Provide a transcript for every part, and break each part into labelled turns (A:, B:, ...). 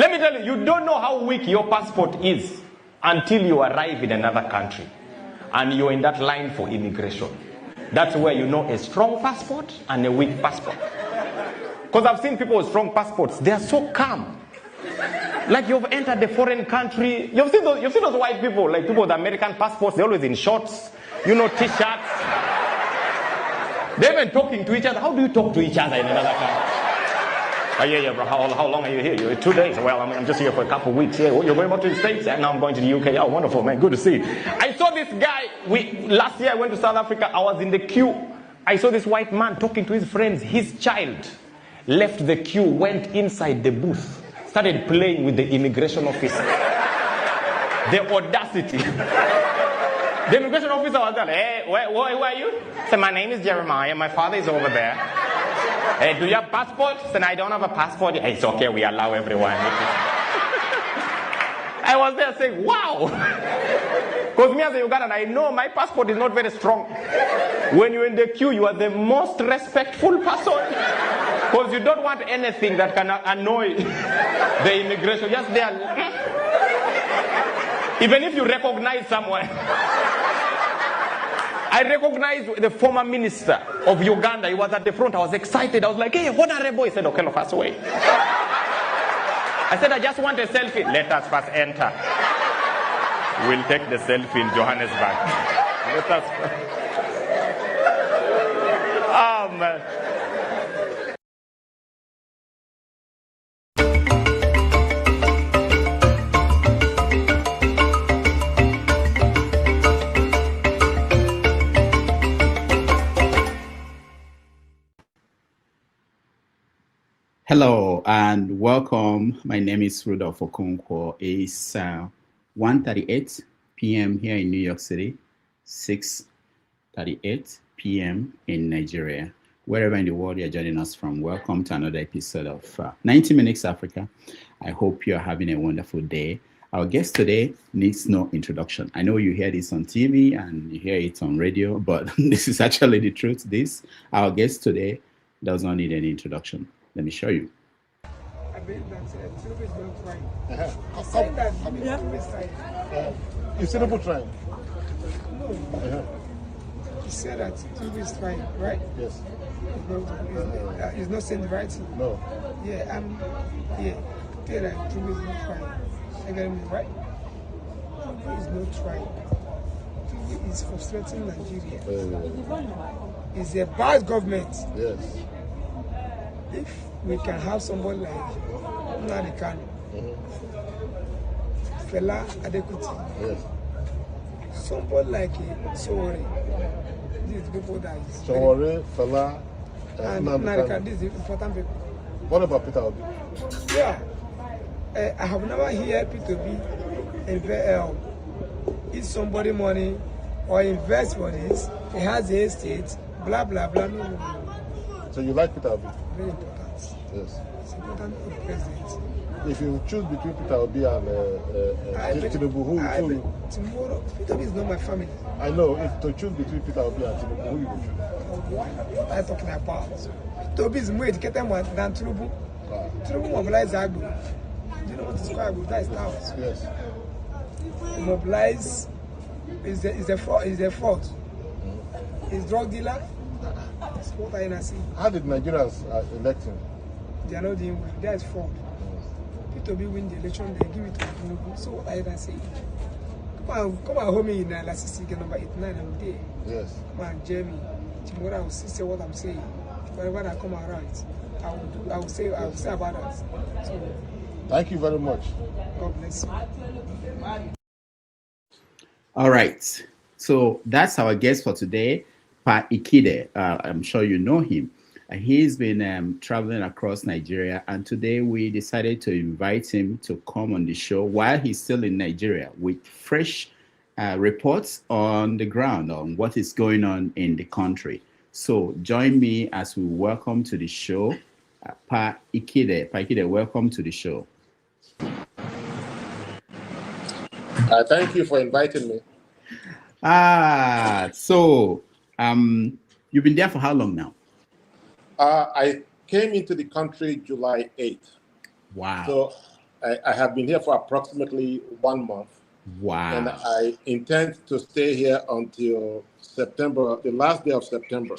A: Let me tell you, you don't know how weak your passport is until you arrive in another country and you're in that line for immigration. That's where you know a strong passport and a weak passport. Because I've seen people with strong passports, they are so calm. Like you've entered a foreign country. You've seen those white people, like people with American passports, they're always in shorts, t-shirts. They're even talking to each other. How do you talk to each other in another country? Oh, yeah, bro. How long are you here? You're 2 days. Well, I'm just here for a couple of weeks. Yeah, you're going back to the States? And now I'm going to the UK. Oh, wonderful, man. Good to see you. I saw this guy. Last year I went to South Africa. I was in the queue. I saw this white man talking to his friends. His child left the queue, went inside the booth, started playing with the immigration officer. The audacity. The immigration officer was like, hey, where are you? I said, my name is Jeremiah. My father is over there. Hey, do you have passport? I said, I don't have a passport. Hey, it's okay. We allow everyone. I was there saying, wow. Because me as a Ugandan, I know my passport is not very strong. When you're in the queue, you are the most respectful person. Because you don't want anything that can annoy the immigration. Just there. Even if you recognize someone. I recognized the former minister of Uganda. He was at the front. I was excited. I was like, hey, honorable. He said, okay, look, first away. I said, I just want a selfie. Let us first enter. We'll take the selfie in Johannesburg. Let us first. Oh, man.
B: Hello and welcome. My name is Rudolph Okonkwo. It's 1:38 p.m. here in New York City, 6:38 p.m. in Nigeria. Wherever in the world you're joining us from, welcome to another episode of 90 Minutes Africa. I hope you're having a wonderful day. Our guest today needs no introduction. I know you hear this on TV and you hear it on radio, but this is actually the truth. Our guest today does not need any introduction. Let me show you.
C: I believe that Tinubu is not trying. I'm saying that Tinubu is trying.
D: Is Tinubu trying?
C: No. You said that Tinubu is trying, right?
D: Yes.
C: He's not saying the right thing.
D: No.
C: Yeah, tell that Tinubu is not trying. I get me right? Tinubu is not trying. Tinubu is frustrating Nigeria. It's a bad government.
D: Yes.
C: If we can have somebody like Nnamdi Kanu, Fela Adekuti,
D: yes.
C: somebody like Sowore, these people that is
D: Sowore, Fela,
C: and Nnamdi Kanu, these important people.
D: What about Peter Obi?
C: Yeah, I have never heard Peter Obi eat somebody money or invest for this. He has a estate, blah blah blah. No.
D: So you like Peter Obi?
C: Very important.
D: Yes.
C: It's important for the president.
D: If you choose between Peter Obi and Tinubu, who you
C: tomorrow, Peter Obi is not my family.
D: I know. If to choose between Peter Obi and Tinubu, who you would choose?
C: What are you talking about? Peter Obi is more educated than Tinubu. Tinubu mobilized Agbo. Do you know what is called Agbo? That is towns.
D: Yes.
C: He mobilized. Is a fraud. Is drug dealer. What are you not saying?
D: How did Nigerians elect him?
C: They are not doing well. That is fraud. Peter Obi win the election, they give it to Tinubu. So what are you not saying? Come and hold me in Lasisi number 89 I'm there.
D: Yes.
C: Come on, Jamie. Tomorrow I will say what I'm saying. Whenever I come around, I will say about that. So,
D: thank you very much.
C: God bless you.
B: All right. So that's our guest for today, Pa Ikhide. I'm sure you know him. He's been traveling across Nigeria, and today we decided to invite him to come on the show while he's still in Nigeria with fresh reports on the ground on what is going on in the country. So join me as we welcome to the show Pa Ikhide. Pa Ikhide, welcome to the show.
D: Thank you for inviting me.
B: So you've been there for how long now?
D: I came into the country July 8th.
B: Wow.
D: So I have been here for approximately 1 month.
B: Wow.
D: And I intend to stay here until September, the last day of September,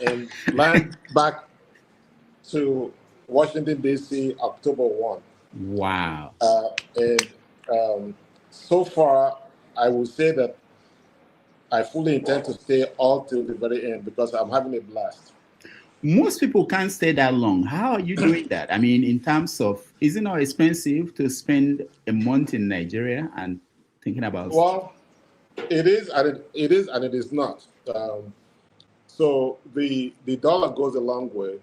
D: and land back to Washington, D.C., October 1.
B: Wow.
D: So far, I will say that I fully intend to stay all till the very end because I'm having a blast.
B: Most people can't stay that long. How are you doing that? I mean, in terms of, is it not expensive to spend a month in Nigeria and thinking about?
D: Well, it is, and it is not. So the dollar goes a long way,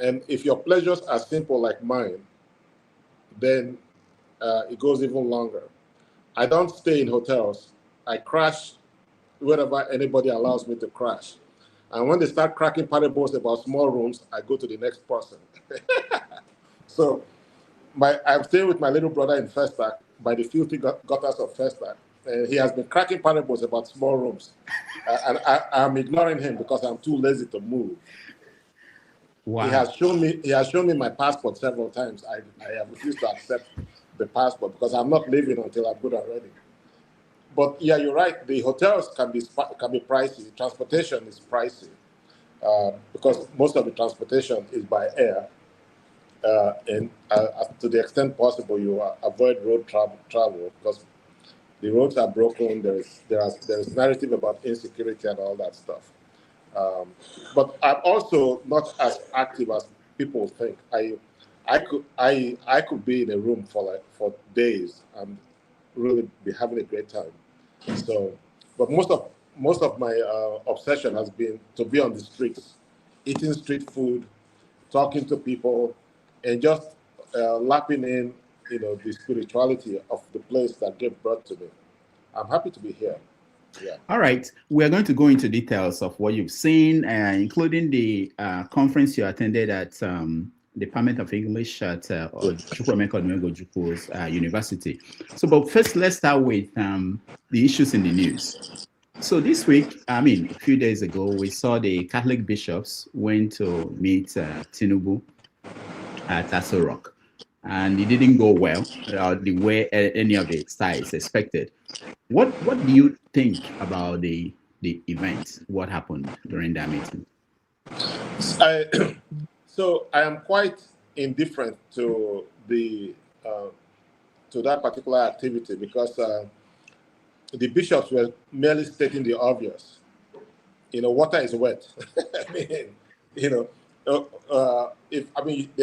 D: and if your pleasures are simple like mine, then it goes even longer. I don't stay in hotels. I crash wherever anybody allows me to crash. And when they start cracking parables about small rooms, I go to the next person. So I'm staying with my little brother in Festac by the filthy gutters of Festac. And he has been cracking parables about small rooms. And I'm ignoring him because I'm too lazy to move.
B: Wow.
D: He has shown me my passport several times. I have refused to accept the passport because I'm not leaving until I'm good and ready. But yeah, you're right. The hotels can be pricey. Transportation is pricey because most of the transportation is by air, and to the extent possible, you avoid road travel because the roads are broken. There is narrative about insecurity and all that stuff. But I'm also not as active as people think. I could be in a room for days and really be having a great time. So, but most of my obsession has been to be on the streets, eating street food, talking to people, and just lapping in, the spirituality of the place that gave birth to me. I'm happy to be here. Yeah.
B: All right. We're going to go into details of what you've seen, including the conference you attended at the Department of English at Chukwuemeka Odumegwu Ojukwu University. So, but first, let's start with the issues in the news. So this week, a few days ago, we saw the Catholic bishops went to meet Tinubu at Aso Rock, and it didn't go well the way any of the sides expected. What do you think about the event? What happened during that meeting?
D: So I am quite indifferent to that particular activity because the bishops were merely stating the obvious. Water is wet. They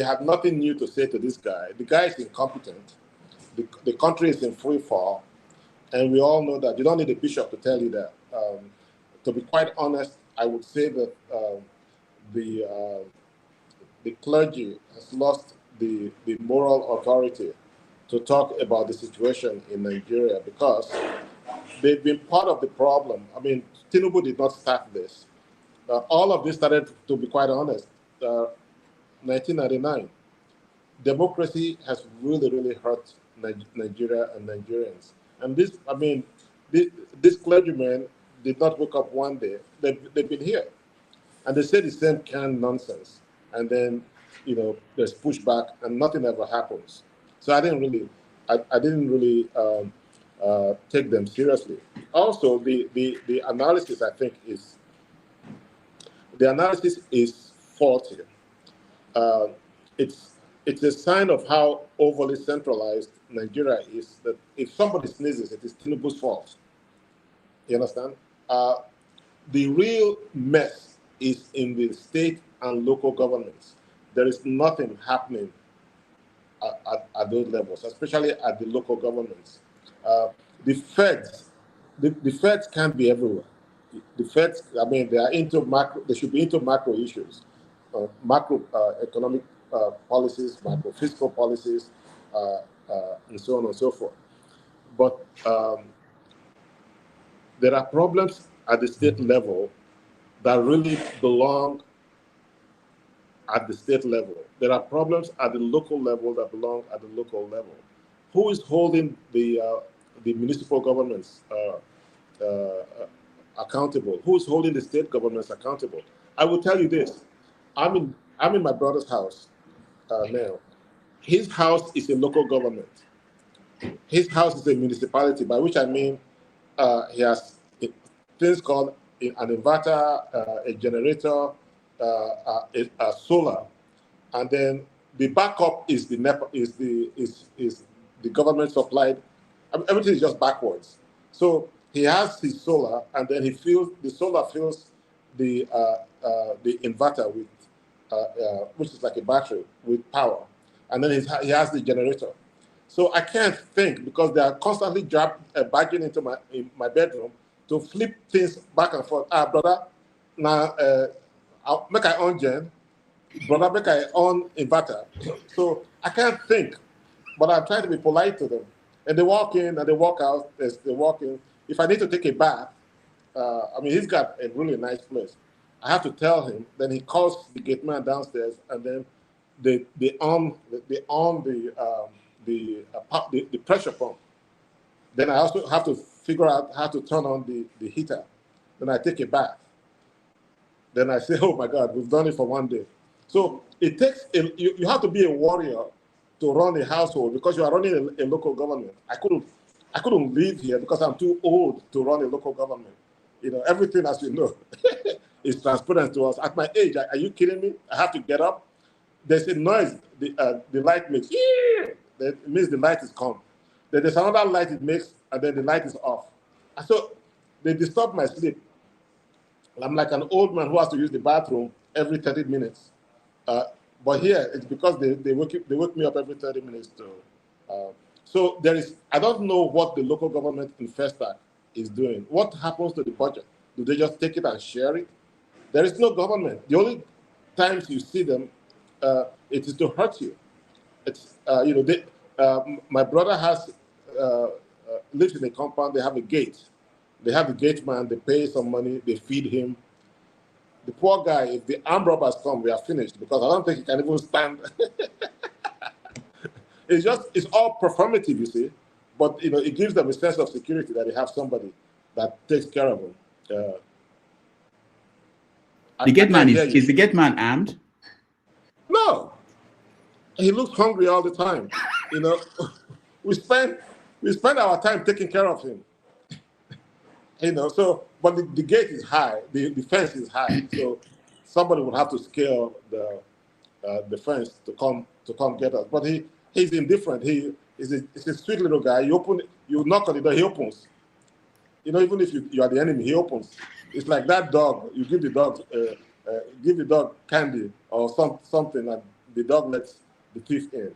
D: had nothing new to say to this guy. The guy is incompetent. The country is in free fall. And we all know that. You don't need a bishop to tell you that. To be quite honest, I would say that the clergy has lost the moral authority to talk about the situation in Nigeria because they've been part of the problem. Tinubu did not start this. All of this started, to be quite honest, 1999. Democracy has really, really hurt Nigeria and Nigerians. And this clergymen did not wake up one day. They've been here. And they say the same canned nonsense. And then, there's pushback and nothing ever happens. So I didn't really take them seriously. Also, the analysis, I think, is faulty. It's a sign of how overly centralized Nigeria is, that if somebody sneezes, it is Tinubu's fault. You understand? The real mess is in the state and local governments. There is nothing happening at those levels, especially at the local governments. The feds can't be everywhere. The feds, they are into macro. They should be into macro issues, macro economic policies, macro fiscal policies, and so on and so forth. But there are problems at the state level that really belong at the state level. There are problems at the local level that belong at the local level. Who is holding the municipal governments accountable? Who is holding the state governments accountable? I will tell you this: I'm in my brother's house now. his house is a local government. His house is a municipality, by which I mean he has things called an inverter, a generator, a solar, and then the backup is the NEPA, is the government supplied. I mean, everything is just backwards. So he has his solar, and then the solar fills the inverter with, which is like a battery with power, and then he has the generator. So I can't think, because they are constantly barging into my bedroom to flip things back and forth. Brother, now I'll make I on gen, brother, make I on inverter. So I can't think, but I'm trying to be polite to them. And they walk in and they walk out as they walk in. If I need to take a bath, I mean, he's got a really nice place. I have to tell him. Then he calls the gate man downstairs, and then they on the pressure pump. Then I also have to figure out how to turn on the heater. Then I take a bath. Then I say, oh my God, we've done it for one day. So it takes, you have to be a warrior to run a household, because you are running a local government. I couldn't live here because I'm too old to run a local government. You know, everything, as you know, is transparent to us. At my age, are you kidding me? I have to get up. There's a noise the light makes. That means the light is come. Then there's another light it makes, and then the light is off. And so they disturb my sleep. I'm like an old man who has to use the bathroom every 30 minutes. But here, it's because they wake me up every 30 minutes. So I don't know what the local government in Festac is doing. What happens to the budget? Do they just take it and share it? There is no government. The only times you see them, it is to hurt you. It's my brother lives in a compound. They have a gate. They have the gate man. They pay some money. They feed him. The poor guy, if the armed robbers come, we are finished, because I don't think he can even stand. It's all performative, you see. But it gives them a sense of security that they have somebody that takes care of them.
B: The gate man is the gate man armed?
D: No, he looks hungry all the time. We spend our time taking care of him. But the gate is high, the fence is high, so somebody would have to scale the fence to come get us. But he's indifferent. He's a sweet little guy. You knock on the door, he opens. Even if you are the enemy, he opens. It's like that dog. You give the dog candy or something, and the dog lets the thief in.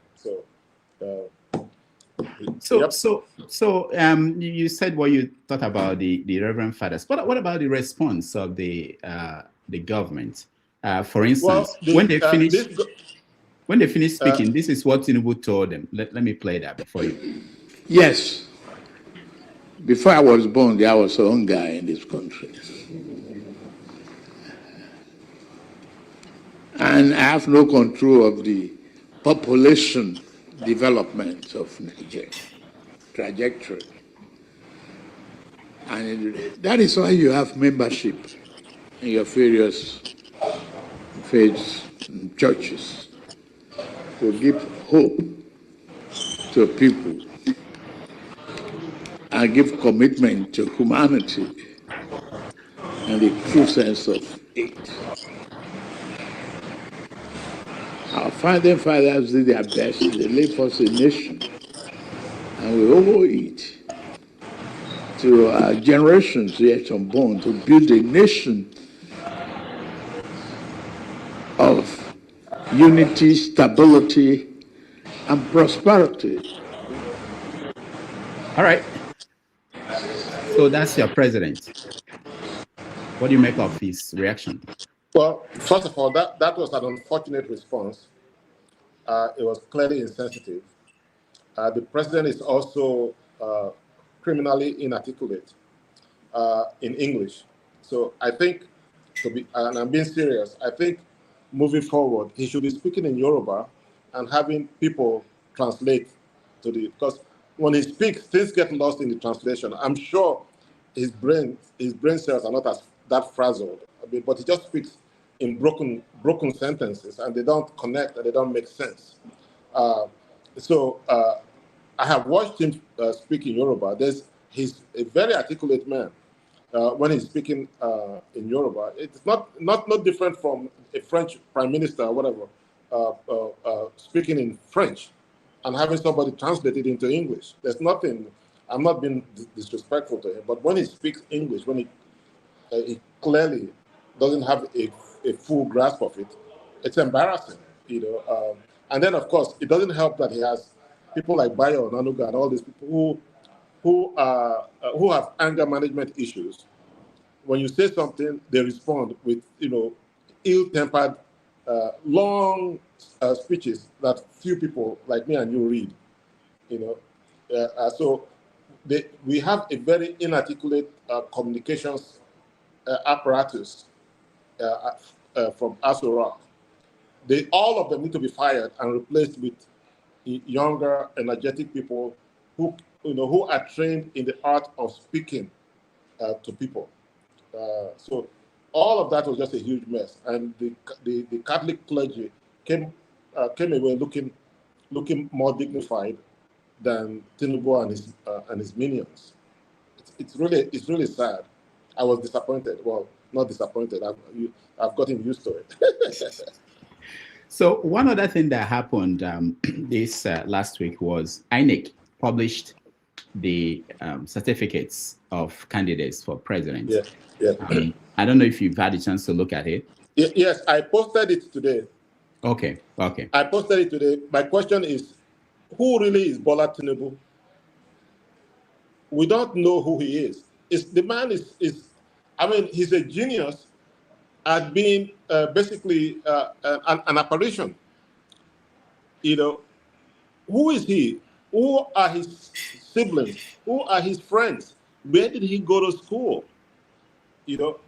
B: You said what you thought about the Reverend Fathers. What about the response of the government? For instance, when they finished speaking, this is what Tinubu told them. Let me play that before you.
E: Yes. Before I was born, there was a young guy in this country. And I have no control of the population development of Nigeria, trajectory. And that is why you have membership in your various faiths and churches, to give hope to people and give commitment to humanity and the true sense of it. Our founding fathers did their best. They left us a nation, and we owe it to our generations yet unborn to build a nation of unity, stability, and prosperity.
B: All right. So that's your president. What do you make of his reaction?
D: Well, first of all, that was an unfortunate response. It was clearly insensitive. The president is also criminally inarticulate in English. So I think, and I'm being serious, I think moving forward, he should be speaking in Yoruba and having people translate because when he speaks, things get lost in the translation. I'm sure his brain cells are not that frazzled, but he just speaks in broken sentences, and they don't connect and they don't make sense. So I have watched him speak in Yoruba. He's a very articulate man when he's speaking in Yoruba. It's not different from a French prime minister or whatever speaking in French and having somebody translate it into English. There's nothing. I'm not being disrespectful to him, but when he speaks English, when he clearly doesn't have a full grasp of it, it's embarrassing, and then, of course, it doesn't help that he has people like Bayo Nanuga and all these people who have anger management issues. When you say something, they respond with ill-tempered, long speeches that few people like me and you read. So we have a very inarticulate communications apparatus from Aso Rock. All of them need to be fired and replaced with younger, energetic people who are trained in the art of speaking to people. So all of that was just a huge mess, and the Catholic clergy came away looking more dignified than Tinubu and his minions. It's really sad. I was disappointed. Well, not disappointed. I've gotten used to it.
B: So one other thing that happened this last week was INEC published the certificates of candidates for president.
D: Yeah.
B: I don't know if you've had a chance to look at it.
D: Yes, I posted it today.
B: Okay.
D: I posted it today. My question is, who really is Bola Tinubu? We don't know who he is. The man is he's a genius at being basically an apparition. Who is he? Who are his siblings? Who are his friends? Where did he go to school?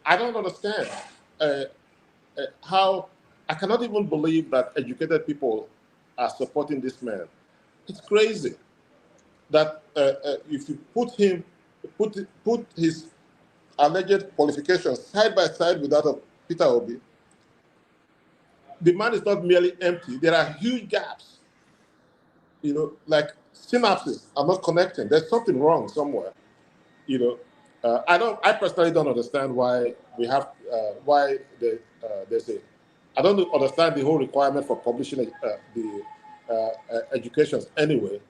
D: I don't understand how. I cannot even believe that educated people are supporting this man. It's crazy that if you put his alleged qualifications side by side with that of Peter Obi, the man is not merely empty. There are huge gaps. Like synapses are not connecting. There's something wrong somewhere. I personally don't understand why why there's a. I don't understand the whole requirement for publishing the educations anyway,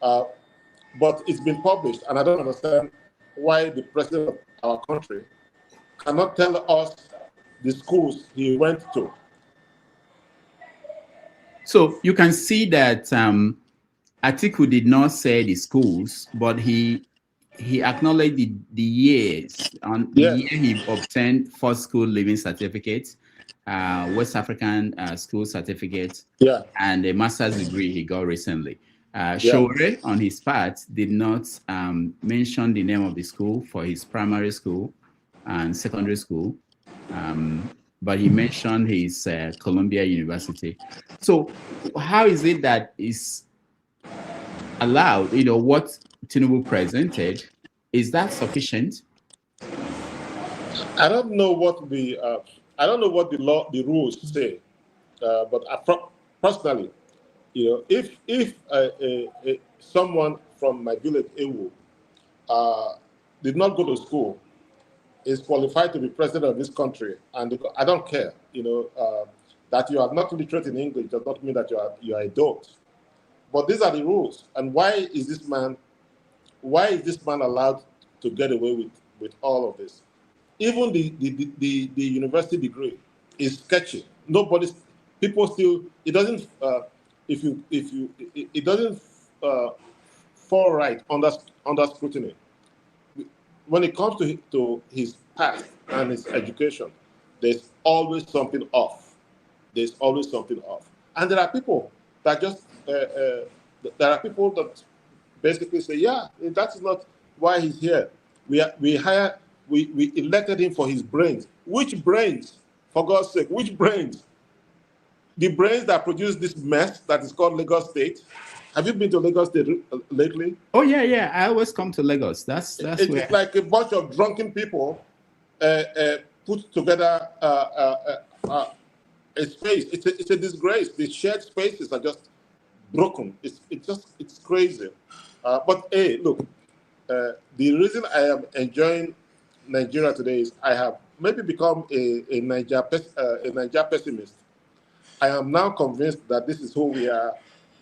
D: but it's been published, and I don't understand why the president of our country cannot tell us the schools he went to.
B: So you can see that Atiku did not say the schools, but he acknowledged the years. On the year he obtained first school living certificate, West African school certificate, and a master's degree he got recently. Shore, on his part, did not mention the name of the school for his primary school and secondary school, but he mentioned his Columbia University. So how is it that is allowed? What Tinubu presented, is that sufficient?
D: I don't know what the the rules say, but personally, if someone from my village, Ewu, did not go to school, is qualified to be president of this country, and I don't care, that you are not literate in English does not mean that you are a dolt. But these are the rules. And why is this man allowed to get away with all of this? Even the university degree is sketchy. People still, it doesn't it doesn't fall right under scrutiny. When it comes to his past and his education, there's always something off. And there are people that basically say, yeah, that is not why he's here. We elected him for his brains. Which brains? For God's sake, which brains? The brains that produce this mess that is called Lagos State. Have you been to Lagos State lately?
B: Oh yeah. I always come to Lagos. That's
D: it's like a bunch of drunken people put together a space. It's a disgrace. The shared spaces are just broken. It's crazy. But hey, look, the reason I am enjoying Nigeria today is I have maybe become a Niger pessimist. I am now convinced that this is who we are.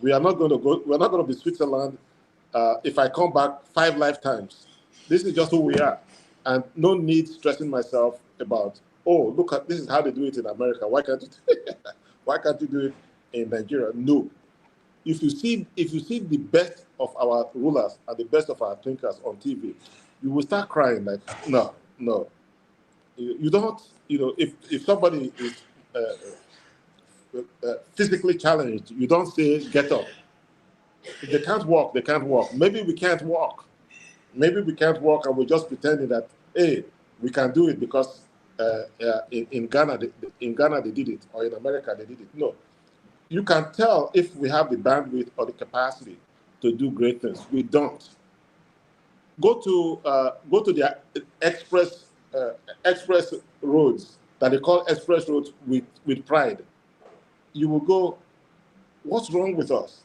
D: We are not going to go. We're not going to be Switzerland if I come back 5 lifetimes. This is just who we are, and no need stressing myself about. Oh, look at this is how they do it in America. Why can't you? Why can't you do it in Nigeria? No. If you see the best of our rulers and the best of our thinkers on TV, you will start crying like, no. You don't. If somebody is physically challenged, you don't say get up. If they can't walk, they can't walk. Maybe we can't walk. Maybe we can't walk, and we're just pretending that hey, we can do it because in Ghana they did it, or in America they did it. No, you can tell if we have the bandwidth or the capacity to do great things. We don't. Go to the express roads that they call express roads with pride. You will go, what's wrong with us?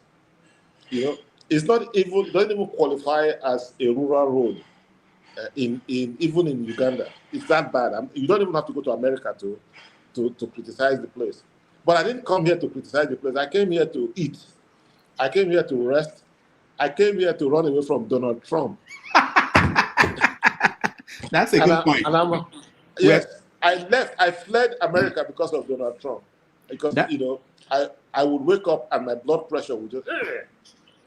D: It's not even doesn't even qualify as a rural road even in Uganda. It's that bad. You don't even have to go to America to criticize the place. But I didn't come here to criticize the place. I came here to eat. I came here to rest. I came here to run away from Donald Trump.
B: That's a good point.
D: Yes, I left. I fled America because of Donald Trump. Because I would wake up and my blood pressure would just. And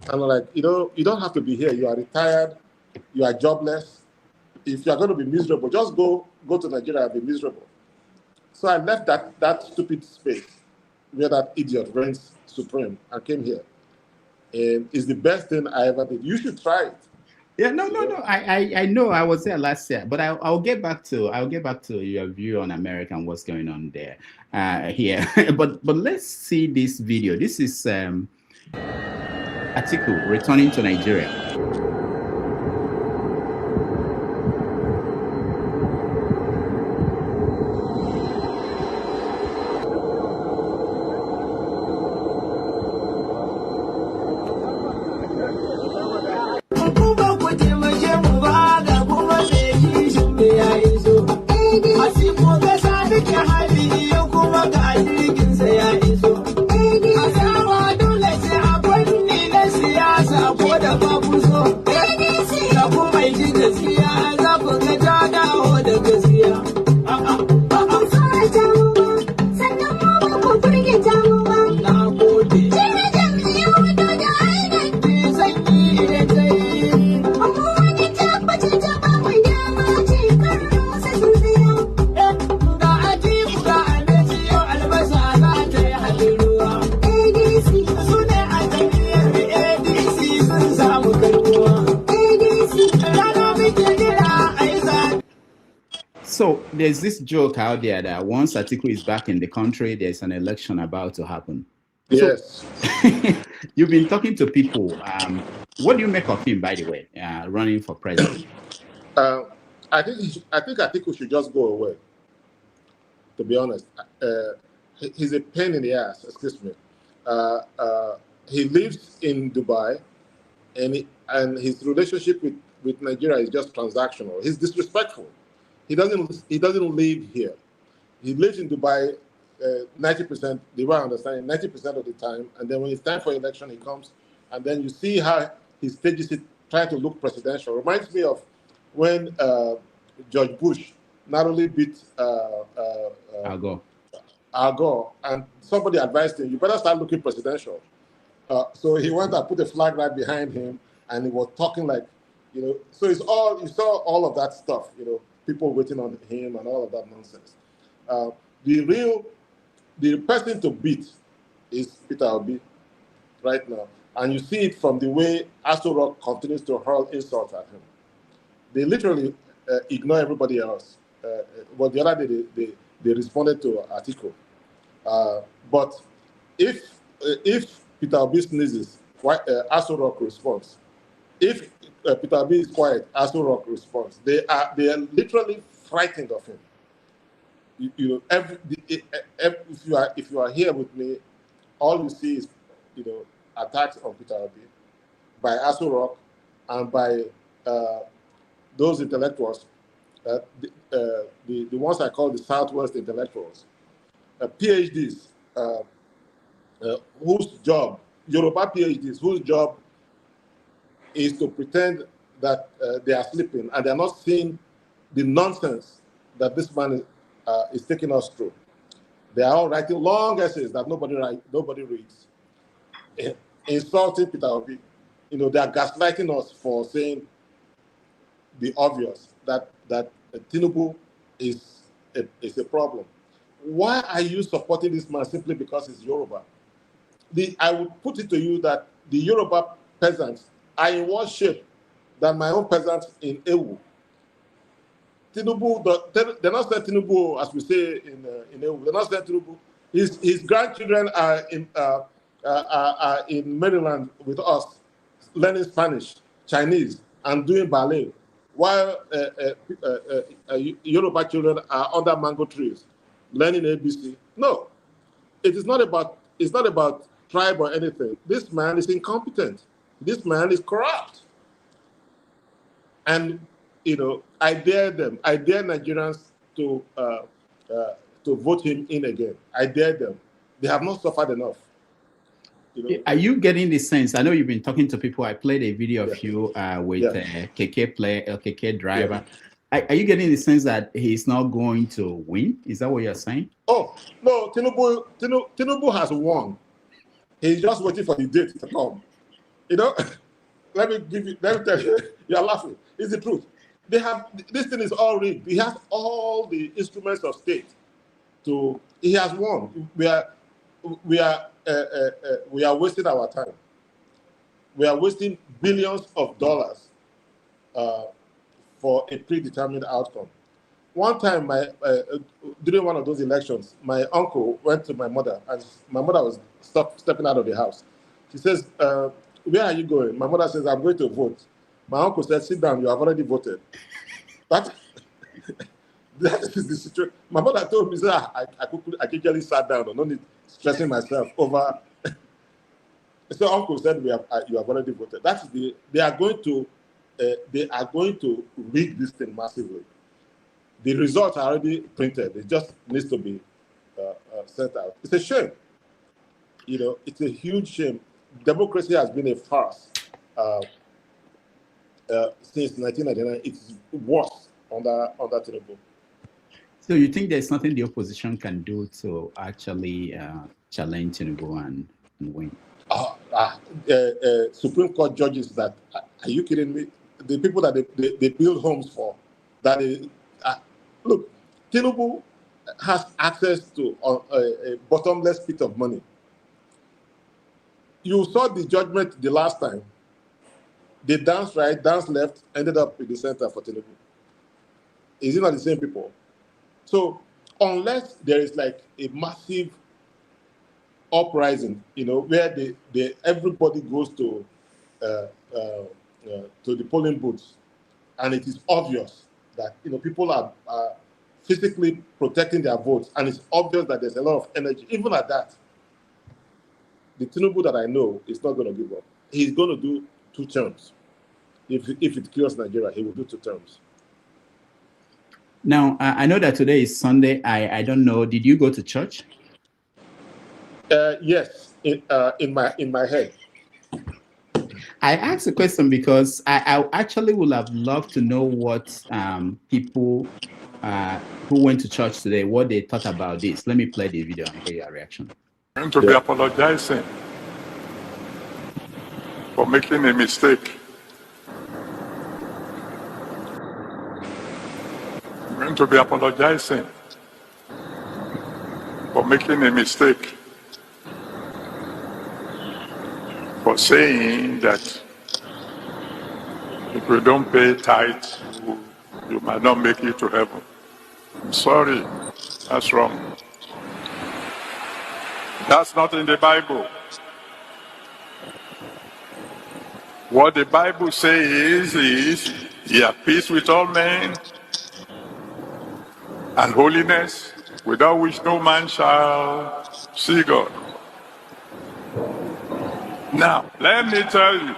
D: I'm like, you don't have to be here. You are retired. You are jobless. If you are going to be miserable, just go to Nigeria and be miserable. So I left that stupid space where that idiot reigns supreme and came here. And it's the best thing I ever did. You should try it.
B: Yeah, no. I know I was there last year, but I'll get back to your view on America and what's going on there here. but let's see this video. This is Atiku returning to Nigeria. So there's this joke out there that once Atiku is back in the country, there's an election about to happen.
D: Yes.
B: So, you've been talking to people. What do you make of him, by the way, running for president?
D: I think Atiku should just go away. To be honest, he's a pain in the ass. Excuse me. He lives in Dubai, and his relationship with Nigeria is just transactional. He's disrespectful. He doesn't live here. He lives in Dubai 90%, the way I understand it, 90% of the time. And then when it's time for election, he comes. And then you see how he stages it, trying to look presidential. Reminds me of when George Bush narrowly beat
B: Al
D: Gore. And somebody advised him, you better start looking presidential. So he went and put a flag right behind him, and he was talking like, so you saw all of that stuff, people waiting on him and all of that nonsense. The person to beat is Peter Obi right now. And you see it from the way Aso Rock continues to hurl insults at him. They literally ignore everybody else. But the other day, they responded to Atiku. But if Peter Obi sneezes, Aso Rock responds. If Peter Obi is quiet, Aso Rock responds. They are literally frightened of him. If you are here with me, all you see is attacks on Peter Obi by Aso Rock and by those intellectuals, the ones I call the Southwest intellectuals, PhDs, whose job, Yoruba PhDs, whose job is to pretend that they are sleeping and they're not seeing the nonsense that this man is taking us through. They are all writing long essays that nobody reads, insulting Peter Obi. They are gaslighting us for saying the obvious, that Tinubu is a problem. Why are you supporting this man simply because he's Yoruba? I would put it to you that the Yoruba peasants are in worse shape than my own peasants in Ewu. Tinubu, they're not saying Tinubu, as we say in Ewu. They're not saying Tinubu. His grandchildren are in Maryland with us, learning Spanish, Chinese, and doing ballet, while Yoruba children are under mango trees, learning ABC. No, it's not about tribe or anything. This man is incompetent. This man is corrupt. And I dare Nigerians to vote him in again. I dare them. They have not suffered enough.
B: Are you getting the sense? I know you've been talking to people. I played a video of you with KK driver. Yeah. Are you getting the sense that he's not going to win? Is that what you're saying?
D: Oh no, Tinubu has won. He's just waiting for the date to come. Let me tell you. You're laughing. It's the truth. This thing is all rigged. He has all the instruments of state. He has won. We are wasting our time. We are wasting billions of dollars for a predetermined outcome. One time, during one of those elections, my uncle went to my mother, and my mother was stepping out of the house. She says, "Where are you going?" My mother says, "I'm going to vote." My uncle said, "Sit down, you have already voted." That is the situation. My mother told me, I quickly sat down, no need stressing myself over. So uncle said, you have already voted. They are going to rig this thing massively. The results are already printed. It just needs to be sent out. It's a shame. It's a huge shame. Democracy has been a farce since 1999. It's worse under Tinubu.
B: So you think there's nothing the opposition can do to actually challenge Tinubu and win?
D: Supreme Court judges that, are you kidding me? The people that they build homes for, look, Tinubu has access to a bottomless pit of money. You saw the judgment the last time. They danced right, danced left, ended up in the center for Tinubu. Is it not the same people? So unless there is like a massive uprising, where everybody goes to the polling booths, and it is obvious that people are physically protecting their votes, and it's obvious that there's a lot of energy. Even at that, the Tinubu that I know is not going to give up. He's going to do 2 terms. If it cures Nigeria, he will do 2 terms.
B: Now, I know that today is Sunday. I don't know. Did you go to church?
D: Yes, in my head.
B: I asked the question because I actually would have loved to know what people who went to church today, what they thought about this. Let me play the video and hear your reaction.
F: I'm going to be apologizing for making a mistake. I'm going to be apologizing for making a mistake, for saying that if you don't pay tithe, you might not make it to heaven. I'm sorry, that's wrong. That's not in the Bible. What the Bible says is, ye have peace with all men, and holiness, without which no man shall see God. Now, let me tell you.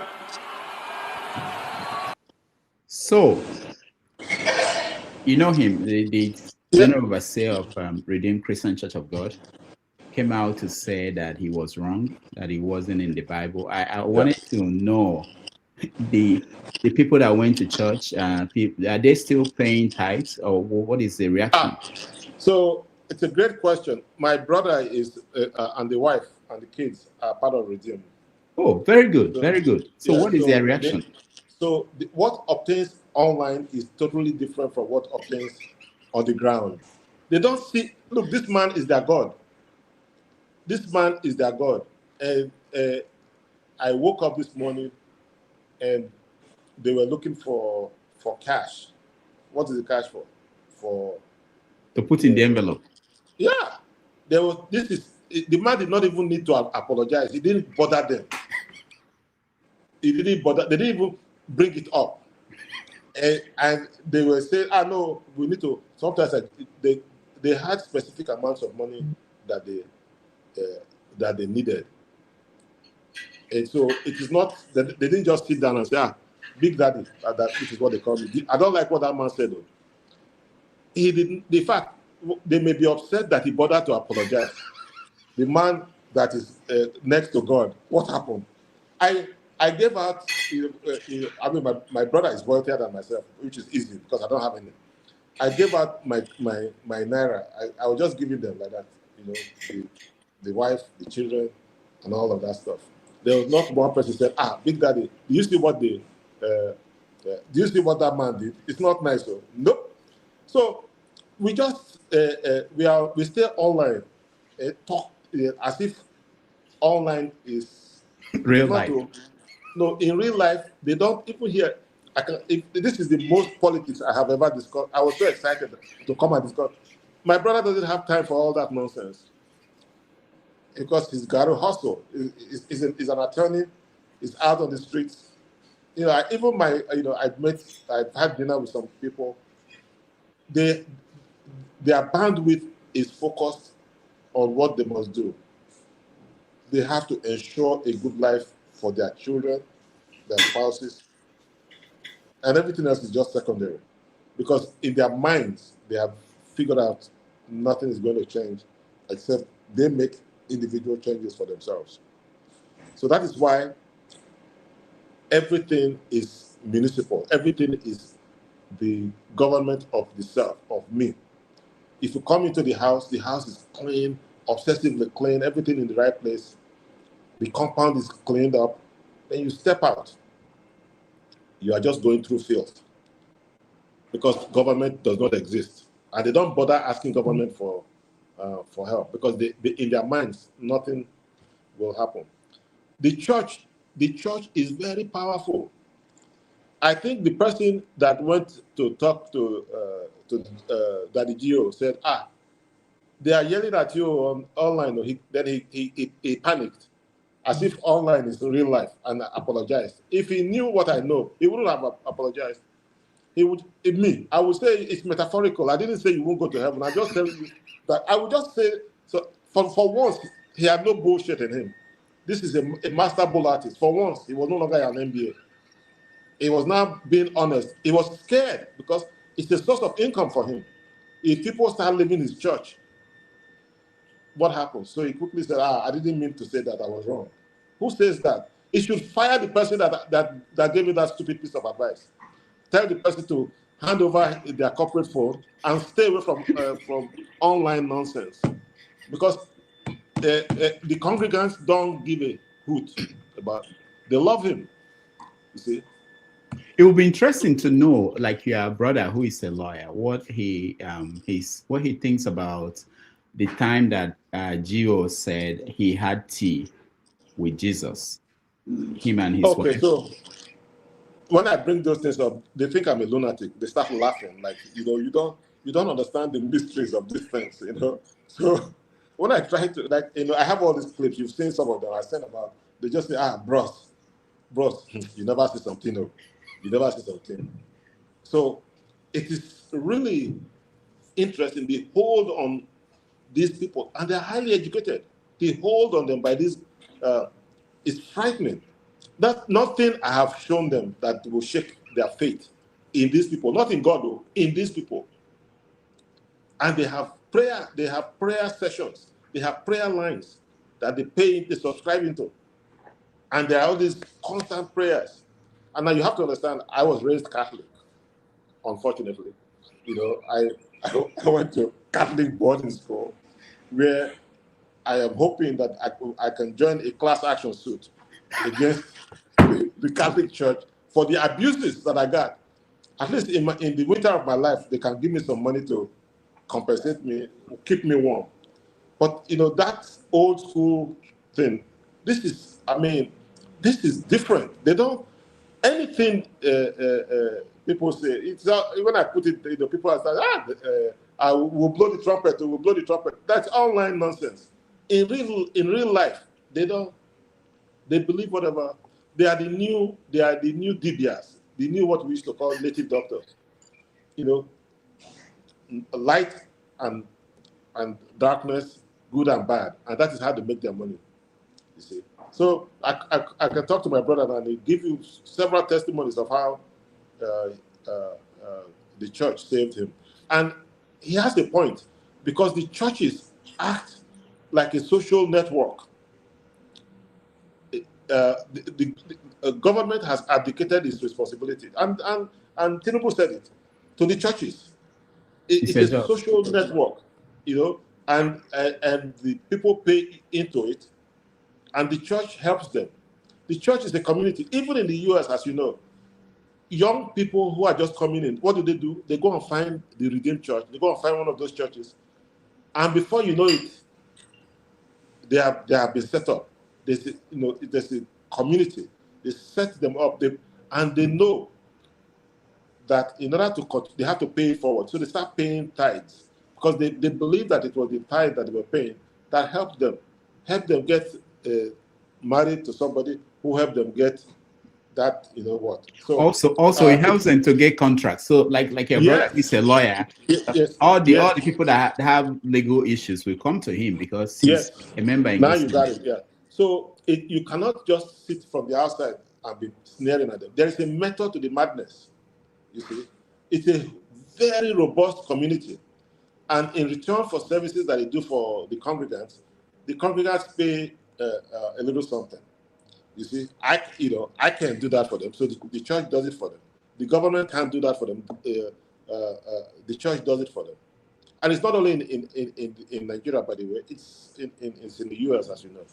B: So, you know him, the General Overseer of Redeemed Christian Church of God came out to say that he was wrong, that he wasn't in the Bible. I wanted to know the people that went to church, are they still paying tithes, or what is the reaction?
D: So it's a great question. My brother is, and the wife and the kids are part of Redeem.
B: Oh, very good, very good. So what is their reaction?
D: What obtains online is totally different from what obtains on the ground. They don't see, look, this man is their God. This man is their God. And I woke up this morning and they were looking for cash. What is the cash for?
B: To put in the envelope.
D: Yeah. The man did not even need to apologize. He didn't bother them. They didn't even bring it up. And they were saying, no, we need to, sometimes they had specific amounts of money that they needed. And so it is not, they didn't just sit down and say, Big Daddy, which is what they call me. I don't like what that man said, though. He didn't, in fact, they may be upset that he bothered to apologize. The man that is next to God, what happened? I gave out, my brother is wealthier than myself, which is easy because I don't have any. I gave out my naira. I was just giving them like that, the wife, the children, and all of that stuff. There was not one person who said, Big Daddy, do you see what do you see what that man did? It's not nice, though. Nope. So we just we stay online, talk as if online is
B: real life.
D: No, in real life, they don't even hear. This is the most politics I have ever discussed. I was so excited to come and discuss. My brother doesn't have time for all that nonsense because he's got to hustle. He's an attorney. He's out on the streets. I've had dinner with some people. Their bandwidth is focused on what they must do. They have to ensure a good life for their children, their spouses, and everything else is just secondary. Because in their minds, they have figured out nothing is going to change except they make individual changes for themselves. So that is why everything is municipal. Everything is the government of the self, of me. If you come into the house is clean, obsessively clean, everything in the right place. The compound is cleaned up. Then you step out. You are just going through filth because government does not exist. And they don't bother asking government for help because they, in their minds, nothing will happen. The church is very powerful. I think the person that went to talk to Daddy Gio said, they are yelling at you online. Then he panicked, as if online is real life, and apologized. If he knew what I know, he wouldn't have apologized. He would, I would say it's metaphorical. I didn't say you won't go to heaven. I just tell you that I would just say, so for once, he had no bullshit in him. This is a master bull artist. For once, he was no longer an MBA. He was now being honest. He was scared because it's a source of income for him. If people start leaving his church, what happens? So he quickly said, I didn't mean to say that, I was wrong. Who says that? He should fire the person that gave you that stupid piece of advice. Tell the person to hand over their corporate phone and stay away from online nonsense. Because the congregants don't give a hoot about it. They love him, you see.
B: It would be interesting to know, like your brother who is a lawyer, what he thinks about the time that Gio said he had tea with Jesus, him and his wife.
D: Okay, so when I bring those things up, they think I'm a lunatic. They start laughing, like you don't understand the mysteries of these things, So when I try to I have all these clips. You've seen some of them. I sent about. They just say, bros, you never see something. No. You never see something. So it is really interesting. They hold on these people, and they're highly educated. They hold on them by this It's frightening. That nothing I have shown them that will shake their faith in these people, not in God, though, in these people. And they have prayer sessions, they have prayer lines that they subscribe into. And there are all these constant prayers. And now you have to understand, I was raised Catholic, unfortunately. You know, I went to Catholic boarding school where I am hoping that I can join a class action suit against the Catholic Church for the abuses that I got. At least in the winter of my life, they can give me some money to compensate me, keep me warm. But, you know, that old school thing, this is different. They don't, anything people say, it's when I put it, you know, people are saying, I will blow the trumpet, we'll blow the trumpet. That's online nonsense. In real life, they believe whatever. They are the new DBS, the new what we used to call native doctors. You know, light and darkness, good and bad, and that is how they make their money. You see. So I can talk to my brother and he'll give you several testimonies of how the church saved him. And he has a point, because the churches act like a social network. The government has abdicated its responsibility. And Tinubu said it to the churches. It's a social network, you know, and the people pay into it, and the church helps them. The church is a community. Even in the US, as you know, young people who are just coming in, what do? They go and find the Redeemed Church. They go and find one of those churches. And before you know it, they have been set up. There's a community. They set them up, and they know that in order to they have to pay it forward. So they start paying tithes, because they believe that it was the tithe that they were paying that helped them get married to somebody who helped them get that, you know what. So
B: also it helps them to get contracts. So like your brother is a lawyer.
D: Yes.
B: All the people that have legal issues will come to him because he's a member in
D: now you got it. Yeah. So you cannot just sit from the outside and be sneering at them. There is a method to the madness. You see, it's a very robust community, and in return for services that they do for the congregants pay a little something. You see, I can't do that for them, so the church does it for them. The government can't do that for them. The church does it for them, and it's not only in Nigeria, by the way. It's in the US, as you know.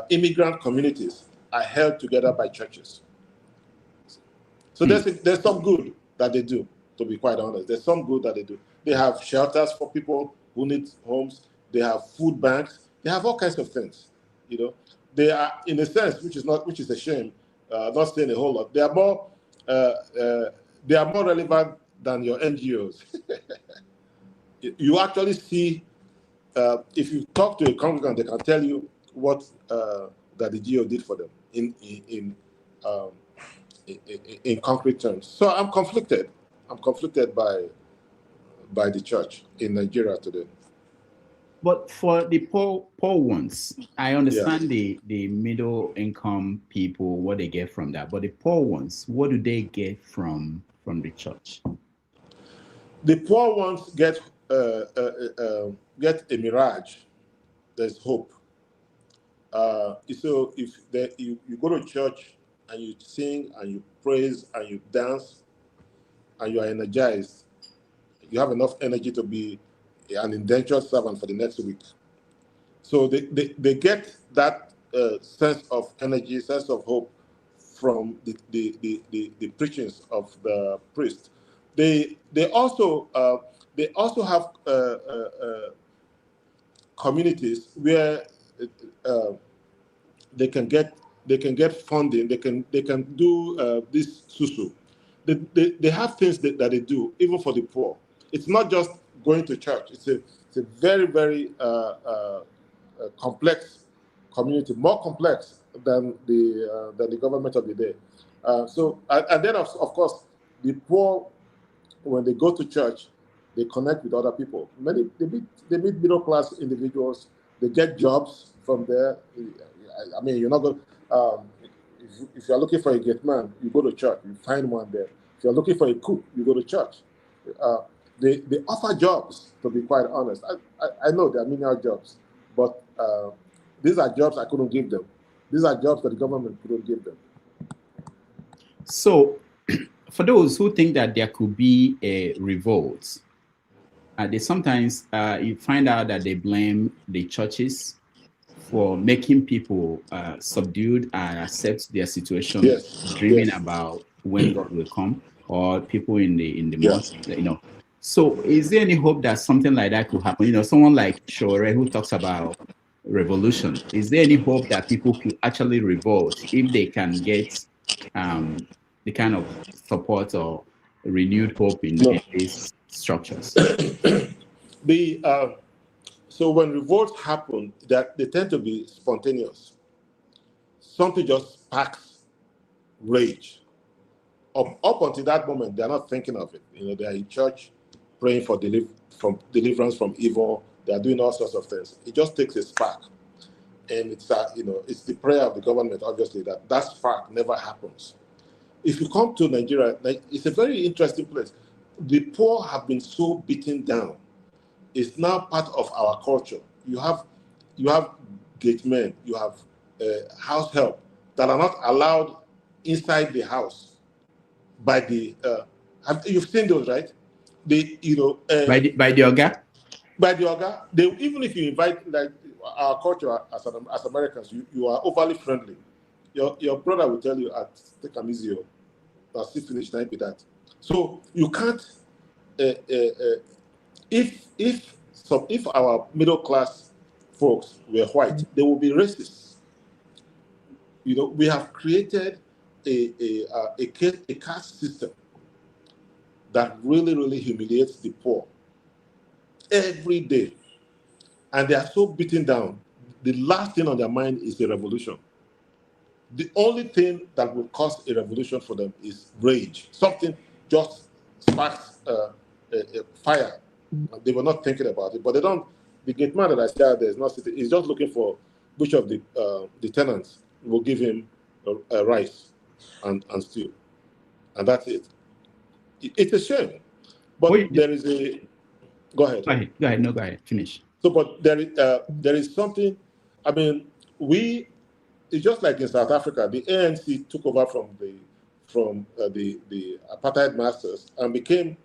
D: Immigrant communities are held together by churches. So there's some good that they do. To be quite honest, there's some good that they do. They have shelters for people who need homes. They have food banks. They have all kinds of things. You know, they are, in a sense, which is a shame, not saying a whole lot. They are more relevant than your NGOs. You actually see, if you talk to a congregant, they can tell you what that the GO did for them in concrete terms. So I'm conflicted. I'm conflicted by the church in Nigeria today.
B: But for the poor ones, I understand the middle income people, what they get from that. But the poor ones, what do they get from the church?
D: The poor ones get a mirage. There's hope. So if you go to church and you sing and you praise and you dance and you are energized, you have enough energy to be an indentured servant for the next week. So they get that sense of energy, sense of hope from the preachings of the priest. They also have communities where they can get funding. They can do this susu. They have things that they do even for the poor. It's not just going to church. It's a very, very complex community, more complex than the government of the day. And then of course the poor, when they go to church, they connect with other people. Many they meet middle class individuals. They get jobs from there. I mean, you're not going. Um, if you're looking for a gate man, you go to church, you find one there. If you're looking for a cook, you go to church. They offer jobs, to be quite honest. I know there are menial jobs, but these are jobs I couldn't give them. These are jobs that the government couldn't give them.
B: So, for those who think that there could be a revolt, they sometimes you find out that they blame the churches for making people subdued and accept their situation,
D: Yes.
B: dreaming
D: Yes.
B: about when God will come, or people in the
D: Yes.
B: mosque, you know. So, is there any hope that something like that could happen? You know, someone like Shore who talks about revolution. Is there any hope that people could actually revolt if they can get the kind of support or renewed hope in these structures?
D: So when revolts happen, that they tend to be spontaneous. Something just sparks rage. Up until that moment, they're not thinking of it. You know, they are in church praying for deliverance from evil. They are doing all sorts of things. It just takes a spark, and it's it's the prayer of the government, obviously, that spark never happens. If you come to Nigeria, it's a very interesting place. The poor have been so beaten down. It's now part of our culture. You have gate men, you have house help that are not allowed inside the house by the. You've seen those, right? By
B: the Oga.
D: By the Oga, even if you invite, like our culture as Americans, you are overly friendly. Your brother will tell you, "Take them easy, I'll still finish night with that." So you can't. If our middle class folks were white, they would be racist. You know, we have created a caste system that really, really humiliates the poor every day, and they are so beaten down. The last thing on their mind is a revolution. The only thing that will cause a revolution for them is rage. Something just sparks a fire. They were not thinking about it, but they don't. The gate man that I said there is not sitting. He's just looking for which of the tenants will give him a rice and stew, and that's it. It's a shame, but there is a. Go ahead.
B: Go ahead. No, go ahead. Finish.
D: So, but there is something. I mean, it's just like in South Africa. The ANC took over from the apartheid masters and became.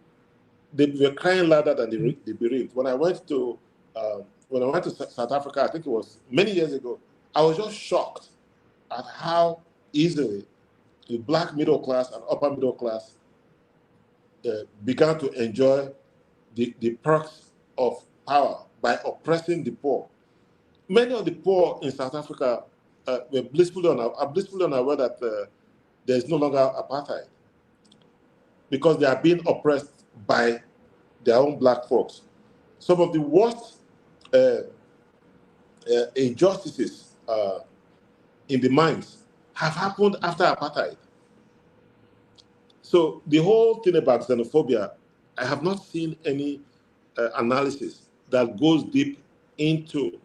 D: They were crying louder than the bereaved. When I went to South Africa, I think it was many years ago, I was just shocked at how easily the black middle class and upper middle class began to enjoy the perks of power by oppressing the poor. Many of the poor in South Africa were blissfully unaware that there is no longer apartheid because they are being oppressed by their own black folks. Some of the worst injustices in the mines have happened after apartheid. So the whole thing about xenophobia, I have not seen any analysis that goes deep into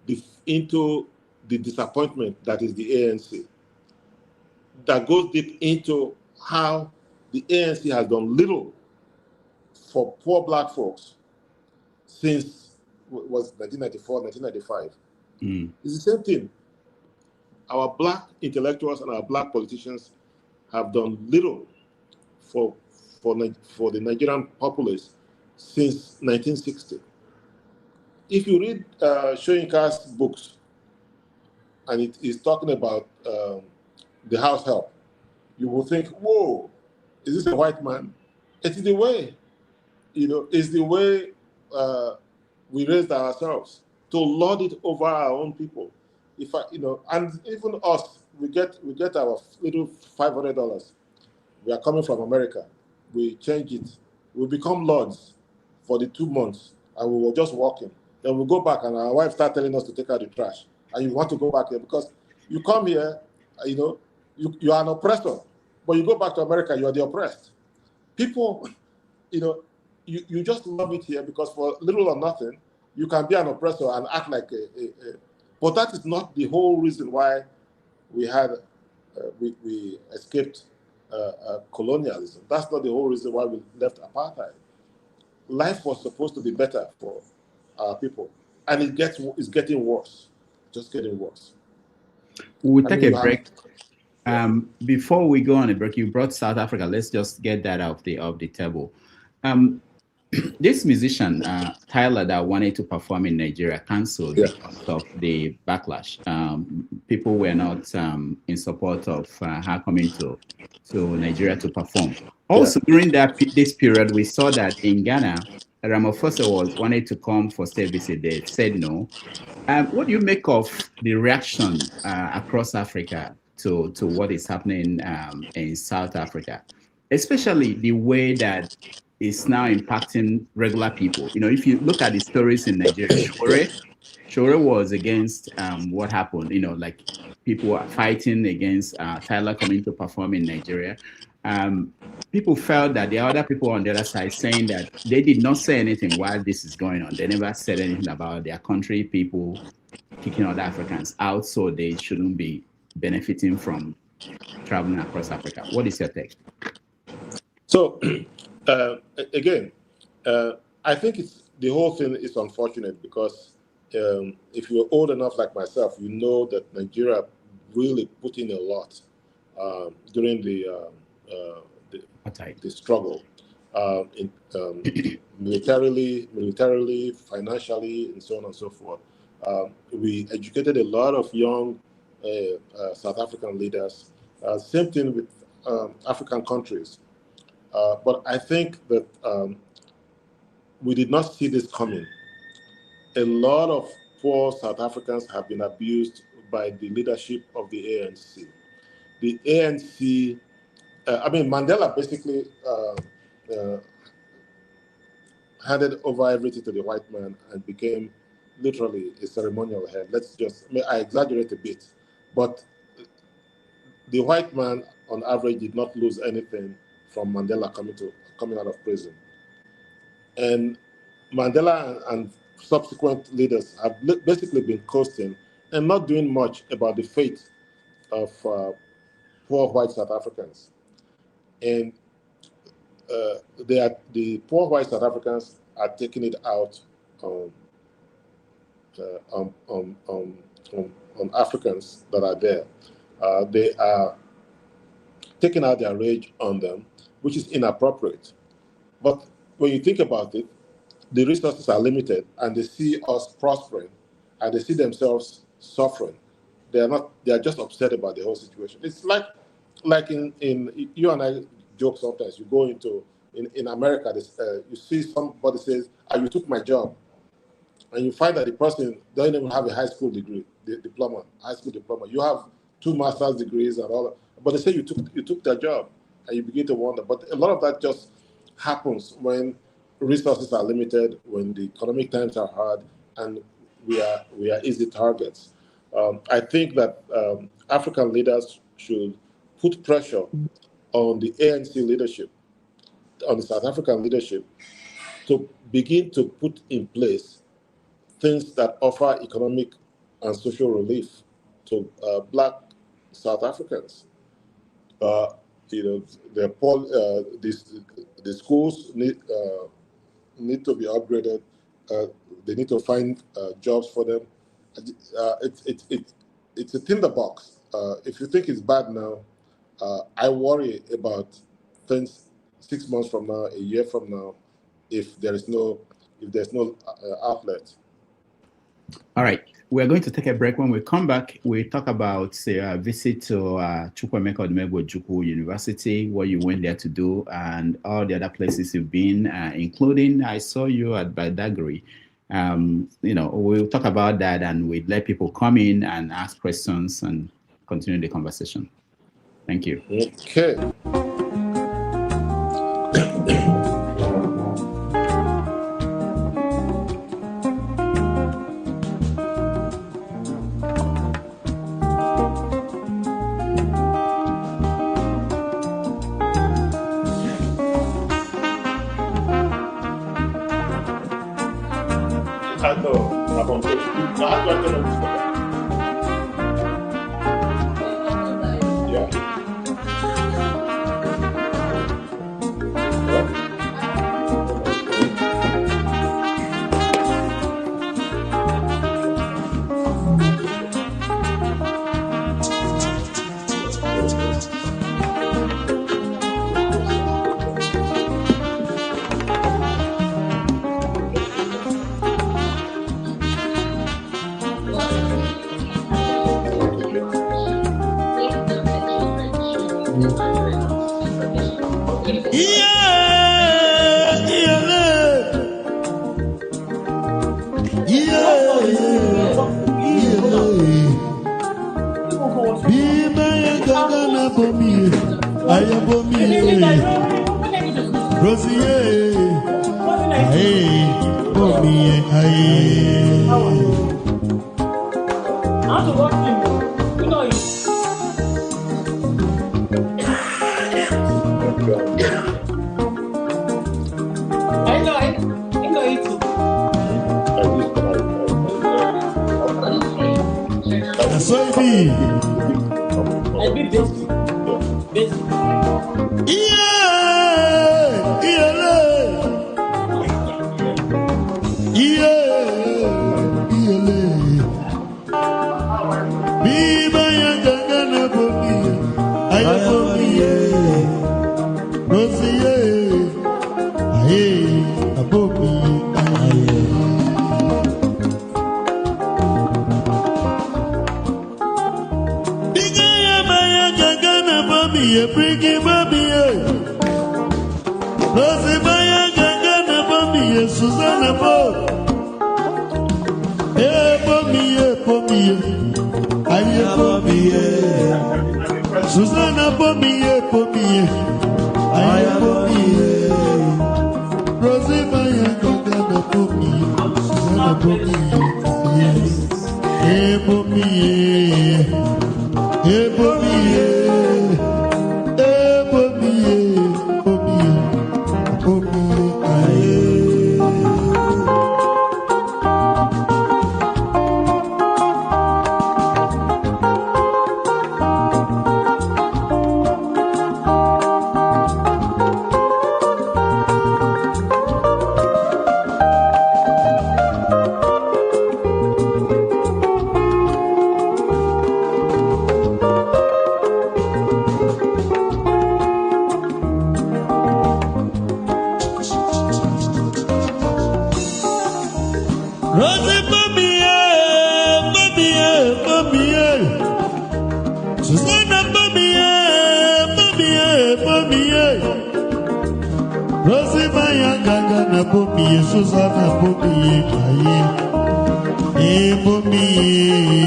D: the disappointment that is the ANC, that goes deep into how the ANC has done little for poor black folks since was 1994, 1995. It's the same thing. Our black intellectuals and our black politicians have done little for the Nigerian populace since 1960. If you read Soyinka's books, and it is talking about the house help, you will think, whoa, is this a white man? It's the way, it's the way we raised ourselves to lord it over our own people. And even us, we get our little $500. We are coming from America. We change it. We become lords for the 2 months, and we were just walking. Then we go back, and our wife start telling us to take out the trash. And you want to go back here because you come here, you are an oppressor, but you go back to America, you are the oppressed. People, you just love it here because for little or nothing, you can be an oppressor and act like but that is not the whole reason why we had we escaped colonialism. That's not the whole reason why we left apartheid. Life was supposed to be better for our people, and it's getting worse, just getting worse.
B: We'll take a break. Before we go on a break, you brought South Africa. Let's just get that off the table. This musician, Tyler, that wanted to perform in Nigeria, canceled because of the backlash. People were not in support of her coming to Nigeria to perform. Also, during this period, we saw that in Ghana, Ramaphosa wanted to come for state visit. They said no. What do you make of the reaction across Africa to what is happening in South Africa, especially the way that it's now impacting regular people? You know, if you look at the stories in Nigeria, Shore was against what happened. You know, like people were fighting against Tyler coming to perform in Nigeria. People felt that there are other people on the other side saying that they did not say anything while this is going on. They never said anything about their country people kicking other Africans out, so they shouldn't be benefiting from traveling across Africa. What is your take?
D: So, again, I think the whole thing is unfortunate because if you're old enough like myself, you know that Nigeria really put in a lot during the struggle, militarily, financially, and so on and so forth. We educated a lot of young South African leaders. Same thing with African countries. But I think that we did not see this coming. A lot of poor South Africans have been abused by the leadership of the ANC. The ANC, Mandela basically handed over everything to the white man and became literally a ceremonial head. I exaggerate a bit, but the white man on average did not lose anything from Mandela coming out of prison. And Mandela and subsequent leaders have basically been coasting and not doing much about the fate of poor white South Africans. And the poor white South Africans are taking it out on Africans that are there. They are taking out their rage on them, which is inappropriate. But when you think about it, the resources are limited, and they see us prospering, and they see themselves suffering. They are just upset about the whole situation. It's like in you and I joke sometimes. You go in America, you see somebody says, you took my job. And you find that the person doesn't even have a high school degree, high school diploma. You have 2 master's degrees and all that. But they say you took their job, and you begin to wonder. But a lot of that just happens when resources are limited, when the economic times are hard, and we are easy targets. I think that African leaders should put pressure on the ANC leadership, on the South African leadership, to begin to put in place things that offer economic and social relief to Black South Africans. The schools need to be upgraded. They need to find jobs for them. It's a tinderbox. If you think it's bad now, I worry about things 6 months from now, a year from now, if there's no outlet.
B: All right, we're going to take a break. When we come back, we talk about a visit to Chukwuemeka Odumegwu Ojukwu University, what you went there to do, and all the other places you've been, including I saw you at Badagry. We'll talk about that, and we'd let people come in and ask questions and continue the conversation. Thank you.
D: Okay.
G: Bima ya gagana bomi, aya bomi, Rosie, aye, bomi, aye.
H: I want to watch him. You know it. I know it too.
G: That's what it be.
H: I be busy. Busy.
G: Yeah, Bima ya gagana bomi, aya bomi, Rosie, aye, abomi, aye. Biga ya maya gagana bomi, brigi bomi, Rosie maya gagana bomi, Susanna bo, bomi. Aye bomiye, Susanna bomiye, aye bomiye, Rosie maya gagana bomiye, Susanna bomiye, bomiye, aye. Rosie bomiye, Susanna bomiye, Rosie maya gagana bomiye, Susanna bomiye, aye, bomiye,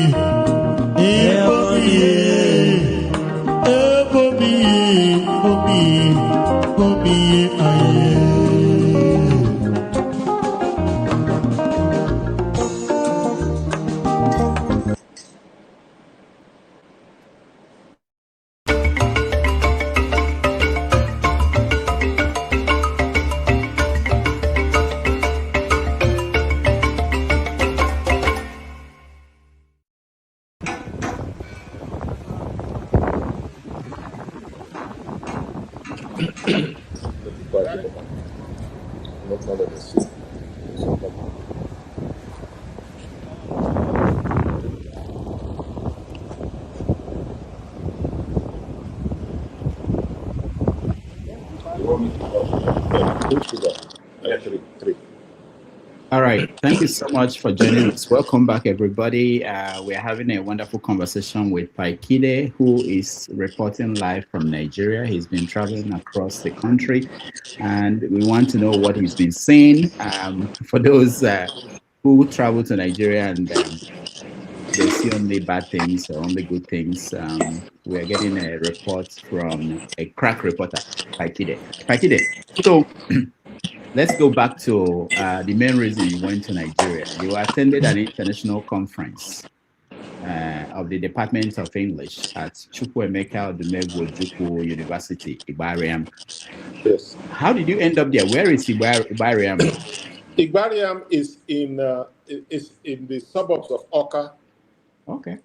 G: bomiye, aye.
B: All right. Thank you so much for joining us. Welcome back, everybody. We're having a wonderful conversation with Pa Ikhide, who is reporting live from Nigeria. He's been traveling across the country, and we want to know what he's been saying. For those who travel to Nigeria and they see only bad things or only good things, we are getting a report from a crack reporter, Pa Ikhide. Pa Ikhide, so let's go back to the main reason you went to Nigeria. You attended an international conference of the Department of English at Chukwuemeka Odumegwu Ojukwu University, Igbariam.
D: Yes.
B: How did you end up there? Where is Igbariam?
D: Igbariam is in the suburbs of Oka.
B: Okay.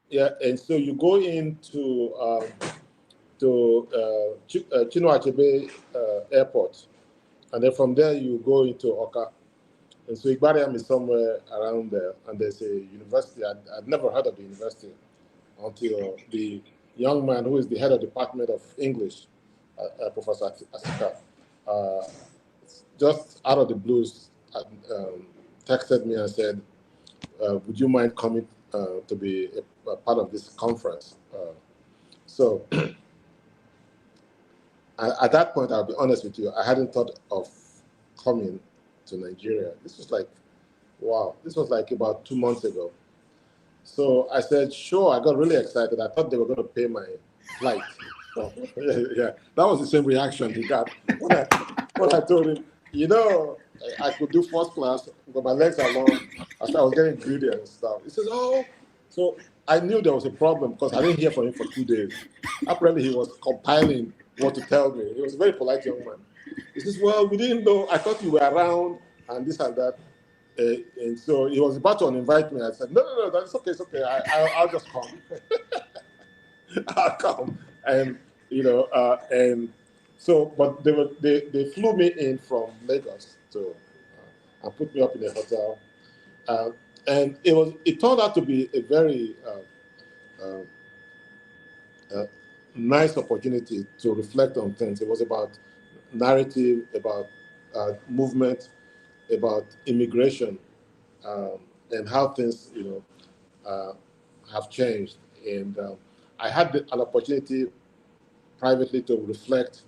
D: Yeah, and so you go into Chinua Achebe Airport, and then from there you go into Oka. And so Igbariam is somewhere around there, and there's a university. I'd never heard of the university until the young man who is the head of the Department of English, Professor Asika, just out of the blues, texted me and said, would you mind coming to be a part of this conference? So at that point, I'll be honest with you, I hadn't thought of coming to Nigeria. This was like, wow, this was like about 2 months ago. So I said, sure. I got really excited. I thought they were going to pay my flight. So, yeah, that was the same reaction he got when I told him, I could do first class, but my legs are long. I was getting greedy and stuff. He says, oh. So I knew there was a problem because I didn't hear from him for 2 days. Apparently, he was compiling what to tell me. He was a very polite young man. He says, well, we didn't know. I thought you were around and this and that. And so he was about to invite me. I said, no, that's okay. It's okay. I'll just come. I'll come. And, and so, but they flew me in from Lagos and put me up in a hotel. And it turned out to be a very nice opportunity to reflect on things. It was about narrative, about movement, about immigration, and how things, have changed. And I had an opportunity privately to reflect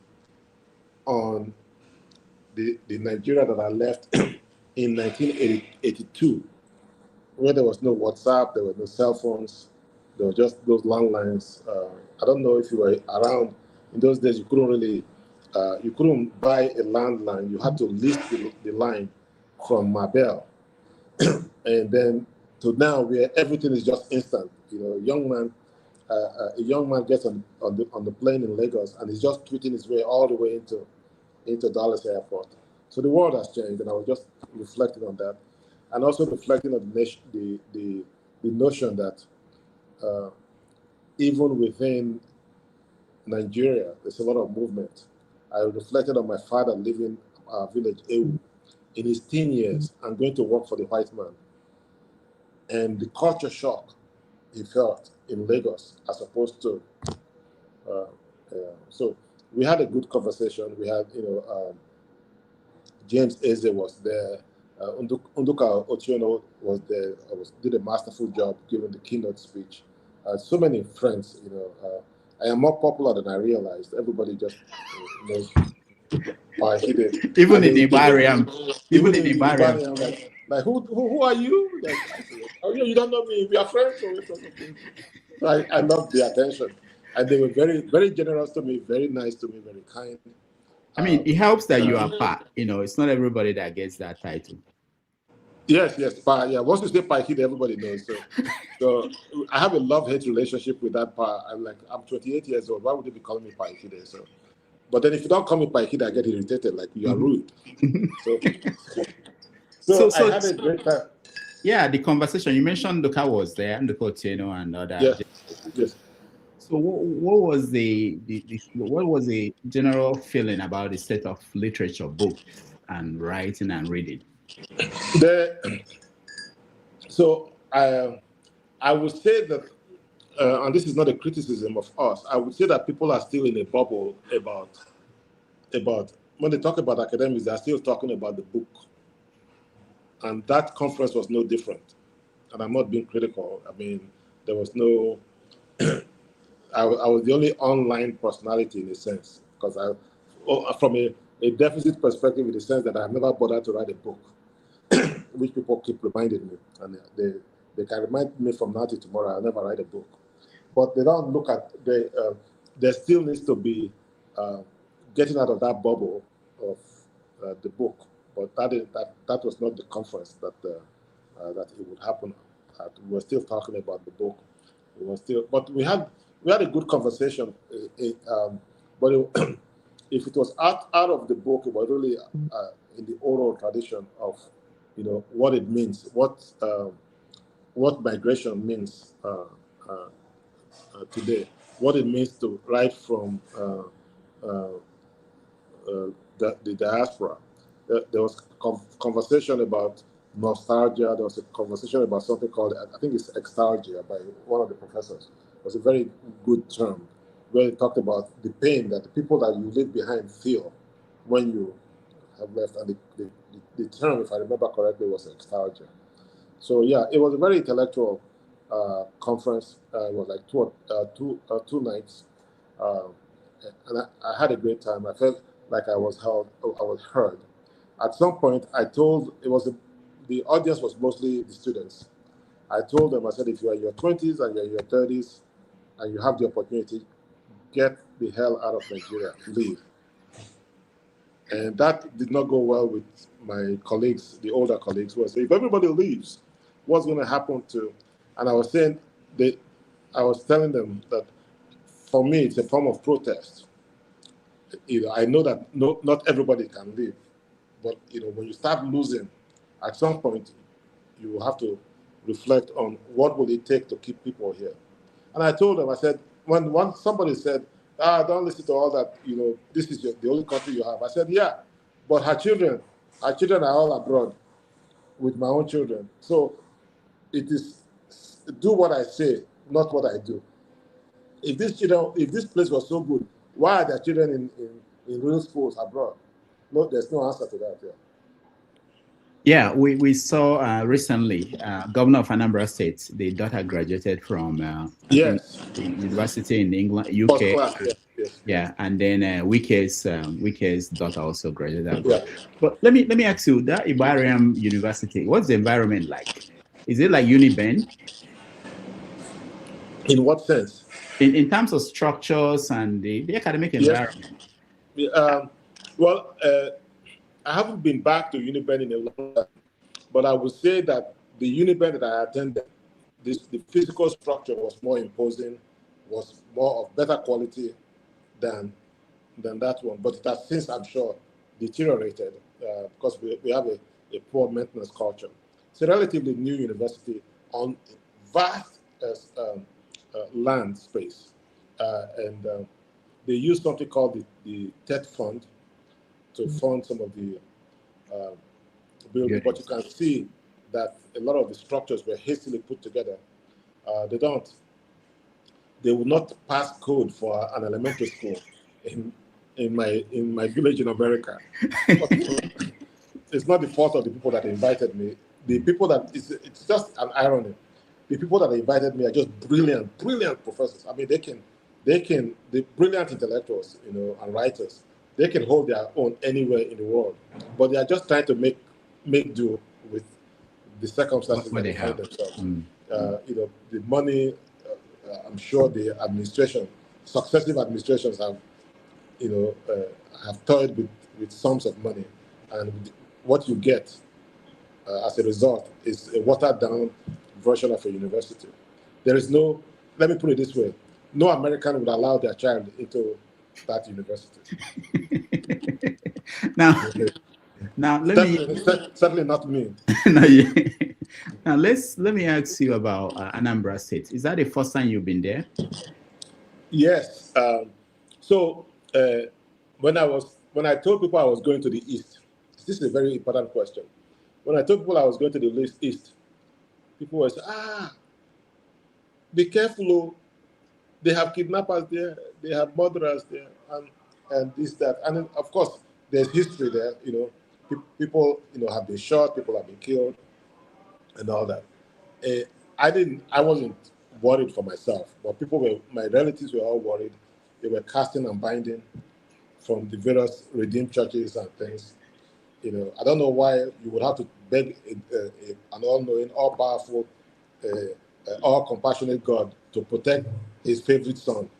D: on the Nigeria that I left in 1982, where there was no WhatsApp, there were no cell phones, there were just those landlines. I don't know if you were around in those days. You couldn't buy a landline. You had to list the line from Mabel, and then to now where everything is just instant. A young man gets on the plane in Lagos and he's just tweeting his way all the way into Dallas Airport. So the world has changed, and I was just reflecting on that, and also reflecting on the notion that even within Nigeria, there's a lot of movement. I reflected on my father living village Ewu in his teen years and going to work for the white man, and the culture shock he felt in Lagos as opposed to. So we had a good conversation. We had, James Eze was there. Unduka Otiono was there. Did a masterful job giving the keynote speech. So many friends. I am more popular than I realized. Everybody just knows Pa Ikhide.
B: Even in Igbariam. Even in Igbariam.
D: Like who are you? Like, oh, you don't know me. We are friends. So I loved the attention, and they were very, very generous to me, very nice to me, very kind.
B: I mean, it helps that you are Pa. It's not everybody that gets that title.
D: Yes, Pa. Yeah, once you say Pa Ikhide, everybody knows. So I have a love-hate relationship with that Pa. I'm 28 years old. Why would they be calling me Pa Ikhide? So, but then if you don't call me Pa Ikhide, I get irritated. Like you are rude. So I had a great time.
B: Yeah, the conversation you mentioned, Luka was there, and Luka Otieno and other.
D: Yes.
B: So what was the general feeling about the state of literature, books, and writing and reading?
D: So I would say that, and this is not a criticism of us, I would say that people are still in a bubble about when they talk about academics, they're still talking about the book. And that conference was no different. And I'm not being critical. I mean, there was no, I was the only online personality in a sense, because from a deficit perspective, in the sense that I've never bothered to write a book, which people keep reminding me. And they can remind me from now to tomorrow, I'll never write a book. But they don't look at, there still needs to be getting out of that bubble of the book. But that was not the conference that it would happen at. We were still talking about the book. But we had a good conversation. But if it was out of the book, it was really in the oral tradition of, what it means, what migration means today, what it means to write from the diaspora. There was conversation about nostalgia. There was a conversation about something called, I think it's extalgia, by one of the professors. It was a very good term, where he talked about the pain that the people that you leave behind feel when you have left. And the term, if I remember correctly, was extalgia. So yeah, it was a very intellectual conference. It was like two nights, and I had a great time. I felt like I was heard. At some point, the audience was mostly the students. I told them, I said, if you are in your 20s and you're in your 30s and you have the opportunity, get the hell out of Nigeria, leave. And that did not go well with my colleagues, the older colleagues, who said, if everybody leaves, what's going to happen to? And I was saying, I was telling them that for me, it's a form of protest. I know that not everybody can leave, but when you start losing, at some point, you will have to reflect on what will it take to keep people here. And I told them, I said, when somebody said, don't listen to all that, this is the only country you have. I said, yeah, but her children are all abroad with my own children. So it is do what I say, not what I do. If this place was so good, why are their children in real schools abroad? No, there's no answer to that.
B: Yeah, we saw recently, Governor of Anambra State, the daughter graduated from
D: Yes.
B: the university in England,
D: First
B: UK.
D: class, yes.
B: Yeah, and then Wike's daughter also graduated.
D: Yeah.
B: But let me ask you, that Igbariam University, what's the environment like? Is it like UniBen?
D: In what sense?
B: In terms of structures and the academic environment.
D: Yes. Well, I haven't been back to UniBen in a long time, but I would say that the UniBen that I attended, the physical structure was more imposing, was more of better quality than that one. But it has since, I'm sure, deteriorated because we have a poor maintenance culture. It's a relatively new university on vast land space, and they use something called the TED Fund to fund some of the building, but you can see that a lot of the structures were hastily put together. They will not pass code for an elementary school in my village in America. It's not the fault of the people that invited me. The people that it's just an irony. The people that invited me are just brilliant professors. I mean, the brilliant intellectuals, and writers. They can hold their own anywhere in the world, but they are just trying to make do with the circumstances that they find themselves. The money. I'm sure the successive administrations have, have toyed with sums of money, and what you get as a result is a watered down version of a university. There is no. Let me put it this way: no American would allow their child into that university.
B: Now
D: certainly not me.
B: Now let me ask you about Anambra State. Is that the first time you've been there?
D: Yes. So when I told people I was going to the east, this is a very important question. When I told people I was going to the east, people were saying, be careful, they have kidnappers there, they have murderers there, and this, that. And then, of course, there's history there, people, have been shot, people have been killed, and all that. I wasn't worried for myself, but my relatives were all worried. They were casting and binding from the various redeemed churches and things. I don't know why you would have to beg an all-knowing, all-powerful, all-compassionate God to protect his favorite son.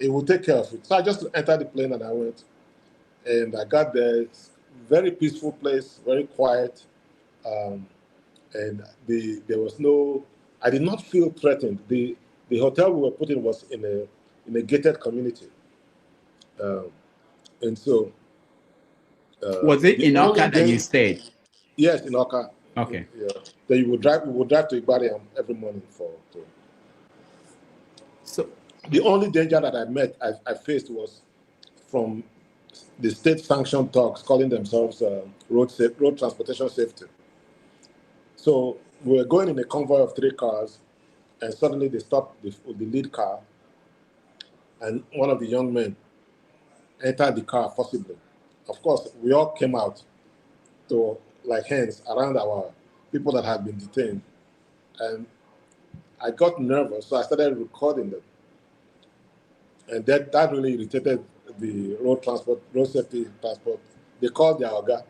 D: He will take care of it. So I just entered the plane and I went. And I got there. It's a very peaceful place, very quiet. And there was no, I did not feel threatened. The hotel we were put in was in a gated community. And so.
B: Was it in Oka that you stayed?
D: Yes, in Oka.
B: Okay.
D: Yeah. Then we would drive to Igbariam every morning
B: So
D: the only danger that I faced was from the state-sanctioned thugs calling themselves road transportation safety. So we were going in a convoy of 3 cars, and suddenly they stopped the lead car, and one of the young men entered the car forcibly. Of course, we all came out to like hands around our people that had been detained, and I got nervous, so I started recording them, and that really irritated the road safety transport. They called their Oga,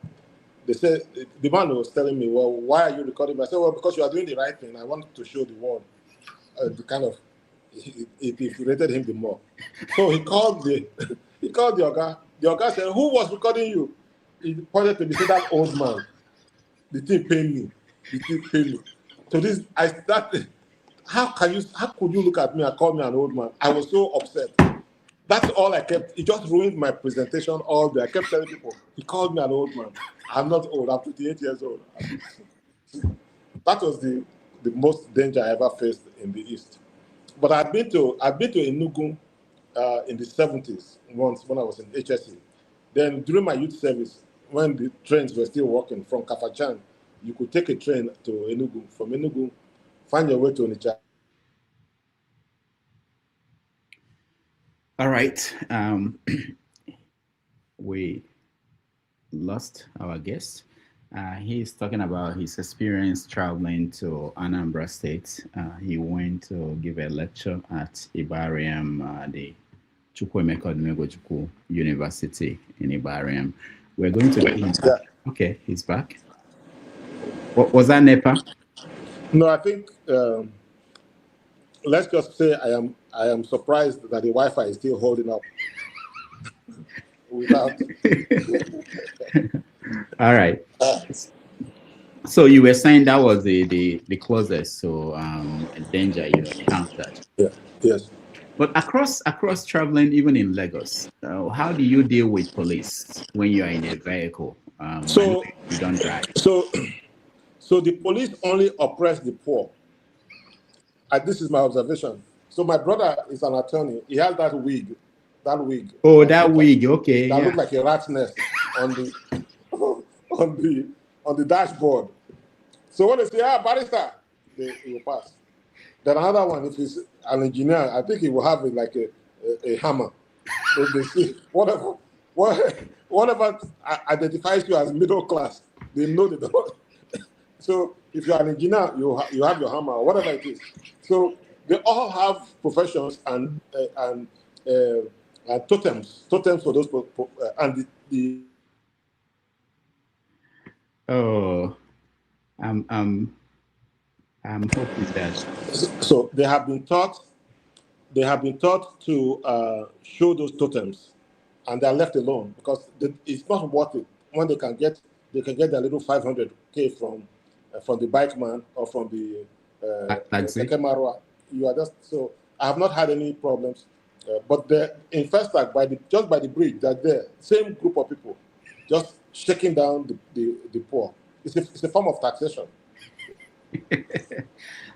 D: they said, the man was telling me, well, why are you recording me? I said, well, because you are doing the right thing. I want to show the world the kind of, it infuriated him the more. So he called the Oga. The Oga said, who was recording you? He pointed to me, said, that old man. The thing paid me. The thing paid me. So this, I started, how could you look at me and call me an old man? I was so upset. That's all I kept. It just ruined my presentation all day. I kept telling people, he called me an old man. I'm not old. I'm 28 years old. That was the most danger I ever faced in the East. But I've been to Enugu in the 70s once when I was in HSC. Then during my youth service, when the trains were still working from Kafachan, you could take a train to Enugu. From Enugu, find your way to Onitsha.
B: All right. We lost our guest. He's talking about his experience traveling to Anambra State. He went to give a lecture at Igbariam, the Chukwuemeka Odumegwu Ojukwu University in Igbariam. We're going to get him back. Okay, he's back. What was that, NEPA?
D: No, I think let's just say I am surprised that the Wi-Fi is still holding up. Without.
B: All right. So you were saying that was the closest to danger you encountered.
D: Yeah. Yes.
B: But across traveling, even in Lagos, how do you deal with police when you are in a vehicle?
D: So
B: you don't drive.
D: So the police only oppress the poor. This is my observation. So my brother is an attorney. He has that wig.
B: Oh, that wig. Okay.
D: That looks like a rat's nest on the dashboard. So when they say, barrister, he will pass. Then another one, if he's an engineer, I think he will have a hammer. So they see whatever identifies you as middle class, they know they don't. So if you're an engineer, you have your hammer or whatever it is. So they all have professions and totems for those and the.
B: Oh, I'm hoping that.
D: So they have been taught to show those totems, and they are left alone because it's not worth it when they can get their little 500K from the bike man or from the Marwa. You are just so. I have not had any problems, but in Festac just by the bridge, that there same group of people just shaking down the poor. It's a form of taxation.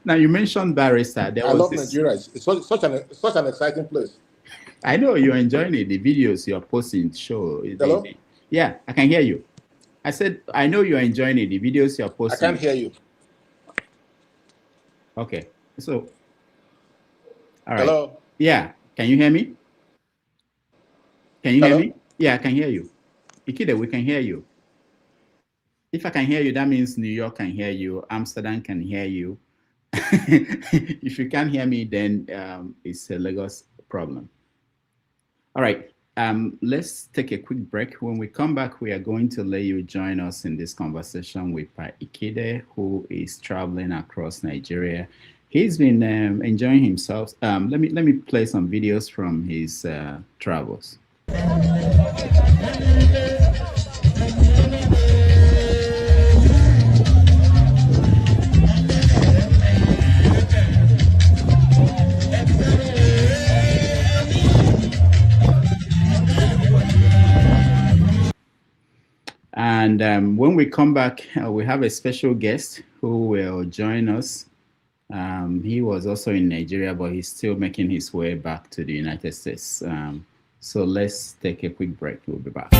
B: Now you mentioned barrister.
D: I love Nigeria. It's such an exciting place.
B: I know you're enjoying it. The videos you're posting show.
D: Hello?
B: Yeah, I can hear you. I said I know you're enjoying it. The videos you're posting.
D: I can't hear you.
B: Okay, so all right.
D: Hello.
B: Yeah, can you hear me? Can you
D: Hello?
B: hear me? Yeah, I can hear you. Ikhide, we can hear you. If I can hear you, that means New York can hear you. Amsterdam can hear you. If you can't hear me, then it's a Lagos problem. All right. Let's take a quick break. When we come back, we are going to let you join us in this conversation with Pa Ikhide, who is traveling across Nigeria. He's been enjoying himself. Let me play some videos from his travels. And when we come back, we have a special guest who will join us. He was also in Nigeria, but he's still making his way back to the United States. So let's take a quick break. We'll be back.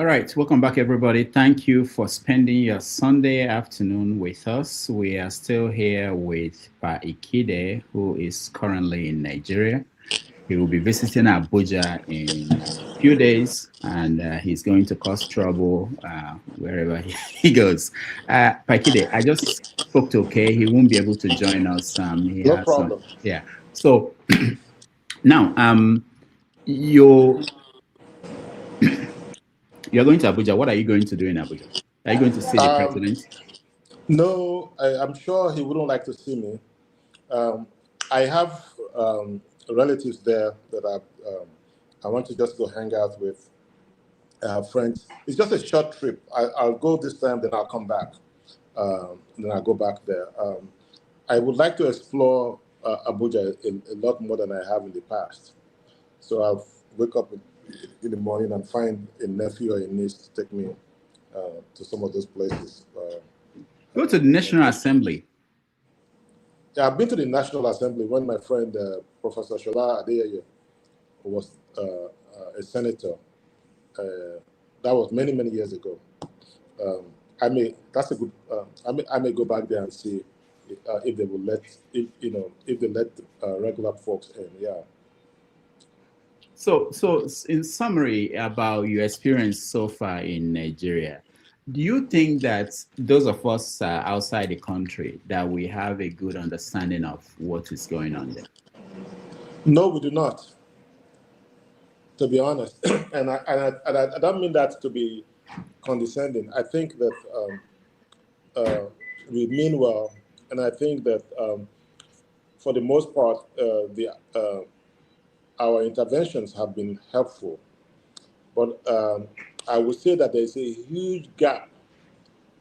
B: All right, welcome back, everybody. Thank you for spending your Sunday afternoon with us. We are still here with Pa Ikhide, who is currently in Nigeria. He will be visiting Abuja in a few days, and he's going to cause trouble wherever he goes. Pa Ikhide, I just spoke to Okay. He won't be able to join us. He
D: No
B: has some,
D: problem.
B: yeah. So now, you you're going to Abuja. What are you going to do in Abuja? Are you going to see the president?
D: No, I'm sure he wouldn't like to see me. I have relatives there that I want to just go hang out with. Friends. It's just a short trip. I'll go this time, then I'll come back. Then I'll go back there. I would like to explore Abuja a lot more than I have in the past. So I'll wake up in the morning and find a nephew or a niece to take me to some of those places.
B: Go to the National Assembly.
D: Yeah, I've been to the National Assembly when my friend Professor Shola Adeyeye was a senator. That was many, many years ago. I may go back there and see if they will let if they let regular folks in. Yeah.
B: So in summary about your experience so far in Nigeria, do you think that those of us outside the country that we have a good understanding of what is going on there?
D: No, we do not. To be honest, and I don't mean that to be condescending. I think that we mean well, and I think that for the most part, our interventions have been helpful. But I would say that there's a huge gap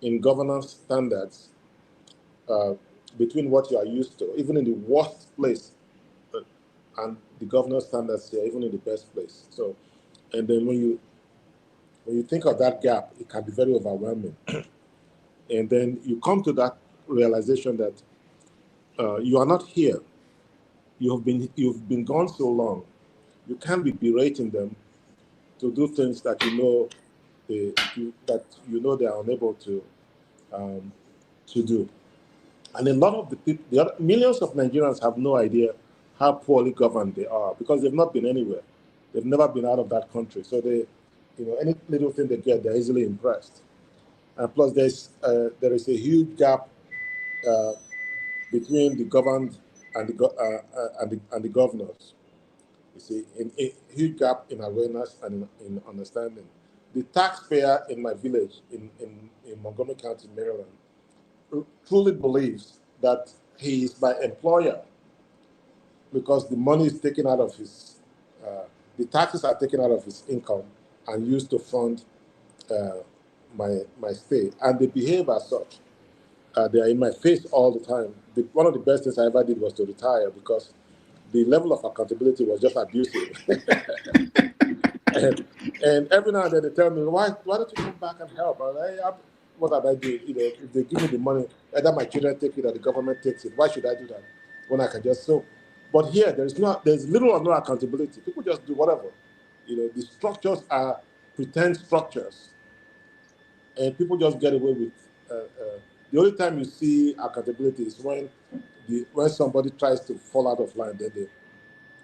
D: in governance standards between what you are used to, even in the worst place, and the governance standards here, even in the best place. So, and then when you think of that gap, it can be very overwhelming. And then you come to that realization that you are not here. You've been gone so long. You can't be berating them to do things that they are unable to do. And a lot of the people, millions of Nigerians have no idea how poorly governed they are because they've not been anywhere. They've never been out of that country. So any little thing they get, they're easily impressed. And plus, there is a huge gap between the governed and the governors. You see, a huge gap in awareness and in understanding. The taxpayer in my village in Montgomery County, Maryland, truly believes that he is my employer because the money is taken out of the taxes are taken out of his income and used to fund my stay, and they behave as such. They are in my face all the time. One of the best things I ever did was to retire because the level of accountability was just abusive. and every now and then they tell me, why don't you come back and help? What have I do? If they give me the money, either my children take it or the government takes it. Why should I do that when I can just so? But here, there's little or no accountability. People just do whatever. The structures are pretend structures, and people just get away with. The only time you see accountability is when somebody tries to fall out of line, then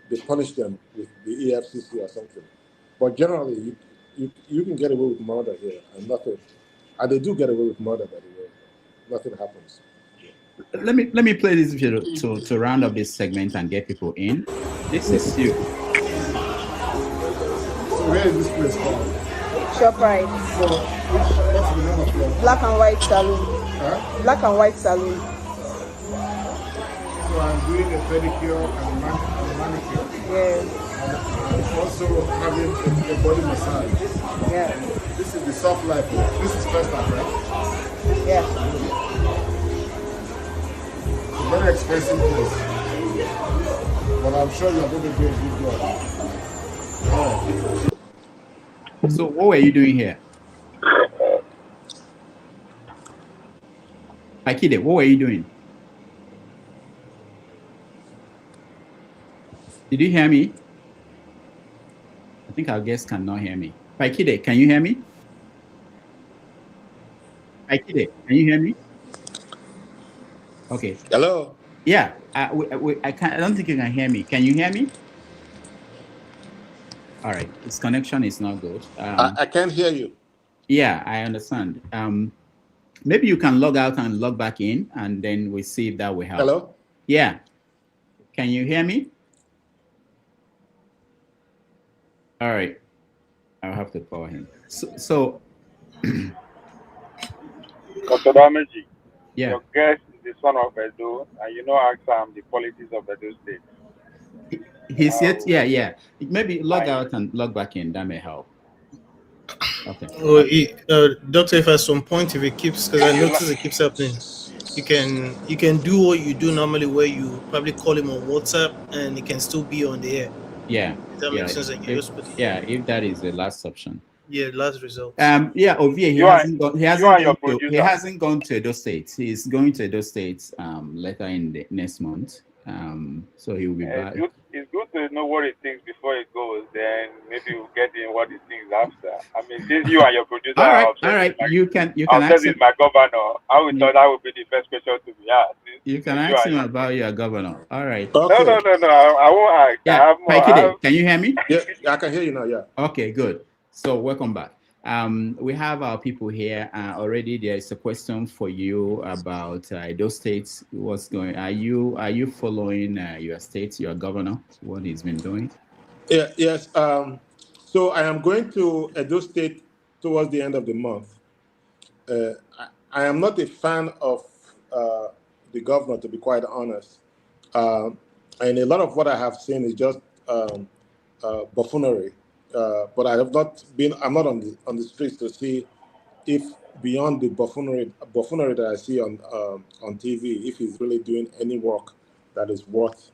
D: they punish them with the EFCC or something. But generally, you can get away with murder here and nothing. And they do get away with murder, by the way. Nothing happens.
B: Let me play this video to round up this segment and get people in. This is you.
D: So where is this place called?
I: ShopRite.
D: So what's the name of your
I: Black and white salon.
D: huh?
I: Black and white salon.
D: So I'm doing a pedicure and a manicure.
I: Yes.
D: And also having a body massage.
I: Yeah.
D: This is the soft life. This is first time, right?
I: Yeah.
D: It's a very expensive place. But I'm sure you're going to do a good job. Oh.
B: So what were you doing here? Ikhide, what were you doing? Did you hear me? I think our guests cannot hear me. Ikhide, can you hear me? Ikhide, can you hear me? Okay.
D: Hello.
B: Yeah. I can't. I don't think you can hear me. Can you hear me? All right. His connection is not good.
D: I can't hear you.
B: Yeah, I understand. Maybe you can log out and log back in, and then we see if that will help.
D: Hello?
B: Yeah. Can you hear me? All right. I'll have to call him. So
J: Dr. Dameji,
B: yeah.
J: your guest is the son of Edo, and you know, ask him the politics of Edo State.
B: He's yet, yeah. Maybe log out and log back in. That may help. Okay.
K: Doctor, if at some point if it keeps, because I notice it keeps happening, you can do what you do normally, where you probably call him on WhatsApp and it can still be on the air.
B: Yeah.
K: That makes sense.
B: If that is the last option.
K: Yeah, last result.
B: Yeah, Ovie, he hasn't gone to Edo State. He's going to Edo State later in the next month. So he will be back.
J: It's good to know what he thinks before it goes. Then maybe we'll get in what he thinks after. I mean, since you and your producer
B: all right. You can
J: ask him. My governor. I would thought that would be the first question to be asked.
B: You can ask him about your governor. All right.
D: Okay.
J: No. I won't ask.
B: Yeah. Pa Ikhide, can you hear me?
D: Yeah, I can hear you now. Yeah.
B: Okay, good. So welcome back. We have our people here already. There is a question for you about Edo State. What's going? Are you following your state, your governor, what he's been doing?
D: Yeah. Yes. So I am going to Edo State towards the end of the month. I am not a fan of the governor, to be quite honest. And a lot of what I have seen is just buffoonery. But I have not been. I'm not on the streets to see if beyond the buffoonery that I see on TV, if he's really doing any work that is worth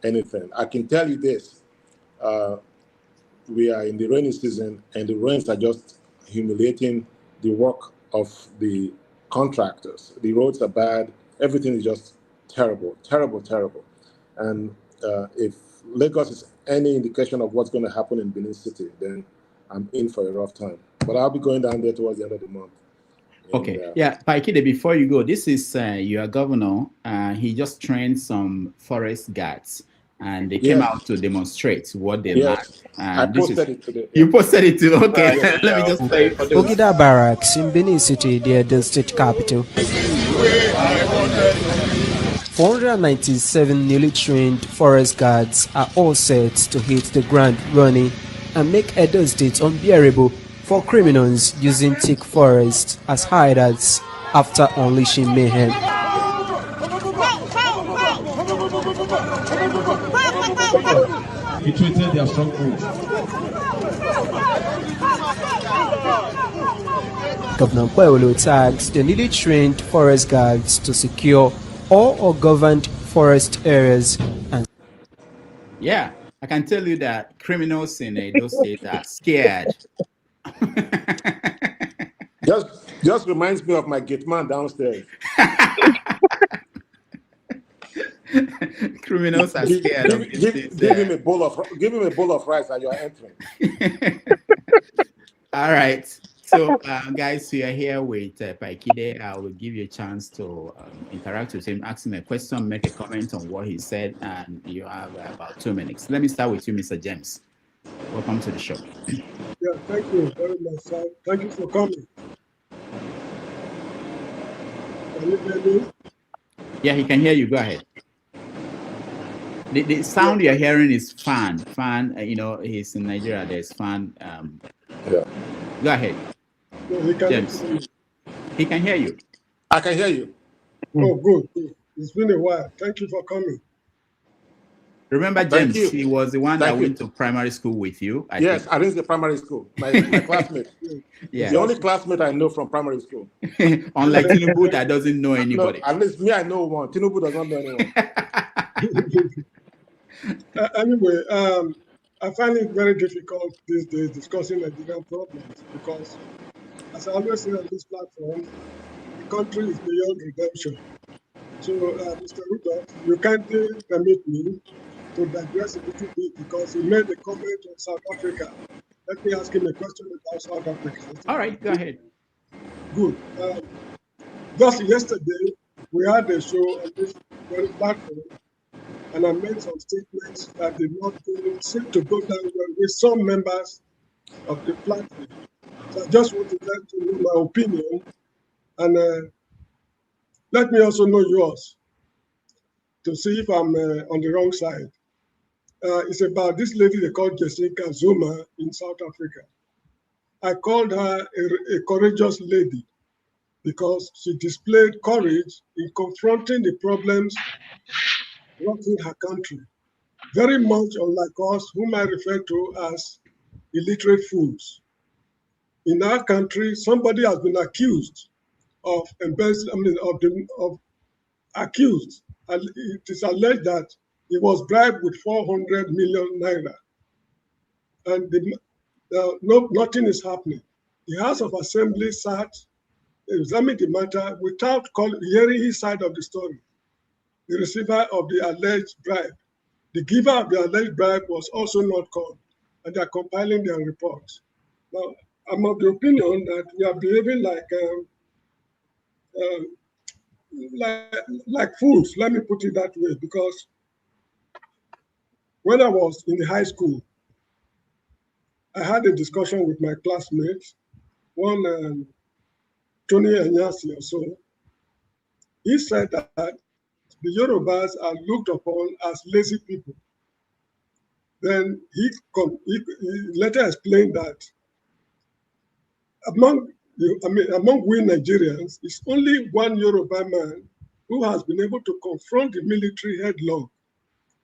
D: anything. I can tell you this: we are in the rainy season, and the rains are just humiliating the work of the contractors. The roads are bad. Everything is just terrible. And if Lagos is any indication of what's going to happen in Benin City, then I'm in for a rough time. But I'll be going down there towards the end of the month.
B: Okay. Pa Ikhide, before you go, this is your governor. He just trained some forest guards, and they came out to demonstrate what they learned.
D: I posted it today.
B: You posted it too? Okay. Let me just play for those.
L: Ogida Barracks in Benin City, the Edo State capital. 497 newly trained forest guards are all set to hit the ground running and make Edo State unbearable for criminals using thick forest as hideouts after unleashing mayhem.
M: He treated their strongholds.
L: Governor Pueblo tags the newly trained forest guards to secure all or governed forest areas. And
B: yeah, I can tell you that criminals in Edo State are scared.
D: just reminds me of my gate man downstairs.
B: Criminals are scared.
D: Give him a bowl of rice as you are entering.
B: All right. So, guys, we are here with Pa Ikhide. I will give you a chance to interact with him, ask him a question, make a comment on what he said, and you have about 2 minutes. Let me start with you, Mr. James. Welcome to the show.
C: Yeah, thank you very much, sir. Thank you for coming. Can you hear me?
B: Yeah, he can hear you. Go ahead. The sound you're hearing is fan. He's in Nigeria. There's fan.
D: Yeah.
B: Go ahead.
C: No,
B: James. He can hear you.
D: I can hear you.
C: Oh, good. It's been a while. Thank you for coming.
B: Remember, James, he was the one that went to primary school with you.
D: I went to the primary school. My classmate.
B: Yeah.
D: The only classmate I know from primary school.
B: Unlike Tinubu that doesn't know anybody.
D: No, at least me, I know one. Tinubu does not know anyone.
C: Anyway, I find it very difficult these days discussing Nigerian problems because, as I always say on this platform, the country is beyond redemption. So, Mr. Rudolph, you kindly permit me to digress a little bit because he made a comment on South Africa. Let me ask him a question about South Africa.
B: All right, go ahead.
N: Good. Just yesterday, we had a show on this very platform, and I made some statements that did not seem to go down well with some members of the platform. So I just want to let you know my opinion, and let me also know yours to see if I'm on the wrong side. It's about this lady they call Jessica Zuma in South Africa. I called her a courageous lady because she displayed courage in confronting the problems rocking her country. Very much unlike us, whom I refer to as illiterate fools. In our country, somebody has been accused of accused. And it is alleged that he was bribed with 400 million naira, and nothing is happening. The House of Assembly sat, examined the matter without hearing his side of the story. The receiver of the alleged bribe, the giver of the alleged bribe was also not called, and they are compiling their reports. Now, I'm of the opinion that we are behaving like fools. Let me put it that way, because when I was in the high school, I had a discussion with my classmates, one Tony Anyasi or so. He said that the Yorubas are looked upon as lazy people. Then he later explained that among we Nigerians, it's only one Yoruba man who has been able to confront the military headlong,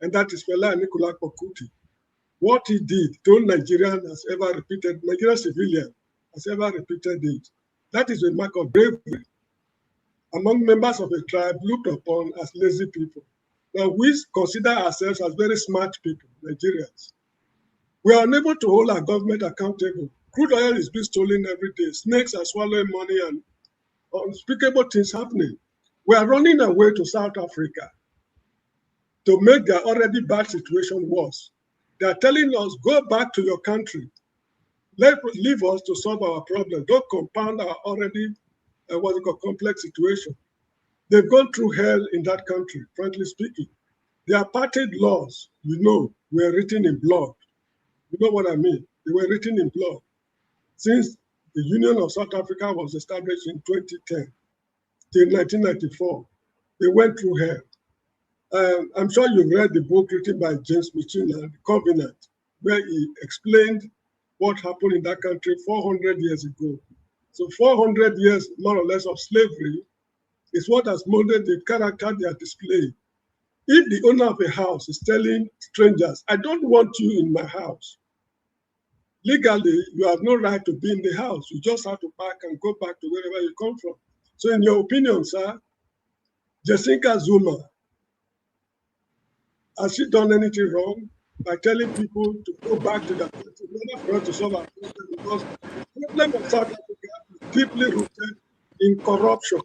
N: and that is Fela Anikulapo Kuti. What he did, no Nigerian has ever repeated, Nigerian civilian has ever repeated it. That is a mark of bravery among members of a tribe looked upon as lazy people. Now, we consider ourselves as very smart people, Nigerians. We are unable to hold our government accountable. Crude oil is being stolen every day. Snakes are swallowing money and unspeakable things happening. We are running away to South Africa to make their already bad situation worse. They are telling us, go back to your country. Leave us to solve our problems. Don't compound our already complex situation. They've gone through hell in that country, frankly speaking. The apartheid laws, were written in blood. You know what I mean? They were written in blood. Since the Union of South Africa was established in 2010 till 1994, they went through hell. I'm sure you've read the book written by James Michina, The Covenant, where he explained what happened in that country 400 years ago. So 400 years, more or less, of slavery is what has molded the character they are displaying. If the owner of a house is telling strangers, I don't want you in my house, legally, you have no right to be in the house. You just have to pack and go back to wherever you come from. So in your opinion, sir, Jessica Zuma, has she done anything wrong by telling people to go back to their country in order for us to solve our problem? Because the problem of South Africa is deeply rooted in corruption.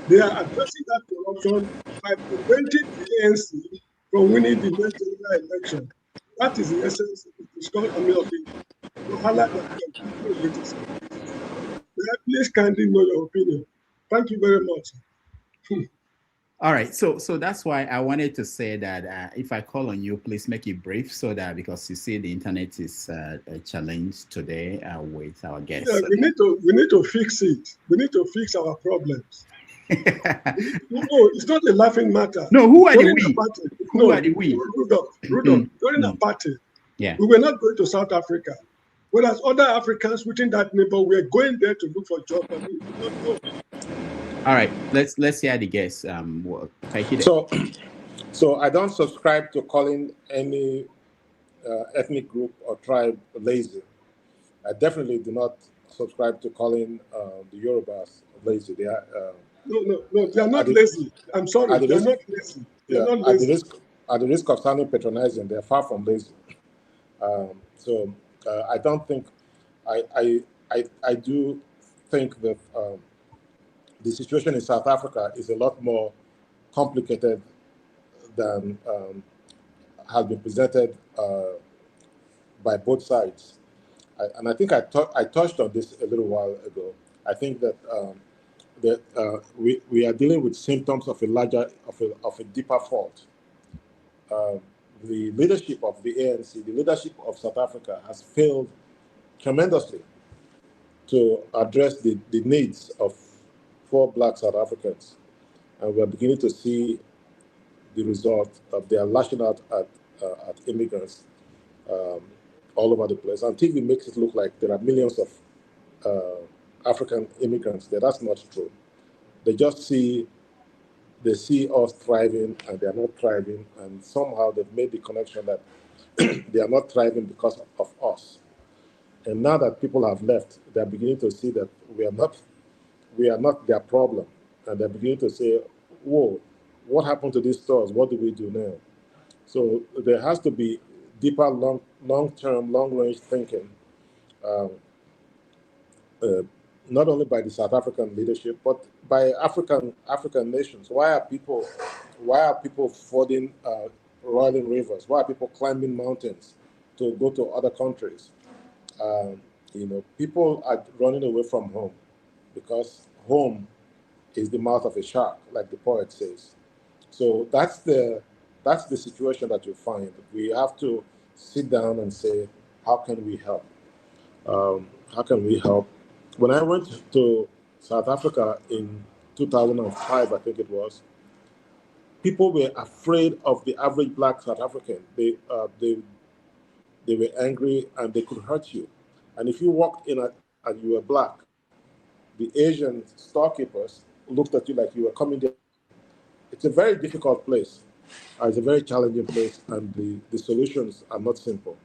N: They are addressing that corruption by preventing the ANC from winning the next general election. That is the essence of the discussion of the Wahala that we are dealing with. Please kindly know your opinion. Thank you very much.
B: All right, so that's why I wanted to say that if I call on you, please make it brief, so that, because you see the internet is a challenge today with our guests.
N: Yeah, we need to fix it. We need to fix our problems. It's not a laughing matter.
B: No, who are the we? Who are the we?
N: Rudolph, during apartheid, we were not going to South Africa. Whereas other Africans within that neighbor were going there to look for jobs, and we did not go.
B: All right, let's hear the guess.
D: So I don't subscribe to calling any ethnic group or tribe lazy. I definitely do not subscribe to calling the Yorubas lazy. They are
N: no, they are not lazy. I'm sorry, they are not lazy. They are not lazy.
D: At the risk of sounding patronizing, they are far from lazy. I don't think I do think that the situation in South Africa is a lot more complicated than has been presented by both sides. I think I touched on this a little while ago. I think that we are dealing with symptoms of a deeper fault. The leadership of the ANC, the leadership of South Africa, has failed tremendously to address the needs of poor Black South Africans, and we are beginning to see the result of their lashing out at immigrants all over the place. And TV makes it look like there are millions of African immigrants there. That's not true. They see us thriving, and they are not thriving, and somehow they've made the connection that they are not thriving because of us. And now that people have left, they are beginning to see that we are not their problem, and they're beginning to say, "Whoa, what happened to these stores? What do we do now?" So there has to be deeper, long-term, long-range thinking, not only by the South African leadership, but by African nations. Why are people fording rolling rivers? Why are people climbing mountains to go to other countries? People are running away from home because home is the mouth of a shark, like the poet says. So that's the situation that you find. We have to sit down and say, how can we help? How can we help? When I went to South Africa in 2005, I think it was, people were afraid of the average Black South African. They were angry and they could hurt you. And if you walked in and you were Black, the Asian storekeepers looked at you like you were coming there. It's a very difficult place. It's a very challenging place, and the solutions are not simple.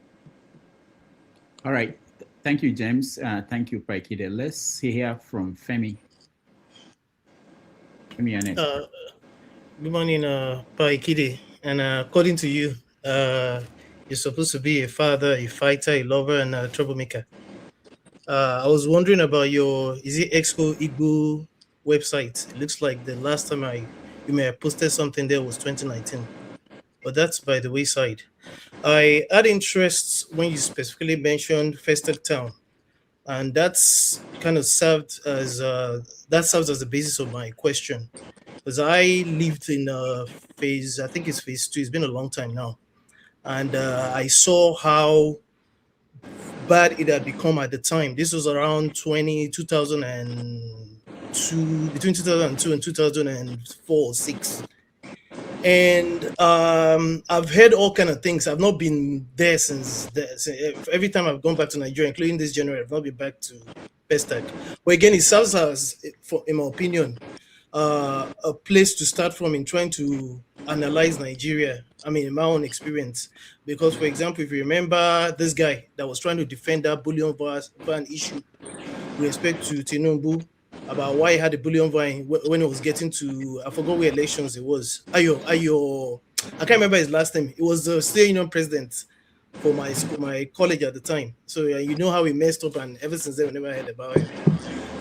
B: All right. Thank you, James. Thank you, Pa Ikhide. Let's hear from Femi. Femi, you're next.
K: Good morning, Pa Ikhide. And according to you, you're supposed to be a father, a fighter, a lover, and a troublemaker. I was wondering about your, is it Exco Igbo website? It looks like the last time you may have posted something there was 2019. But that's by the wayside. I had interest when you specifically mentioned Festac Town, and that's kind of served as the basis of my question, because I lived in phase, I think it's phase 2. It's been a long time now, and I saw how bad it had become at the time. This was around 2002, between 2002 and 2004 or 6. And I've heard all kind of things. I've not been there since every time I've gone back to Nigeria, including this January, I've not been back to Pestac. But again, it serves as, in my opinion, a place to start from in trying to analyze Nigeria. I mean, in my own experience, because, for example, if you remember this guy that was trying to defend that bullion ban issue with respect to Tinubu, about why he had a bullion ban when it was getting to, I forgot what elections it was. Ayo, I can't remember his last name. It was the state union president for my school, my college at the time. So you know how he messed up, and ever since then, we never heard about him.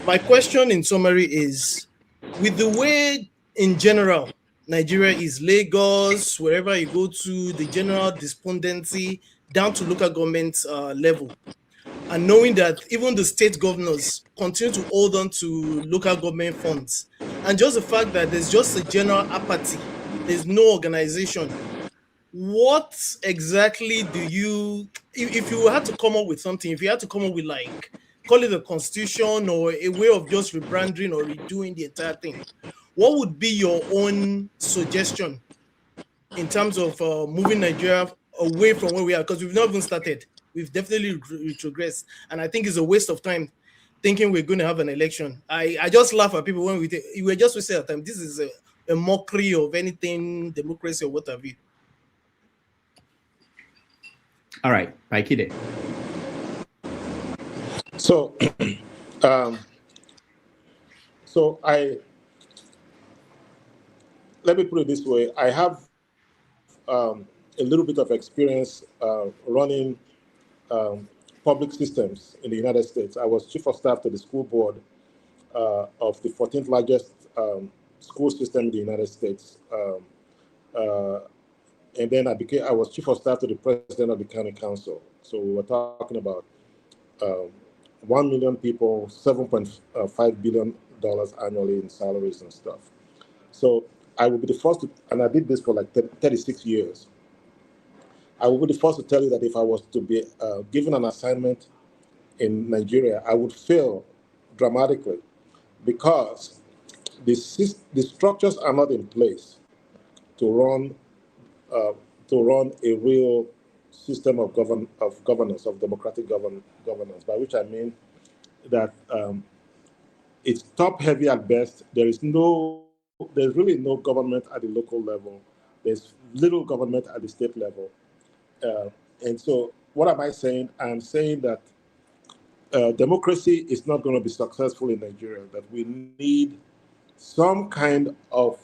K: My question in summary is, with the way, in general, Nigeria is, Lagos, wherever you go to, the general despondency down to local government level, and knowing that even the state governors continue to hold on to local government funds, and just the fact that there's just a general apathy, there's no organization, what exactly do you, if you had to come up with something, if you had to come up with, like, call it a constitution or a way of just rebranding or redoing the entire thing, what would be your own suggestion in terms of moving Nigeria away from where we are? Because we've not even started. We've definitely retrogressed. And I think it's a waste of time thinking we're going to have an election. I just laugh at people when we're just wasting our time. This is a mockery of anything, democracy or what have you.
B: All right, Pa Ikhide.
D: So, let me put it this way. I have a little bit of experience running public systems in the United States. I was chief of staff to the school board of the 14th largest school system in the United States. And then I was chief of staff to the president of the county council. So we were talking about 1 million people, $7.5 billion annually in salaries and stuff. So I will be the first to, and I did this for like 36 years. I will be the first to tell you that if I was to be given an assignment in Nigeria, I would fail dramatically because the structures are not in place to run a real system of governance, of democratic governance. By which I mean that it's top heavy at best. There's really no government at the local level. There's little government at the state level. And so what am I saying? I'm saying that democracy is not going to be successful in Nigeria, that we need some kind of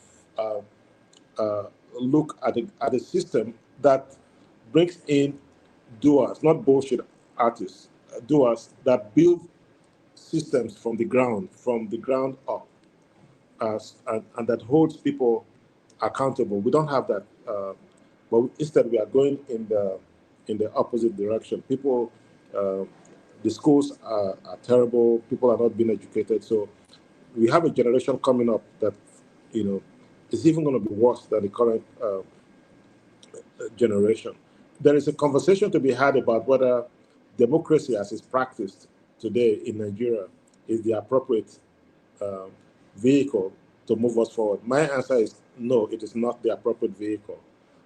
D: look at the system that brings in doers, not bullshit artists, doers that build systems from the ground up, and that holds people accountable. We don't have that, but instead we are going in the opposite direction. People, the schools are terrible. People are not being educated. So we have a generation coming up that, is even going to be worse than the current generation. There is a conversation to be had about whether democracy as is practiced today in Nigeria is the appropriate vehicle to move us forward. My answer is no, it is not the appropriate vehicle.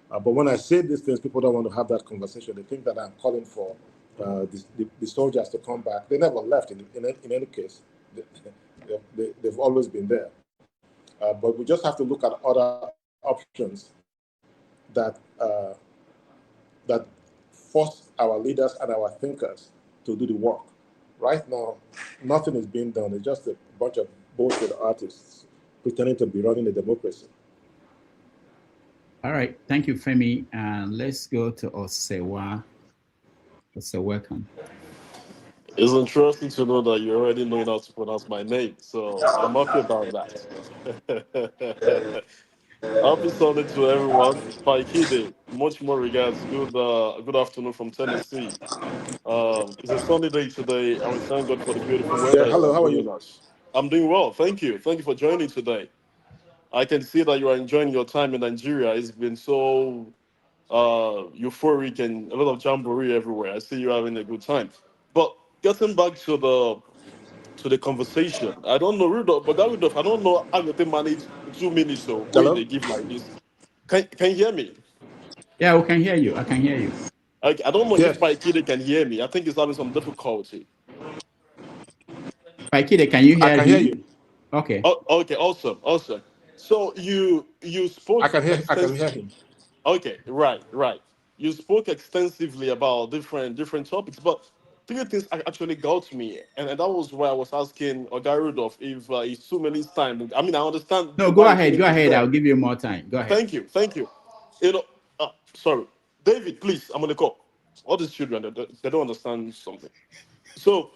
D: But when I say these things, people don't want to have that conversation. They think that I'm calling for the soldiers to come back. They never left in any case. They've always been there. But we just have to look at other options that force our leaders and our thinkers to do the work. Right now, nothing is being done. It's just a bunch of bullshit artists pretending to be running a democracy.
B: All right, thank you, Femi. And let's go to Osewa. Osewa, welcome.
O: It's interesting to know that you already know how to pronounce my name, so I'm happy about that. Happy Sunday to everyone. Pa Ikhide, much more regards. Good afternoon from Tennessee. It's a sunny day today, and we thank God for the beautiful
D: Yeah,
O: weather
D: hello, how are
O: bringing
D: you?
O: us. I'm doing well, thank you. Thank you for joining today. I can see that you are enjoying your time in Nigeria. It's been so euphoric and a lot of jamboree everywhere. I see you having a good time. But getting back to the conversation, I don't know, Rudolph, but that Rudolph, I don't know how you can manage 2 minutes so where
D: Hello?
O: they give like this. Can you hear me?
B: Yeah, we can hear you. I can hear you.
O: I don't know if
D: Yes.
O: my kid can hear me. I think he's having some difficulty.
B: Pa Ikhide, can you
D: I
B: hear
D: can hear
B: him?
D: you.
B: Okay.
O: Oh, okay, awesome. So you spoke
D: I can hear him.
O: Okay, right. You spoke extensively about different topics, but three things actually got me, and that was why I was asking Oga Rudolph if it's too many time. I mean, I understand
B: No, go
O: why you
B: ahead.
O: couldn't
B: Go
O: be
B: ahead.
O: there.
B: I'll give you more time. Go ahead.
O: Thank you. You know, sorry, David, please, I'm on the call. All these children, they don't understand something. So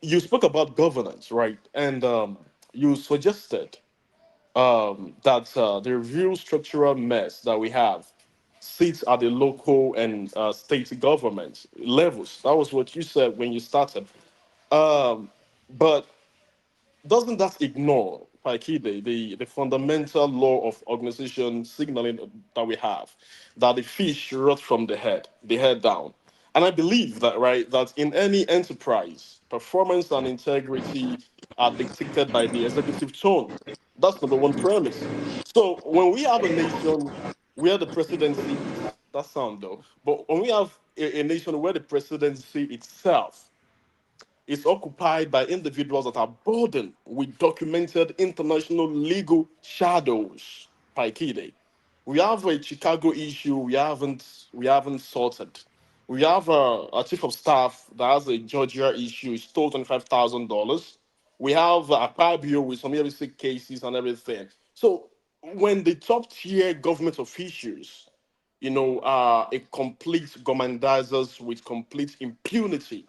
O: you spoke about governance, right? And you suggested that the real structural mess that we have sits at the local and state government levels. That was what you said when you started. But doesn't that ignore, Paikide, the fundamental law of organization signaling that we have, that the fish rot from the head down? And I believe that, right, that in any enterprise, performance and integrity are dictated by the executive tone. That's number one premise. So when we have a nation where the presidency, that sound though, but when we have a nation where the presidency itself is occupied by individuals that are burdened with documented international legal shadows. Paikide. We have a Chicago issue we haven't sorted. We have a chief of staff that has a Georgia issue. He stole $25,000. We have a Akpabio with some illicit cases and everything. So when the top tier government officials, are a complete gourmandizers with complete impunity,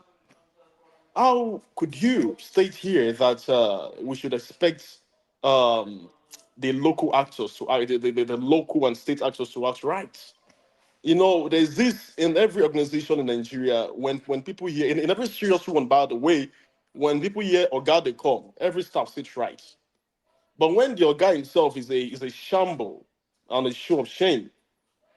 O: how could you state here that we should expect um, the local actors to act, the local and state actors to act right? You know, there's this in every organization in Nigeria. When people hear in every serious one, by the way, when people hear Oga they come, every staff sits right. But when the Oga himself is a shamble and a show of shame,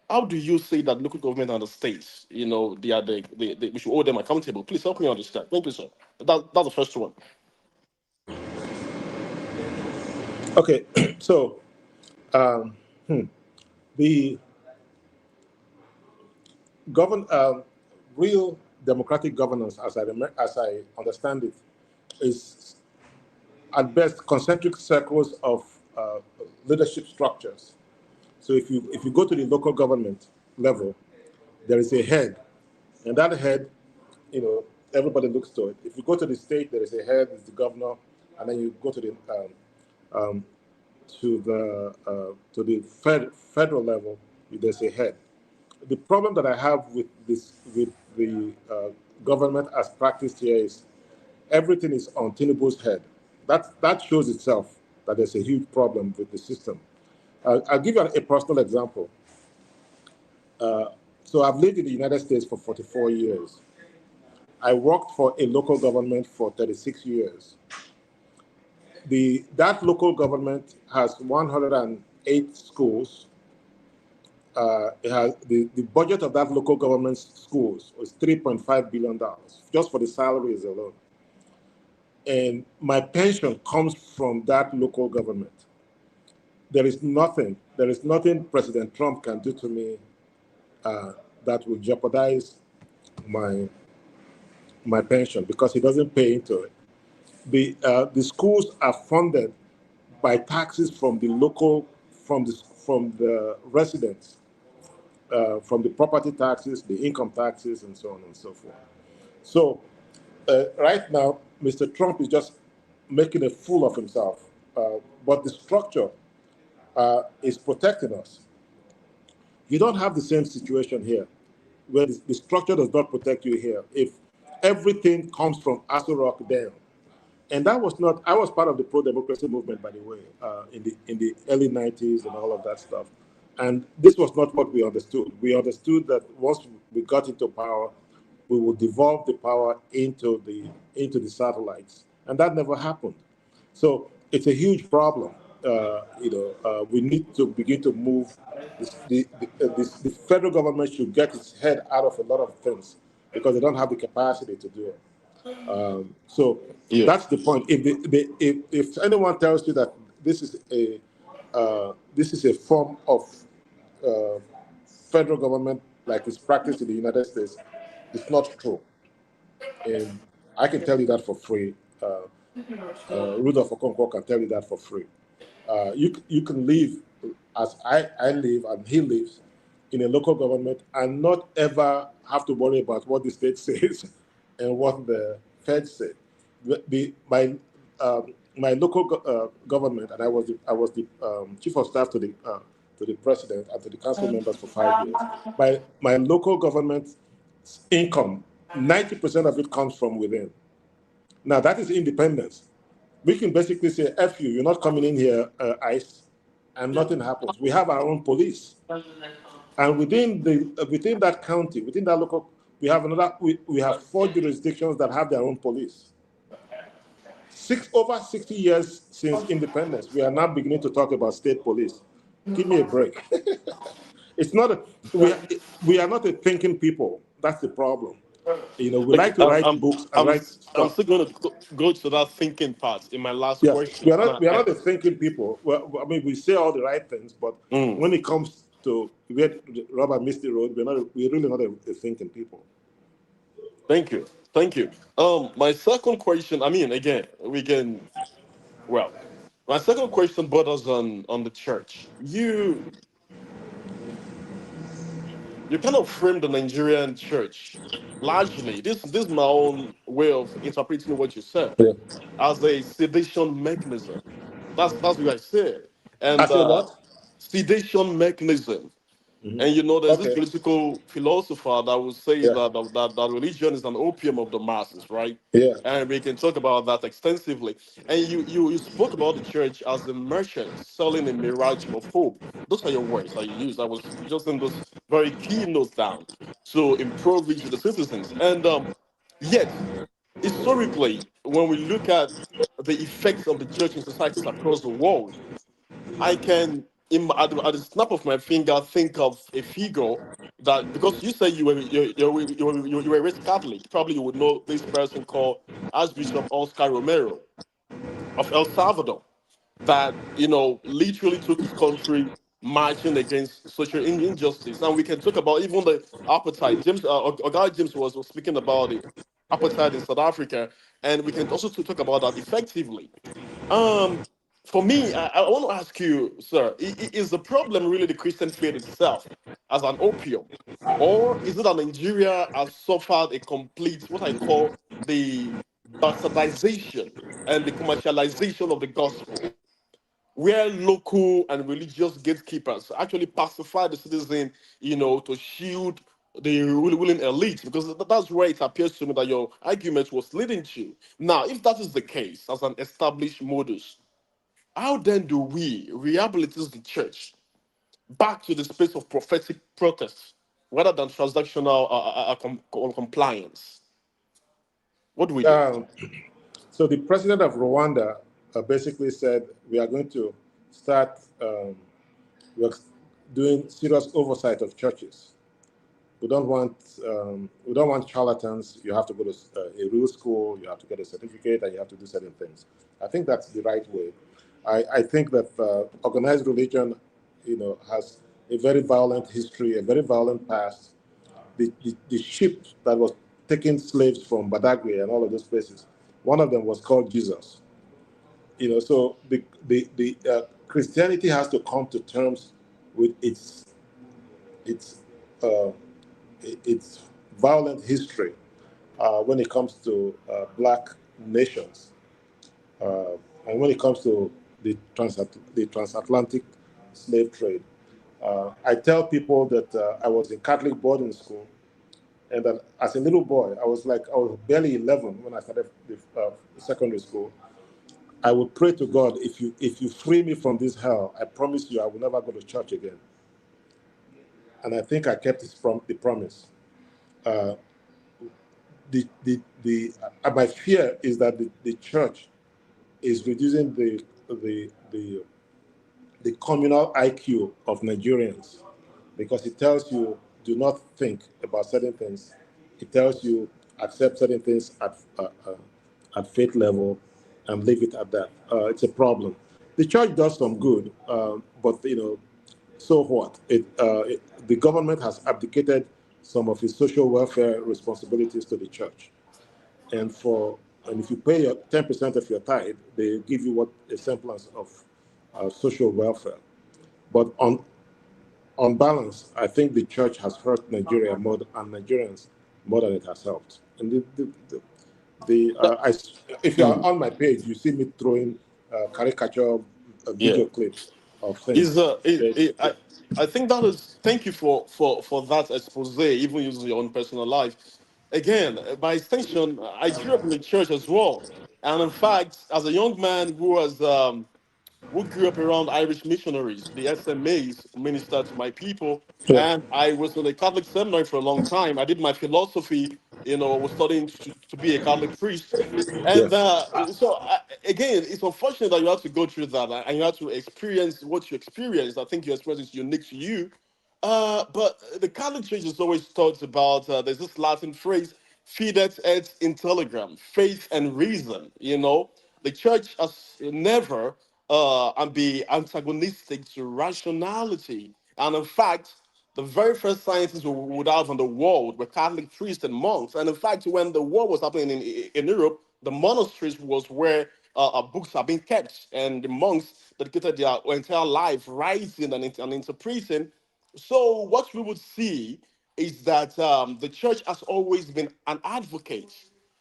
O: how do you say that local government and the states, you know, they are we should hold them accountable? Please help me understand. Thank you, sir. That's the first one.
D: Okay, so um, the real democratic governance, as I understand it, is at best concentric circles of leadership structures. So if you go to the local government level, there is a head, and that head, you know, everybody looks to it. If you go to the state, there is a head, it's the governor, and then you go to the federal level, there's a head. The problem that I have with the government as practiced here is everything is on Tinubu's head. That shows itself that there's a huge problem with the system. I'll give you a personal example. So I've lived in the United States for 44 years. I worked for a local government for 36 years. That local government has 108 schools. It has the budget of that local government's schools was $3.5 billion just for the salaries alone. And my pension comes from that local government. There is nothing President Trump can do to me that will jeopardize my pension because he doesn't pay into it. The schools are funded by taxes from the residents, from the property taxes, the income taxes, and so on and so forth. So right now, Mr. Trump is just making a fool of himself, but the structure is protecting us. You don't have the same situation here, where the structure does not protect you here. If everything comes from Aso Rock down, and that was not, I was part of the pro-democracy movement, by the way, in the early 90s and all of that stuff. And this was not what we understood. We understood that once we got into power, we would devolve the power into the satellites. And that never happened. So it's a huge problem. We need to begin to move. The federal government should get its head out of a lot of things because they don't have the capacity to do it. That's the point. If anyone tells you that this is a form of federal government like it's practiced in the United States, it's not true. And I can tell you that for free. Rudolph Okonkwo can tell you that for free. You can live as I live and he lives in a local government and not ever have to worry about what the state says and what the feds say. My local government, and I was the chief of staff to the president and to the council members for 5 years. My local government's income, 90% of it comes from within. Now that is independence. We can basically say, F you, you're not coming in here, ICE, and nothing happens. We have our own police. And within that county, within that local, we have 4 jurisdictions that have their own police. Over 60 years since independence, we are now beginning to talk about state police. Give me a break. It's not we are not a thinking people. That's the problem. We like to write books and write stuff.
O: I'm still going to go to that thinking part in my last question.
D: We are not a thinking people. Well, I mean, we say all the right things, but when it comes to where rubber meets the road, we're really not a thinking people.
O: Thank you. My second question, my second question borders on the church. You kind of frame the Nigerian church largely. This is my own way of interpreting what you said as a sedation mechanism. That's what I said. And
D: as a what?
O: Sedation mechanism. And you know, there's this
D: Okay.
O: political philosopher that will say
D: Yeah.
O: that religion is an opium of the masses, right?
D: Yeah.
O: And we can talk about that extensively. And you spoke about the church as the merchant selling a mirage of hope. Those are your words that you used. I was just in those very key notes down to impoverish the citizens. And yet, historically, when we look at the effects of the church in societies across the world, I can, at the snap of my finger, think of a figure that, because you say you were raised Catholic, probably you would know this person called Archbishop Oscar Romero of El Salvador, that literally took his country marching against social injustice. And we can talk about even the appetite. Oga James was speaking about the apartheid in South Africa, and we can also talk about that effectively. Um, for me, I want to ask you, sir, is the problem really the Christian faith itself as an opium? Or is it that Nigeria has suffered a complete, what I call the bastardization and the commercialization of the gospel, where local and religious gatekeepers actually pacify the citizen, to shield the ruling elite? Because that's where it appears to me that your argument was leading to. Now, if that is the case, as an established modus, how then do we rehabilitate the church back to the space of prophetic protest rather than transactional compliance? What do we do?
D: So the president of Rwanda basically said we are going to start we're doing serious oversight of churches. We don't want charlatans. You have to go to a real school. You have to get a certificate, and you have to do certain things. I think that's the right way. I think that organized religion, has a very violent history, a very violent past. The ship that was taking slaves from Badagry and all of those places, one of them was called Jesus. So the Christianity has to come to terms with its uh, its violent history when it comes to black nations, and when it comes to the transatlantic slave trade. I tell people that I was in Catholic boarding school, and that as a little boy, I was barely 11 when I started the secondary school. I would pray to God, if you free me from this hell, I promise you I will never go to church again. And I think I kept the promise. My fear is that the church is reducing the communal IQ of Nigerians, because it tells you do not think about certain things. It tells you accept certain things at faith level and leave it at that. It's a problem. The church does some good, but so what? The government has abdicated some of its social welfare responsibilities to the church, and if you pay your 10% of your tithe, they give you what a semblance of social welfare. But on balance, I think the church has hurt Nigeria more and Nigerians more than it has helped. And if you are on my page, you see me throwing caricature video clips of things.
O: I think that is, thank you for that expose, even using your own personal life. Again, by extension, I grew up in the church as well. And in fact, as a young man who grew up around Irish missionaries, the SMAs ministered to my people.
D: Yeah.
O: And I was in a Catholic seminary for a long time. I did my philosophy, was studying to be a Catholic priest. And
D: Yes.
O: again, it's unfortunate that you have to go through that and you have to experience what you experienced. I think your experience is unique to you. But the Catholic Church is always talked about, there's this Latin phrase, fidet et intelligram, faith and reason. The church has never and be antagonistic to rationality. And in fact, the very first scientists we would have in the world were Catholic priests and monks. And in fact, when the war was happening in Europe, the monasteries was where books are being kept, and the monks dedicated their entire life writing and interpreting. So what we would see is that the church has always been an advocate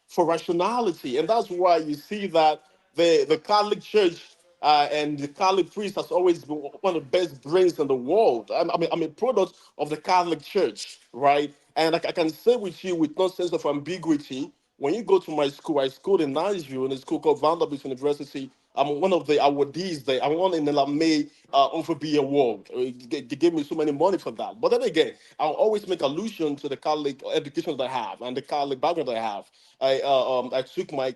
O: for rationality, and that's why you see that the Catholic Church and the Catholic priest has always been one of the best brains in the world. I'm a product of the Catholic Church, right? And I can say with you with no sense of ambiguity, when you go to my school, I schooled in Nashville in a school called Vanderbilt University. I'm one of the awardees there. I'm one in the LAME Overbee Award. They gave me so many money for that. But then again, I'll always make allusion to the Catholic education that I have and the Catholic background that I have. I took my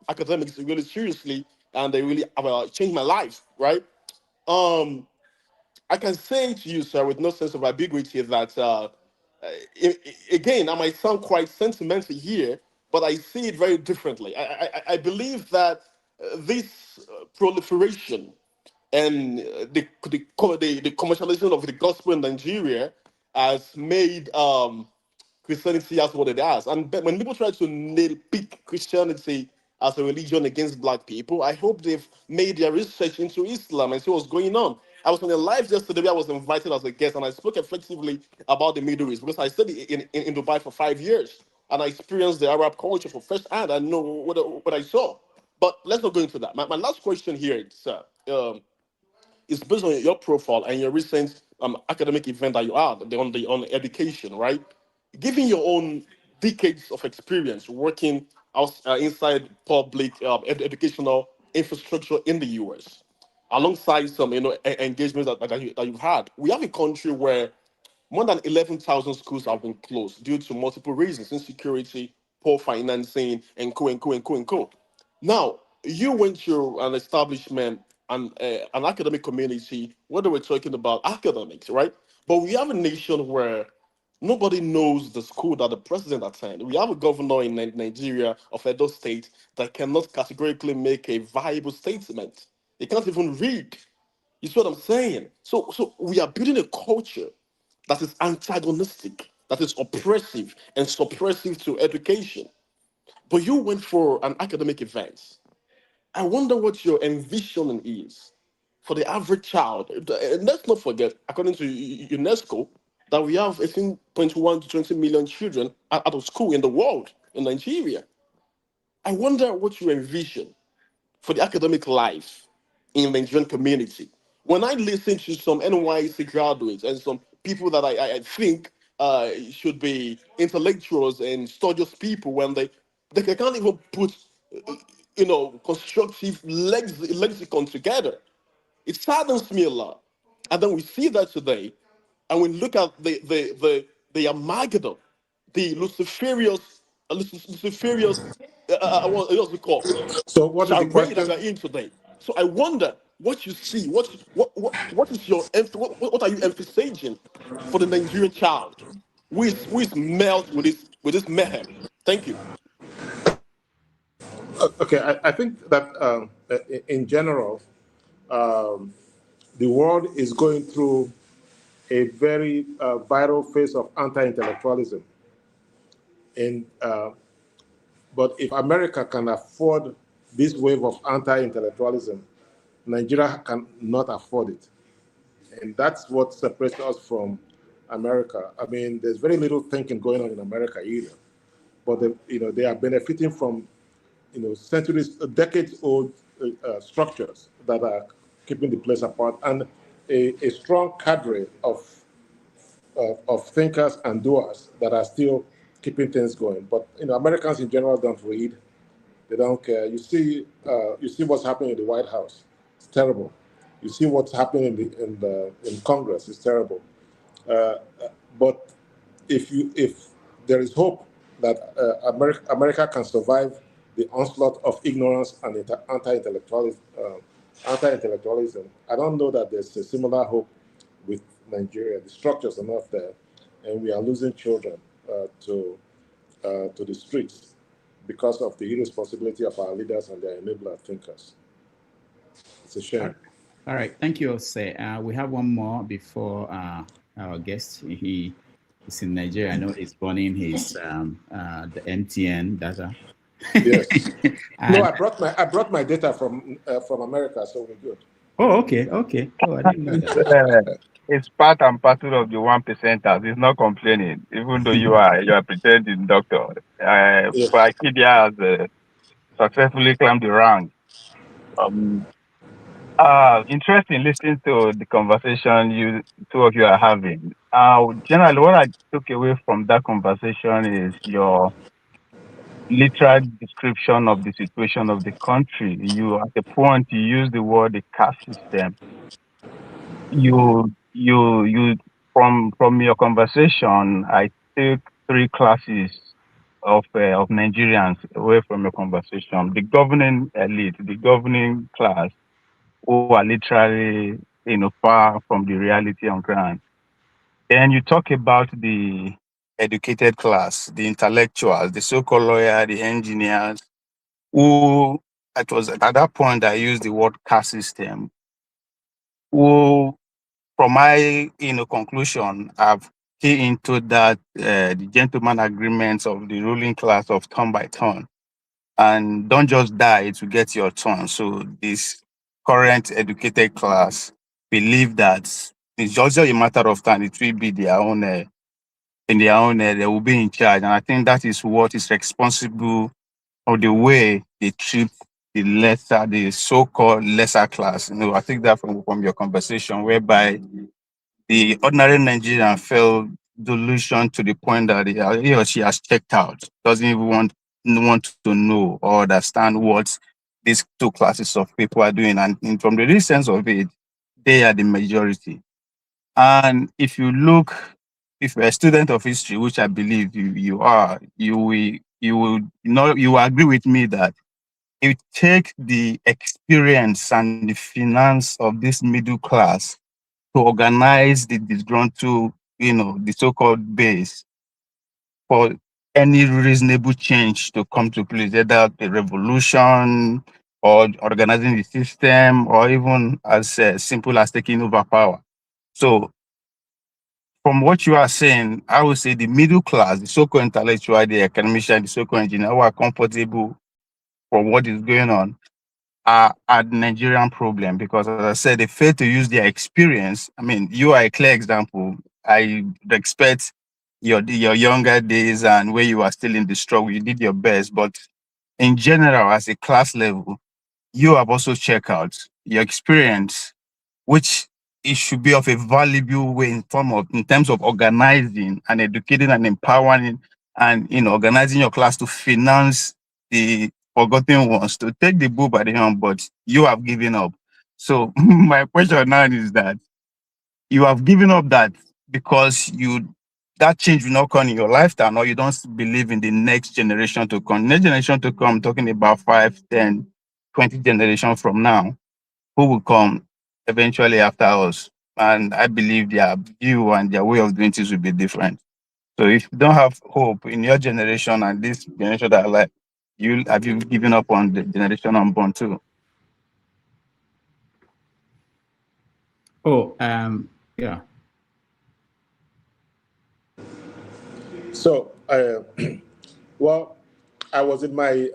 O: academics really seriously, and they really changed my life, right? I can say to you, sir, with no sense of ambiguity, that again, I might sound quite sentimental here, but I see it very differently. I believe that this proliferation and the commercialization of the gospel in Nigeria has made Christianity as what it has. And when people try to nail pick Christianity as a religion against black people, I hope they've made their research into Islam and see what's going on. I was on a live yesterday where I was invited as a guest, and I spoke effectively about the Middle East because I studied in Dubai for 5 years, and I experienced the Arab culture for first hand. I know what I saw. But let's not go into that. My last question here, sir, is based on your profile and your recent academic event that you had on education, right? Given your own decades of experience working inside public educational infrastructure in the US, alongside some engagements that you've had, we have a country where more than 11,000 schools have been closed due to multiple reasons: insecurity, poor financing, and co and co and co and co. Now, you went to an establishment and an academic community where they were talking about academics, right? But we have a nation where nobody knows the school that the president attended. We have a governor in Nigeria of Edo State that cannot categorically make a viable statement. He can't even read. You see what I'm saying? So we are building a culture that is antagonistic, that is oppressive and suppressive to education. But you went for an academic event. I wonder what your envisioning is for the average child. And let's not forget, according to UNESCO, that we have 18.1 to 20 million children out of school in the world, in Nigeria. I wonder what you envision for the academic life in the Nigerian community. When I listen to some NYC graduates and some people that I think should be intellectuals and studious people, when they can't even put constructive lexicon together, it saddens me a lot. And then we see that today, and we look at the Armageddon, the Luciferious, what's it called?
D: So what is the
O: Charade that
D: question?
O: we're in today. So I wonder what you see. What is your what are you emphasizing for the Nigerian child who is melt with this mayhem? Thank you.
D: Okay, I think that in general, the world is going through a very vital phase of anti-intellectualism. And but if America can afford this wave of anti-intellectualism, Nigeria cannot afford it. And that's what separates us from America. I mean, there's very little thinking going on in America either. But they are benefiting from centuries, decades-old structures that are keeping the place apart, and a strong cadre of thinkers and doers that are still keeping things going. But Americans in general don't read; they don't care. You see what's happening in the White House; it's terrible. You see what's happening in Congress; it's terrible. But if there is hope that America can survive the onslaught of ignorance and anti-intellectualism, I don't know that there's a similar hope with Nigeria. The structures are not there, and we are losing children to the streets because of the irresponsibility of our leaders and their enabler thinkers. It's a shame.
B: All right, thank you, Ose. We have one more before our guest. He is in Nigeria. I know he's running his the MTN data.
D: Yes. No, I brought my data from America, so we're good.
B: Oh, okay. Oh, I didn't know that.
J: It's part and parcel of the 1%ers. It's not complaining, even though you are pretending doctor.
D: Yes.
J: Pa Ikhide has successfully climbed the rank.
P: Interesting listening to the conversation you two of you are having. Generally, what I took away from that conversation is your literal description of the situation of the country. You, at a point, you use the word the caste system. You from your conversation, I took three classes of Nigerians away from your conversation: the governing elite, the governing class, who are literally far from the reality on ground. Then you talk about the educated class, the intellectuals, the so-called lawyer, the engineers, who it was at that point I used the word caste system, who from my conclusion have key into that the gentleman agreements of the ruling class of turn by turn, and don't just die to get your turn. So this current educated class believe that it's just a matter of time. It will be their own in their own they will be in charge, and I think that is what is responsible of the way they treat the so-called lesser class. I think that from your conversation, whereby the ordinary Nigerian felt delusion to the point that he or she has checked out, doesn't even want to know or understand what these two classes of people are doing. And from the real sense of it, they are the majority. And if you're a student of history, which I believe you are, you will agree with me that you take the experience and the finance of this middle class to organize the disgruntled, the so-called base for any reasonable change to come to place, either a revolution or organizing the system, or even as simple as taking over power. So, from what you are saying, I would say the middle class, the so-called intellectual, the academician, the so-called engineer, who are comfortable for what is going on, are the Nigerian problem, because, as I said, they fail to use their experience. I mean, you are a clear example. I expect your younger days and where you are still in the struggle, you did your best. But in general, as a class level, you have also checked out your experience, which it should be of a valuable way in terms of organizing and educating and empowering, and organizing your class to finance the forgotten ones, to take the bull by the horn, but you have given up. So my question now is that you have given up that because that change will not come in your lifetime, or you don't believe in the next generation to come. Next generation to come, talking about 5, 10, 20 generations from now, who will come eventually after us. And I believe their view and their way of doing things will be different. So if you don't have hope in your generation and this generation that are like, have you given up on the generation unborn too?
B: Oh, yeah.
D: So, well, I was in my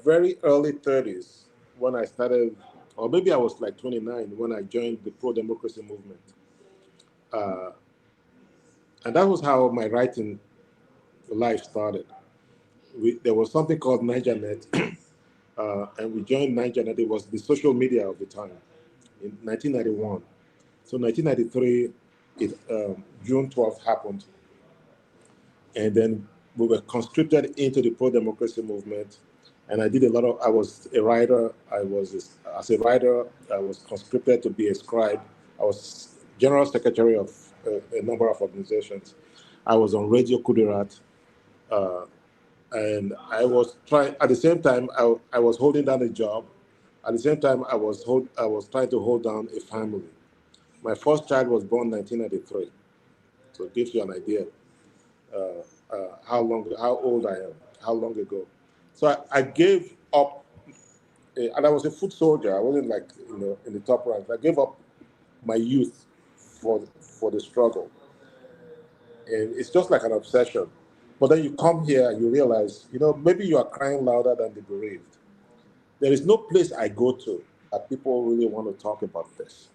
D: very early 30s when I started, or maybe I was like 29 when I joined the pro-democracy movement, and that was how my writing life started. There was something called NigerNet, and we joined NigerNet. It was the social media of the time in 1991. So 1993, June 12th happened, and then we were conscripted into the pro-democracy movement. And I did I was a writer. As a writer, I was conscripted to be a scribe. I was general secretary of a number of organizations. I was on Radio Kudirat, and I was trying, at the same time, I was holding down a job. At the same time, I was trying to hold down a family. My first child was born 1993. So it gives you an idea how old I am, how long ago. So I gave up, and I was a foot soldier. I wasn't like in the top ranks. I gave up my youth for the struggle, and it's just like an obsession. But then you come here and you realize, maybe you are crying louder than the bereaved. There is no place I go to that people really want to talk about this.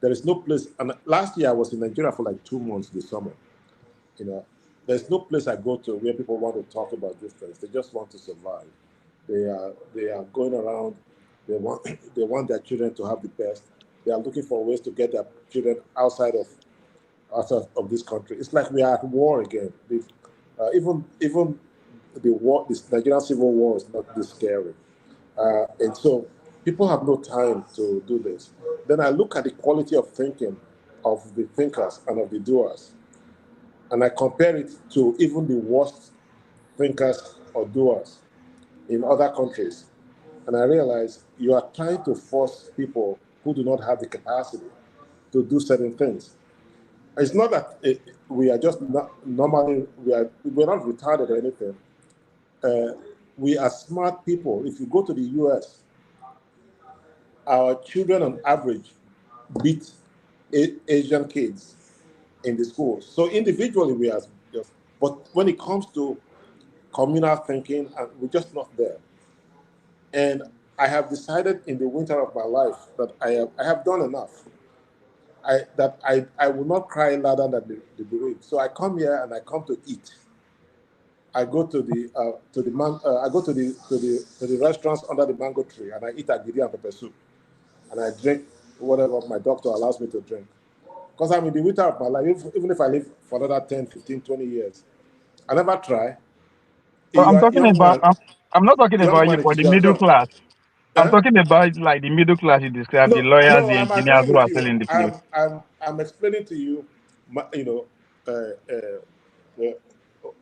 D: There is no place. And last year I was in Nigeria for like 2 months this summer. There's no place I go to where people want to talk about these things. They just want to survive. They are going around They want they want their children to have the best. They are looking for ways to get their children outside of this country. It's like we are at war again. Even the war, this Nigerian civil war is not this scary. And so people have no time to do this. Then I look at the quality of thinking of the thinkers and of the doers, and I compare it to even the worst thinkers or doers in other countries. And I realize you are trying to force people who do not have the capacity to do certain things. It's not that we are just not normally, we're not retarded or anything. We are smart people. If you go to the US, our children on average beat Asian kids in the schools. So individually we are just, but when it comes to communal thinking, we're just not there. And I have decided in the winter of my life that I have done enough. I will not cry louder than the bereaved. So I come here and I come to eat. I go to the restaurants under the mango tree and I eat Igbariam pepper soup, and I drink whatever my doctor allows me to drink. Because I'm in the winter of my life, even if I live for another 10, 15, 20 years, I never try.
P: But I'm talking about, I'm not talking about you,
D: Man,
P: but
D: it
P: the
D: is your
P: middle
D: turn.
P: class. I'm talking about like the middle class you described, the lawyers, the
D: I'm
P: engineers
D: agreeing
P: who
D: with
P: are still
D: you.
P: in the field.
D: I'm explaining to you,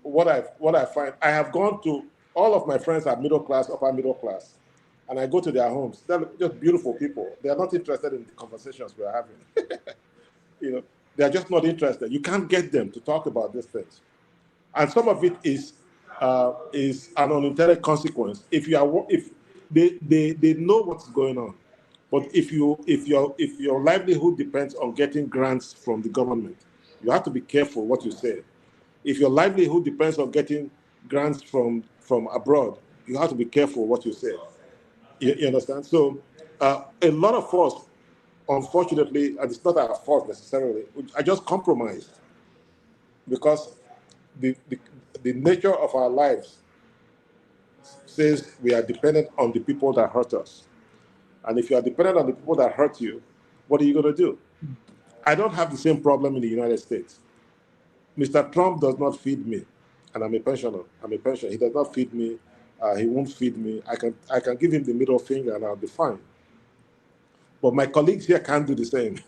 D: what I find. I have gone to all of my friends are middle class, upper middle class, and I go to their homes. They're just beautiful people. They are not interested in the conversations we are having. They are just not interested. You can't get them to talk about these things, and some of it is an unintended consequence. If they know what's going on, but if your livelihood depends on getting grants from the government, you have to be careful what you say. If your livelihood depends on getting grants from abroad, you have to be careful what you say. You understand? So a lot of us, unfortunately, and it's not our fault necessarily, I just compromised because the nature of our lives says we are dependent on the people that hurt us. And if you are dependent on the people that hurt you, what are you going to do? I don't have the same problem in the United States. Mr. Trump does not feed me, and I'm a pensioner. He does not feed me. He won't feed me. I can give him the middle finger and I'll be fine. But my colleagues here can't do the same.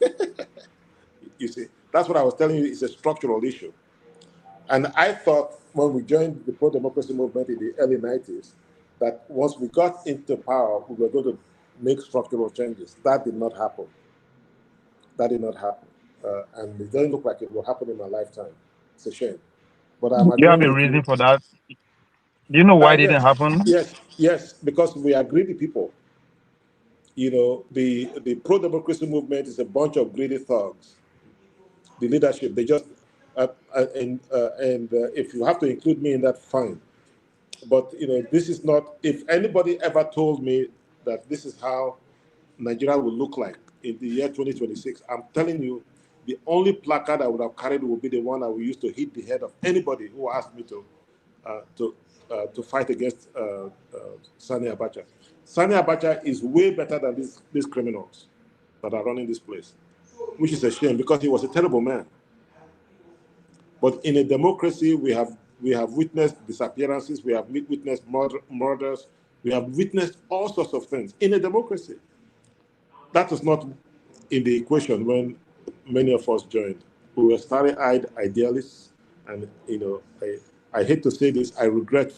D: You see, that's what I was telling you. It's a structural issue. And I thought when we joined the pro-democracy movement in the early 90s, that once we got into power, we were going to make structural changes. That did not happen. And it doesn't look like it will happen in my lifetime. It's a shame. But I'm
P: Do you have
D: agreeing
P: a
D: with
P: reason
D: you.
P: for that? Do you know why it didn't happen?
D: Yes, because we are greedy people. The pro-democracy movement is a bunch of greedy thugs. The leadership, they just, if you have to include me in that, fine. But this is not. If anybody ever told me that this is how Nigeria will look like in the year 2026, I'm telling you, the only placard I would have carried would be the one I would use to hit the head of anybody who asked me to fight against Sani Abacha. Sani Abacha is way better than these criminals that are running this place, which is a shame because he was a terrible man. But in a democracy, we have witnessed disappearances, we have witnessed murders, we have witnessed all sorts of things in a democracy. That was not in the equation when many of us joined. We were starry-eyed idealists, and I hate to say this, I regret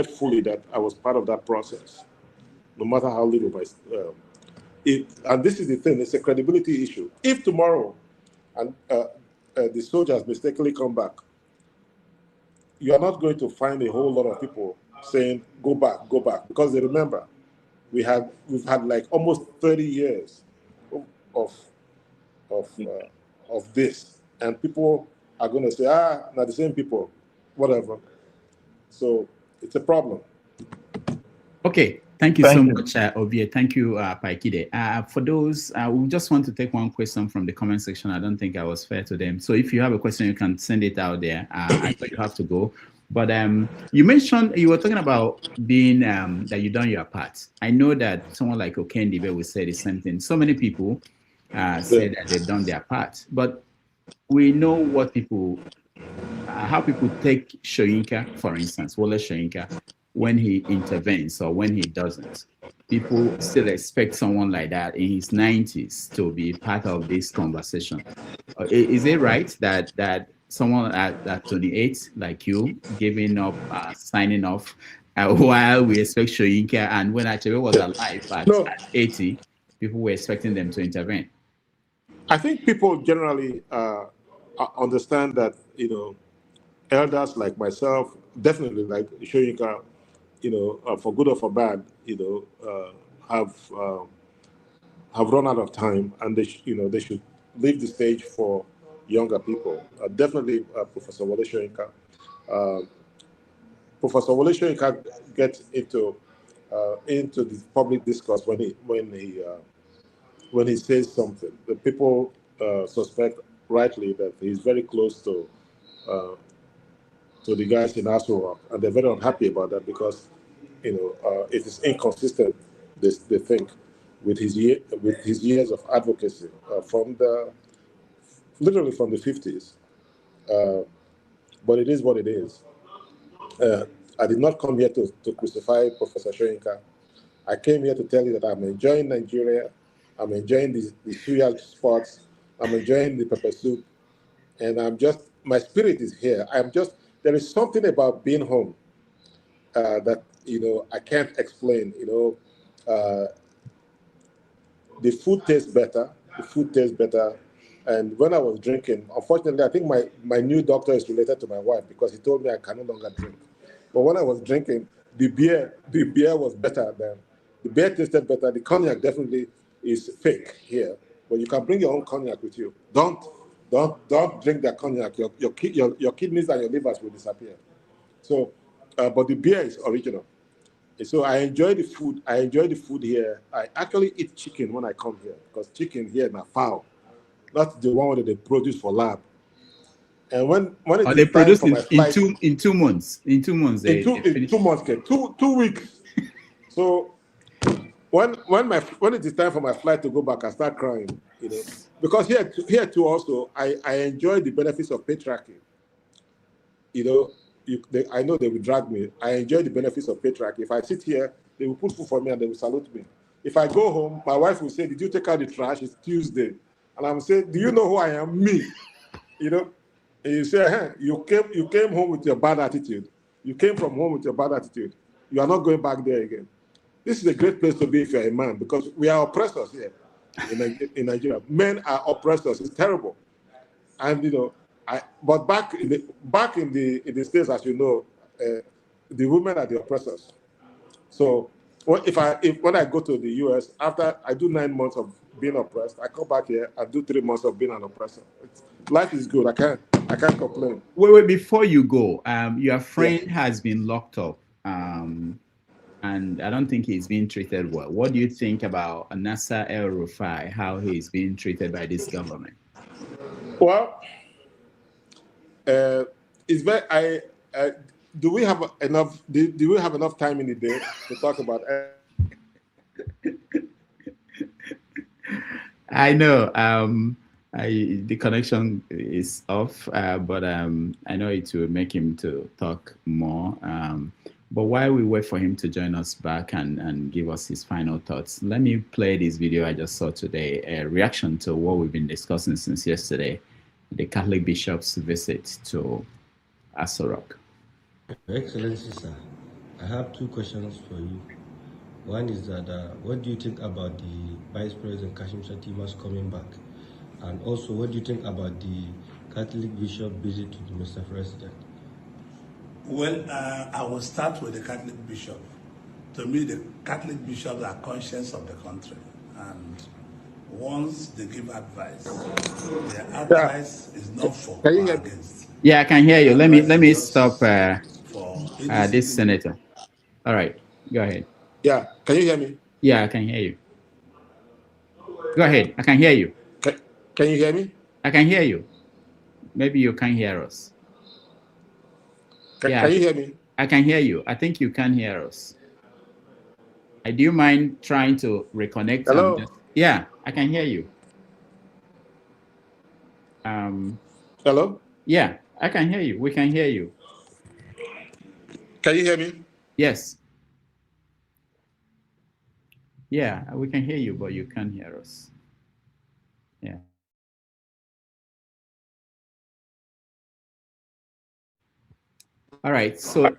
D: fully that I was part of that process, no matter how little and this is the thing, it's a credibility issue. If tomorrow and the soldiers mistakenly come back, you are not going to find a whole lot of people saying, go back, because they remember we've had like almost 30 years of this, and people are going to say, not the same people, whatever. So it's a problem.
B: Okay, thank you so much, Ovie. Thank you, Pa Ikhide. For those, we just want to take one question from the comment section. I don't think I was fair to them. So if you have a question, you can send it out there. I know you have to go. But you mentioned you were talking about being that you done your part. I know that someone like Okendibe will say the same thing. So many people say that they've done their part, but we know what people, how people take Shoyinka, for instance, Wole Shoyinka, when he intervenes or when he doesn't. People still expect someone like that in his 90s to be part of this conversation. Is it right that someone at 28, like you, giving up, signing off, while we expect Shoyinka, and when Achebe was alive at 80, people were expecting them to intervene?
D: I think people generally understand that, elders like myself, definitely like Shoyinka, for good or for bad, have run out of time, and they should leave the stage for younger people. Definitely, Professor Wole Shoyinka. Professor Wole Shoyinka gets into the public discourse when he says something. The people suspect rightly that he's very close to the guys in Aso Rock, and they're very unhappy about that because it is inconsistent. They think with his years of advocacy literally from the 50s. But it is what it is. I did not come here to crucify Professor Shoyinka. I came here to tell you that I'm enjoying Nigeria. I'm enjoying the suya spots. I'm enjoying the pepper soup. And my spirit is here. There is something about being home that, I can't explain. The food tastes better. And when I was drinking, unfortunately, I think my new doctor is related to my wife because he told me I can no longer drink. But when I was drinking, the beer was better the beer tasted better. The cognac definitely is fake here, but you can bring your own cognac with you. Don't drink that cognac. Your kidneys and your livers will disappear. So, but the beer is original. So I enjoy the food. I enjoy the food here. I actually eat chicken when I come here because chicken here is not foul, not the one that they produce for lab. And when it
B: they produce
D: in
B: 2 months. In 2 months.
D: In 2 months, 2 weeks. So when it is time for my flight to go back, I start crying, because here too also I enjoy the benefits of patriarchy. I know they will drag me. I enjoy the benefits of patriarchy. If I sit here, they will put food for me and they will salute me. If I go home, my wife will say, "Did you take out the trash? It's Tuesday." And I'm saying, "Do you know who I am? Me." And you say, "Hey, you came home with your bad attitude. You came from home with your bad attitude. You are not going back there again." This is a great place to be if you're a man, because we are oppressors here in Nigeria. Men are oppressors. It's terrible. And but back in the States, as you know, the women are the oppressors. So when I go to the US, after I do 9 months of being oppressed, I come back here and do 3 months of being an oppressor. Life is good. I can't complain.
B: Wait, before you go, your friend has been locked up, and I don't think he's being treated well. What do you think about Nasser El-Rufai, how he's being treated by this government?
D: Well, it's very. Do we have enough? Do we have enough time in the day to talk about?
B: I know. The connection is off, but I know it will make him to talk more. But while we wait for him to join us back and give us his final thoughts, let me play this video I just saw today, a reaction to what we've been discussing since yesterday, the Catholic bishop's visit to Aso Rock.
Q: Your Excellency, sir, I have 2 questions for you. One is that what do you think about the Vice President Kashim Shettima's coming back? And also, what do you think about the Catholic bishop visit to the Mr. President?
R: Well, I will start with the Catholic bishop. To me, the Catholic bishops are conscious of the country. And once they give advice, their advice is not for or against.
B: Yeah, I can hear you. Let me stop this senator. All right, go ahead.
D: Yeah, can you hear me?
B: Yeah, I can hear you. Go ahead, I can hear you.
D: Can you hear me?
B: I can hear you. Maybe you can't hear us.
D: Can you hear me?
B: I can hear you. I think you can hear us. Do you mind trying to reconnect?
D: Hello?
B: Yeah, I can hear you.
D: Hello?
B: Yeah, I can hear you. We can hear you.
D: Can you hear me?
B: Yes. Yeah, we can hear you, but you can't hear us. Yeah. All right. So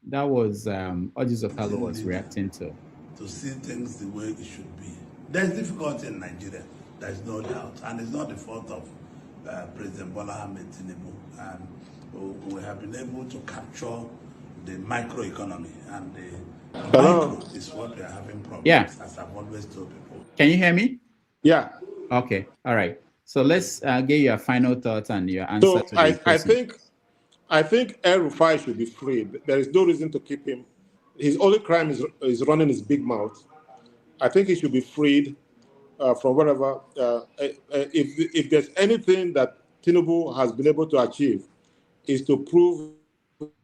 B: that was Ojukwu was reacting to
R: see things the way it should be. There's difficulty in Nigeria, there's no doubt, and it's not the fault of President Bola Ahmed Tinubu. And we have been able to capture the microeconomy, and the micro is what we are having problems, as I've always told people.
B: Can you hear me?
D: Yeah.
B: Okay. All right. So let's get your final thoughts and your answer to the question.
D: I think El-Rufai should be freed. There is no reason to keep him. His only crime is running his big mouth. I think he should be freed from wherever. If there's anything that Tinubu has been able to achieve, is to prove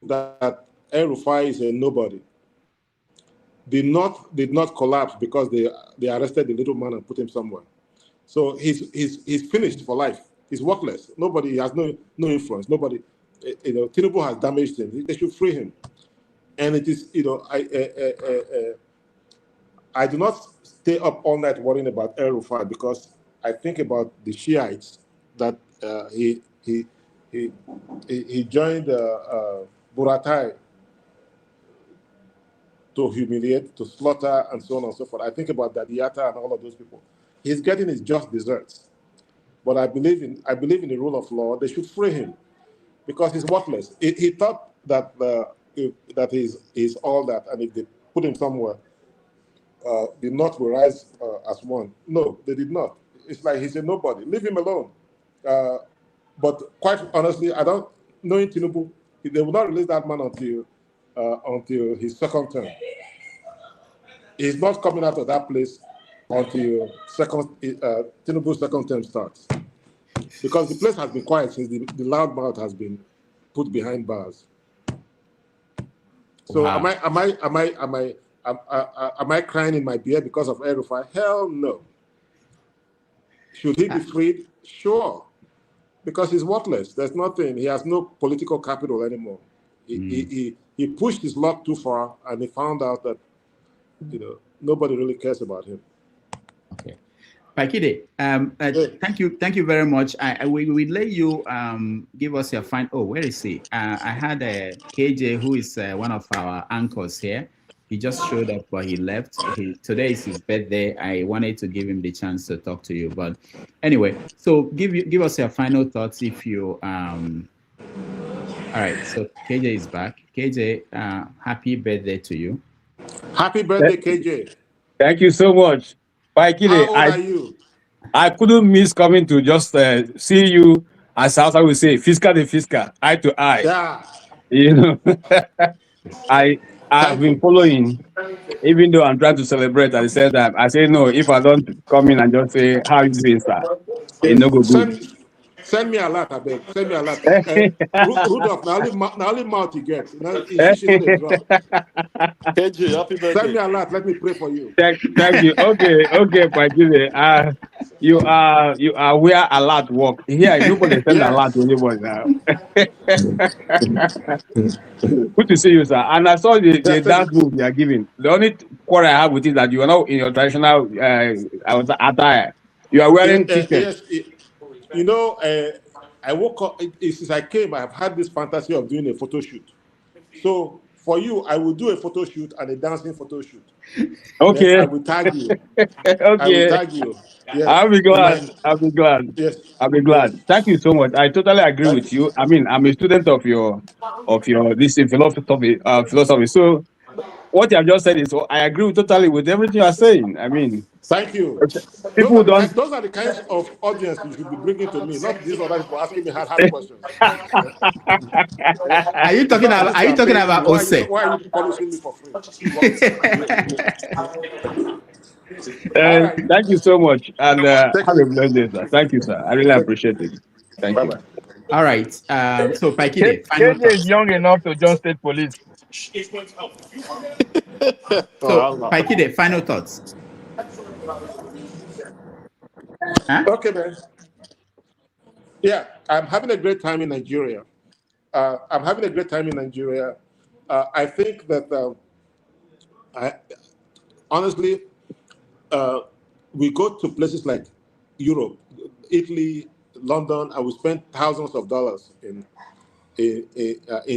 D: that El-Rufai is a nobody. Did not collapse because they arrested the little man and put him somewhere. So he's finished for life. He's worthless. Nobody has no influence. Nobody, Tinubu has damaged him. They should free him. And it is, I do not stay up all night worrying about El-Rufai because I think about the Shiites that he joined Buratai to humiliate, to slaughter, and so on and so forth. I think about Dadiata and all of those people. He's getting his just desserts. But I believe in the rule of law. They should free him because he's worthless. He thought that he's all that, and if they put him somewhere, the North will rise as one. No, they did not. It's like he's a nobody. Leave him alone. But quite honestly, I don't knowing Tinubu, they will not release that man until his second term. He's not coming out of that place until Tinubu's second term starts, because the place has been quiet since the loud mouth has been put behind bars. So am I crying in my beer because of El-Rufai? Hell no. Should he be freed? Sure, because he's worthless. There's nothing. He has no political capital anymore. He pushed his luck too far, and he found out that nobody really cares about him.
B: Okay, Pa Ikhide, thank you very much. We let you give us your final. Oh, where is he? I had KJ, who is one of our anchors here. He just showed up, but he left. Today is his birthday. I wanted to give him the chance to talk to you, but anyway. So give us your final thoughts. If you all right. So KJ is back. KJ, happy birthday to you.
D: Happy birthday, KJ.
S: Thank you so much. Pa Ikhide,
D: how old are you?
S: I couldn't miss coming to just see you, as I would say, fiscal to fiscal, eye to eye.
D: Yeah.
S: I've been following, even though I'm trying to celebrate at the same time. I say no, if I don't come in and just say, how is it, sir? It no go good.
D: Send me a lot, I beg. Send me a lot. Rudolph, now only mouth you get. Now,
O: KJ, happy birthday.
D: Send me a lot. Let me pray for you.
S: Thank you. Okay, Pa Ikhide. You are where a lot work. Here, nobody send a lot to anybody now. Good to see you, sir. And I saw the dance move you are giving. The only quarrel I have with it is that you are not in your traditional attire. You are wearing t-shirt.
D: Yes, I woke up since I came. I have had this fantasy of doing a photo shoot. So for you, I will do a photo shoot and a dancing photo shoot.
S: Okay.
D: Then I will tag you.
S: Okay.
D: I will tag you. Yes.
S: I'll be glad.
D: Yes.
S: I'll be glad. Yes. Thank you so much. I totally agree with you. I mean, I'm a student of your this philosophy. So what you have just said is, I agree totally with everything you are saying. I mean,
D: thank you.
S: People
D: those are the kinds of audience you should be bringing to me, not these other people asking me hard questions.
B: Are you talking about Ose?
D: Why are you punishing me for free?
S: Thank you so much, and have a blessed day, sir. Thank you, sir. I really appreciate it. Thank you.
B: All right. So Pa Ikhide, final
P: KJ is
B: thoughts.
P: young enough to join state police.
B: So Pa Ikhide, final thoughts. Huh?
D: Okay, man. Yeah, I'm having a great time in Nigeria. I'm having a great time in Nigeria. I think that honestly, we go to places like Europe, Italy, London, and we spend thousands of dollars in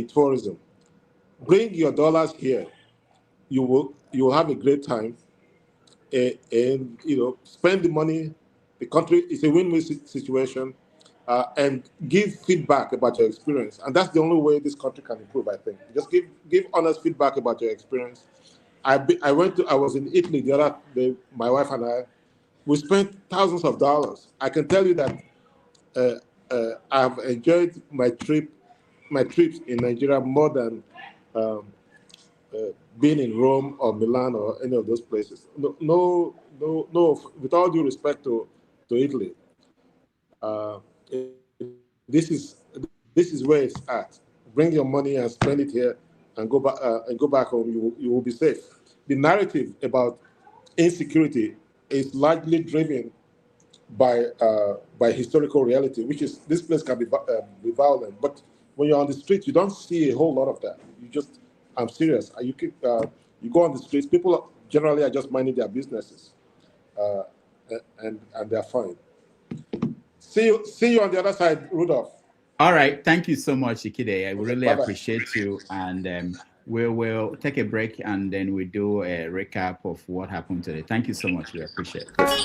D: tourism. Bring your dollars here. You will have a great time, and spend the money. The country is a win-win situation, and give feedback about your experience. And that's the only way this country can improve. I think just give honest feedback about your experience. I was in Italy the other day. My wife and I, we spent thousands of dollars. I can tell you that I've enjoyed my trips in Nigeria more than being in Rome or Milan or any of those places. No. With all due respect to Italy, this is where it's at. Bring your money and spend it here, and go back home. You will be safe. The narrative about insecurity is largely driven by historical reality, which is this place can be violent. But when you're on the street, you don't see a whole lot of that. I'm serious. You go on the streets, people generally are just minding their businesses, and they're fine. See you on the other side, Rudolph.
B: All right. Thank you so much, Ikhide. I really
D: Bye-bye.
B: appreciate you. And we will take a break and then we do a recap of what happened today. Thank you so much. We appreciate it.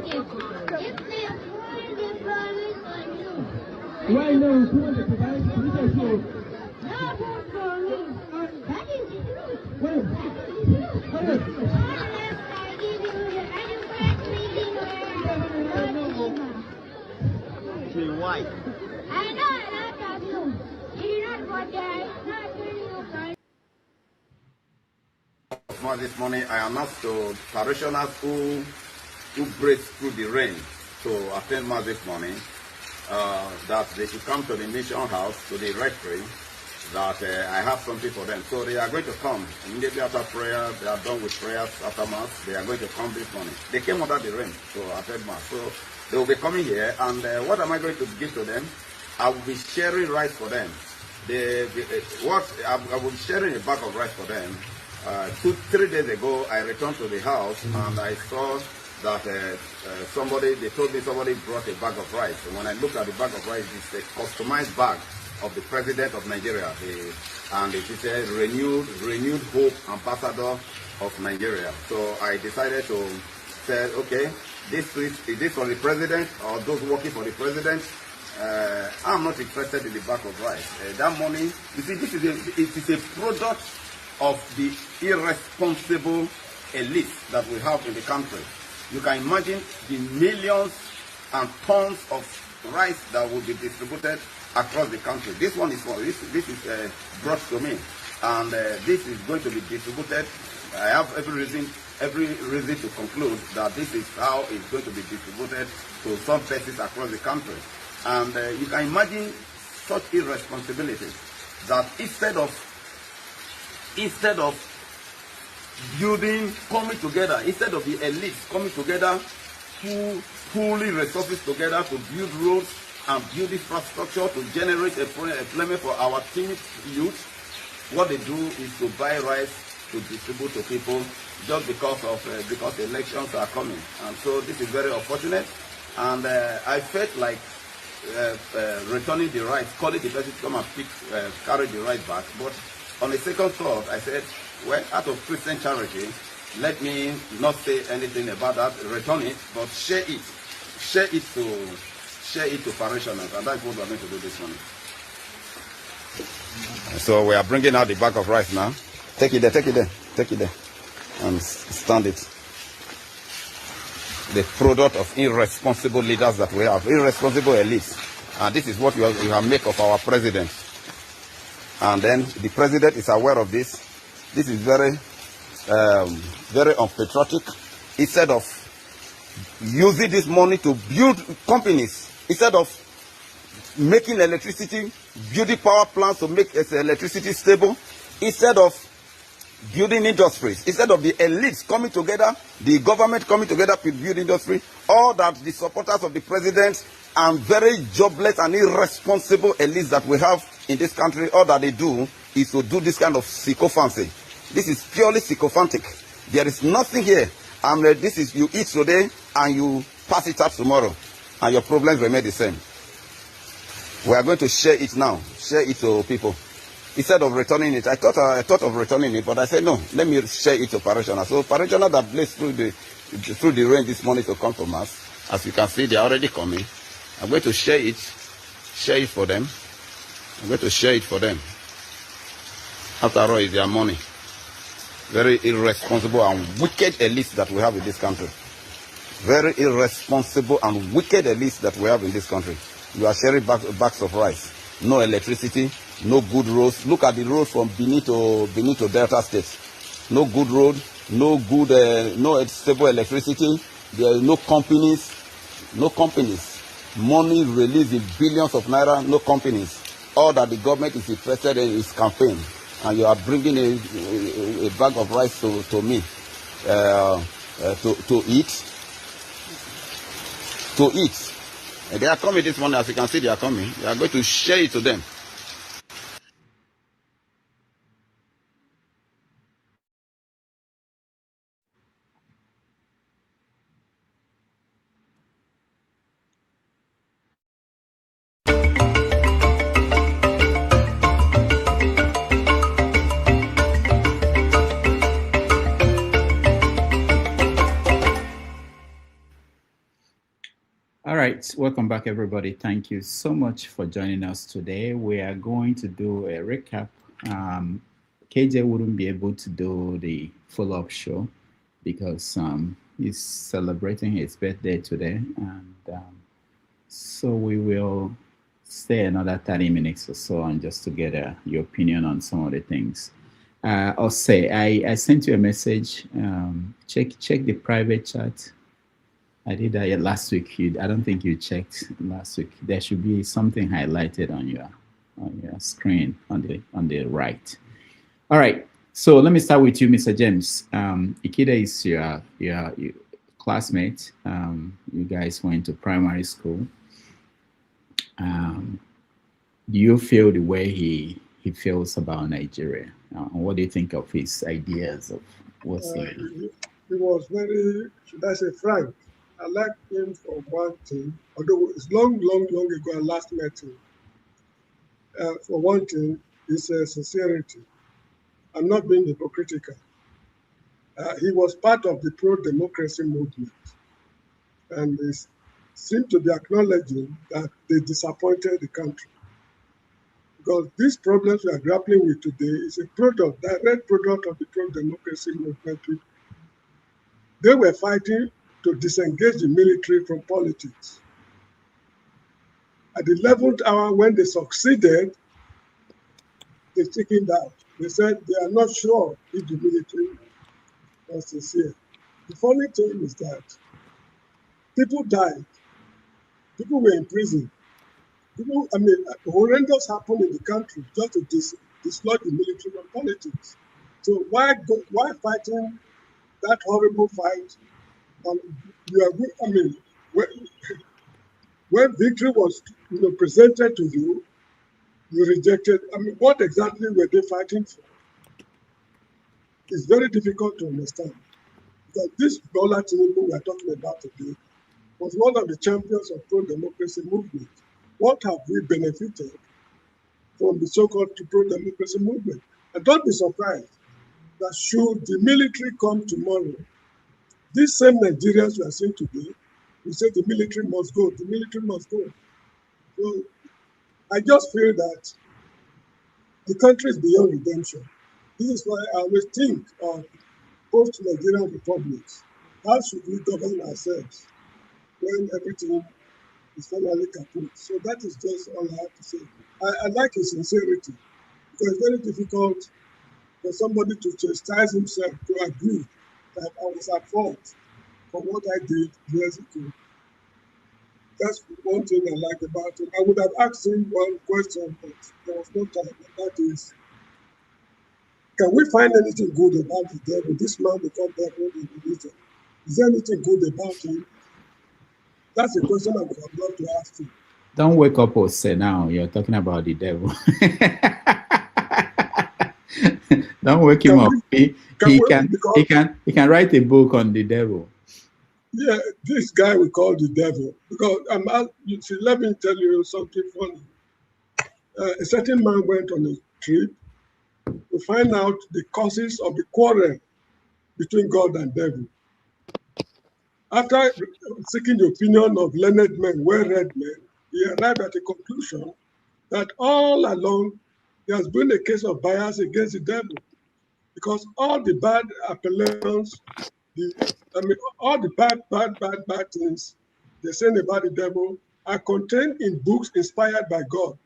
M: Why no? Who wants to provide? Who does you?
T: Why?
M: I know a lot of you. You not what they not
T: This morning, I announced to parishioners who break through the rain to attend Mass this morning that they should come to the mission house, to the rectory, that I have something for them. So they are going to come immediately after prayer. They are done with prayers after Mass. They are going to come this morning. They came under the rain to attend Mass. So they will be coming here. And what am I going to give to them? I will be sharing rice for them. I will be sharing a bag of rice for them. 3 days ago, I returned to the house and I saw that they told me somebody brought a bag of rice. And when I looked at the bag of rice, it's a customized bag of the President of Nigeria. And it is a renewed hope ambassador of Nigeria. So I decided to say, okay, is this for the President or those working for the President? I'm not interested in the bag of rice. That money, you see, it is a product of the irresponsible elite that we have in the country. You can imagine the millions and tons of rice that will be distributed across the country. This one is this is brought to me, and this is going to be distributed. I have every reason to conclude that this is how it's going to be distributed to some places across the country. And you can imagine such irresponsibility that instead of coming together, instead of the elites coming together, pooling resources together to build roads and build infrastructure to generate employment for our teen youth, what they do is to buy rice to distribute to people just because elections are coming. And so this is very unfortunate. And I felt like returning the rice, calling the person to come and carry the rice back. But on a second thought, I said, well, out of Christian charity, let me not say anything about that, return it, but share it to parishioners, and that's what we're going to do this morning. So we are bringing out the bag of rice now. Take it there, and stand it. The product of irresponsible leaders that we have, irresponsible elites, and this is what you have made of our president. And then the president is aware of this. This is very unpatriotic. Instead of using this money to build companies, instead of making electricity, building power plants to make electricity stable, instead of building industries, instead of the elites coming together, the government coming together to build industry, all that the supporters of the president and very jobless and irresponsible elites that we have in this country, all that they do is to do this kind of sycophancy. This is purely sycophantic. There is nothing here. And this is, you eat today and you pass it up tomorrow, and your problems remain the same. We are going to share it now. Share it to people. Instead of returning it, I thought of returning it, but I said no. Let me share it to parishioners. So parishioners that blazed through the rain this morning to come from us, as you can see, they are already coming. I'm going to share it for them. I'm going to share it for them. After all, it's their money. Very irresponsible and wicked elites that we have in this country. Very irresponsible and wicked elites that we have in this country. You are sharing bags of rice. No electricity, no good roads. Look at the road from Benin to Delta State. No good road, no stable electricity. There are no companies. Money released in billions of naira, no companies. All that the government is interested in is campaign. And you are bringing a bag of rice to me to eat. And they are coming this morning, as you can see, they are coming. They are going to share it to them.
B: right, welcome back, everybody. Thank you so much for joining us today. We are going to do a recap. KJ wouldn't be able to do the follow-up show because he's celebrating his birthday today, and so we will stay another 30 minutes or so and just to get your opinion on some of the things. I'll say I sent you a message. Check the private chat. I did that last week. I don't think you checked last week. There should be something highlighted on your screen on the right. All right. So let me start with you, Mr. James. Ikhide is your classmate. You guys went to primary school. Do you feel the way he feels about Nigeria? What do you think of his ideas of what's
N: he was very, should I say, frank. I like him for one thing, although it's long ago I last met him. For one thing, is sincerity. I'm not being hypocritical. He was part of the pro-democracy movement, and they seem to be acknowledging that they disappointed the country. Because these problems we are grappling with today is a direct product of the pro-democracy movement. They were fighting to disengage the military from politics. At the 11th hour, when they succeeded, they chickened out. They said they are not sure if the military was sincere. The funny thing is that people died, people were in prison. Horrendous happened in the country just to dislodge the military from politics. So why fighting that horrible fight? When victory was presented to you, you rejected. What exactly were they fighting for? It's very difficult to understand. Because this Bola Tinubu we are talking about today was one of the champions of pro-democracy movement. What have we benefited from the so-called pro-democracy movement? And don't be surprised that should the military come tomorrow, these same Nigerians we are seeing today will say the military must go, the military must go. So I just feel that the country is beyond redemption. This is why I always think of post-Nigerian republics. How should we govern ourselves when everything is finally kaput? So that is just all I have to say. I like his sincerity, because it's very difficult for somebody to chastise himself, to agree that I was at fault for what I did years ago. That's one thing I like about it. I would have asked him one question, but there was no time, and that is, can we find anything good about the devil? This man became devil in religion. Is there anything good about him? That's a question I would have loved to ask him.
B: Don't wake up or say now you're talking about the devil. Don't wake him up. He can write a book on the devil.
N: Yeah, this guy we call the devil, because let me tell you something funny. A certain man went on a trip to find out the causes of the quarrel between God and devil. After seeking the opinion of learned men, well-read men, he arrived at a conclusion that all along there has been a case of bias against the devil, because all the bad appellations, all the bad things they're saying about the devil are contained in books inspired by God.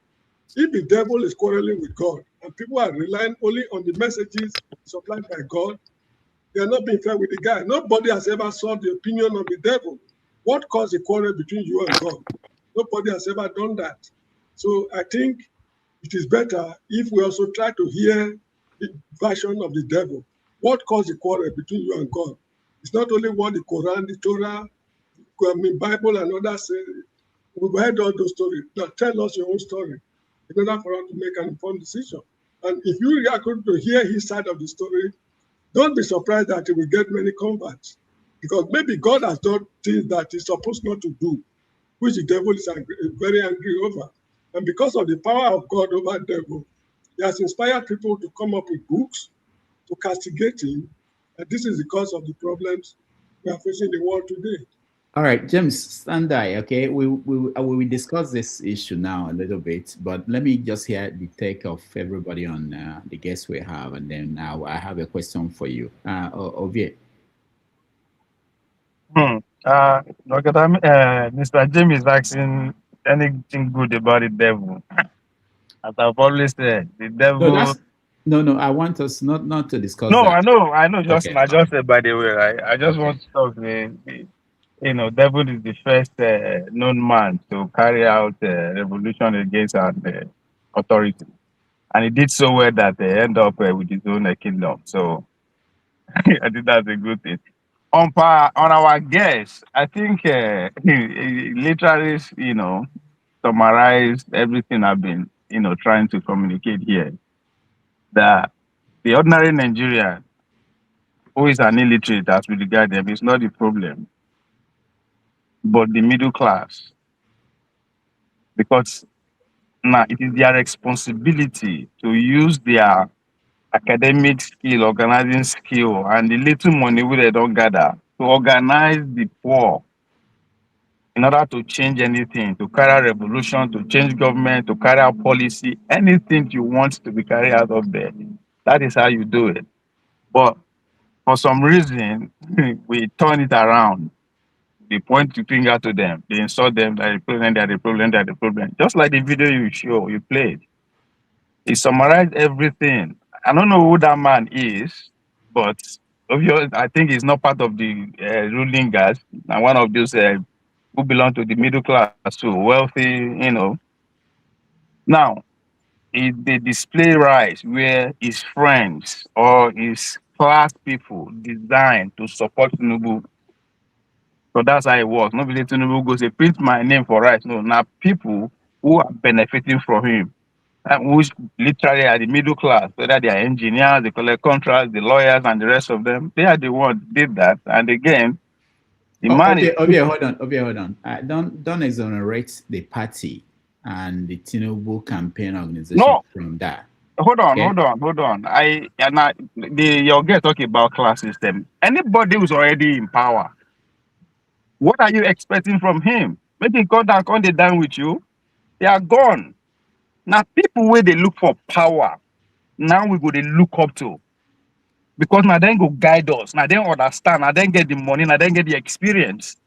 N: If the devil is quarreling with God and people are relying only on the messages supplied by God, they are not being fair with the guy. Nobody has ever sought the opinion of the devil. What caused the quarrel between you and God? Nobody has ever done that. So I think it is better if we also try to hear the version of the devil. What caused the quarrel between you and God? It's not only what the Quran, the Torah, Bible and others say. We've heard all those stories. Now tell us your own story in order for us to make an informed decision. And if you are going to hear his side of the story, don't be surprised that he will get many converts. Because maybe God has done things that he's supposed not to do, which the devil is very angry over. And because of the power of God over the devil, he has inspired people to come up with books to castigate him. And this is the cause of the problems we are facing in the world today.
B: All right, James, stand by. Okay, we will discuss this issue now a little bit, but let me just hear the take of everybody on the guests we have, and then now I have a question for you, Ovie.
P: Mr. James is asking anything good about the devil. As I've always said, the
B: No,
P: devil.
B: that's no. I want us not to discuss
P: No,
B: that.
P: I know.
B: Okay.
P: I just said by the way, right? I just
B: Okay.
P: want to talk. Devil is the first known man to carry out revolution against an authority, and he did so well that they end up with his own kingdom. So I think that's a good thing. On our guest, I think he literally, summarized everything I've been, trying to communicate here. That the ordinary Nigerian who is an illiterate, as we regard them, is not the problem, but the middle class, because now it is their responsibility to use their academic skill, organizing skill, and the little money we they don't gather to organize the poor in order to change anything, to carry out revolution, to change government, to carry out policy, anything you want to be carried out of there. That is how you do it. But for some reason, we turn it around. We point the finger to them. They insult them. They're the problem. They're the problem. They're the problem. Just like the video you played. He summarized everything. I don't know who that man is, but I think he's not part of the ruling guys. And one of those who belong to the middle class, so wealthy. Now, if they display rights where his friends or his class people designed to support Tinubu, so that's how it works. Nobody Tinubu goes, they print my name for rights. No, now people who are benefiting from him, and which literally are the middle class, whether they are engineers, they collect contracts, the lawyers, and the rest of them, they are the ones who did that. And again, the man is.
B: Hold on. Don't exonerate the party and the Tinubu campaign organization from that.
P: Hold on. Your guy talking about class system. Anybody who's already in power, what are you expecting from him? Make him come down with you. They are gone. Now people where they look for power, now we go they look up to. Because now they go guide us, now they understand, now they get the money, now they get the experience.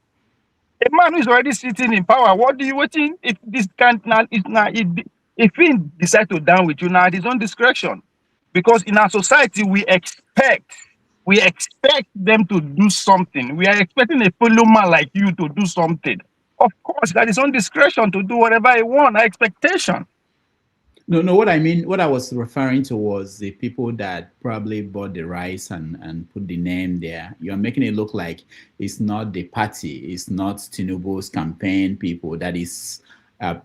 P: A man who is already sitting in power, what do you waiting? If this can't now, if he decide to down with you now, at his own discretion. Because in our society, we expect them to do something. We are expecting a fellow man like you to do something. Of course, that is on discretion to do whatever I want, expectation.
B: No, what I mean, what I was referring to was the people that probably bought the rice and put the name there. You're making it look like it's not the party, it's not Tinubu's campaign people, that is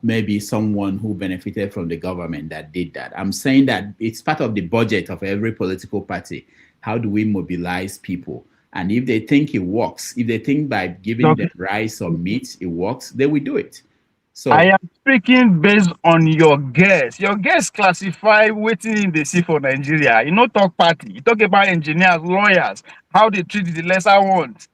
B: maybe someone who benefited from the government that did that. I'm saying that it's part of the budget of every political party. How do we mobilize people? And if they think it works, if they think by giving them rice or meat, it works, they will do it. So
P: I am speaking based on your guess. Your guess classify waiting in the sea for Nigeria. You know, talk party. You talk about engineers, lawyers, how they treat the lesser ones.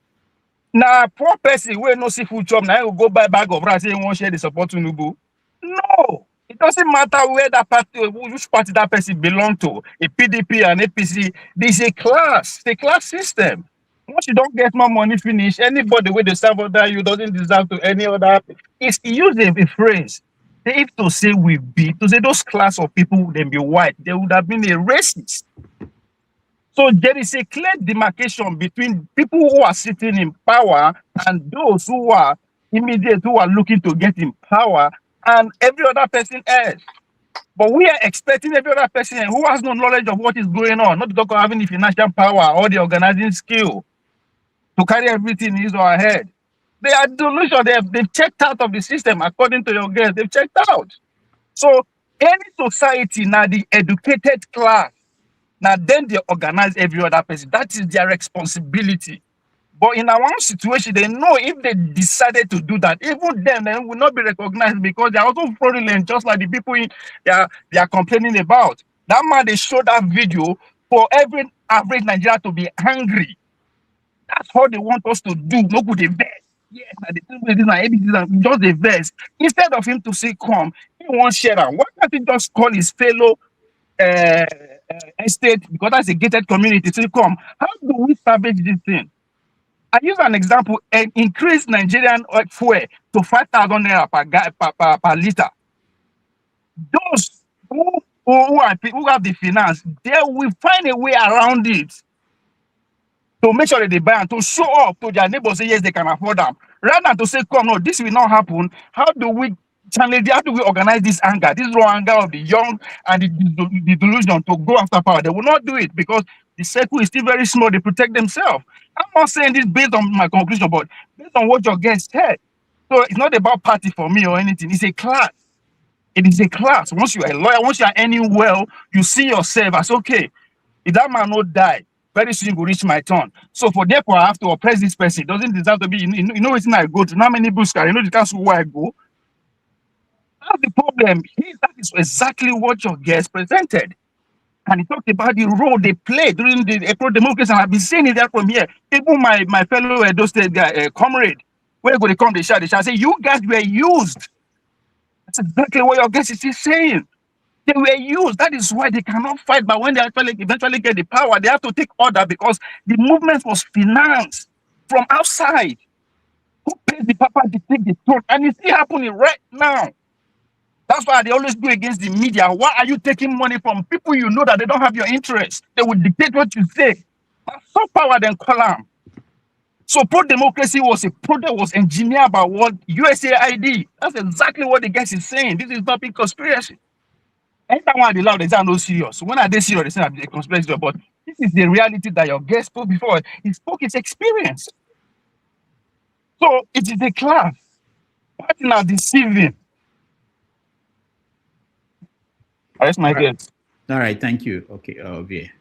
P: Now, poor person will no see food job. Now will go buy bag of rice and won't share the support to Nubu. No, it doesn't matter where that party, which party that person belong to. A PDP and APC. There's a class system. Once you don't get more money finish, anybody with the serve under you doesn't deserve to any other. It's used a phrase. If to say we be, to say those class of people, they be white, they would have been a racist. So there is a clear demarcation between people who are sitting in power and those who are immediate, who are looking to get in power, and every other person else. But we are expecting every other person who has no knowledge of what is going on, not to talk about having the financial power or the organizing skill, to carry everything in his or her head. They are delusional. They've checked out of the system, according to your guest. They've checked out. So any society now, the educated class, now then they organize every other person. That is their responsibility. But in our own situation, they know if they decided to do that, even then they will not be recognized because they are also fraudulent, just like the people they are complaining about. That man, they showed that video for every average Nigerian to be angry. That's how they want us to do. No good event. Yes, I did this and ABCs, just the verse. Instead of him to say, come, he won't share that. Why can't he just call his fellow estate, because that's a gated community, to come? How do we salvage this thing? I use an example, and increase Nigerian oil fuel to 5,000 naira per liter. Those who have the finance, they will find a way around it to make sure that they buy and to show up to their neighbors, say yes, they can afford them. Rather than to say, come, no, this will not happen. How do we organize this anger, this raw anger of the young and the delusion to go after power? They will not do it because the circle is still very small. They protect themselves. I'm not saying this based on my conclusion, but based on what your guest said. So it's not about party for me or anything. It's a class. It is a class. Once you're a lawyer, once you're earning well, you see yourself as okay. If that man not die, very soon will reach my turn. So for therefore, I have to oppress this person. It doesn't deserve to be. You know, it's I go to. Not many books. You know the council where I go. That's the problem. That is exactly what your guest presented. And he talked about the role they play during the April democracy. And I've been saying it there from here. Even my fellow Edo State guy, comrade, where go they come, they shout, say, you guys were used. That's exactly what your guest is saying. They were used. That is why they cannot fight. But when they eventually get the power, they have to take order because the movement was financed from outside. Who pays the papa to take the throne? And it's still happening right now. That's why they always go against the media. Why are you taking money from people you know that they don't have your interest? They will dictate what you say. So power then column. So pro-democracy was a project was engineered by what USAID. That's exactly what the guys is saying. This is not big conspiracy. Anytime I be loud, they are no serious. When I they serious, they say I'm a conspiracy. But this is the reality that your guest spoke before. He spoke his experience. So it is a class. Partner are deceiving. That's my guess.
B: All right, thank you. Okay, Ovie.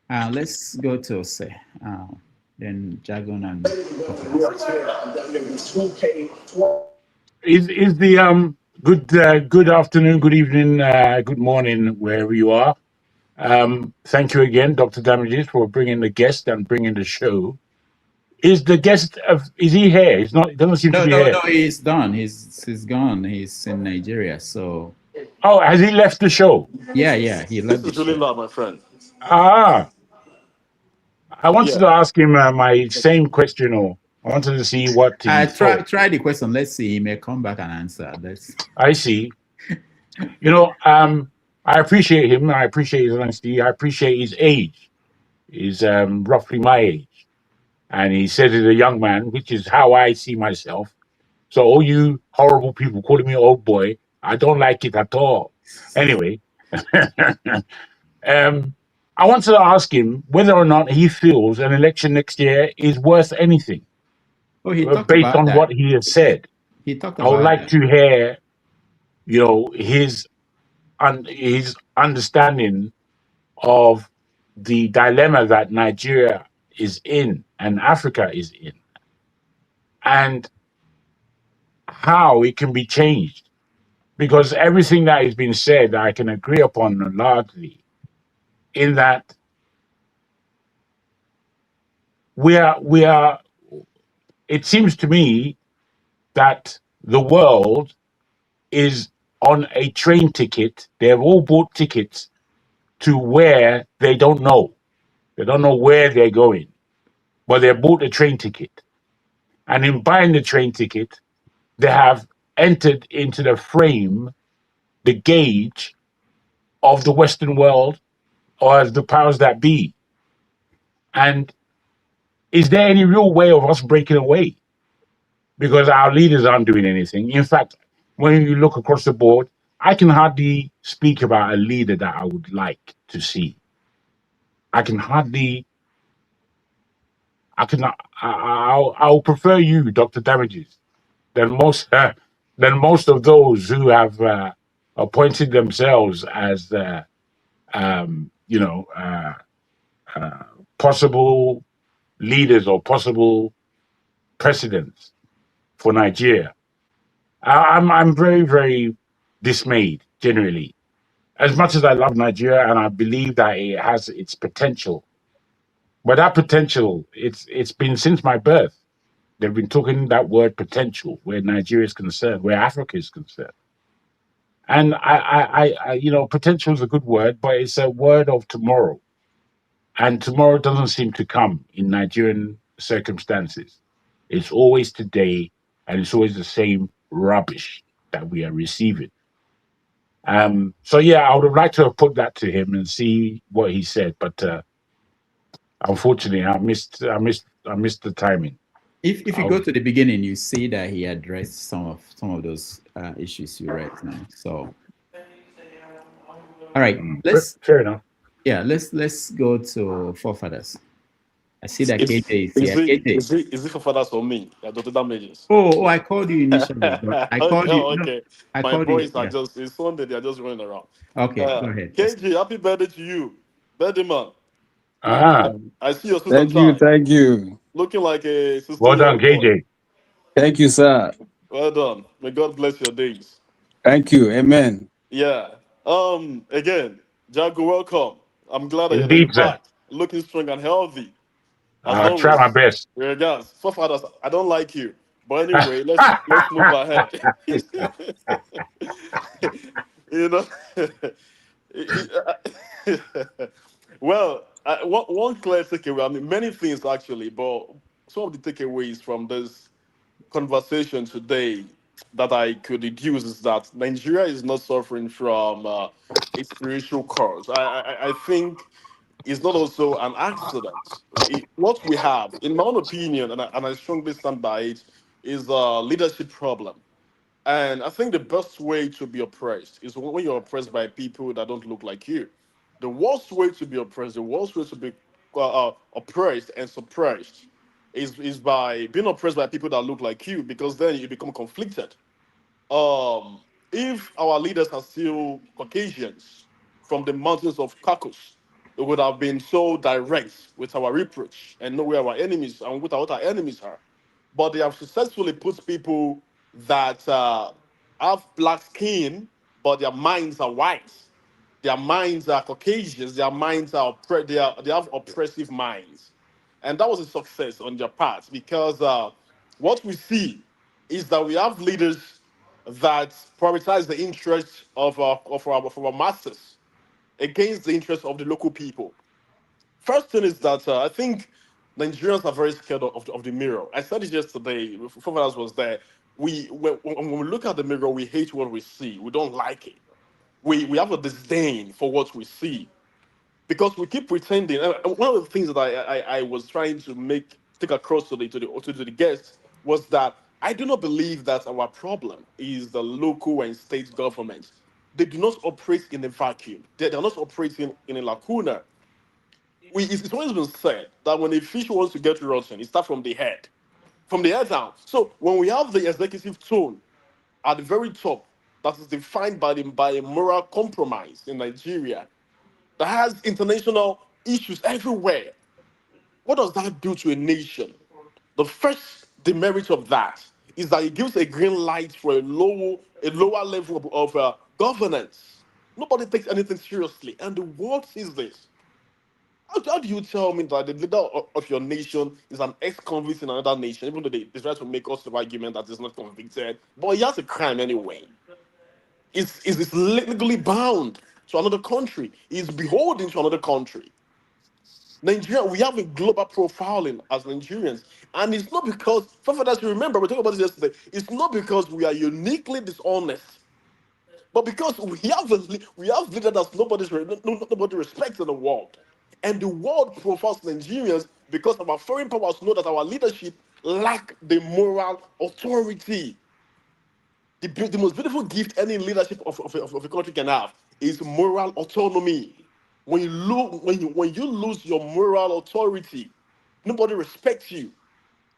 B: Let's go to Ose. Then Jagon and
U: Is the good afternoon, good evening, good morning, wherever you are. Thank you again, Dr. Damages, for bringing the guest and bringing the show. Is the guest is he here? He's not. He doesn't seem to be here.
B: No, he's done. He's gone. He's in Nigeria. So.
U: Oh, has he left the show?
B: Yeah, he left.
O: This is really loud, my friend.
U: I wanted to ask him my same question, or I wanted to see what he
B: try the question. Let's see. He may come back and answer.
U: I see. You know, I appreciate him. I appreciate his honesty. I appreciate his age. He's roughly my age. And he said he's a young man, which is how I see myself. So all you horrible people calling me old boy, I don't like it at all. Anyway, I wanted to ask him whether or not he feels an election next year is worth anything.
B: Oh, he talked
U: based
B: about
U: on
B: that.
U: what he has said.
B: He talked
U: I
B: about
U: would like
B: that.
U: to hear, you know, his understanding of the dilemma that Nigeria is in and Africa is in, and how it can be changed. Because everything that has been said, I can agree upon largely, in that we are. It seems to me that the world is on a train ticket. They have all bought tickets to where they don't know. They don't know where they're going, but they bought a train ticket. And in buying the train ticket, they have entered into the frame, the gauge of the Western world or as the powers that be. And is there any real way of us breaking away? Because our leaders aren't doing anything. In fact, when you look across the board, I can hardly speak about a leader that I would like to see. I'll prefer you, Dr. Damages, than most of those who have appointed themselves as possible leaders or possible presidents for Nigeria. I'm very, very dismayed, generally. As much as I love Nigeria and I believe that it has its potential, but that potential, it's been since my birth. they've been talking that word potential where Nigeria is concerned, where Africa is concerned. And potential is a good word, but it's a word of tomorrow. And tomorrow doesn't seem to come in Nigerian circumstances. It's always today, and it's always the same rubbish that we are receiving. So yeah, I would have liked to have put that to him and see what he said, but unfortunately, I missed the timing.
B: If you go to the beginning, you see that he addressed some of those issues you raised now. So, all right,
U: fair enough.
B: Yeah, let's go to forefathers. I see that
O: Is,
B: KJ is here. KJ.
O: is it for fathers or me? Dr. Damages.
B: Oh, I called you initially, but I called you. No,
O: Okay.
B: I
O: My
B: called you.
O: boys are
B: Yeah.
O: just, it's Sunday, they're just running around.
B: Okay, go ahead.
O: KG, happy birthday to you. Birthday man. I see your sister
S: Thank you.
O: looking like a 16-year-old
U: Well done,
O: boy.
U: KJ.
S: Thank you, sir.
O: Well done. May God bless your days.
S: Thank you. Amen.
O: Yeah. Again, Jago, welcome. I'm glad that you're
U: Indeed, sir.
O: back, looking strong and healthy. As
U: I'll try my best.
O: Regards, forefathers, I don't like you, but anyway, let's move ahead. You know. Well, one clear takeaway. I mean, many things actually, but some of the takeaways from this conversation today that I could deduce is that Nigeria is not suffering from a spiritual cause. I think it's not also an accident. What we have, in my own opinion, and I strongly stand by it, is a leadership problem. And I think the best way to be oppressed is when you're oppressed by people that don't look like you. The worst way to be oppressed, the worst way to be oppressed and suppressed is by being oppressed by people that look like you, because then you become conflicted. If our leaders are still Caucasians from the mountains of Caucasus, it would have been so direct with our reproach and know where our enemies and what our enemies are. But they have successfully put people that have black skin, but their minds are white. Their minds are Caucasians. Their minds are they have oppressive minds, and that was a success on their part, because what we see is that we have leaders that prioritize the interests of our masses against the interests of the local people. First thing is that I think Nigerians are very scared of the mirror. I said it yesterday. Before else was there. When we look at the mirror, we hate what we see. We don't like it. We have a disdain for what we see, because we keep pretending. One of the things that I was trying to take across to the guests was that I do not believe that our problem is the local and state government. They do not operate in a vacuum. They're not operating in a lacuna. It's always been said that when a fish wants to get rotten, it starts from the head down. So when we have the executive tone at the very top, that is defined by a moral compromise in Nigeria, that has international issues everywhere. What does that do to a nation? The first demerit of that is that it gives a green light for a lower level of governance. Nobody takes anything seriously, and the world sees this. How do you tell me that the leader of your nation is an ex-convict in another nation, even though they try to make us the argument that he's not convicted, but he has a crime anyway? Is legally bound to another country. He's beholden to another country. Nigeria, we have a global profiling as Nigerians, and it's not because, as you remember, we talked about this yesterday. It's not because we are uniquely dishonest, but because we have leaders that nobody respects in the world, and the world profiles Nigerians because our foreign powers know that our leadership lack the moral authority. The most beautiful gift any leadership of a country can have is moral autonomy. When you lose your moral authority, nobody respects you.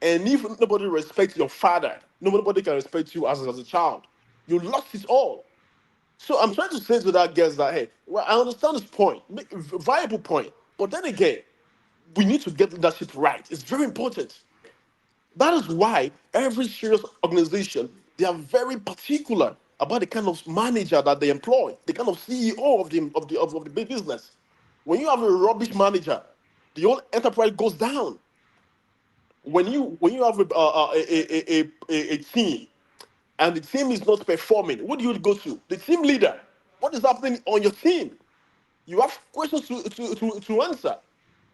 O: And if nobody respects your father, nobody can respect you as a child. You lost it all. So I'm trying to say to that guest that, hey, well, I understand this point, viable point. But then again, we need to get leadership right. It's very important. That is why every serious organization, they are very particular about the kind of manager that they employ, the kind of CEO of the big business. When you have a rubbish manager, the whole enterprise goes down. When you have a team and the team is not performing, what do you go to? The team leader. What is happening on your team? You have questions to answer.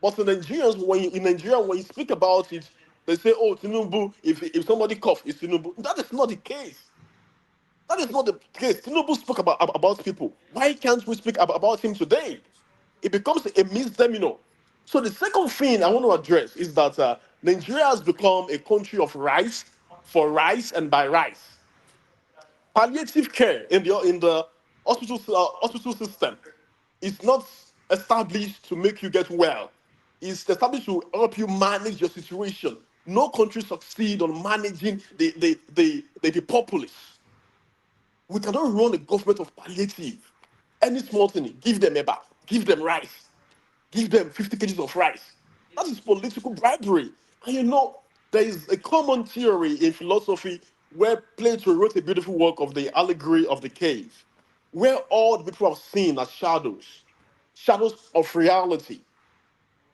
O: But in Nigeria, when you speak about it, they say, "Oh, Tinubu. If somebody cough, it's Tinubu." That is not the case. That is not the case. Tinubu spoke about people. Why can't we speak about him today? It becomes a misdemeanor. So the second thing I want to address is that Nigeria has become a country of rice, for rice and by rice. Palliative care in the hospital system is not established to make you get well. It's established to help you manage your situation. No country succeed on managing the populace. We cannot run a government of palliative. Any small thing, give them eba, give them rice, give them 50 kgs of rice. That is political bribery. And there is a common theory in philosophy where Plato wrote a beautiful work of the allegory of the cave, where all the people have seen as shadows of reality.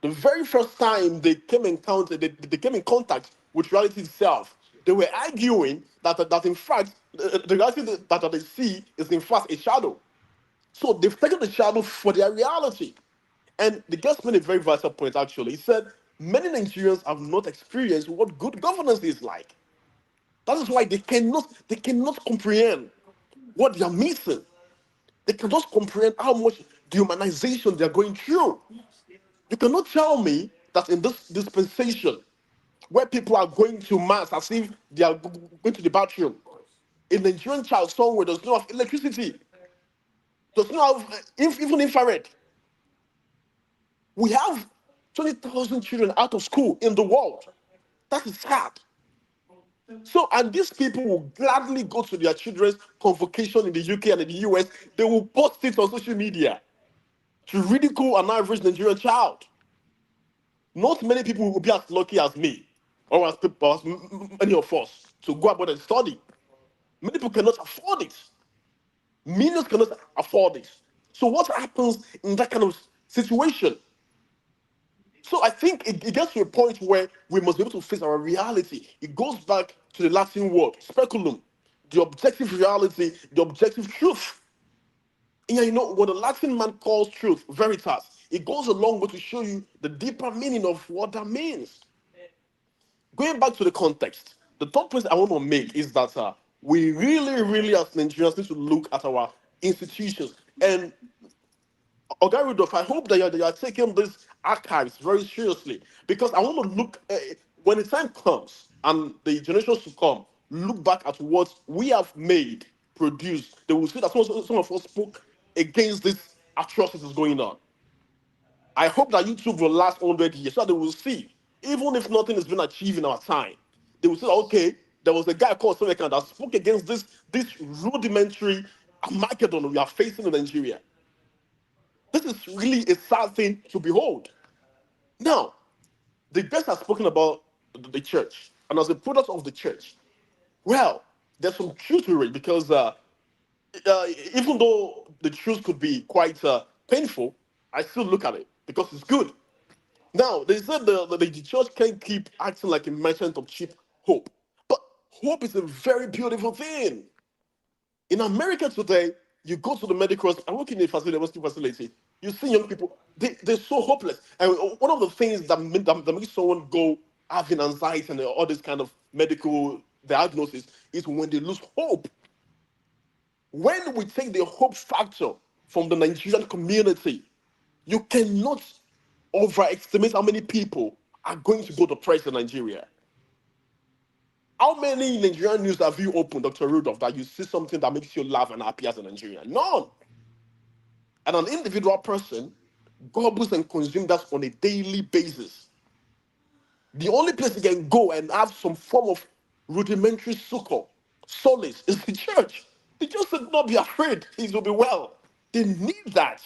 O: The very first time they came they came in contact with reality itself, they were arguing that in fact the reality that they see is in fact a shadow. So they've taken the shadow for their reality. And the guest made a very vital point actually. He said many Nigerians have not experienced what good governance is like. That is why they cannot comprehend what they are missing. They cannot comprehend how much dehumanization they are going through. You cannot tell me that in this dispensation, where people are going to mass as if they are going to the bathroom, a Nigerian child somewhere does not have electricity, does not have even infrared. We have 20,000 children out of school in the world. That is sad. So, and these people will gladly go to their children's convocation in the UK and in the US. They will post it on social media to ridicule an average Nigerian child. Not many people will be as lucky as me or as many of us to go about and study. Many people cannot afford it. Millions cannot afford it. So what happens in that kind of situation? So I think it gets to a point where we must be able to face our reality. It goes back to the Latin word, speculum, the objective reality, the objective truth. And when the Latin man calls truth, veritas, it goes a long way to show you the deeper meaning of what that means. Going back to the context, the third point I want to make is that we really, as Nigerians, need to look at our institutions. And Oga Rudolph, I hope that you are taking these archives very seriously, because I want to look, when the time comes and the generations to come, look back at what we have made, produced. They will see that some of us spoke against this atrocities going on. I hope that YouTube will last 100 years so that they will see, even if nothing has been achieved in our time, they will say, okay, there was a guy called Chukwuemeka that spoke against this rudimentary Armageddon we are facing in Nigeria. This is really a sad thing to behold. Now, the guest has spoken about the church, and as a product of the church, well, there's some truth to it, because even though the truth could be quite painful, I still look at it because it's good. Now, they said the church can't keep acting like a merchant of cheap hope. But hope is a very beautiful thing. In America today, you go to the medical, I work in a facility, you see young people, they're so hopeless. And one of the things that makes someone go having anxiety and all this kind of medical diagnosis is when they lose hope. When we take the hope factor from the Nigerian community, you cannot overestimate how many people are going to go to press in Nigeria. How many Nigerian news have you opened, Dr. Rudolph, that you see something that makes you laugh and happy as a Nigerian? None. And an individual person gobbles and consumes that on a daily basis. The only place you can go and have some form of rudimentary succor, solace, is the church. The church should not be afraid. It will be well. They need that.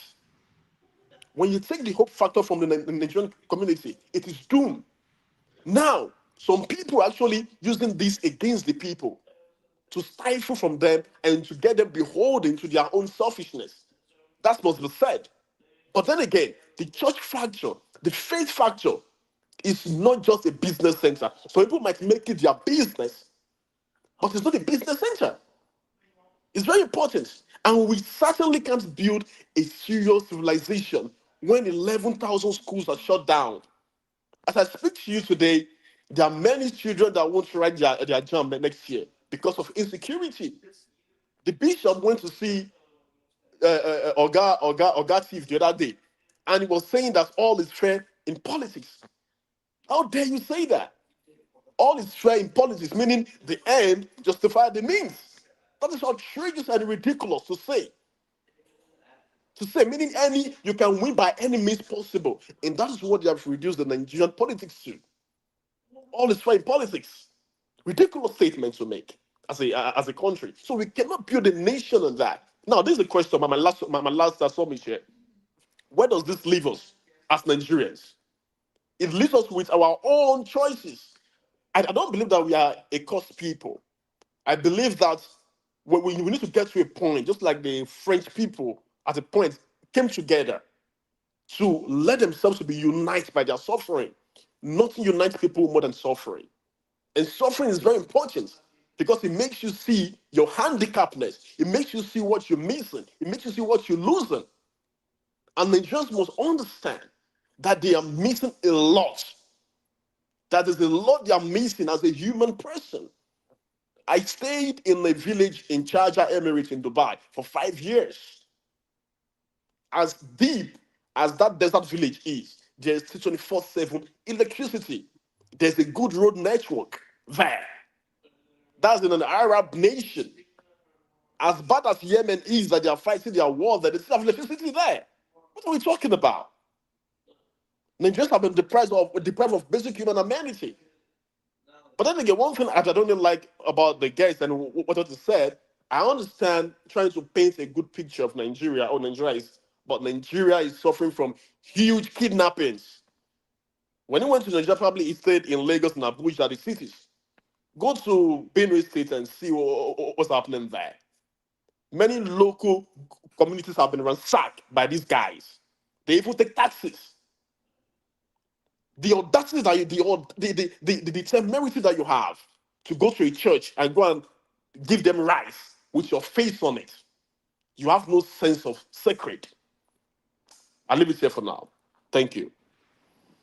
O: When you take the hope factor from the Nigerian community, it is doom. Now, some people are actually using this against the people to stifle from them and to get them beholden to their own selfishness. That must be said. But then again, the church factor, the faith factor, is not just a business center. So people might make it their business, but it's not a business center. It's very important. And we certainly can't build a serious civilization when 11,000 schools are shut down. As I speak to you today, there are many children that won't write their exam next year because of insecurity. The bishop went to see Oga Chief the other day, and he was saying that all is fair in politics. How dare you say that? All is fair in politics, meaning the end justifies the means. That is outrageous and ridiculous to say. Meaning you can win by any means possible. And that is what they have reduced the Nigerian politics to. All is fair in politics. Ridiculous statement to make as a country. So we cannot build a nation on that. Now, this is the question, my last summit here. Where does this leave us as Nigerians? It leaves us with our own choices. I don't believe that we are a cursed people. I believe that we need to get to a point, just like the French people at a point came together to let themselves to be united by their suffering. Nothing unites people more than suffering. And suffering is very important because it makes you see your handicapness. It makes you see what you're missing. It makes you see what you're losing. And Nigerians must understand that they are missing a lot. That is a lot they are missing as a human person. I stayed in a village in Sharjah Emirate in Dubai for 5 years. As deep as that desert village is, there's 24/7 electricity. There's a good road network there. That's in an Arab nation. As bad as Yemen is that they are fighting their war, there, they still have electricity there. What are we talking about? Nigerians have been deprived of basic human amenity. But then again, one thing I don't really like about the guests and what it said, I understand trying to paint a good picture of Nigeria, but Nigeria is suffering from huge kidnappings. When he went to Nigeria, probably he stayed in Lagos and Abuja, the cities. Go to Benue State and see what's happening there. Many local communities have been ransacked by these guys. They even take taxes. The audacity that the temerity that you have to go to a church and go and give them rice with your face on it. You have no sense of sacred. I'll leave it here for now. Thank you.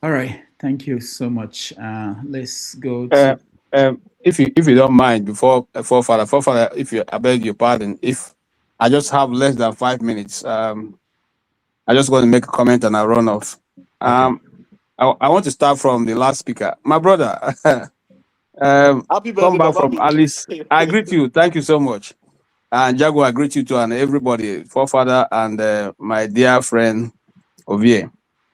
B: All right. Thank you so much. Let's go to...
S: If you don't mind, before Father, I beg your pardon, if I just have less than 5 minutes, I just want to make a comment and I run off. Okay. I want to start from the last speaker. My brother, come back from Alice. I greet you. Thank you so much. And Jago, I greet you too, and everybody, forefather and my dear friend Ovie.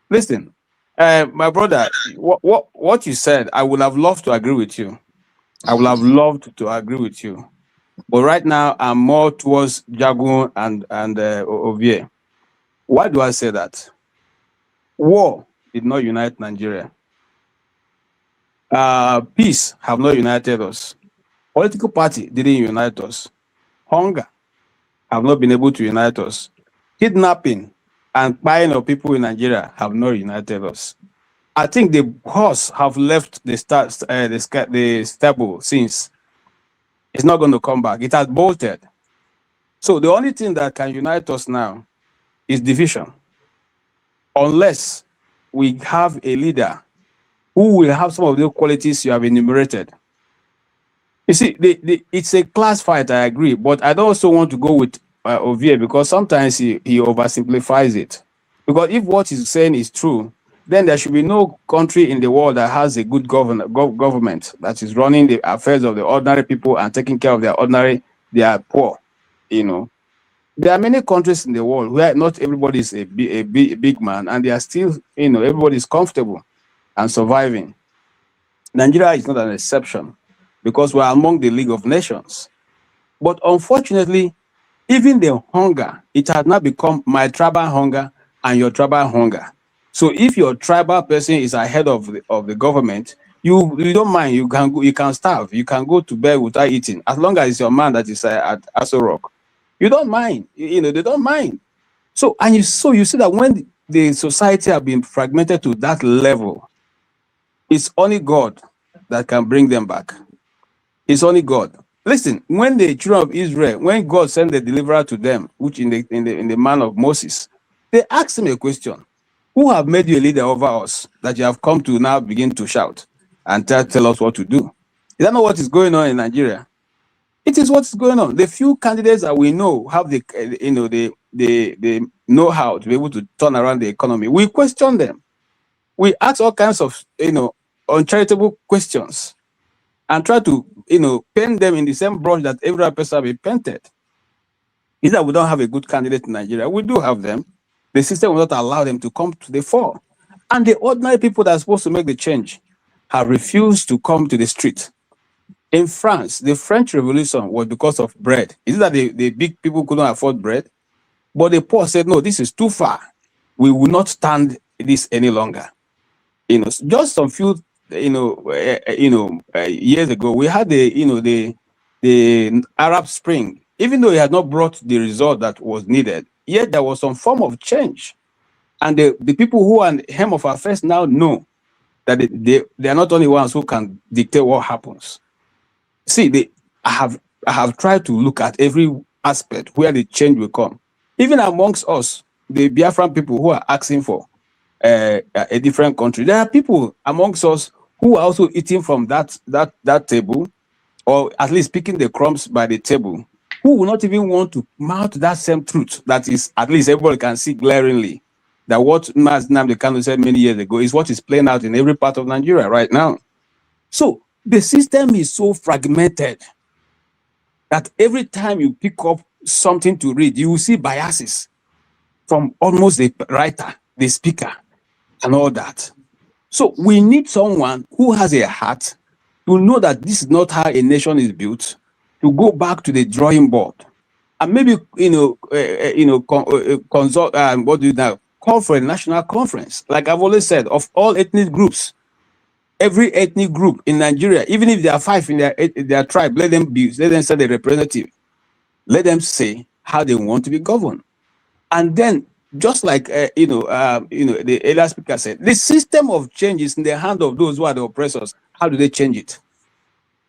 S: Listen, my brother, what you said, I would have loved to agree with you. I would have loved to agree with you. But right now, I'm more towards Jago and Ovie. Why do I say that? War did not unite Nigeria. Peace have not united us. Political party didn't unite us. Hunger have not been able to unite us. Kidnapping and buying of people in Nigeria have not united us. I think the horse have left the stable since. It's not going to come back. It has bolted. So the only thing that can unite us now is division. Unless we have a leader who will have some of the qualities you have enumerated. You see, it's a class fight, I agree, but I don't also want to go with Ovie because sometimes he oversimplifies it. Because if what he's saying is true, then there should be no country in the world that has a good government that is running the affairs of the ordinary people and taking care of they are poor, you know. There are many countries in the world where not everybody is a big man and they are still, everybody is comfortable and surviving. Nigeria is not an exception because we're among the League of Nations. But unfortunately, even the hunger, it has now become my tribal hunger and your tribal hunger. So if your tribal person is ahead of the government, you don't mind, you can starve, you can go to bed without eating, as long as it's your man that is at Aso Rock. You don't mind, they don't mind. So you see that when the society have been fragmented to that level, It's only God that can bring them back. It's only God. Listen, when the children of Israel, when God sent the deliverer to them, which in the man of Moses, they asked him a question: who have made you a leader over us that you have come to now begin to shout and tell us what to do? Is that not what is going on in Nigeria? It is what's going on. The few candidates that we know have the the know-how to be able to turn around the economy. We question them. We ask all kinds of uncharitable questions and try to paint them in the same brush that every other person be painted. Is that we don't have a good candidate in Nigeria? We do have them. The system will not allow them to come to the fore. And the ordinary people that are supposed to make the change have refused to come to the street. In France, the French Revolution was because of bread. Is it that the big people couldn't afford bread? But the poor said, no, this is too far. We will not stand this any longer. Just some few, years ago, we had the Arab Spring. Even though it had not brought the result that was needed, yet there was some form of change. And the people who are in the hem of affairs now know that they are not only ones who can dictate what happens. See, I have tried to look at every aspect where the change will come. Even amongst us, the Biafran people who are asking for a different country, there are people amongst us who are also eating from that table, or at least picking the crumbs by the table, who will not even want to mount that same truth that is, at least everybody can see glaringly, that what Mas Nnamdi Kanu said many years ago is what is playing out in every part of Nigeria right now. So the system is so fragmented that every time you pick up something to read, you will see biases from almost the writer, the speaker, and all that. So we need someone who has a heart to know that this is not how a nation is built, to go back to the drawing board and maybe consult what do you now call for a national conference, like I've always said, of all ethnic groups. Every ethnic group in Nigeria, even if there are 5 in their tribe, let them send a representative. Let them say how they want to be governed. And then, just like the earlier speaker said, the system of change is in the hand of those who are the oppressors. How do they change it?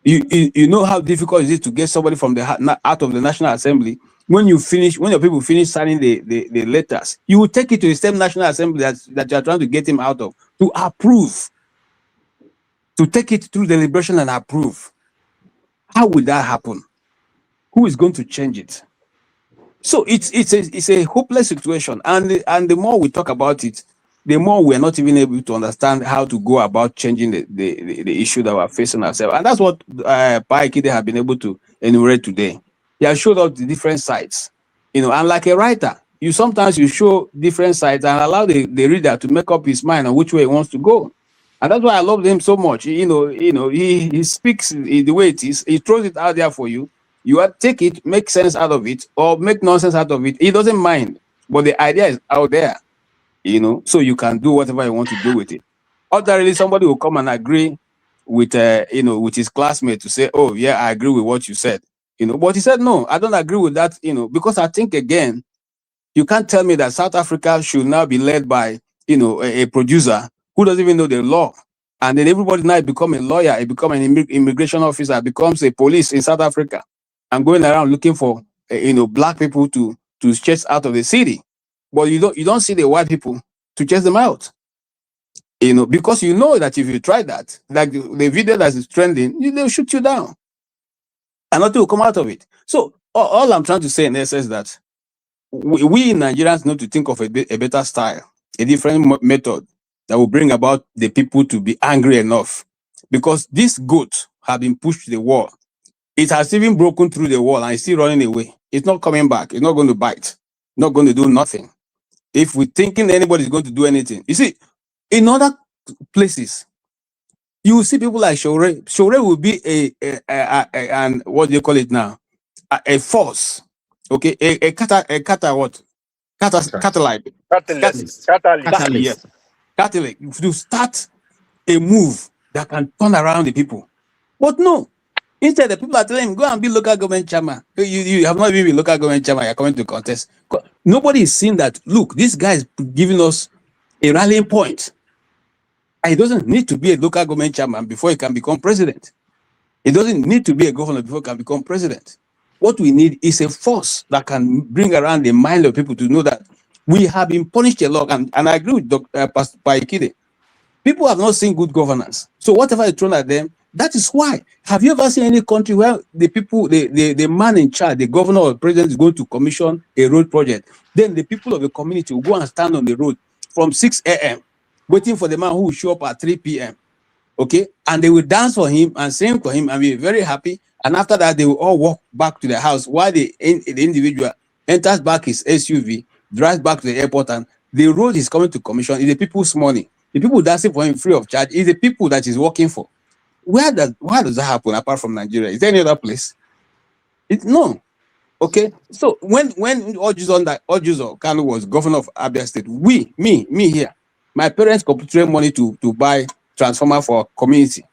S: You know how difficult it is to get somebody from out of the National Assembly. When your people finish signing the letters, you will take it to the same National Assembly that you are trying to get him out of to approve. To take it through deliberation and approve. How will that happen? Who is going to change it? So it's a hopeless situation, and the more we talk about it, the more we are not even able to understand how to go about changing the issue that we're facing ourselves. And that's what Pa Ikhide have been able to enumerate today. He has showed up the different sides, and like a writer, sometimes you show different sides and allow the reader to make up his mind on which way he wants to go. And that's why I love him so much. He speaks the way it is. He throws it out there for you. You take it, make sense out of it, or make nonsense out of it. He doesn't mind. But the idea is out there, so you can do whatever you want to do with it. Ordinarily, somebody will come and agree with, with his classmate to say, oh, yeah, I agree with what you said. But he said, no, I don't agree with that, because I think, again, you can't tell me that South Africa should now be led by, a producer who doesn't even know the law. And then everybody now become a lawyer, it become an immigration officer, becomes a police in South Africa and going around looking for, black people to chase out of the city. But you don't see the white people to chase them out. Because that if you try that, like the video that is trending, they'll shoot you down. And nothing will come out of it. So all I'm trying to say in essence is that we Nigerians need to think of a better style, a different method that will bring about the people to be angry enough. Because this goat have been pushed to the wall. It has even broken through the wall and it's still running away. It's not coming back. It's not going to bite. Not going to do nothing. If we're thinking anybody is going to do anything. You see, in other places, you will see people like Shore. Shore will be and what do you call it now? A force. Okay, a catalyst. Yes. Catalyst to start a move that can turn around the people. But no, instead the people are telling him, go and be local government chairman. You have not even been local government chairman, you're coming to contest. Nobody is seeing that, look, this guy is giving us a rallying point. And he doesn't need to be a local government chairman before he can become president. He doesn't need to be a governor before he can become president. What we need is a force that can bring around the mind of people to know that we have been punished a lot. And I agree with Pastor Pa Ikhide. People have not seen good governance. So whatever is thrown at them, that is why. Have you ever seen any country where the people, the man in charge, the governor or the president is going to commission a road project? Then the people of the community will go and stand on the road from 6 a.m. waiting for the man who will show up at 3 p.m. Okay, and they will dance for him and sing for him and be very happy. And after that, they will all walk back to their house while the individual enters back his SUV, drives back to the airport, and the road is coming to commission is the people's money. The people dancing for him free of charge is the people that he's working for. Why does that happen apart from Nigeria? Is there any other place? No. Okay, so when Ojuzo Kanu was governor of Abia State, me here, my parents contributed money to buy transformer for our community.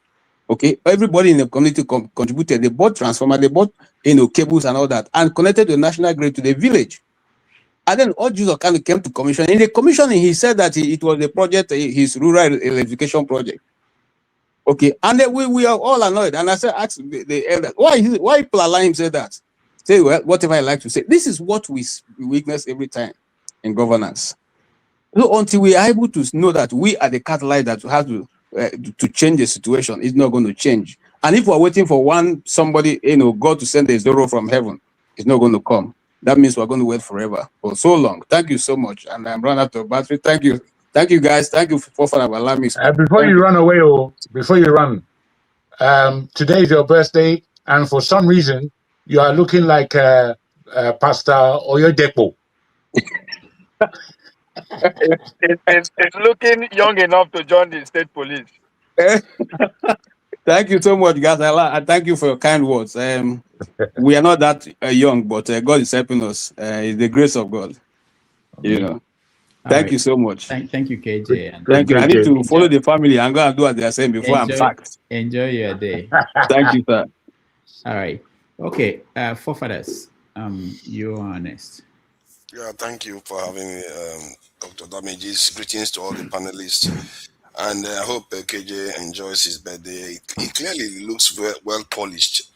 S: Okay, everybody in the community contributed. They bought transformer, they bought cables and all that, and connected the national grid to the village. And then Ojuzo Kanu came to commission. In the commissioning, he said that it was a project, his rural electrification project. Okay, and then we are all annoyed. And I said, ask the elder, why people allow him say that? Say, well, whatever I like to say. This is what we witness every time in governance. So until we are able to know that we are the catalyst that have to change the situation, it's not going to change. And if we're waiting for somebody, God to send a zero from heaven, it's not going to come. That means we're going to wait forever for so long. Thank you so much. And I'm running out of battery. Thank you. Thank you, guys. Thank you for allowing me.
U: Before you run away, before you run, today is your birthday, and for some reason, you are looking like Pastor Oyedepo.
J: It's looking young enough to join the state police.
S: Thank you so much, guys. I thank you for your kind words. We are not that young, but God is helping us. It's the grace of God. Thank you so much.
B: Thank you, KJ.
S: Thank you. I need to follow the family and go and do what they are saying before I'm sacked.
B: Enjoy your day.
S: Thank you, sir.
B: All right. Okay. Forefathers, you're honest.
A: Yeah, thank you for having me, Dr. Damages. Greetings to all the panelists. And I hope KJ enjoys his birthday. He clearly looks well polished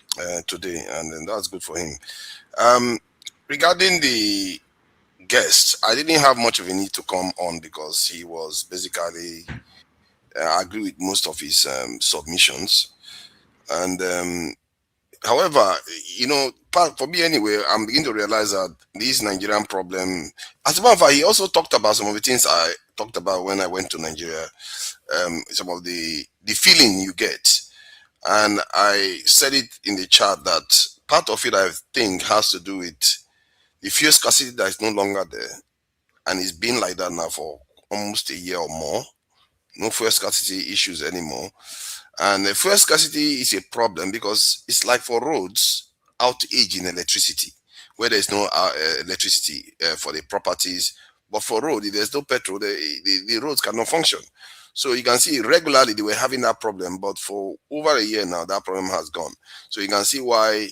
A: today, and that's good for him. Regarding the guest, I didn't have much of a need to come on because he was basically, I agree with most of his submissions. And however, for me anyway, I'm beginning to realize that this Nigerian problem, as a matter of fact, he also talked about some of the things I talked about when I went to Nigeria, some of the feeling you get. And I said it in the chat that part of it, I think, has to do with the fuel scarcity that is no longer there. And it's been like that now for almost a year or more. No fuel scarcity issues anymore. And the fuel scarcity is a problem because it's like for roads, outage in electricity, where there's no electricity for the properties. But for road, if there's no petrol, the roads cannot function. So you can see regularly they were having that problem, but for over a year now, that problem has gone. So you can see why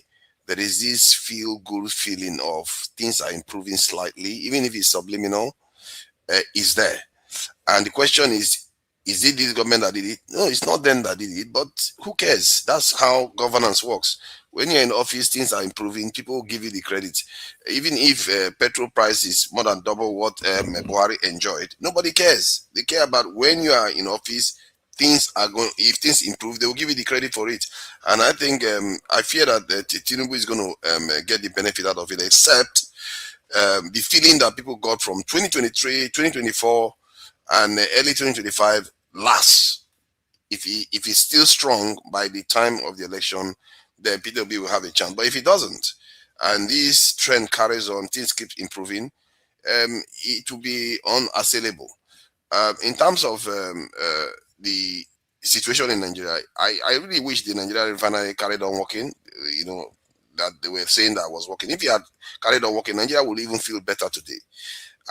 A: there is this feel-good feeling of things are improving slightly, even if it's subliminal, is there. And the question is it this government that did it? No, it's not them that did it, but who cares? That's how governance works. When you're in office, things are improving, people give you the credit. Even if petrol price is more than double what Buhari enjoyed, nobody cares. They care about when you are in office, things are going, if things improve, they will give you the credit for it. And I think, I fear that Tinubu is going to get the benefit out of it, except the feeling that people got from 2023, 2024, and early 2025 lasts. If he's still strong by the time of the election, then PWB will have a chance. But if he doesn't, and this trend carries on, things keep improving, it will be unassailable. In terms of the situation in Nigeria, I really wish the Nigerian refinery carried on working. That they were saying that was working. If he had carried on working, Nigeria would even feel better today.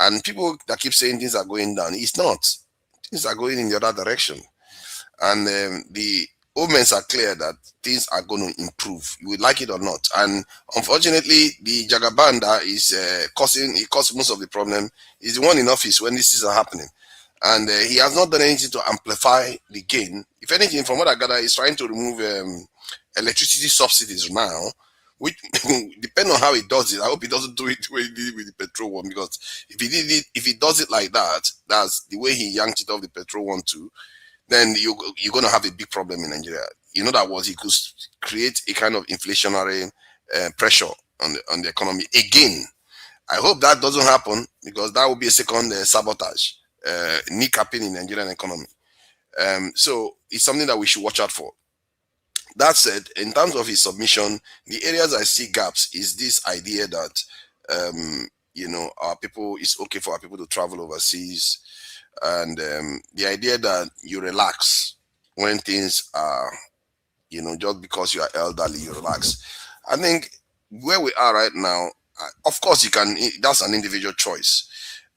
A: And people that keep saying things are going down, it's not. Things are going in the other direction. And the omens are clear that things are going to improve. You would like it or not. And unfortunately, the Jagaban that is causing most of the problem is the one in office when this is happening. and he has not done anything to amplify the gain. If anything, from what I gather, he's trying to remove electricity subsidies now, which depending on how he does it. I hope he doesn't do it the way he did it with the petrol one, because if he does it like that, that's the way he yanked it off the petrol one too, then you're going to have a big problem in Nigeria. You know, that was he could create a kind of inflationary pressure on the economy again. I hope that doesn't happen, because that would be a second sabotage, kneecapping in the Nigerian economy. So it's something that we should watch out for. That said, in terms of his submission, the areas I see gaps is this idea that, our people, it's okay for our people to travel overseas, and the idea that you relax when things are, just because you are elderly, you relax. I think where we are right now, of course, that's an individual choice,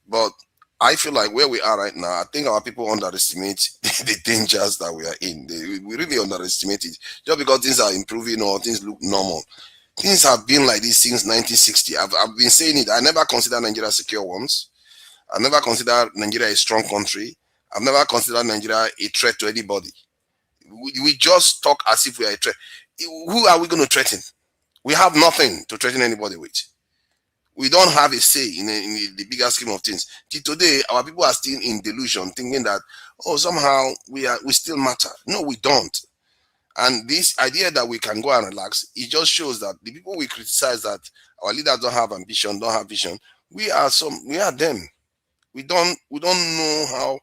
A: but I feel like where we are right now, I think our people underestimate the dangers that we are in. We really underestimate it. Just because things are improving or things look normal, things have been like this since 1960. I've been saying it. I never considered Nigeria secure once. I never considered Nigeria a strong country. I've never considered Nigeria a threat to anybody. We just talk as if we are a threat. Who are we going to threaten? We have nothing to threaten anybody with. We don't have a say in the bigger scheme of things. Till today, our people are still in delusion, thinking that, somehow we still matter. No, we don't. And this idea that we can go and relax, it just shows that the people we criticize, that our leaders don't have ambition, don't have vision, we are them. We don't know how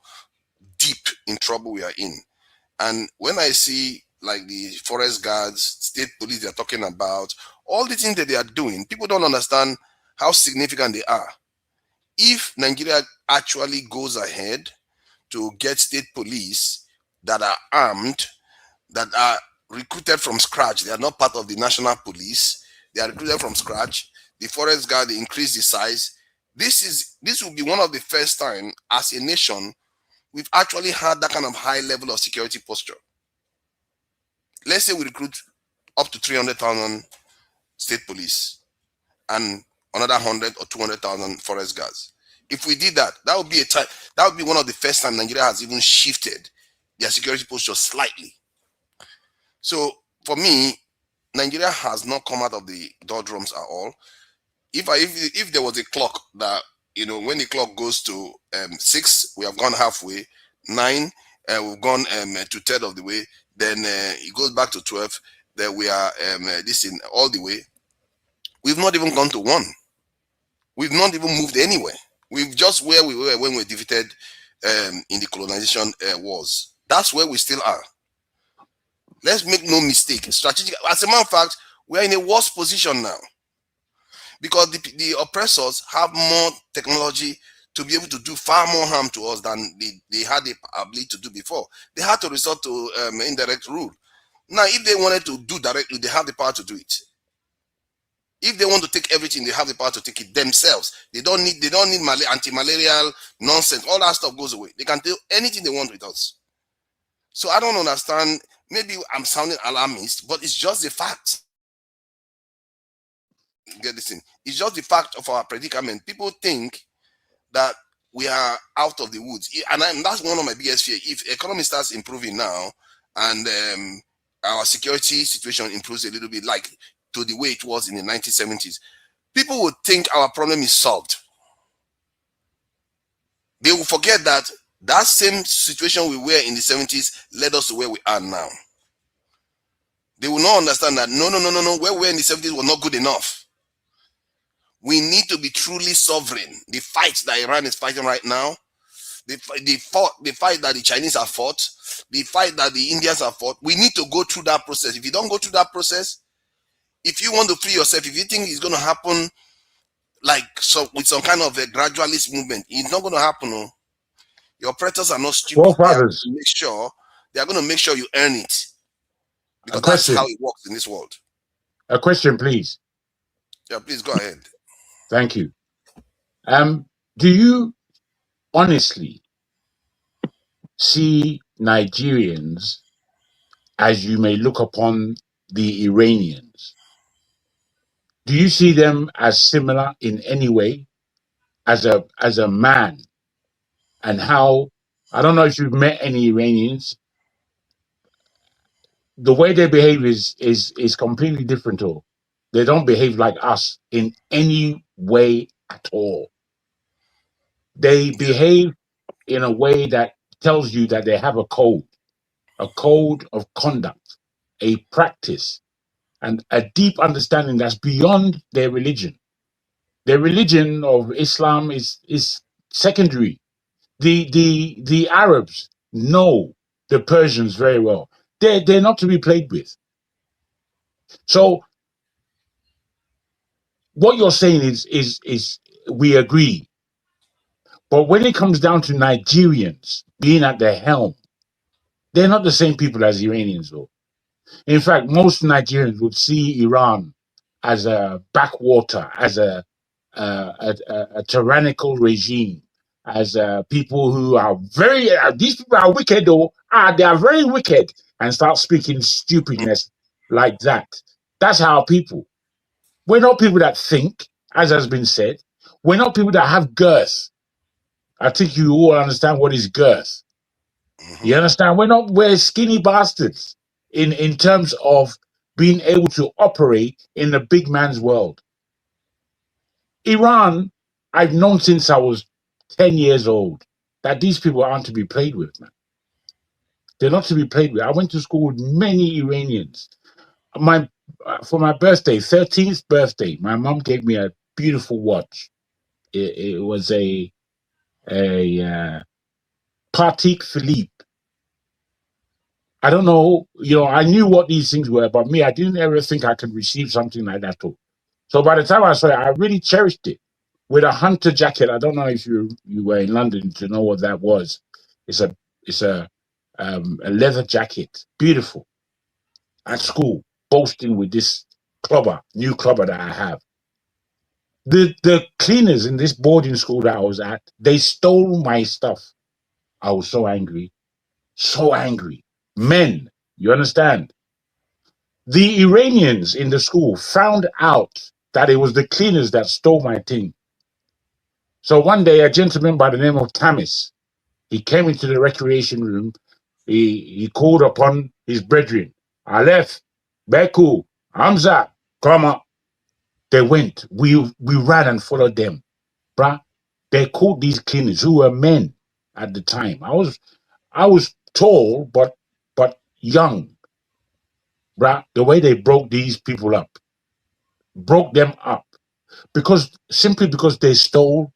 A: deep in trouble we are in. And when I see like the forest guards, state police they're talking about, all the things that they are doing, people don't understand how significant they are. If Nigeria actually goes ahead to get state police that are armed, that are recruited from scratch, they are not part of the national police, they are recruited from scratch, the forest guard, they increase the size. This will be one of the first time as a nation we've actually had that kind of high level of security posture. Let's say we recruit up to 300,000 state police and another 100 or 200,000 forest guards. If we did that, that would be one of the first time Nigeria has even shifted their security posture slightly. So for me, Nigeria has not come out of the doldrums at all. If there was a clock that, when the clock goes to 6, we have gone halfway. 9, we've gone to third of the way. Then it goes back to 12. Then we are all the way. We've not even gone to 1. We've not even moved anywhere. We've just where we were when we were defeated in the colonization wars. That's where we still are. Let's make no mistake. Strategic. As a matter of fact, we are in a worse position now, because the oppressors have more technology to be able to do far more harm to us than they had the ability to do before. They had to resort to indirect rule. Now, if they wanted to do directly, they have the power to do it. If they want to take everything, they have the power to take it themselves. They don't need anti-malarial nonsense. All that stuff goes away. They can do anything they want with us. So I don't understand. Maybe I'm sounding alarmist, but it's just the fact. Get this thing. It's just the fact of our predicament. People think that we are out of the woods, and that's one of my biggest fears. If the economy starts improving now, and our security situation improves a little bit, like to the way it was in the 1970s, people would think our problem is solved. They will forget that same situation we were in the 70s led us to where we are now. They will not understand that no, where we were in the 70s was not good enough. We need to be truly sovereign. The fight that Iran is fighting right now, the fight that the Chinese have fought, the fight that the Indians have fought, we need to go through that process. If you don't go through that process, if you want to free yourself, if you think it's going to happen with some kind of a gradualist movement, it's not going to happen. No. Your operators are not stupid. They are going to make sure you earn it. Because that's how it works in this world.
U: A question, please.
A: Yeah, please go ahead.
U: Thank you. Do you honestly see Nigerians as you may look upon the Iranians? Do you see them as similar in any way as a man, and how I don't know if you've met any Iranians. The way they behave is completely different. Or they don't behave like us in any way at all. They behave in a way that tells you that they have a code of conduct, a practice, and a deep understanding that's beyond their religion. Their religion of Islam is secondary. The Arabs know the Persians very well. They're not to be played with. So what you're saying is we agree. But when it comes down to Nigerians being at the helm, they're not the same people as Iranians, though. In fact, most Nigerians would see Iran as a backwater, as a tyrannical regime, as people who are very, these people are wicked, though. They are very wicked, and start speaking stupidness like that. That's how people. We're not people that think, as has been said. We're not people that have girth. I think you all understand what is girth. You understand? We're skinny bastards in terms of being able to operate in the big man's world. Iran, I've known since I was 10 years old that these people aren't to be played with, man. They're not to be played with. I went to school with many Iranians. For my birthday, 13th birthday, my mom gave me a beautiful watch. It was a Patek Philippe. I don't know, I knew what these things were, but me, I didn't ever think I could receive something like that too. So by the time I saw it, I really cherished it. With a hunter jacket, I don't know if you were in London to know what that was. It's a leather jacket, beautiful. At school, boasting with this new clubber that I have. The cleaners in this boarding school that I was at, they stole my stuff. I was so angry. So angry. Men, you understand? The Iranians in the school found out that it was the cleaners that stole my thing. So one day, a gentleman by the name of Tamis, he came into the recreation room. He called upon his brethren, Aleph, Beku, Hamza, come up. They went. We ran and followed them. Bruh, they called these cleaners who were men at the time. I was tall, but young. Bruh, the way they broke these people up, broke them up, simply because they stole.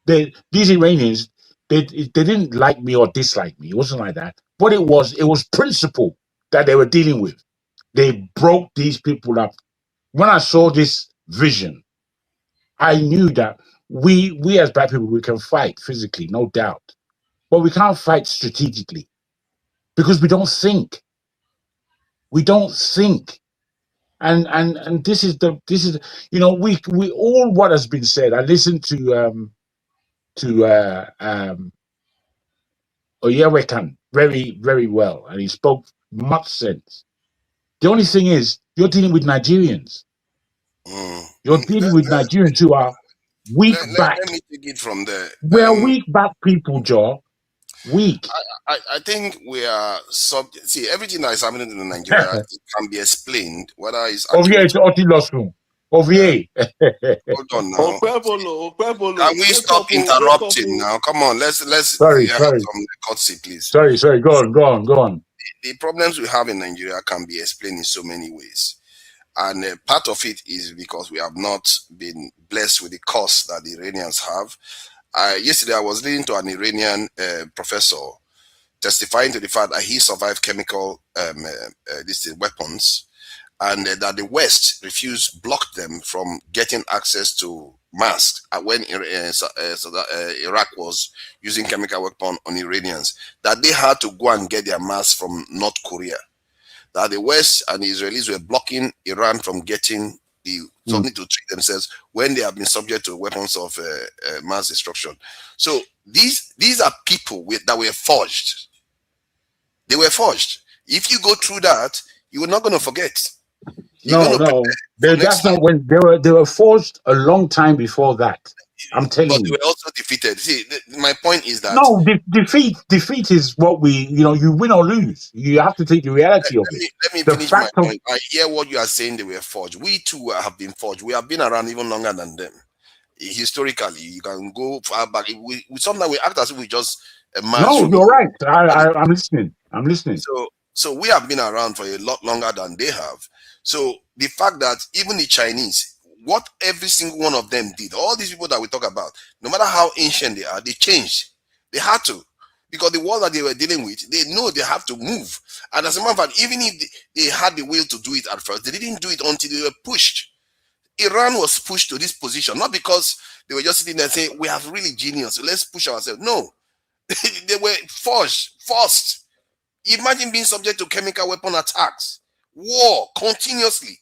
U: These Iranians, they didn't like me or dislike me. It wasn't like that. But it was principle that they were dealing with. They broke these people up. When I saw this vision, I knew that we as black people, we can fight physically, no doubt, but we can't fight strategically because we don't think. We don't think. And this is we all what has been said. I listened to Oyewekan very, very well, and he spoke much sense. The only thing is, you're dealing with Nigerians. You're dealing with Nigerians who are weak back.
A: Let me take it from there.
U: We're weak back people, Joe. Weak.
A: I think we are see everything that is happening in Nigeria it can be explained whether it's
U: Ovie to Otilosun. Ovie.
A: Hold on now. Can we stop interrupting now? Come on, let's
U: sorry.
A: have some courtesy, please.
U: Sorry, go on.
A: The problems we have in Nigeria can be explained in so many ways. And part of it is because we have not been blessed with the course that the Iranians have. Yesterday, I was listening to an Iranian professor testifying to the fact that he survived chemical weapons, and that the West blocked them from getting access to masks when Iraq was using chemical weapons on Iranians, that they had to go and get their masks from North Korea. That the West and the Israelis were blocking Iran from getting something to treat themselves when they have been subject to weapons of mass destruction. So these are people that were forged. They were forged. If you go through that, you're not going to forget.
U: No. That's not when they were forged a long time before that. I'm telling
A: But they
U: you.
A: were also defeated. See, my point is that
U: No, defeat is what you win or lose. You have to take the reality of it.
A: let me
U: The
A: finish my
U: fact of
A: point. I hear what you are saying. They were forged. We too have been forged. We have been around even longer than them. Historically, you can go far back. We sometimes we act as if we just emerged
U: no,
A: from.
U: you're right. I'm listening. I'm listening.
A: So we have been around for a lot longer than they have. So the fact that even the Chinese, what every single one of them did, all these people that we talk about, no matter how ancient they are, they changed. They had to. Because the world that they were dealing with, they know they have to move. And as a matter of fact, even if they had the will to do it at first, they didn't do it until they were pushed. Iran was pushed to this position, not because they were just sitting there saying, we have really genius, so let's push ourselves. No, they were forced. Imagine being subject to chemical weapon attacks, war continuously.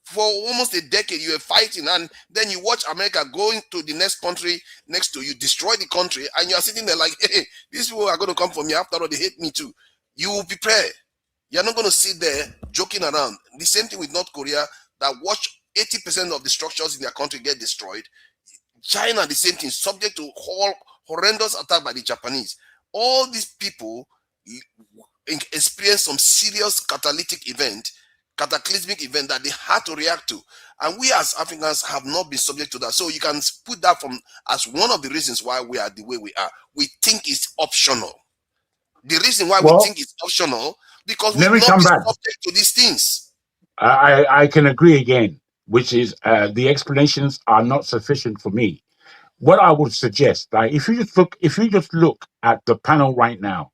A: For almost a decade, you were fighting, and then you watch America going to the next country next to you, destroy the country, and you are sitting there like, hey, these people are going to come for me. After all, they hate me too. You will prepare. You're not going to sit there joking around. The same thing with North Korea, that watch 80% of the structures in their country get destroyed. China, the same thing, subject to horrendous attack by the Japanese. All these people experience some serious cataclysmic event that they had to react to. And we as Africans have not been subject to that. So you can put that from as one of the reasons why we are the way we are. We think it's optional. The reason why we think it's optional, because
U: let
A: we've
U: me
A: not
U: come
A: been
U: back.
A: subject to these things.
U: I can agree again, which is the explanations are not sufficient for me. What I would suggest, like if you just look at the panel right now,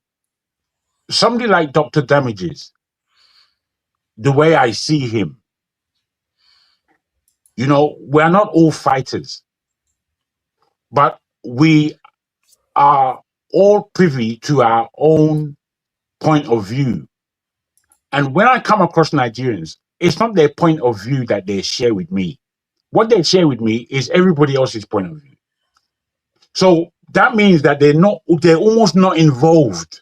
U: somebody like Dr. Damages, the way I see him, we're not all fighters, but we are all privy to our own point of view. And when I come across Nigerians, it's not their point of view that they share with me. What they share with me is everybody else's point of view. So that means that they're almost not involved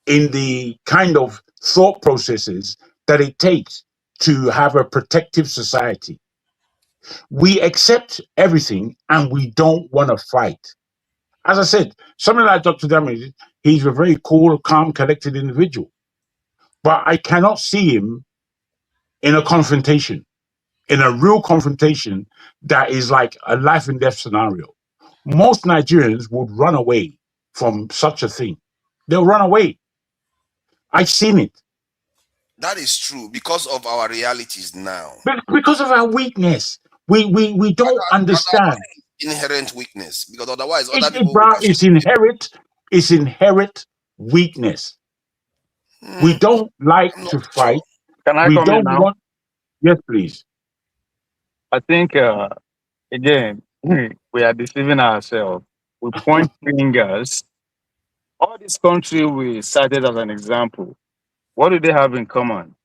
U: in the kind of thought processes that it takes to have a protective society. We accept everything and we don't want to fight. As I said, somebody like Dr. Damage, he's a very cool, calm, collected individual. But I cannot see him in a confrontation, in a real confrontation that is like a life and death scenario. Most Nigerians would run away from such a thing. They'll run away. I've seen it.
A: That is true because of our realities now.
U: Because of our weakness. We don't understand.
A: Inherent weakness, because otherwise other
U: It's
A: people would have
U: inherent weakness. We don't like to fight.
P: Can I
U: We
P: come in
U: don't
P: now?
U: want. Yes, please.
P: I think, again, we are deceiving ourselves. We point fingers. All these countries we cited as an example, what do they have in common?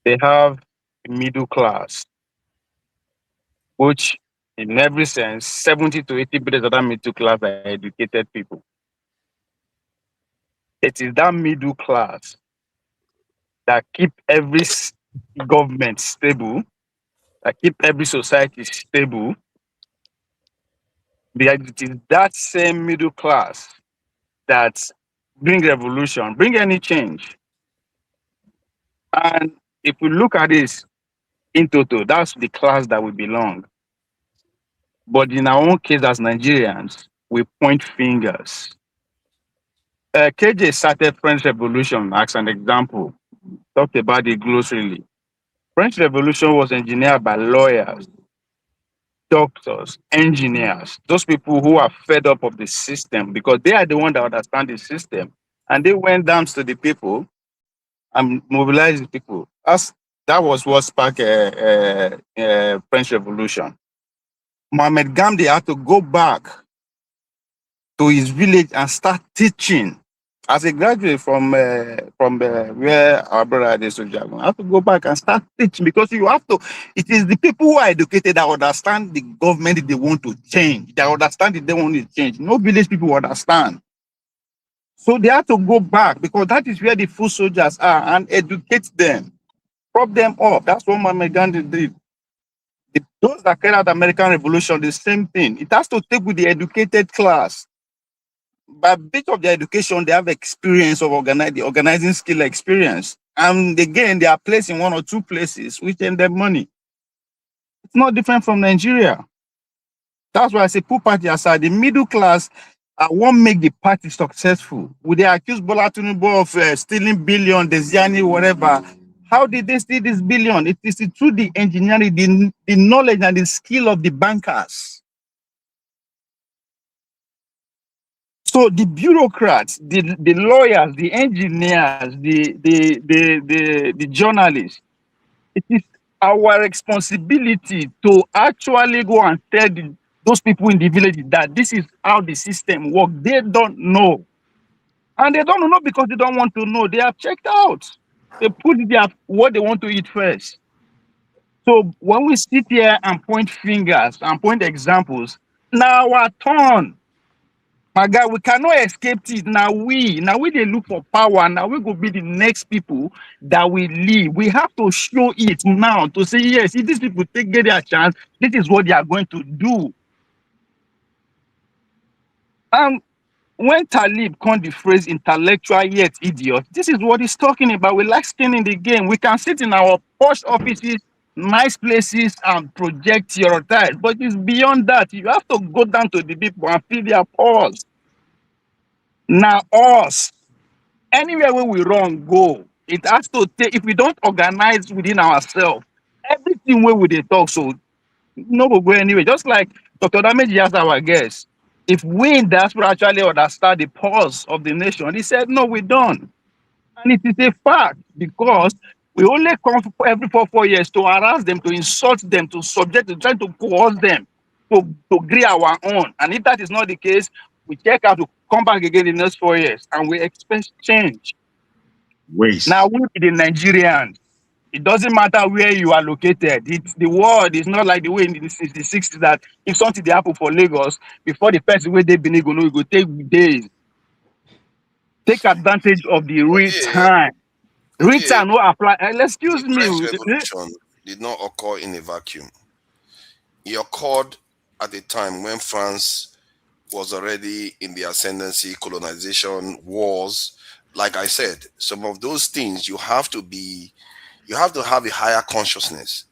P: They have a middle class, which in every sense, 70 to 80% of that middle class are educated people. It is that middle class that keep every government stable, that keep every society stable. It is that same middle class that bring revolution, bring any change. And if we look at this in total, that's the class that we belong. But in our own case as Nigerians, we point fingers. KJ started French Revolution as an example, talked about the glossary. French Revolution was engineered by lawyers, doctors, engineers, those people who are fed up of the system because they are the ones that understand the system. And they went down to the people and mobilized the people. That was what sparked French Revolution. Mohammed Gandhi had to go back to his village and start teaching. As a graduate from where our brother is, I have to go back and start teaching because you have to. It is the people who are educated that understand the government they want to change. They understand that they want to change. No village people understand. So they have to go back because that is where the foot soldiers are and educate them, prop them up. That's what Mohammed Gandhi did. Those that carried out the American Revolution, the same thing. It has to take with the educated class. By bit of their education, they have experience of the organizing skill experience. And again, they are placed in one or two places which earn them money. It's not different from Nigeria. That's why I say put party aside. The middle class won't make the party successful. Would they accuse Bola Tinubu of stealing billion, Desiani, whatever? How did they steal this billion? It is through the engineering, the knowledge and the skill of the bankers. So the bureaucrats, the lawyers, the engineers, the journalists, it is our responsibility to actually go and tell those people in the village that this is how the system works. They don't know. And they don't know because they don't want to know. They have checked out. They put what they want to eat first. So when we sit here and point fingers and point examples, now our turn. My guy, we cannot escape it. Now we they look for power. Now we go be the next people that we leave. We have to show it now to say, yes, if these people get their chance, this is what they are going to do. When Talib coined the phrase intellectual yet idiot, this is what he's talking about. We like skin in the game. We can sit in our posh offices, nice places, and project your type. But it's beyond that. You have to go down to the people and feel their pulse. Now us, anywhere where we run, go. It has to take, if we don't organize within ourselves, everything where we talk, so no will go anywhere. Just like Dr. Dameji asked our guest, if we in diaspora actually understand the pulse of the nation, he said, no, we don't. And it is a fact because we only come every 4 years to harass them, to insult them, to subject, to try to coerce them, to agree our own. And if that is not the case, we check out to come back again in the next 4 years and we expect change.
U: Waste.
P: Now we be the Nigerians. It doesn't matter where you are located. The world is not like the way in the 60s that if something they happen for Lagos, before the person where they been go know, it go take days. Take advantage of the real time. Real time no apply. Excuse me.
A: French Revolution did not occur in a vacuum. It occurred at a time when France was already in the ascendancy, colonization, wars. Like I said, some of those things you have to have a higher consciousness.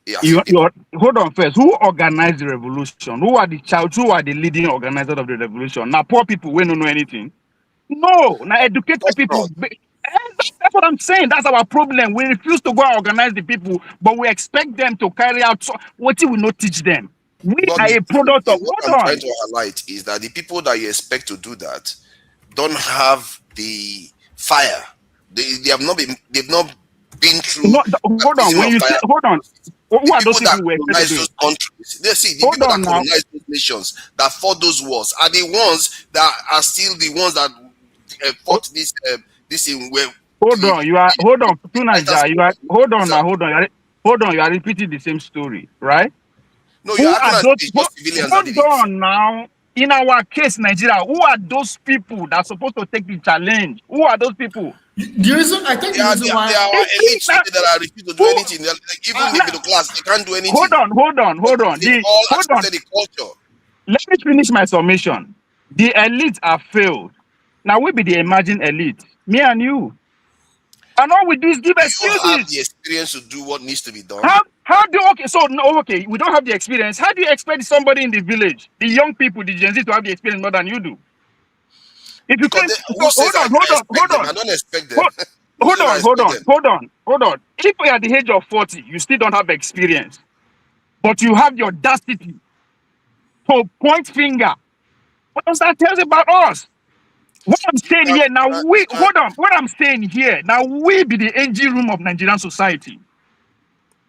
P: Hold on first. Who organized the revolution? Who are the leading organizers of the revolution? Now, poor people, we don't know anything. No, now educated people. That's what I'm saying. That's our problem. We refuse to go and organize the people, but we expect them to carry out what we not teach them. We are a product of.
A: What I'm trying to highlight is that the people that you expect to do that don't have the fire. They've not been through.
P: Hold on. When you say, hold on. Who are those people who
A: colonize those countries? They see the people that colonize those nations that fought those wars are the ones that are still the ones that fought this in where.
P: Hold on, you are repeating the same story, right?
A: No, you are those civilians.
P: Hold on now. In our case, Nigeria, who are those people that are supposed to take the challenge? Who are those people?
A: The reason I think they are our elites that are refused to do anything. Even the middle class, they can't do anything.
P: Hold on.
A: They all accepted the culture.
P: Let me finish my summation. The elites are failed. Now we be the emerging elite. Me and you. And all we do is give excuses.
A: You have the experience to do what needs to be done.
P: We don't have the experience. How do you expect somebody in the village, the young people, the Gen Z, to have the experience more than you do? If you can't, hold on.
A: I don't expect them.
P: Hold on. If you're at the age of 40, you still don't have experience, but you have the audacity to point finger. What does that tell us about us? What I'm saying here now, What I'm saying here now, we be the engine room of Nigerian society.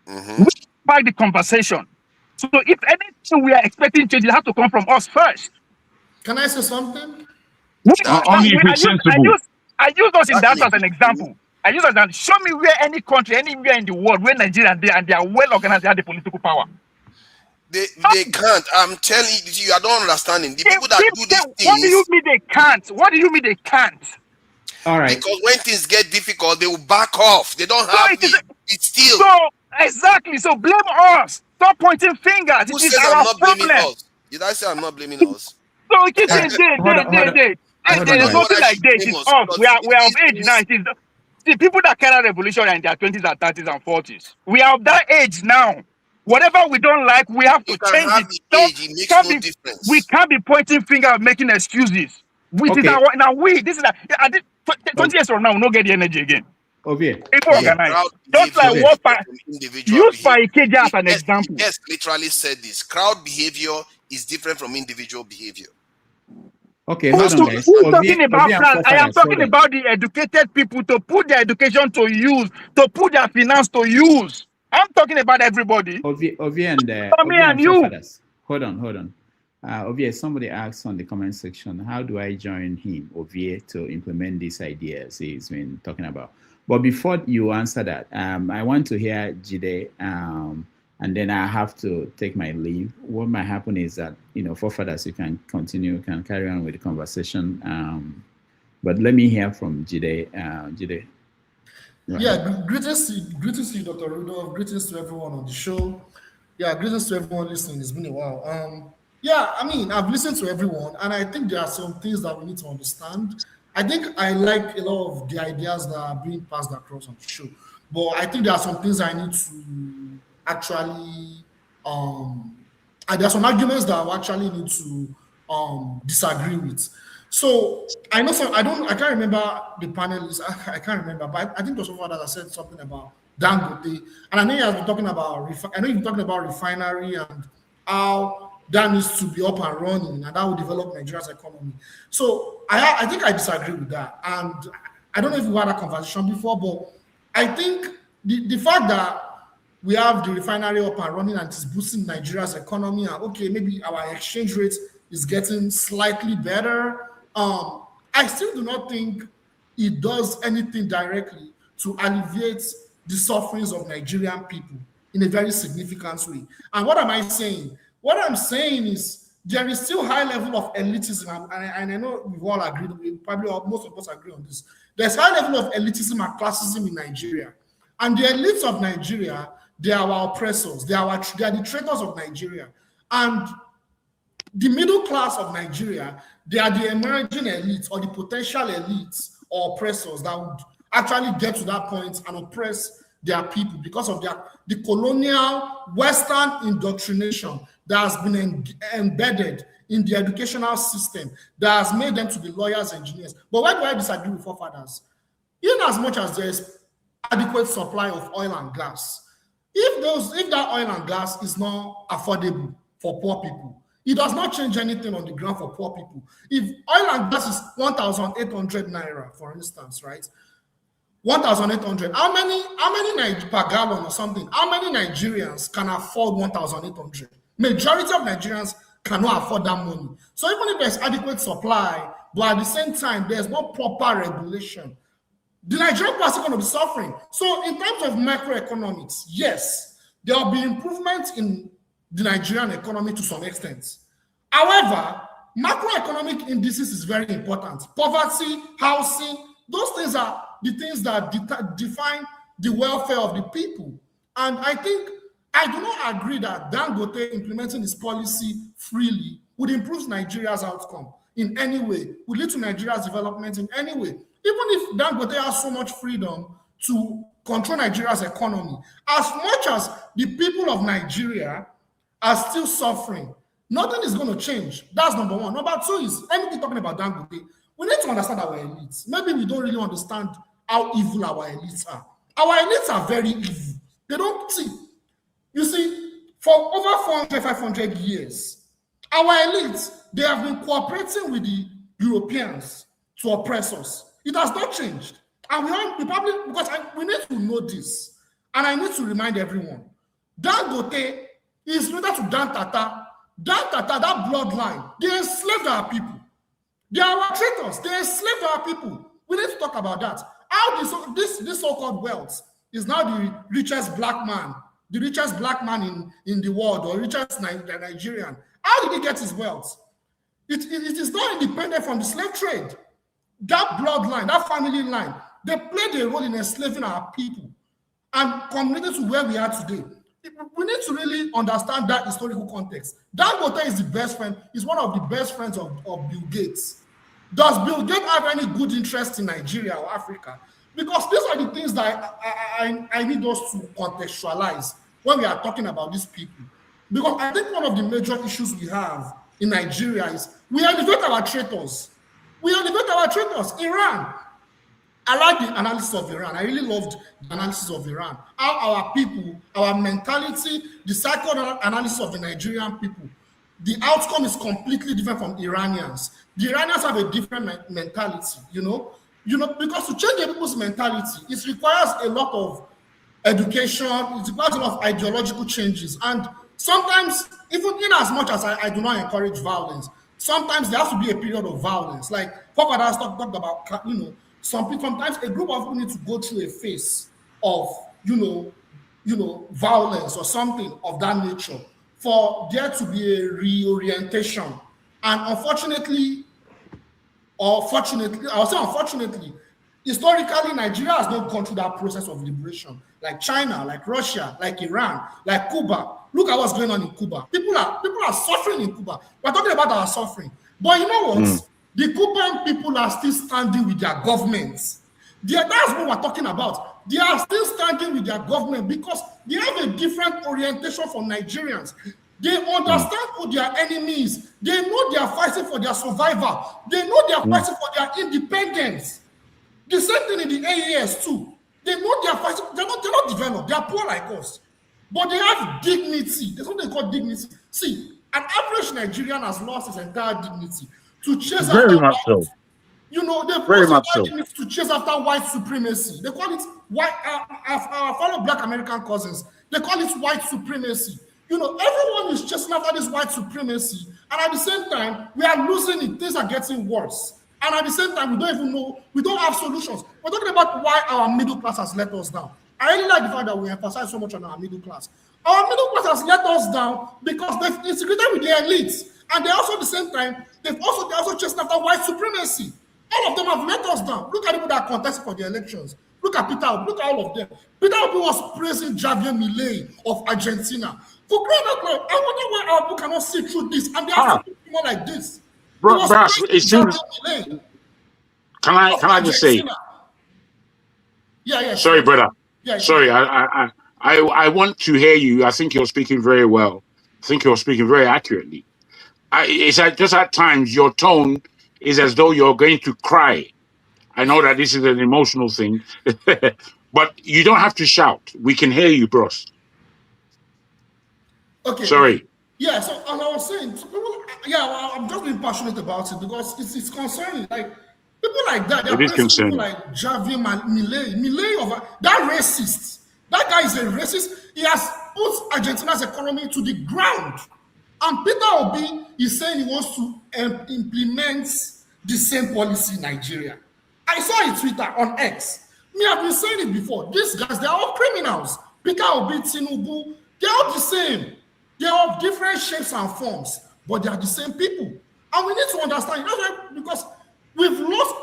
P: We by the conversation. So if anything we are expecting change, it has to come from us first.
E: Can I say something?
P: I use us in that as an example. I use us as show me where any country, anywhere in the world, where Nigeria and they are well organized, they have the political power.
A: They can't. I'm telling you, I don't understand it. The people that do these things.
P: What do you mean they can't?
B: All right.
A: Because when things get difficult, they will back off. They don't have the steel.
P: So exactly. So blame us. Stop pointing fingers.
A: Who
P: It is
A: says I'm
P: our
A: not blaming
P: problem.
A: us? Did I say I'm not blaming us?
P: So it is
B: Hold on, hold on, hold on,
P: there's
A: Know
B: guys.
A: what
P: nothing
A: I
P: like
A: should
P: this.
A: blame
P: It's
A: us
P: us.
A: because
P: We are of
A: these
P: age now.
A: things.
P: It is the people that carry a revolution are in their 20s and 30s and 40s. We are of that age now. Whatever we don't like, we have
A: You
P: to
A: can
P: change
A: have
P: it.
A: the
P: So
A: age; it makes no
P: we
A: difference.
P: can't be pointing finger and making excuses. This is
B: Okay,
P: our now. This is 20 years from now. We'll not get the energy again.
B: Ovie,
P: People
A: Yeah,
B: Ovie,
P: organize.
A: crowd
P: Just like
A: behavior is
B: Ovie.
P: what
A: different from individual
P: use Pa
A: behavior.
P: Ikhide as an
A: The
P: example.
A: guest literally said this. Crowd behavior is different from individual behavior.
B: Okay,
P: Who's
B: hold on, guys.
P: talking about
B: Ovie and
P: crowd? I am
B: forefathers, hold
P: talking
B: on.
P: about the educated people to put their education to use, to put their finance to use. I'm talking about everybody.
B: Ovie
P: Me and
B: and
P: you.
B: forefathers. Hold on. Ovie, somebody asked on the comment section, how do I join him, Ovie, to implement these ideas he's been talking about? But before you answer that, I want to hear Jide, and then I have to take my leave. What might happen is that, forefathers, you can continue, can carry on with the conversation. But let me hear from Jide. Jide. Right.
E: Yeah, greetings to you, Dr. Rudolph. Greetings to everyone on the show. Yeah, greetings to everyone listening. It's been a while. Yeah, I mean, I've listened to everyone, and I think there are some things that we need to understand. I think I like a lot of the ideas that are being passed across on the show, but I think there are some things I need to actually and there are some arguments that I actually need to disagree with. So I know some. I can't remember the panelists. I can't remember, but I think there was someone that said something about Dangote, and I know you have been talking about. I know you've been talking about refinery and how that needs to be up and running, and that will develop Nigeria's economy. So I think I disagree with that, and I don't know if we had a conversation before, but I think the fact that we have the refinery up and running and it's boosting Nigeria's economy, and okay, maybe our exchange rate is getting slightly better. I still do not think it does anything directly to alleviate the sufferings of Nigerian people in a very significant way. And what am I saying? What I'm saying is there is still high level of elitism, and I know we've all agreed, most of us agree on this. There's high level of elitism and classism in Nigeria. And the elites of Nigeria, they are our oppressors. They are the traitors of Nigeria. And the middle class of Nigeria, they are the emerging elites or the potential elites or oppressors that would actually get to that point and oppress their people because of the colonial Western indoctrination that has been embedded in the educational system that has made them to be lawyers, engineers. But why do I disagree with forefathers? In as much as there is adequate supply of oil and gas, if that oil and gas is not affordable for poor people, it does not change anything on the ground for poor people. If oil and gas is 1,800 naira, for instance, right? 1,800. How many per gallon or something? How many Nigerians can afford 1,800? Majority of Nigerians cannot afford that money. So even if there's adequate supply, but at the same time there's no proper regulation, the Nigerian people are still going to be suffering. So in terms of macroeconomics, yes, there will be improvements in the Nigerian economy to some extent. However, macroeconomic indices is very important. Poverty, housing, those things are the things that define the welfare of the people. And I think I do not agree that Dangote implementing his policy freely would improve Nigeria's outcome in any way, would lead to Nigeria's development in any way. Even if Dangote has so much freedom to control Nigeria's economy, as much as the people of Nigeria are still suffering, nothing is going to change. That's number one. Number two is, anything talking about Dangote, we need to understand our elites. Maybe we don't really understand how evil our elites are. Our elites are very evil. They don't see. You see, for over 400, 500 years, our elites, they have been cooperating with the Europeans to oppress us. It has not changed. And we probably, because we need to know this, and I need to remind everyone, Dangote is related to Dan Tata. Dan Tata, that bloodline, they enslaved our people. They are our traitors. They enslaved our people. We need to talk about that. How this so-called wealth is now the richest black man in the world, or richest Nigerian. How did he get his wealth? It is not independent from the slave trade. That bloodline, that family line, they played a role in enslaving our people and committed to where we are today. we need to really understand that historical context. Dangote is the best friend, is one of the best friends of Bill Gates. Does Bill Gates have any good interest in Nigeria or Africa? Because these are the things that I need us to contextualize when we are talking about these people. Because I think one of the major issues we have in Nigeria is we elevate our traitors. We elevate our traitors. Iran. I like the analysis of Iran. I really loved the analysis of Iran. How our people, our mentality, the psychoanalysis of the Nigerian people, the outcome is completely different from Iranians. The Iranians have a different mentality, you know, because to change the people's mentality, it requires a lot of education, it requires a lot of ideological changes. And sometimes, even in as much as I do not encourage violence, sometimes there has to be a period of violence. Like Papa has talked about, you know, sometimes a group of people need to go through a phase of, you know, violence or something of that nature for there to be a reorientation. And unfortunately, or fortunately, I'll say unfortunately, historically, Nigeria has not gone through that process of liberation. Like China, like Russia, like Iran, like Cuba. Look at what's going on in Cuba. People are suffering in Cuba. We're talking about our suffering. But you know what? The Cuban people are still standing with their governments. That's what we're talking about. They are still standing with their government because they have a different orientation from Nigerians. They understand who their enemy is. They know they are fighting for their survival. They know they are fighting for their independence. The same thing in the AES too. They know they are fighting. They're not developed. They are poor like us. But they have dignity. There's what they call dignity. See, an average Nigerian has lost his entire dignity to chase
U: Very much so.
E: You know, they've
U: Very
E: lost
U: much
E: their dignity to chase after white supremacy. They call it white, our fellow Black American cousins, they call it white supremacy. You know, everyone is chasing after this white supremacy. And at the same time, we are losing it. Things are getting worse. And at the same time, we don't even know, we don't have solutions. We're talking about why our middle class has let us down. I really like the fact that we emphasize so much on our middle class. Our middle class has let us down because they've integrated with the elites. And they also, at the same time, they're also chasing after white supremacy. All of them have let us down. Look at the people that contested for the elections. Look at Peter Obi. Look at all of them. Peter Obi was praising Javier Milei of Argentina. For crying out loud, I wonder why our people cannot see through this. And they have to people like this.
U: Bro, it seems. Can I just say?
E: Yeah.
U: Sorry, brother.
E: Yeah,
U: sorry, I want to hear you. I think you're speaking very well. I think you're speaking very accurately. It's just at times your tone is as though you're going to cry. I know that this is an emotional thing, but you don't have to shout. We can hear you, bros.
E: Okay.
U: Sorry.
E: Yeah, so as I was saying, I'm just being passionate about it because it's concerning. Like people like that,
U: it is concerning.
E: People like Javier Milei of that racist. That guy is a racist. He has put Argentina's economy to the ground. And Peter Obi is saying he wants to implement the same policy in Nigeria. I saw a Twitter on X. I've been saying it before. These guys, they're all criminals. Peter Obi, Tinubu, they're all the same. They're of different shapes and forms, but they are the same people. And we need to understand it. That's why, because we've lost,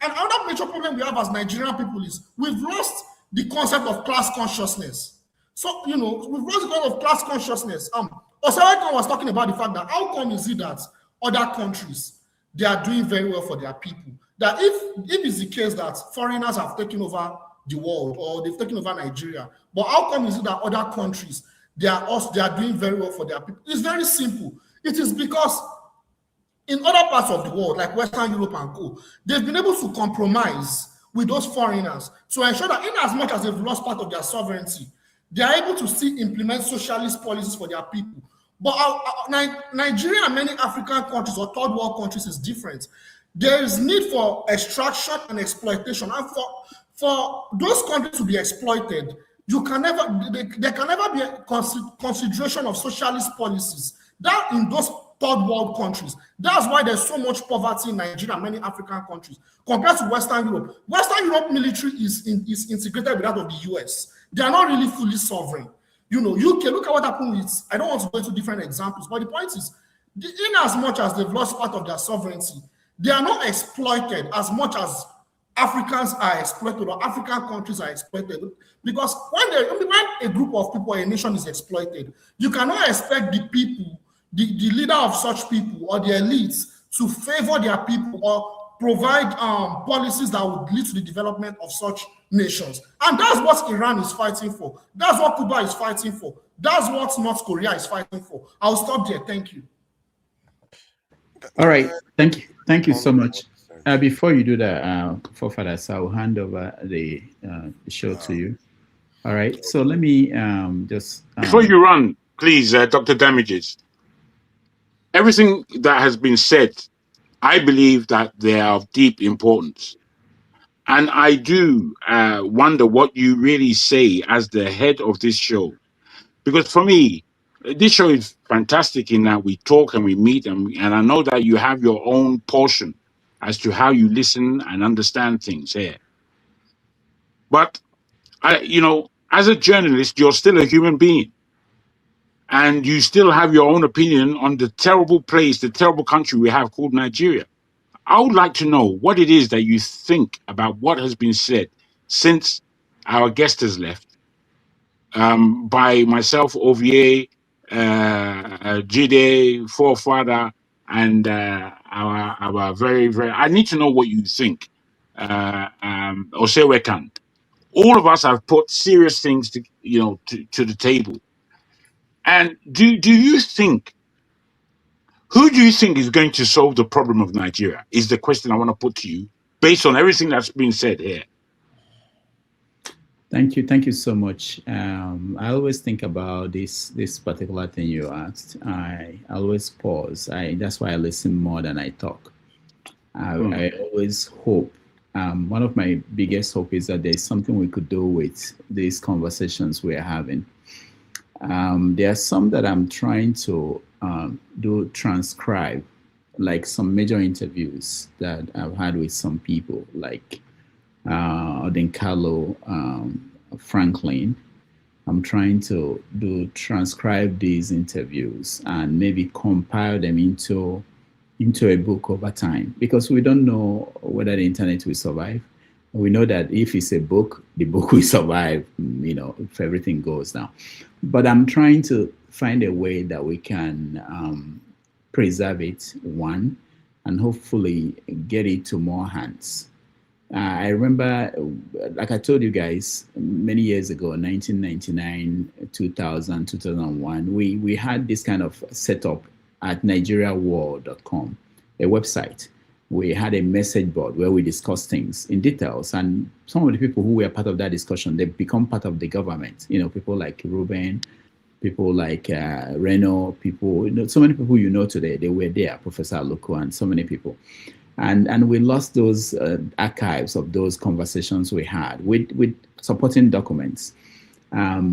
E: another major problem we have as Nigerian people is we've lost the concept of class consciousness. So, we've lost the concept of class consciousness. Osaweko was talking about the fact that how come is it that other countries, they are doing very well for their people? That if it's the case that foreigners have taken over the world or they've taken over Nigeria, but how come is it that other countries, they are doing very well for their people? It's very simple. It is because in other parts of the world, like Western Europe and co, they've been able to compromise with those foreigners to ensure that in as much as they've lost part of their sovereignty, they are able to still implement socialist policies for their people. But Nigeria and many African countries or third world countries is different. There is need for extraction and exploitation. And for those countries to be exploited, there can never be a consideration of socialist policies. That in those third world countries. That's why there's so much poverty in Nigeria and many African countries compared to Western Europe. Western Europe military is integrated with that of the US. They are not really fully sovereign. UK, look at what happened with, I don't want to go into different examples, but the point is, in as much as they've lost part of their sovereignty, they are not exploited as much as Africans are exploited or African countries are exploited. Because when a group of people or a nation is exploited, you cannot expect the people, the leader of such people or the elites to favor their people or provide policies that would lead to the development of such nations. And that's what Iran is fighting for. That's what Cuba is fighting for. That's what North Korea is fighting for. I'll stop there. Thank you.
B: All right. Thank you so much. Before you do that, forefathers, I'll hand over the show to you. All right. So let me just
U: before you run, please, Dr. Damages. Everything that has been said, I believe that they are of deep importance. And I do wonder what you really say as the head of this show. Because for me, this show is fantastic in that we talk and we meet, and I know that you have your own portion as to how you listen and understand things here. But, as a journalist, you're still a human being. And you still have your own opinion on the terrible place, the terrible country we have called Nigeria. I would like to know what it is that you think about what has been said since our guest has left by myself, Ovier, Jide, Forefather, and our very, very... I need to know what you think. Osewekan. All of us have put serious things to the table. And do you think, who do you think is going to solve the problem of Nigeria? Is the question I want to put to you, based on everything that's been said here.
B: Thank you so much. I always think about this particular thing you asked. I always pause. That's why I listen more than I talk. I always hope. One of my biggest hope is that there's something we could do with these conversations we're having. There are some that I'm trying to transcribe, like some major interviews that I've had with some people, like Odenkalo, Franklin. I'm trying to transcribe these interviews and maybe compile them into a book over time, because we don't know whether the internet will survive. We know that if it's a book, the book will survive, if everything goes down. But I'm trying to find a way that we can preserve it, one, and hopefully get it to more hands. I remember, like I told you guys, many years ago, 1999, 2000, 2001, we had this kind of setup at nigeriawar.com, a website. We had a message board where we discussed things in details, and some of the people who were part of that discussion, they become part of the government. People like Ruben, people like Reno, people, so many people today, they were there, Professor Aluko, and so many people. And we lost those archives of those conversations we had with supporting documents.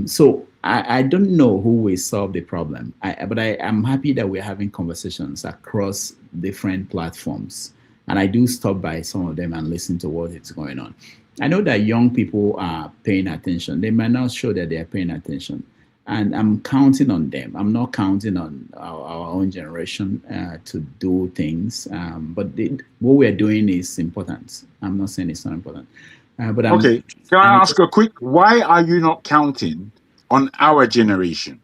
B: So I don't know who will solve the problem, but I am happy that we're having conversations across different platforms. And I do stop by some of them and listen to what is going on. I know that young people are paying attention. They might not show that they are paying attention. And I'm counting on them. I'm not counting on our own generation to do things. But what we're doing is important. I'm not saying it's not important. But
U: okay, can I ask a quick, why are you not counting on our generation?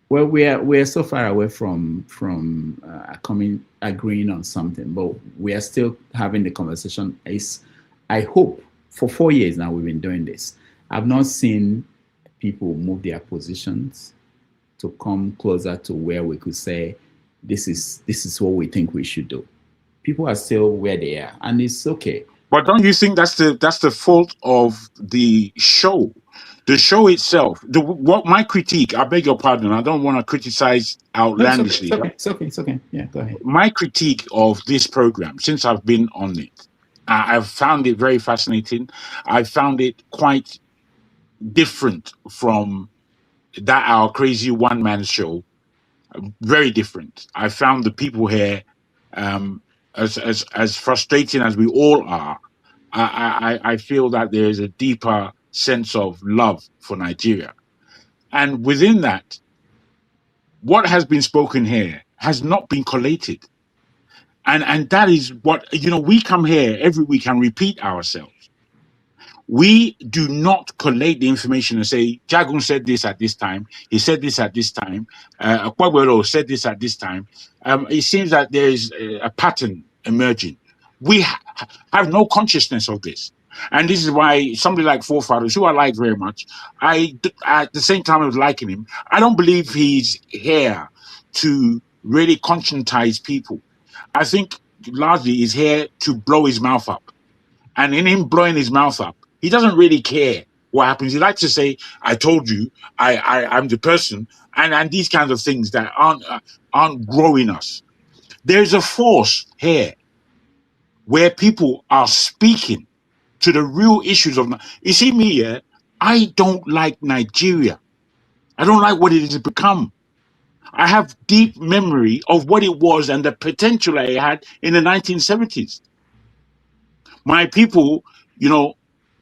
B: Well, we're so far away from agreeing on something, but we are still having the conversation. I hope, for 4 years now we've been doing this. I've not seen people move their positions to come closer to where we could say, this is what we think we should do. People are still where they are, and it's okay.
U: But don't you think that's the fault of the show? The show itself, what my critique, I beg your pardon, I don't want to criticize outlandishly.
B: No, it's okay. Yeah, go ahead.
U: My critique of this program, since I've been on it, I've found it very fascinating. I found it quite different from our crazy one-man show. Very different. I found the people here, as frustrating as we all are, I feel that there is a deeper sense of love for Nigeria. And within that, what has been spoken here has not been collated. And that is what, we come here every week and repeat ourselves. We do not collate the information and say, Jagun said this at this time, he said this at this time, Akwagbero said this at this time. It seems that there is a pattern emerging. We have no consciousness of this. And this is why somebody like Forefathers, who I like very much, at the same time of liking him, I don't believe he's here to really conscientize people. I think largely he's here to blow his mouth up. And in him blowing his mouth up, he doesn't really care what happens. He likes to say, I told you, I'm the person, and these kinds of things that aren't growing us. There's a force here where people are speaking to the real issues of. You see me, yeah, I don't like Nigeria. I don't like what it has become. I have deep memory of what it was and the potential I had in the 1970s. My people,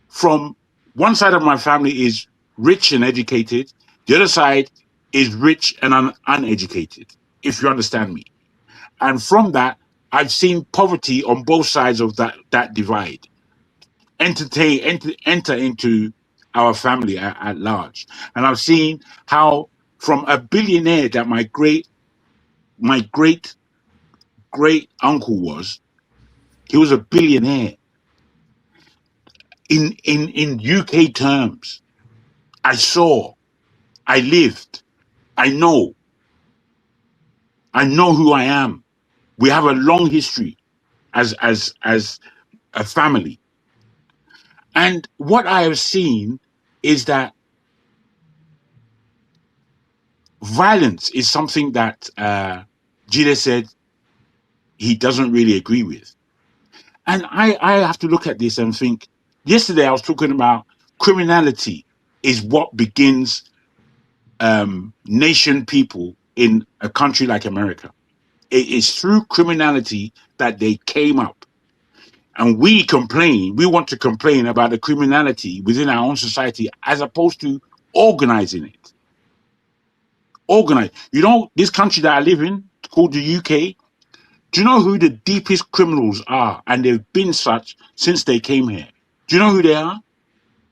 U: from one side of my family is rich and educated. The other side is rich and uneducated, if you understand me. And from that, I've seen poverty on both sides of that divide enter into our family at large. And I've seen how from a billionaire that my great great uncle was, he was a billionaire. In UK terms, I saw, I lived, I know who I am. We have a long history as a family. And what I have seen is that violence is something that Jide said he doesn't really agree with. And I have to look at this and think, yesterday I was talking about criminality is what begins nation people in a country like America. It is through criminality that they came up. And we want to complain about the criminality within our own society as opposed to organizing it. Organize. This country that I live in, called the UK, do you know who the deepest criminals are? And they've been such since they came here. Do you know who they are?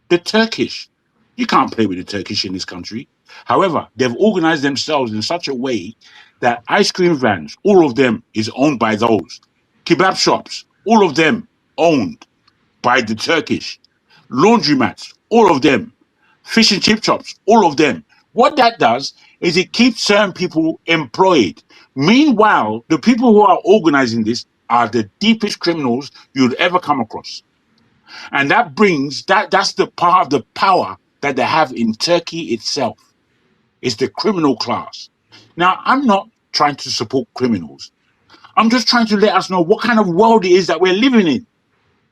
U: The Turkish. You can't play with the Turkish in this country. However, they've organized themselves in such a way that ice cream vans, all of them is owned by those. Kebab shops, all of them owned by the Turkish. Laundromats, all of them. Fish and chip shops, all of them. What that does is it keeps certain people employed. Meanwhile, the people who are organizing this are the deepest criminals you'd ever come across. And that's the part of the power that they have in Turkey itself. It's the criminal class. Now, I'm not trying to support criminals. I'm just trying to let us know what kind of world it is that we're living in.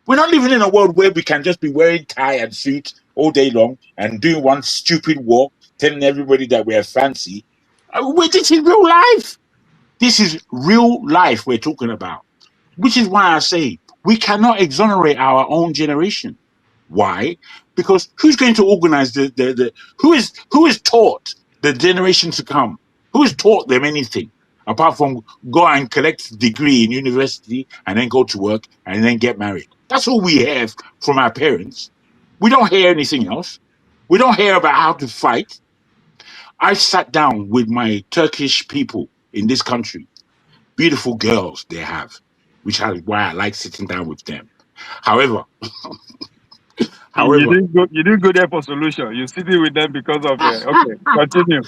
U: We're not living in a world where we can just be wearing tie and suit all day long and doing one stupid walk, telling everybody that we're fancy. This is real life. This is real life we're talking about. Which is why I say we cannot exonerate our own generation. Why? Because who's going to organize who is taught the generation to come? Who has taught them anything apart from go and collect a degree in university and then go to work and then get married? That's all we have from our parents. We don't hear anything else. We don't hear about how to fight. I sat down with my Turkish people in this country. Beautiful girls they have, which is why I like sitting down with them. However,
S: you didn't go there for solution. You're sitting with them because of okay. Continue.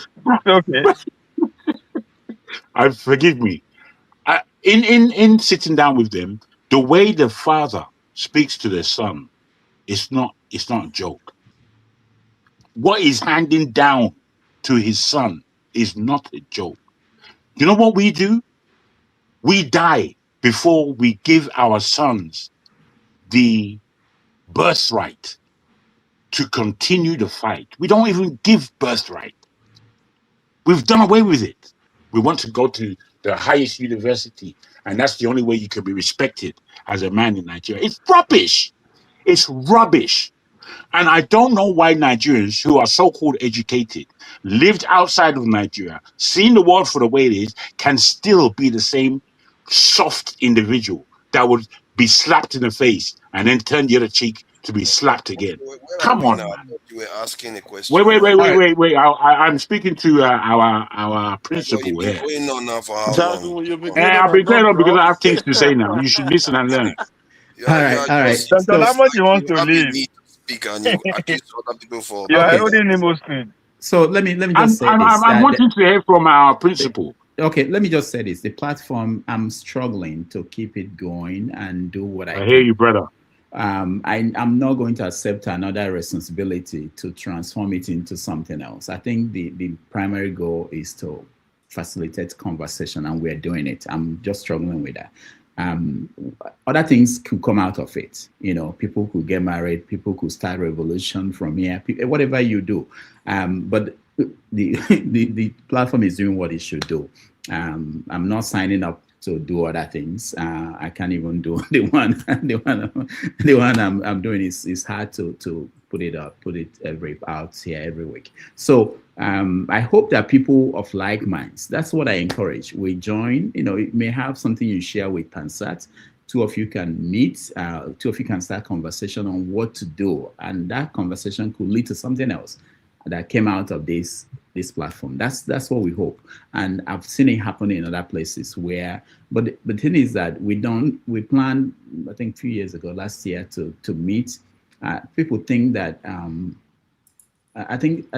S: Okay.
U: Forgive me. In sitting down with them, the way the father speaks to the son, it's not a joke. What he's handing down to his son is not a joke. You know what we do? We die before we give our sons the birthright to continue the fight. We don't even give birthright. We've done away with it. We want to go to the highest university, and that's the only way you can be respected as a man in Nigeria. It's rubbish. It's rubbish. And I don't know why Nigerians who are so-called educated, lived outside of Nigeria, seen the world for the way it is, can still be the same soft individual that would be slapped in the face and then turn the other cheek to be slapped again.
A: Where are
U: Come
A: we
U: on,
A: now? I
U: man.
A: thought you were asking a
U: Wait,
A: question
U: wait,
A: now.
U: wait, wait, wait, wait. I'm speaking to our
A: But you've
U: principal
A: been
U: here.
A: going on now for how long?
O: Jagu, you've been
A: Come on.
O: going on
U: I've been clearing up because I
O: non-stop.
U: have things to say now. You should listen and learn.
A: You are
B: All right.
A: just,
B: So,
P: Dr. Lamoji
A: you
P: wants to
A: have a
P: leave.
A: need to speak and you accuse other people for
P: You are
B: Okay.
P: holding him street.
B: so let me
U: I'm,
B: just say
U: I'm,
B: this.
U: I'm, I'm wanting to hear from our principal.
B: Okay, let me just say this. The platform, I'm struggling to keep it going and do what I
U: I
B: can.
U: hear you, brother.
B: I'm not going to accept another responsibility to transform it into something else. I think the primary goal is to facilitate conversation, and we're doing it. I'm just struggling with that. Other things could come out of it. You know, people could get married, people could start revolution from here, whatever you do. But the platform is doing what it should do. I'm not signing up to do other things. I can't even do the one I'm doing is hard to put it out here every week. So I hope that people of like minds, that's what I encourage. We join, you know, it may have something you share with Pansat. Two of you can meet, two of you can start conversation on what to do. And that conversation could lead to something else that came out of this platform. That's what we hope. And I've seen it happen in other places where, but the thing is that we planned, I think 2 years ago, last year, to meet. People think that, I think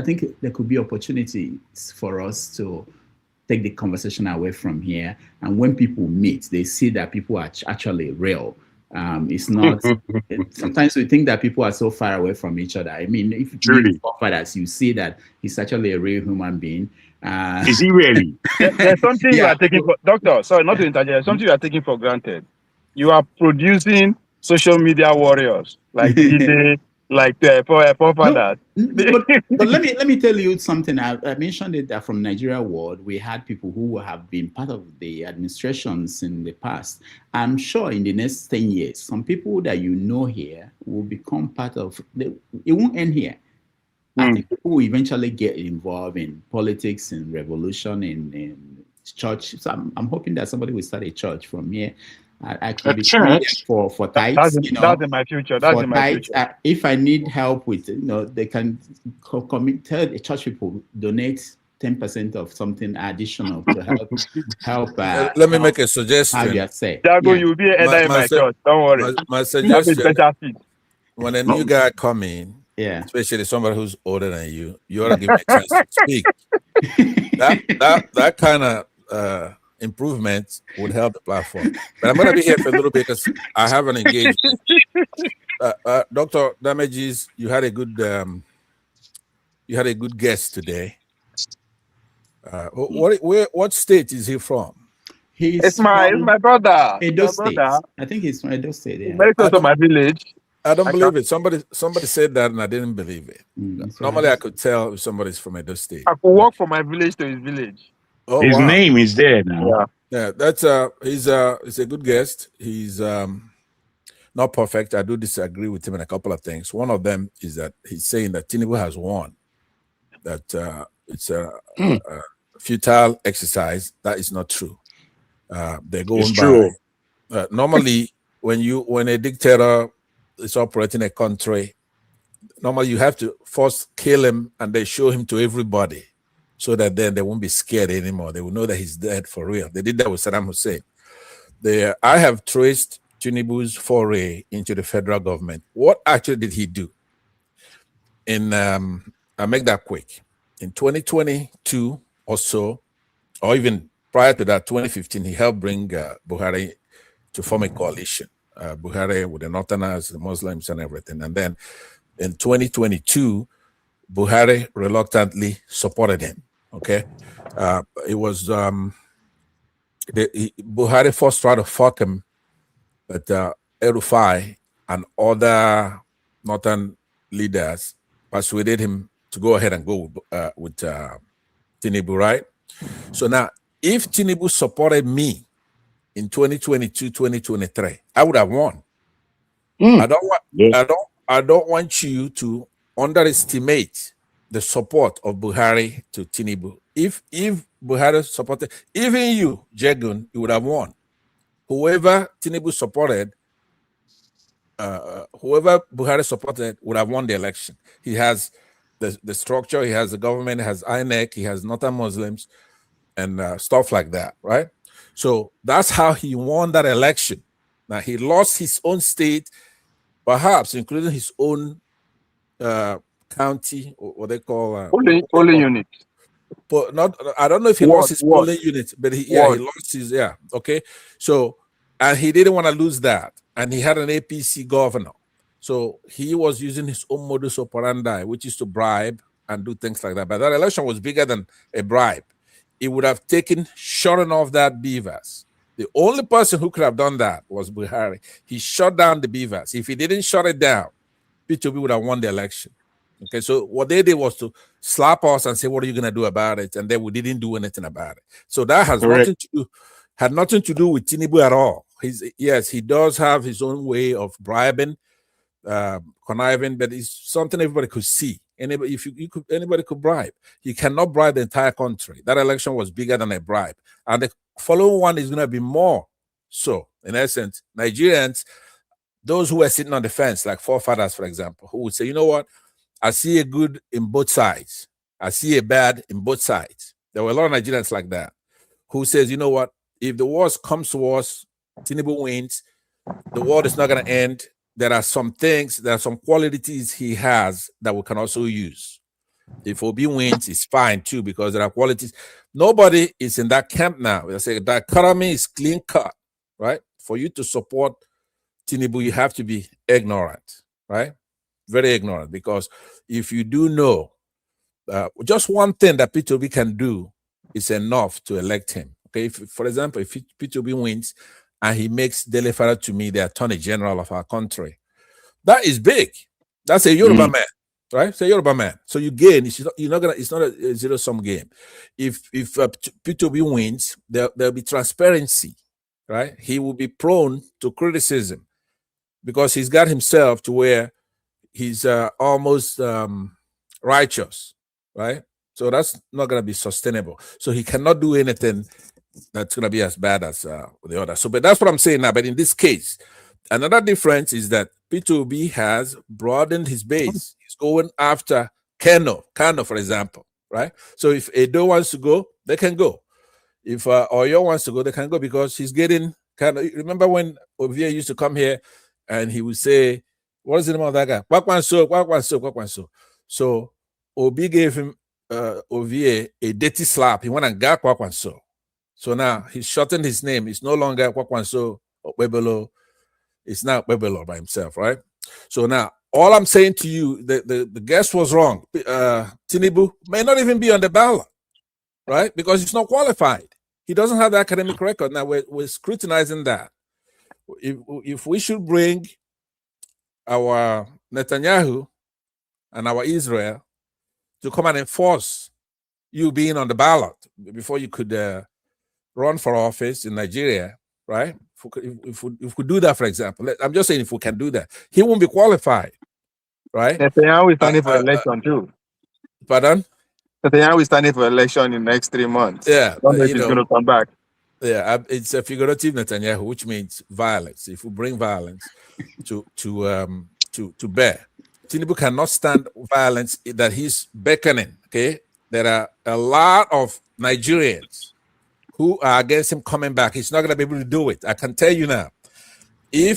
B: there could be opportunities for us to take the conversation away from here. And when people meet, they see that people are actually real. It's not, sometimes we think that people are so far away from each other. I mean, if you meet forefathers, you see that he's actually a real human being.
U: Is he really?
P: There's something you are taking for, doctor, sorry, not to interject, something you are taking for granted. You are producing social media warriors like Ikhide, like forefathers.
B: But let me tell you something. I mentioned it that from Nigeria world, we had people who have been part of the administrations in the past. I'm sure in the next 10 years, some people that you know here will become part of, it won't end here. I think people will eventually get involved in politics and revolution in church. So I'm hoping that somebody will start a church from here. I could be for tithes.
P: That's in my future. That's in my future.
B: If I need help with, they can tell the church people donate 10% of something additional to help.
F: Let me make a suggestion.
B: How do you say?
P: Jago, you'll be a header in my church. Don't worry.
F: My suggestion: when a new guy come in, especially somebody who's older than you, you ought to give me a chance to speak. That kind of improvement would help the platform. But I'm going to be here for a little bit because I have an engagement. Dr. Damages, you had a good guest today. What state is he from?
P: It's my brother.
B: Edo State. I think he's from Edo State. Yeah.
P: Very close to my village.
F: I don't believe it. Somebody said that and I didn't believe it. Normally I could tell if somebody's from Edo State.
P: I could walk from my village to his village.
F: Oh,
U: his name is there now.
F: Yeah, that's he's a good guest. He's not perfect. I do disagree with him in a couple of things. One of them is that he's saying that Tinubu has won. That it's a futile exercise. That is not true. They're going by.
U: True.
F: Normally, when a dictator is operating a country, normally you have to first kill him and they show him to everybody, so that then they won't be scared anymore. They will know that he's dead for real. They did that with Saddam Hussein. I have traced Tinubu's foray into the federal government. What actually did he do? I'll make that quick. In 2022 or so, or even prior to that, 2015, he helped bring Buhari to form a coalition. Buhari with the Northerners, the Muslims, and everything. And then in 2022, Buhari reluctantly supported him. Okay, it was Buhari first tried to fuck him, but El-Rufai and other northern leaders persuaded him to go ahead and go with Tinubu, right? So now, if Tinubu supported me in 2022, 2023, I would have won. I don't want you to underestimate the support of Buhari to Tinubu. If Buhari supported, even you, Jegun, you would have won. whoever Tinubu supported, whoever Buhari supported would have won the election. He has the structure, he has the government, he has INEC, he has Northern Muslims, and stuff like that, right? So that's how he won that election. Now he lost his own state, perhaps including his own county, or what they call
P: polling unit.
F: But not, I don't know if he lost his polling unit, but he lost his, okay. So, and he didn't want to lose that, and he had an APC governor, so he was using his own modus operandi, which is to bribe and do things like that. But that election was bigger than a bribe. It would have taken shutting off that beavers. The only person who could have done that was Buhari. He shut down the beavers. If he didn't shut it down, P2B would have won the election. Okay, so what they did was to slap us and say, "What are you going to do about it?" And then we didn't do anything about it. So that has nothing to do with Tinubu at all. Yes, he does have his own way of bribing, conniving, but it's something everybody could see. Anybody, anybody could bribe. You cannot bribe the entire country. That election was bigger than a bribe, and the following one is going to be more. So, in essence, Nigerians, those who are sitting on the fence, like forefathers, for example, who would say, "You know what? I see a good in both sides. I see a bad in both sides." There were a lot of Nigerians like that, who says, "You know what? If the worst comes to us, Tinubu wins, the world is not going to end. There are some things, there are some qualities he has that we can also use. If Obi wins, it's fine too, because there are qualities." Nobody is in that camp now. They say the economy is clean cut, right? For you to support Tinubu, you have to be ignorant, right? Very ignorant, because if you do know just one thing that P2B can do is enough to elect him. Okay, for example, if P2B wins and he makes Dele Farah to me the Attorney General of our country, that is big. That's a Yoruba man, right? It's a Yoruba man. So you gain. You're not gonna. It's not a zero-sum game. If P2B wins, there'll be transparency, right? He will be prone to criticism because he's got himself to where he's almost righteous, right? So that's not going to be sustainable. So he cannot do anything that's going to be as bad as the other. So, but that's what I'm saying now. But in this case, another difference is that P2B has broadened his base. He's going after Kano, for example, right? So if Edo wants to go, they can go. If Oyo wants to go, they can go, because he's getting Kano. Remember when Ovie used to come here and he would say, "What is the name of that guy? Kwakwanso. So Obi gave him Ovie a dirty slap. He went and got Kwakwanso. So now he's shortened his name. It's no longer Kwakwanso Okpebelo. It's now Okpebelo by himself, right? So now all I'm saying to you, the guess was wrong. Tinubu may not even be on the ballot, right? Because he's not qualified. He doesn't have the academic record. Now we're scrutinizing that. If we should bring our Netanyahu and our Israel to come and enforce you being on the ballot before you could run for office in Nigeria, right? If we could do that, for example, I'm just saying, if we can do that, he won't be qualified, right?
P: Netanyahu is standing for election too.
F: Pardon?
P: Netanyahu is standing for election in the next 3 months.
F: Yeah,
P: don't know if he's going to come back.
F: Yeah, it's a figurative Netanyahu, which means violence. If we bring violence to bear, Tinubu cannot stand violence that he's beckoning. Okay, there are a lot of Nigerians who are against him coming back. He's not going to be able to do it. I can tell you now. I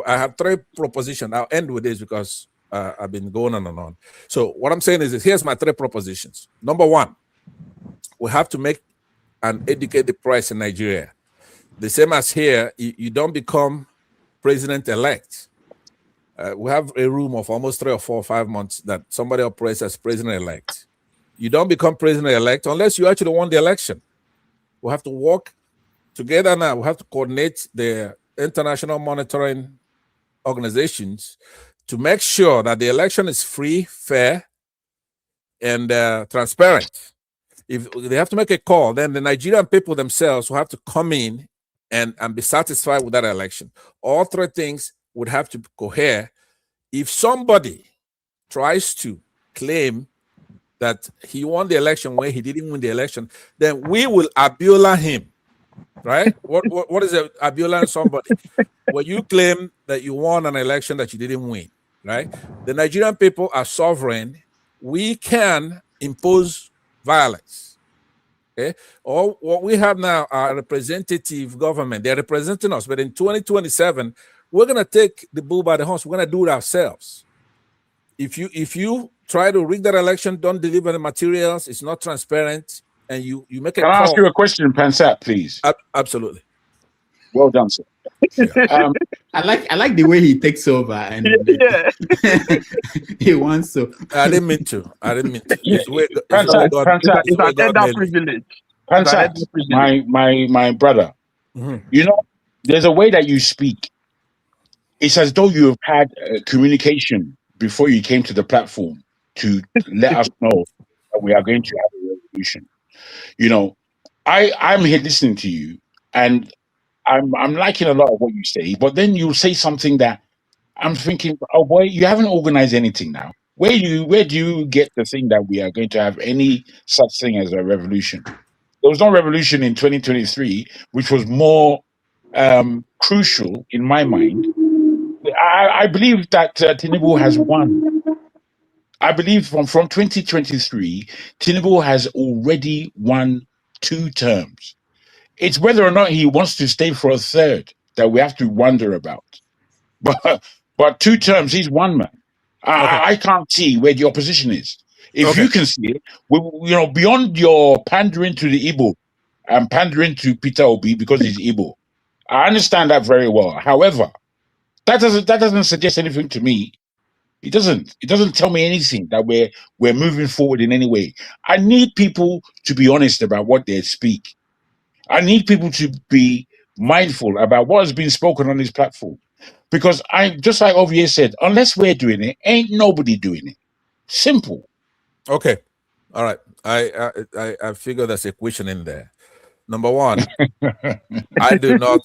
F: have 3 propositions. I'll end with this because I've been going on and on. So what I'm saying is this. Here's my 3 propositions. Number 1, we have to make and educate the press in Nigeria. The same as here, you don't become president-elect. We have a room of almost 3 or 4 or 5 months that somebody operates as president-elect. You don't become president-elect unless you actually won the election. We have to work together now. We have to coordinate the international monitoring organizations to make sure that the election is free, fair, and transparent. If they have to make a call, then the Nigerian people themselves will have to come in and be satisfied with that election. All 3 things would have to cohere. If somebody tries to claim that he won the election when he didn't win the election, then we will abiola him. right? What is it? Abiola and somebody. When you claim that you won an election that you didn't win, right? The Nigerian people are sovereign. We can impose violence. Okay. Or what we have now are representative government. They're representing us. But in 2027, we're gonna take the bull by the horns. We're gonna do it ourselves. If you try to rig that election, don't deliver the materials, it's not transparent, and you make a
U: Can I
F: call.
U: ask you a question, Pansat, please?
F: Absolutely.
U: Well done, sir.
F: Yeah.
B: I like the way he takes over and he wants to.
F: I didn't mean to. It's the way
U: Pansat,
F: God,
U: Pansat,
F: it's the way God made me.
U: Pansat, my brother.
F: Mhm.
U: You know, there's a way that you speak. It's as though you have had communication before you came to the platform to let us know that we are going to have a revolution. You know, I'm here listening to you, and I'm liking a lot of what you say, but then you say something that I'm thinking, oh boy, you haven't organized anything now. Where do you get the thing that we are going to have any such thing as a revolution? There was no revolution in 2023, which was more crucial in my mind. I believe that Tinubu has won. I believe from 2023, Tinubu has already won 2 terms. It's whether or not he wants to stay for a third that we have to wonder about. But 2 terms, he's one man. I can't see where the opposition is. If you can see it, beyond your pandering to the Igbo and pandering to Peter Obi because he's Igbo, I understand that very well. However, that doesn't suggest anything to me. It doesn't tell me anything that we're moving forward in any way. I need people to be honest about what they speak. I need people to be mindful about what has been spoken on this platform. Because I just like Ovie said, unless we're doing it, ain't nobody doing it. Simple.
F: Okay. All right. I figure there's a question in there. Number one, I do not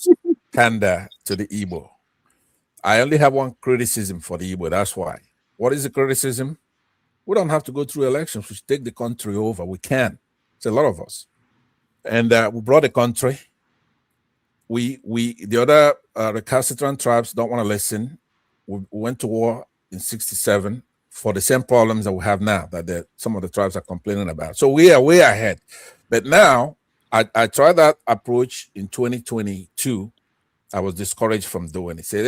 F: pander to the Igbo. I only have one criticism for the Igbo. That's why. What is the criticism? We don't have to go through elections. We should take the country over. We can. It's a lot of us. And we brought the country. The other recalcitrant tribes don't want to listen. We went to war in 67 for the same problems that we have now that some of the tribes are complaining about. So we are way ahead. But now, I tried that approach in 2022. I was discouraged from doing it. Say,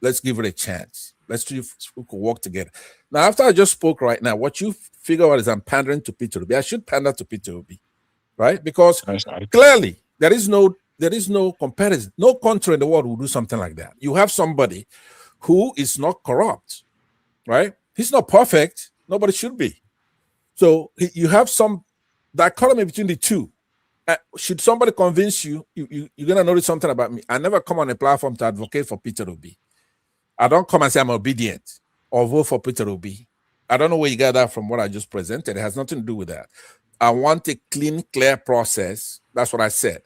F: let's give it a chance. Let's see if we could work together. Now, after I just spoke right now, what you figure out is I'm pandering to Peter Obi. I should pander to Peter Obi, right? Because clearly there is no comparison. No country in the world will do something like that. You have somebody who is not corrupt, right? He's not perfect. Nobody should be. So you have some dichotomy between the two. Should somebody convince you, you're going to notice something about me. I never come on a platform to advocate for Peter Obi. I don't come and say I'm obedient or vote for Peter Obi. I don't know where you got that from what I just presented. It has nothing to do with that. I want a clean, clear process. That's what I said.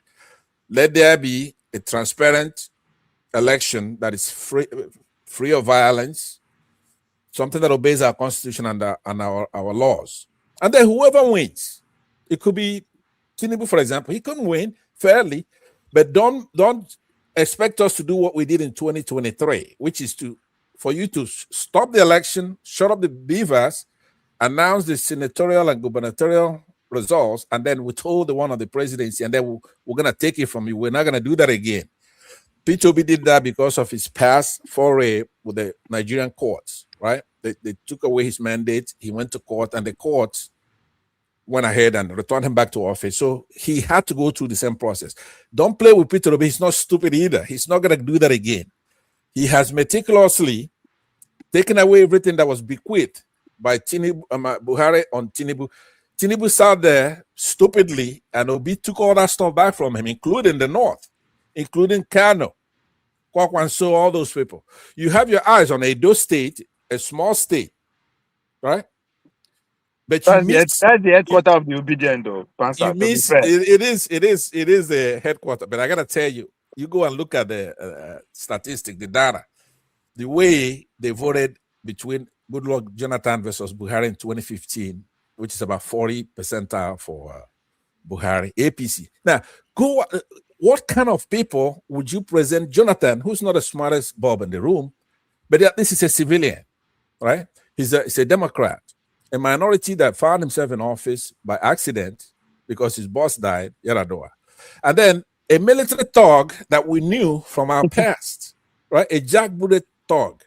F: Let there be a transparent election that is free of violence, something that obeys our constitution and our laws. And then whoever wins, it could be Tinubu, for example, he couldn't win fairly, but don't expect us to do what we did in 2023, which is for you to stop the election, shut up the beavers, announce the senatorial and gubernatorial results, and then withhold the one of the presidency, and then we're going to take it from you. We're not going to do that again. Peter Obi did that because of his past foray with the Nigerian courts, right? They took away his mandate. He went to court, and the courts went ahead and returned him back to office. So he had to go through the same process. Don't play with Peter Obi. He's not stupid either. He's not going to do that again. He has meticulously taken away everything that was bequeathed by Buhari on Tinubu. Tinubu sat there stupidly, and Obi took all that stuff back from him, including the North, including Kano, Kwakwanso, all those people. You have your eyes on Edo State, a small state, right? But
P: that's the headquarters of the obedient, though.
F: You miss it is the headquarters. But I gotta tell you, you go and look at the statistic, the data, the way they voted between Goodluck Jonathan versus Buhari in 2015, which is about 40% for Buhari, APC. Now, what kind of people would you present Jonathan, who's not the smartest Bob in the room, but at least he's a civilian, right? He's a Democrat, a minority that found himself in office by accident because his boss died, Yaradua. And then a military thug that we knew from our past, right? A jackbooted thug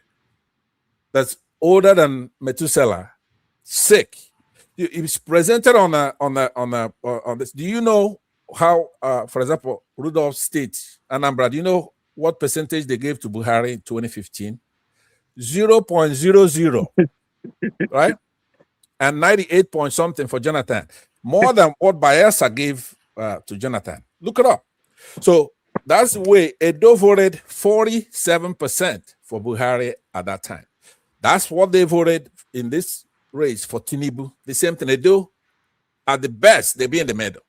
F: that's older than Methuselah, sick. He was presented on this. Do you know how, for example, Rudolph State, Anambra, do you know what percentage they gave to Buhari in 2015? 0.00, right? And 98 point something for Jonathan. More than what Bayelsa gave to Jonathan. Look it up. So that's the way Edo voted 47% for Buhari at that time. That's what they voted in this race for Tinubu. The same thing they do. At the best, they be in the middle.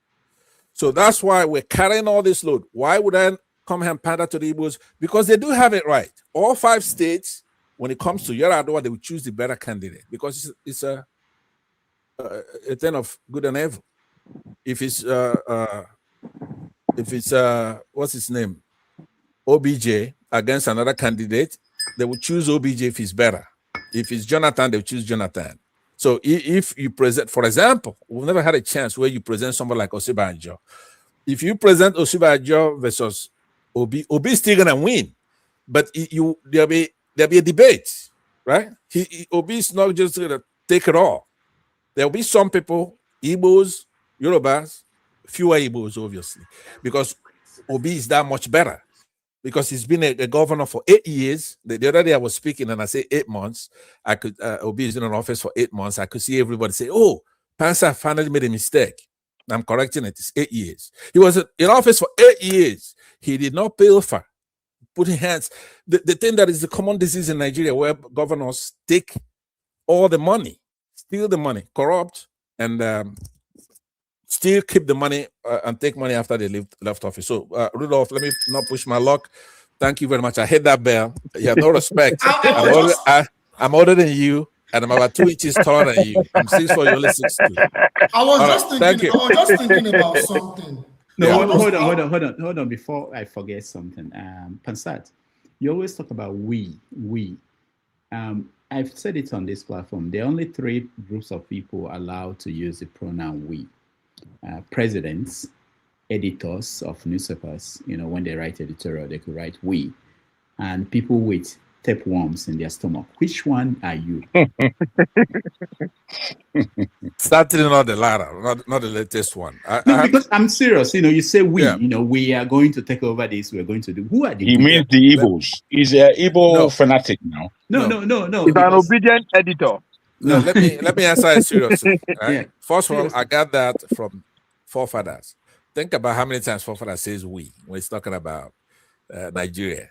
F: So that's why we're carrying all this load. Why would I come here and pander to the Igbos? Because they do have it right. All 5 states, when it comes to Yaradua, they will choose the better candidate because it's a thing of good and evil. If it's what's his name, OBJ against another candidate, they will choose OBJ if he's better. If it's Jonathan, they will choose Jonathan. So if you present, for example, we've never had a chance where you present someone like Osibanjo. If you present Osibanjo versus Obi is still gonna win, but there'll be a debate, right? Obi is not just gonna take it all. There'll be some people, Igbos, Yorubas, fewer Igbos, obviously, because Obi is that much better. Because he's been a governor for 8 years. The other day I was speaking and I say 8 months. I could Obi is in an office for 8 months. I could see everybody say, "Oh, Pansa finally made a mistake." I'm correcting it. It's 8 years. He was in office for 8 years. He did not pay for putting hands. The thing that is the common disease in Nigeria, where governors take all the money, steal the money, corrupt, and still keep the money and take money after they left office. So, Rudolph, let me not push my luck. Thank you very much. I hit that bell. You have no respect. I'm older than you, and I'm about 2 inches taller than you. I'm 6'4", you're only 6'2".
E: I was just thinking about something.
B: No,
E: Yeah,
B: hold on. Before I forget something, Pansat, you always talk about we. I've said it on this platform. There are only 3 groups of people allowed to use the pronoun we. Presidents, editors of newspapers, when they write editorial, they could write we, and people with tapeworms in their stomach. Which one are you?
F: Certainly not the latter, not the latest one.
B: Because I'm serious. You say we. Yeah. We are going to take over this. We're going to do. Who are the?
U: He means the Igbos. He's an Igbo fanatic now.
B: No.
P: He's an obedient editor.
F: No, let me answer it seriously. Right? Yeah. First of all, I got that from forefathers. Think about how many times forefathers says we when he's talking about Nigeria.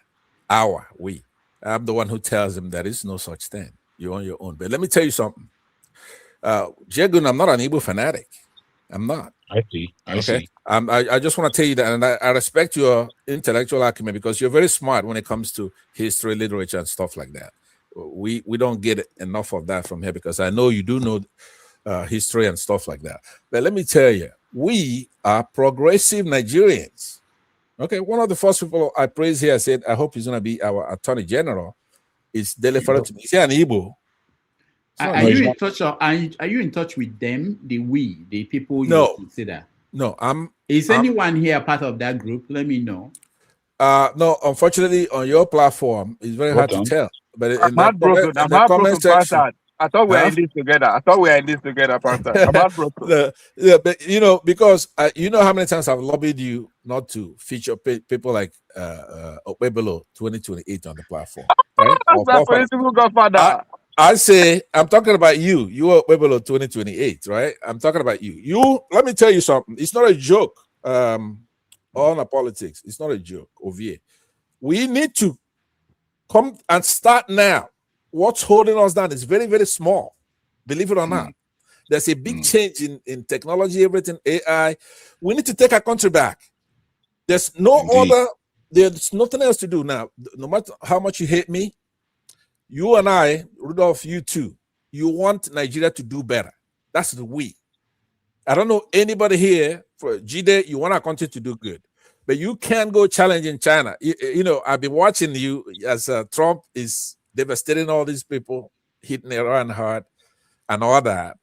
F: We. I'm the one who tells him there is no such thing. You're on your own. But let me tell you something. Jegun, I'm not an Igbo fanatic. I'm not.
U: I see.
F: I just want to tell you that, and I respect your intellectual acumen because you're very smart when it comes to history, literature, and stuff like that. We don't get enough of that from here because I know you do know history and stuff like that. But let me tell you, we are progressive Nigerians. Okay, one of the first people I praised here said, I hope he's going to be our Attorney General. Is Dele Farotimi. Is he an Igbo?
B: Are you in touch with them, the people you consider?
F: No,
B: Is anyone here part of that group? Let me know.
F: No, unfortunately, on your platform, it's very hard to tell. But
P: I'm heartbroken. I thought we were in this together. Pastor. I'm heartbroken.
F: But because you know how many times I've lobbied you not to feature people like Okpebelo 2028 on the platform. Right?
P: Political godfather.
F: I say, I'm talking about you. You are Okpebelo 2028, right? I'm talking about you. Let me tell you something. It's not a joke. On the politics, it's not a joke. Ovie, we need to come and start now. What's holding us down is very, very small. Believe it or not. There's a big change in technology, everything, AI. We need to take our country back. There's there's nothing else to do now. No matter how much you hate me, you and I, Rudolph, you too, you want Nigeria to do better. That's the we. I don't know anybody here, for Jide, you want our country to do good. But you can't go challenging China. You know, I've been watching you as Trump is devastating all these people, hitting Iran hard and all that.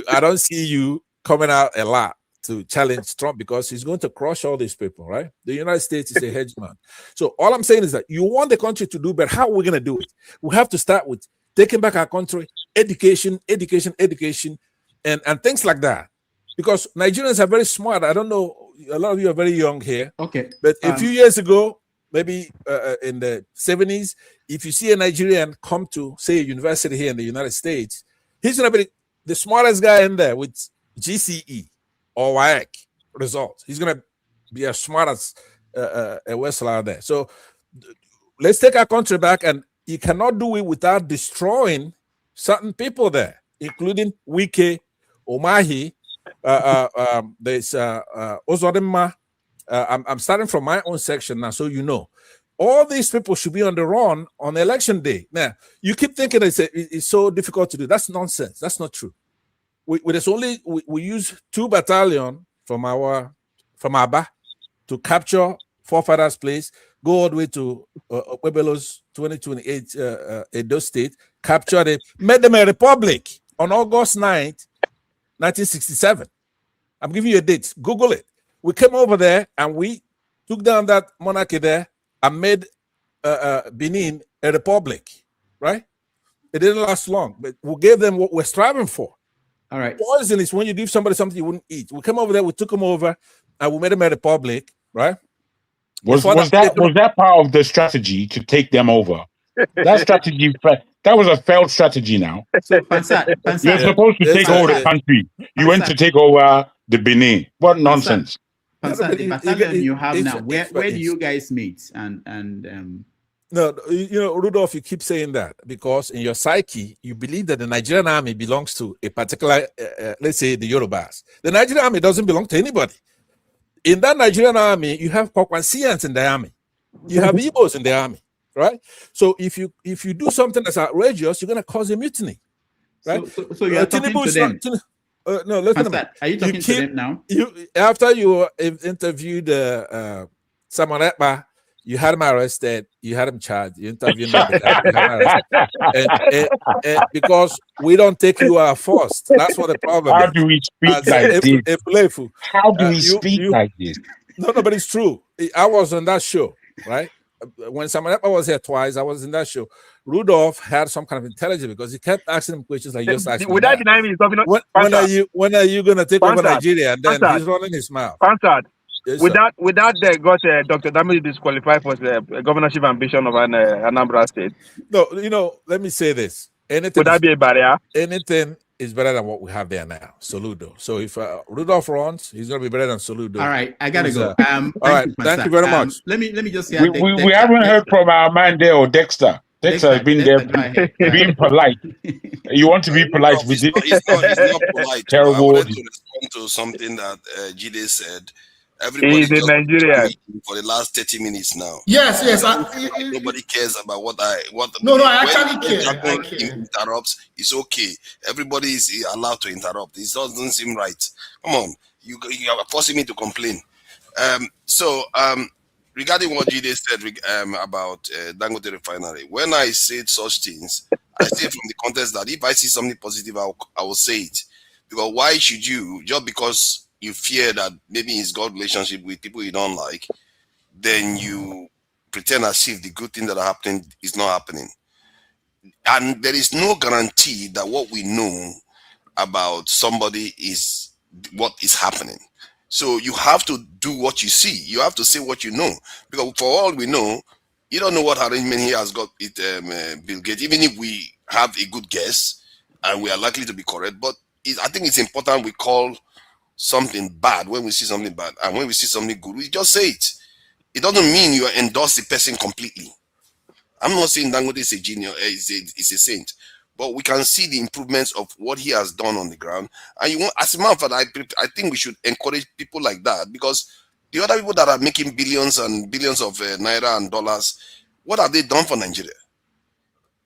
F: I don't see you coming out a lot to challenge Trump because he's going to crush all these people, right? The United States is a hegemon. So all I'm saying is that you want the country to do better. How are we going to do it? We have to start with taking back our country, education, and things like that. Because Nigerians are very smart. I don't know, a lot of you are very young here.
B: Okay.
F: But a few years ago, maybe in the 70s, if you see a Nigerian come to, say, a university here in the United States, he's going to be the smartest guy in there with GCE or WAEC results. He's going to be as smart as a Westler out there. So let's take our country back, and you cannot do it without destroying certain people there, including Wike, Omahi, there's Ozodimma. I'm starting from my own section now, so you know. All these people should be on the run on election day. Now, you keep thinking it's so difficult to do. That's nonsense. That's not true. We use 2 battalions from Aba to capture forefathers' place, go all the way to Okwebelo's 2028 Edo State, captured it, made them a republic on August 9th, 1967. I'm giving you a date. Google it. We came over there and we took down that monarchy there and made Benin a republic, right? It didn't last long, but we gave them what we're striving for.
B: All right.
F: Poison is when you give somebody something you wouldn't eat. We came over there, we took them over, and we made them a republic, right?
U: Was that part of the strategy to take them over? That strategy, that was a failed strategy now.
B: So,
U: you're supposed to take over the country. You went to take over the Benin. What nonsense.
B: The battalion you have now, where do you guys meet?
F: No, you know, Rudolph, you keep saying that because in your psyche, you believe that the Nigerian army belongs to a particular, let's say, the Yorubas. The Nigerian army doesn't belong to anybody. In that Nigerian army, you have Kwakwansians in the army. You have Igbos in the army, right? So if you do something that's outrageous, you're going to cause a mutiny, right?
B: So you're talking to them.
F: No, listen.
B: Are you talking to them now?
F: After you interviewed Samuel Ekpa, you had him arrested, you had him charged, you interviewed him, because we don't take you out first. That's what the problem is.
U: How do we speak like this? How do we speak like this?
F: No, but it's true. I was on that show, right? When Samuel Ekpa was here twice, I was in that show. Rudolph had some kind of intelligence because he kept asking him questions like you just asked me.
H: Without denying me,
F: when are you going to take over Nigeria? And then he's running his mouth.
H: Yes, without they got Dr. Damage disqualified for the governorship ambition of Anambra State.
F: No, you know, let me say this.
H: Would that be a barrier?
F: Anything is better than what we have there now. Soludo. So if Rudolph runs, he's going to be better than Soludo.
B: All right, I gotta go.
F: All right, thank you very much.
B: Let me just say
U: we haven't heard from our man there, or Dexter. Dexter has been there being polite. You want to be polite with it?
A: It's not polite.
U: Terrible.
A: I wanted to respond to something that Jide said. Everybody
H: is in Nigeria
A: for the last 30 minutes now.
E: Yes.
A: Nobody cares about what.
E: No, I actually care. I care.
A: Interrupts. It's okay. Everybody is allowed to interrupt. It doesn't seem right. Come on, you are forcing me to complain. Regarding what Jide said about Dangote Refinery, when I say such things, I say from the context that if I see something positive, I will say it. Because why should you, just because you fear that maybe he's got relationship with people you don't like, then you pretend as if the good thing that are happening is not happening. And there is no guarantee that what we know about somebody is what is happening. So you have to do what you see. You have to say what you know. Because for all we know, you don't know what arrangement he has got with Bill Gates, even if we have a good guess and we are likely to be correct. But I think it's important we call something bad when we see something bad, and when we see something good, we just say it. It doesn't mean you endorse the person completely. I'm not saying Dangote is a genius, is a saint, but we can see the improvements of what he has done on the ground. And as a matter of fact, I think we should encourage people like that, because the other people that are making billions and billions of naira and dollars, what have they done for Nigeria?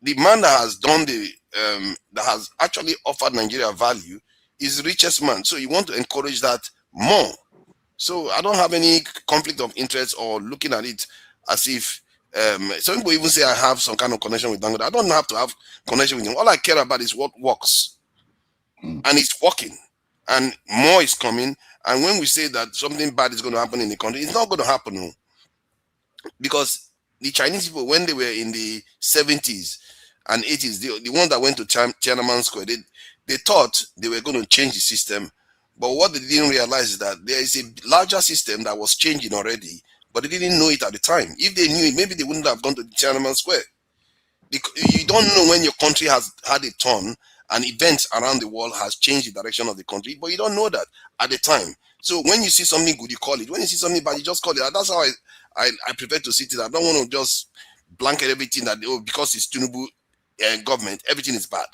A: The man that has done that has actually offered Nigeria value is the richest man. So you want to encourage that more. So I don't have any conflict of interest or looking at it as if some people even say I have some kind of connection with Dangote. I don't have to have connection with him. All I care about is what works. And it's working. And more is coming. And when we say that something bad is going to happen in the country, it's not going to happen. No. Because the Chinese people, when they were in the 70s and 80s, the ones that went to Tiananmen Square, they thought they were going to change the system. But what they didn't realize is that there is a larger system that was changing already, but they didn't know it at the time. If they knew it, maybe they wouldn't have gone to Tiananmen Square. You don't know when your country has had a turn and events around the world has changed the direction of the country, but you don't know that at the time. So when you see something good, you call it. When you see something bad, you just call it. And that's how I prefer to see it. I don't want to just blanket everything that, because it's Tinubu government, everything is bad.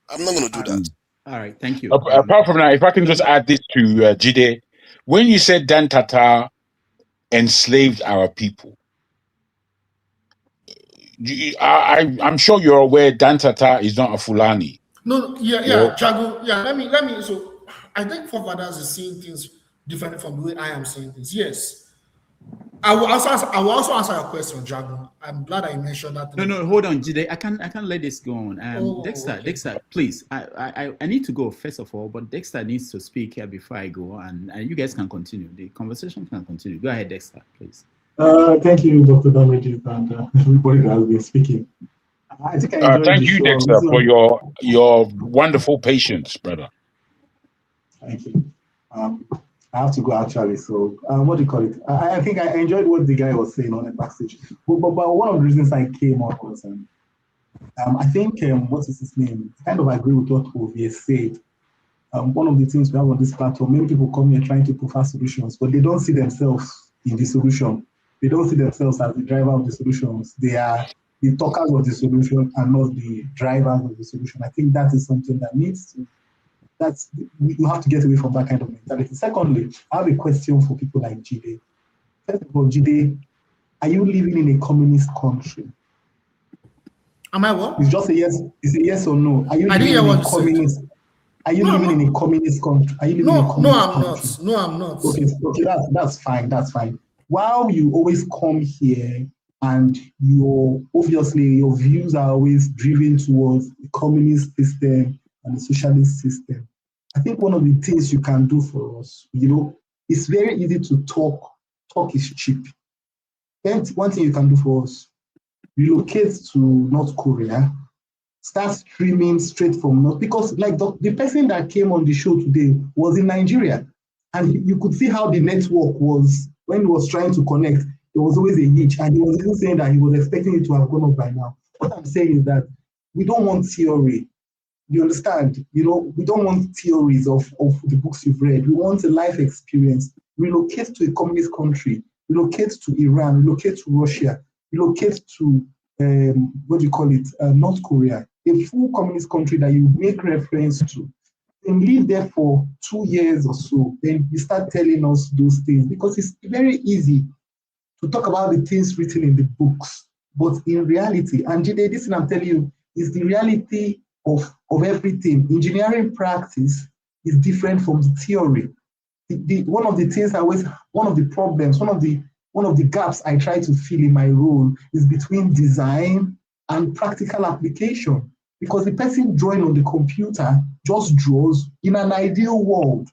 A: I'm not going to do that.
B: All right, thank you.
U: Apart from that, if I can just add this to Jide, when you said Dan Tata enslaved our people, I'm sure you're aware Dan Tata is not a Fulani.
E: No, yeah, Jago, yeah. Let me. So I think forefathers is seeing things different from the way I am seeing things. Yes. I will also answer your question, Jago. I'm glad I mentioned that.
B: No, hold on, Jide. I can't let this go on. Dexter, please. I need to go first of all, but Dexter needs to speak here before I go, and you guys can continue. The conversation can continue. Go ahead, Dexter, please.
G: Thank you, Dr. Damages, and everybody that has been speaking. I think I enjoyed
U: Thank
G: the
U: you,
G: show.
U: Dexter, for your wonderful patience, brother.
G: Thank you. I have to go actually. So, what do you call it? I think I enjoyed what the guy was saying on the backstage. But one of the reasons I came up was, I think, what is his name? I kind of agree with what Ovie said. One of the things we have on this platform, many people come here trying to provide solutions, but they don't see themselves in the solution. They don't see themselves as the driver of the solutions. They are the talkers of the solution and not the drivers of the solution. I think that is something that needs to, you have to get away from that kind of mentality. Secondly, I have a question for people like Jide. First of all, Jide, are you living in a communist country?
E: Am I what?
G: It's just a yes. It's a yes or no. Are you living in a communist? Are you living in a communist country? Are you living in a communist country?
E: No, I'm not.
G: Okay, that's fine. That's fine. While you always come here and obviously your views are always driven towards the communist system and the socialist system, I think one of the things you can do for us, it's very easy to talk. Talk is cheap. Then one thing you can do for us, relocate to North Korea, start streaming straight from North, because like the person that came on the show today was in Nigeria, and you could see how the network was when he was trying to connect. There was always a hitch, and he was even saying that he was expecting it to have gone up by now. What I'm saying is that we don't want theory. You understand? We don't want theories of the books you've read. We want a life experience. Relocate to a communist country. Relocate to Iran. Relocate to Russia. Relocate to North Korea, a full communist country that you make reference to, and live there for 2 years or so. Then you start telling us those things, because it's very easy to talk about the things written in the books, but in reality, and Jide, this thing I'm telling you is the reality of everything. Engineering practice is different from theory. One of the things one of the problems, one of the gaps I try to fill in my role is between design and practical application, because the person drawing on the computer just draws in an ideal world.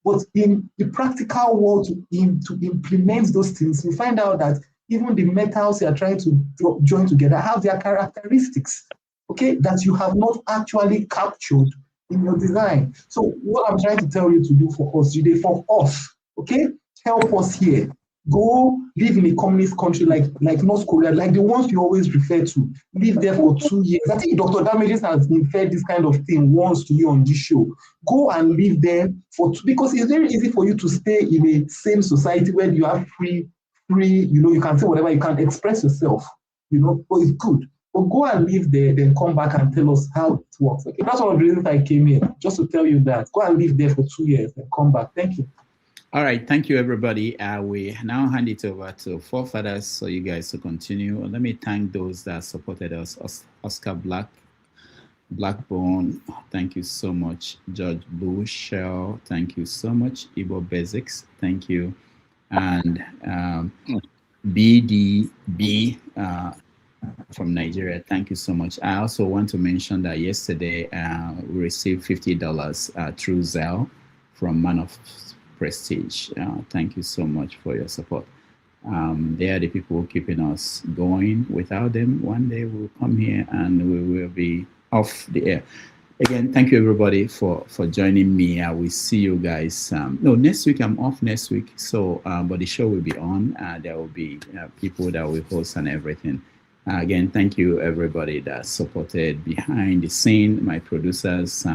G: But in the practical world, to implement those things, you find out that even the metals you are trying to join together have their characteristics, okay, that you have not actually captured in your design. So what I'm trying to tell you to do for us today, okay, help us here. Go live in a communist country like North Korea, like the ones you always refer to. Live there for 2 years. I think Dr. Damages has inferred this kind of thing once to you on this show. Go and live there because it's very easy for you to stay in a same society where you are free, you can say whatever, you can express yourself, but it's good. But go and live there, then come back and tell us how it works. Okay, that's one of the reasons I came here, just to tell you that. Go and live there for 2 years and come back. Thank you.
B: All right, thank you, everybody. We now hand it over to Forefathers so you guys to continue. Let me thank those that supported us. Oscar Black, Blackbone, thank you so much. George Bushell, thank you so much. Igbo Basics, thank you. And BDB from Nigeria, thank you so much. I also want to mention that yesterday we received $50 through Zelle from Man of Prestige. Thank you so much for your support. They are the people keeping us going. Without them, one day we'll come here and we will be off the air. Again, thank you everybody for joining me. I will see you guys. No, next week I'm off next week. So, but the show will be on. There will be people that will host and everything. Again, thank you everybody that supported behind the scene, my producers,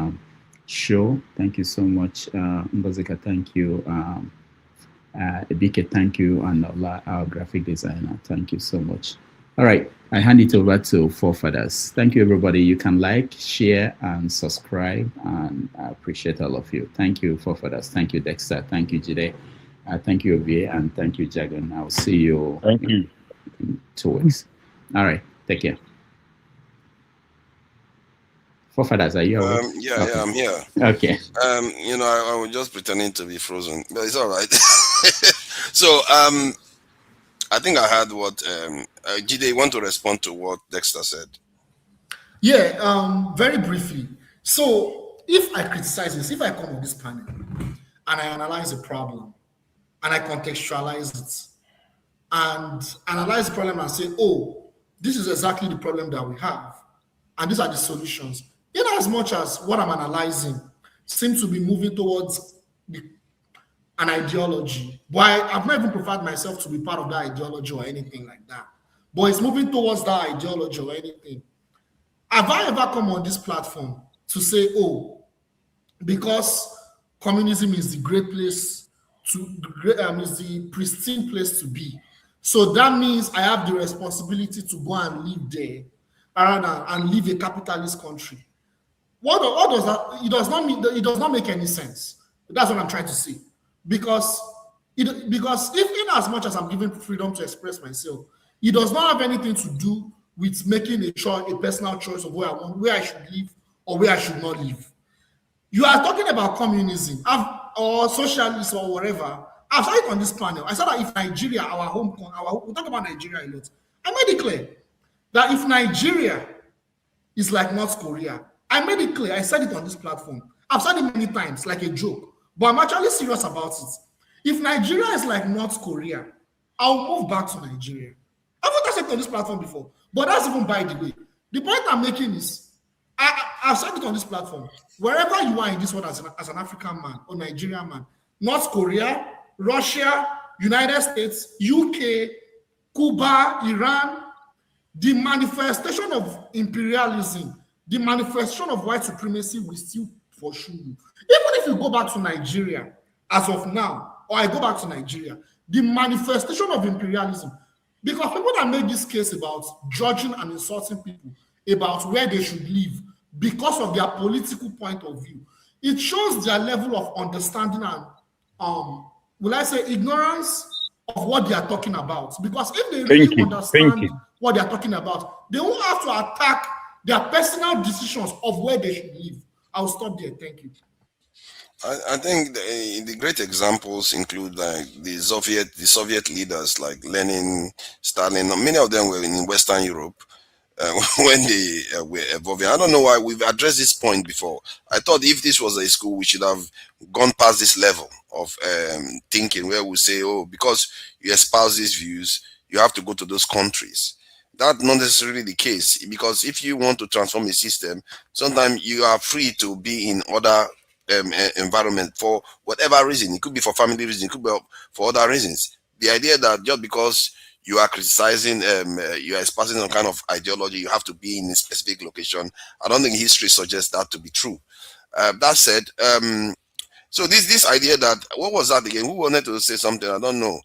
B: show. Thank you so much. Ngozika, thank you. Ebike, thank you. And our graphic designer, thank you so much. All right, I hand it over to Forefathers. Thank you, everybody. You can like, share, and subscribe, and I appreciate all of you. Thank you, Forefathers. Thank you, Dexter. Thank you, Jide. Thank you, Obie, and thank you, Jagan. I'll see you in 2 weeks. All right, take care. Forefathers, are you awake?
A: Yeah, I'm here.
B: Okay.
A: I was just pretending to be frozen, but it's all right. So, I think I heard what Jide, you want to respond to what Dexter said?
E: Yeah, very briefly. So if I criticize this, if I come on this panel and I analyze the problem and I contextualize it and analyze the problem and say, oh, this is exactly the problem that we have, and these are the solutions, in as much as what I'm analyzing seems to be moving towards an ideology. Why I've not even preferred myself to be part of that ideology or anything like that. But it's moving towards that ideology or anything. Have I ever come on this platform to say, oh, because communism is the great place to, is the pristine place to be, so that means I have the responsibility to go and live there and live a capitalist country? What does that? It does not mean. It does not make any sense. That's what I'm trying to say. Because if in as much as I'm given freedom to express myself, it does not have anything to do with making a personal choice of where I should live or where I should not live. You are talking about communism or socialism or whatever. I've said it on this panel. I said that if Nigeria, we talk about Nigeria a lot. I made it clear that if Nigeria is like North Korea, I made it clear. I said it on this platform. I've said it many times, like a joke, but I'm actually serious about it. If Nigeria is like North Korea, I'll move back to Nigeria. I've said it on this platform before, but that's even by the way. The point I'm making is, I've said it on this platform. Wherever you are in this world as an African man or Nigerian man, North Korea, Russia, United States, UK, Cuba, Iran, the manifestation of imperialism, the manifestation of white supremacy will still pursue you. Even if you go back to Nigeria, as of now, or I go back to Nigeria, the manifestation of imperialism, because people that make this case about judging and insulting people about where they should live because of their political point of view, it shows their level of understanding and, will I say, ignorance of what they are talking about. Because if they really understand what they are talking about, they won't have to attack their personal decisions of where they should live. I'll stop there. Thank you.
A: I think the great examples include like the Soviet leaders like Lenin, Stalin. Many of them were in Western Europe when they were evolving. I don't know why we've addressed this point before. I thought if this was a school, we should have gone past this level of thinking where we say, oh, because you espouse these views, you have to go to those countries. That's not necessarily the case, because if you want to transform a system, sometimes you are free to be in other environment for whatever reason. It could be for family reasons, it could be for other reasons. The idea that just because you are criticizing, you are espousing some kind of ideology, you have to be in a specific location, I don't think history suggests that to be true. That said, so this idea that, what was that again? Who wanted to say something? I don't know.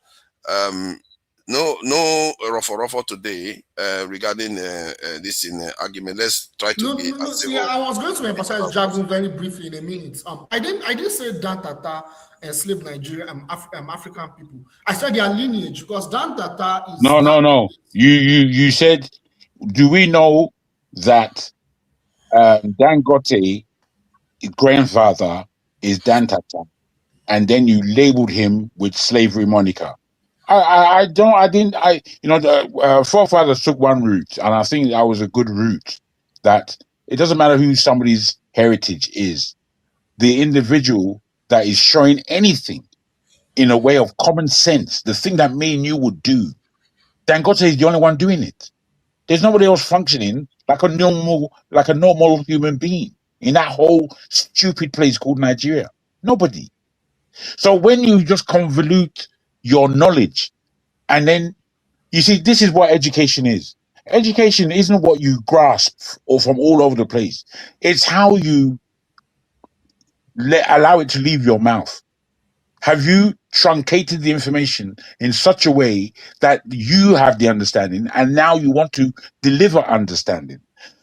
A: No ruffle today regarding this argument. Let's try to be as civil.
E: Yeah, I was going to emphasize Jagun very briefly in a minute. I didn't say Dan Tata enslaved Nigeria and African people. I said their lineage, because Dan Tata is
U: no. You said, do we know that Dangote, his grandfather is Dan Tata, and then you labeled him with slavery moniker. The forefathers took one route, and I think that was a good route. That it doesn't matter who somebody's heritage is, the individual that is showing anything in a way of common sense, the thing that me and you would do, Dangote is the only one doing it. There's nobody else functioning like a normal human being in that whole stupid place called Nigeria. Nobody. So when you just convolute your knowledge, and then you see, this is what education is. Education isn't what you grasp or from all over the place. It's how you allow it to leave your mouth. Have you truncated the information in such a way that you have the understanding and now you want to deliver understanding?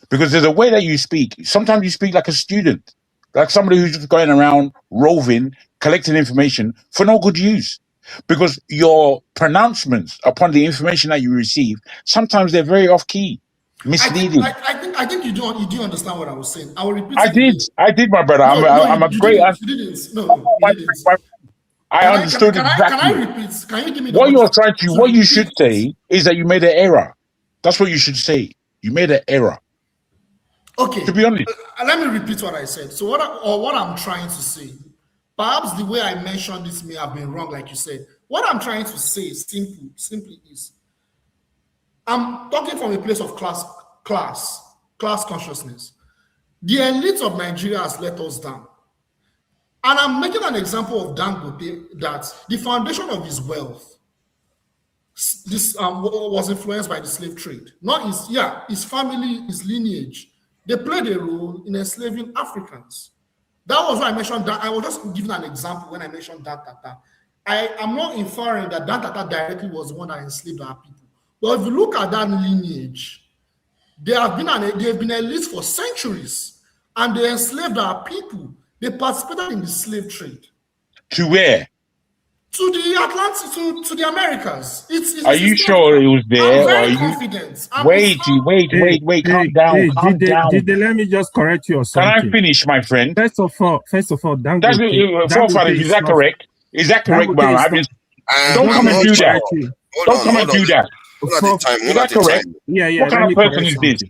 U: Because there's a way that you speak. Sometimes you speak like a student, like somebody who's just going around roving, collecting information for no good use. Because your pronouncements upon the information that you receive, sometimes they're very off-key, misleading.
E: I think you do understand what I was saying. I will repeat
U: it. I did, my brother.
E: You didn't. No, you didn't.
U: I understood exactly.
E: Can I repeat? Can you give me
U: what you should say is that you made an error. That's what you should say. You made an error.
E: Okay.
U: To be honest.
E: Let me repeat what I said. So what I'm trying to say, perhaps the way I mentioned this may have been wrong, like you said. What I'm trying to say simply is, I'm talking from a place of class consciousness. The elite of Nigeria has let us down. And I'm making an example of Dangote that the foundation of his wealth was influenced by the slave trade. Not his family, his lineage. They played a role in enslaving Africans. That was why I mentioned that. I was just giving an example when I mentioned Dan Tata. I am not inferring that Dan Tata directly was the one that enslaved our people. But if you look at that lineage, they have been elites for centuries, and they enslaved our people. They participated in the slave trade.
U: To where?
E: To the Atlantic, to the Americas.
U: Are you sure it was there?
E: I'm very confident.
U: Wait, calm down. Calm down.
I: Let me just correct you or something.
U: Can I finish, my friend?
I: First of all,
U: Dangote, is that correct? Is that correct, man? I mean, don't come and do that. Don't come and do that. Is that correct?
I: Yeah.
U: What kind of person is this?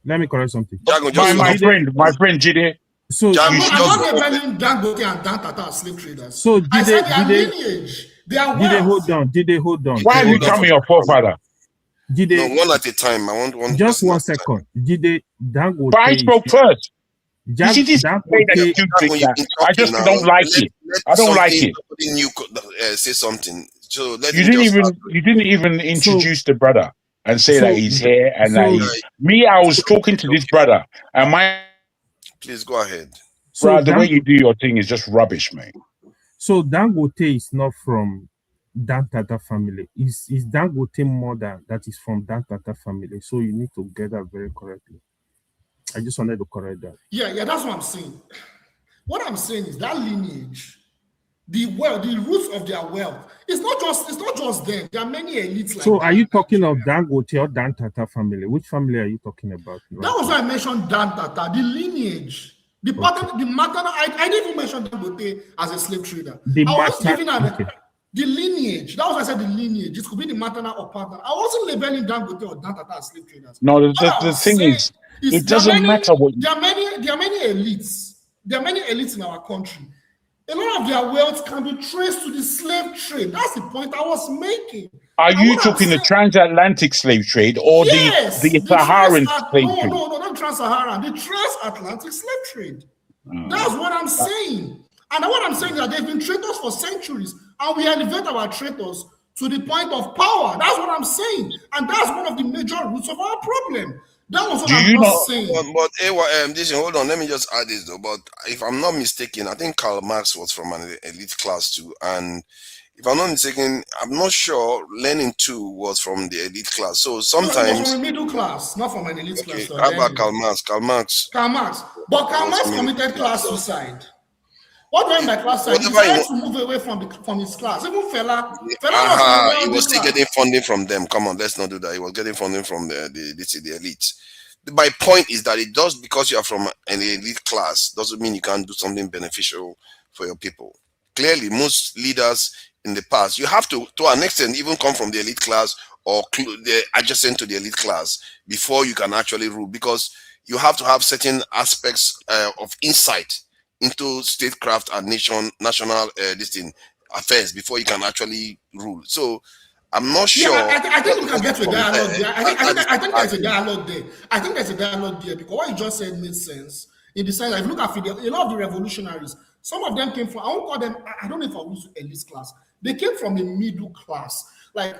I: Let me correct something.
U: My friend, Jide.
I: So
E: I'm not rebelling Dangote and Dan Tata as slave traders.
I: So
E: I said their lineage.
I: Did they hold on?
U: Why are you coming your forefather?
A: No, one at a time. I want one.
I: Just 1 second. Dangote.
U: But I spoke first. You see this way that you I just don't like it. I don't like it.
A: You say something. So
U: you didn't even introduce the brother and say that he's here and that he's me. I was talking to this brother and my.
A: Please go ahead.
U: So the way you do your thing is just rubbish, man.
I: So Dangote is not from Dan Tata family. Is Dangote mother that is from Dan Tata family. So you need to get that very correctly. I just wanted to correct that.
E: Yeah, that's what I'm saying. What I'm saying is that lineage, the roots of their wealth, it's not just them. There are many elites like
I: so
E: that.
I: Are you talking of Dangote or Dan Tata family? Which family are you talking about?
E: Right? That was why I mentioned Dan Tata, the lineage. The maternal, I didn't even mention Dangote as a slave trader. The lineage. That was why I said the lineage. It could be the maternal or paternal. I wasn't labeling Dangote or Dan Tata as slave traders.
U: No, the thing is, it doesn't matter what.
E: There are many elites. There are many elites in our country. A lot of their wealth can be traced to the slave trade. That's the point I was making.
U: Are you talking the transatlantic slave trade or the Saharan slave trade?
E: No, not trans-Saharan. The transatlantic slave trade. That's what I'm saying. And what I'm saying is that they've been traitors for centuries, and we elevate our traitors to the point of power. That's what I'm saying. And that's one of the major roots of our problem. That was what I'm not saying.
A: But hold on, let me just add this though. But if I'm not mistaken, I think Karl Marx was from an elite class too. And if I'm not mistaken, I'm not sure Lenin too was from the elite class. So sometimes.
E: No, from a middle class, not from an elite class.
A: How about Karl Marx?
E: Karl Marx. But Karl Marx committed class suicide. What do I mean by class suicide? He tried to move away from his class. Even Fela
A: he was still getting funding from them. Come on, let's not do that. He was getting funding from the elite. my point is that it just because you are from an elite class doesn't mean you can't do something beneficial for your people. Clearly, most leaders in the past, you have to an extent, even come from the elite class or the adjacent to the elite class before you can actually rule, because you have to have certain aspects of insight into statecraft and national affairs before you can actually rule. So I'm not sure.
E: I think we can get to a dialogue there. I think there's a dialogue there. I think there's a dialogue there because what you just said makes sense in the sense that if you look at Fidel, a lot of the revolutionaries, some of them came from, I won't call them, I don't know if I will use elite class. They came from a middle class. Like,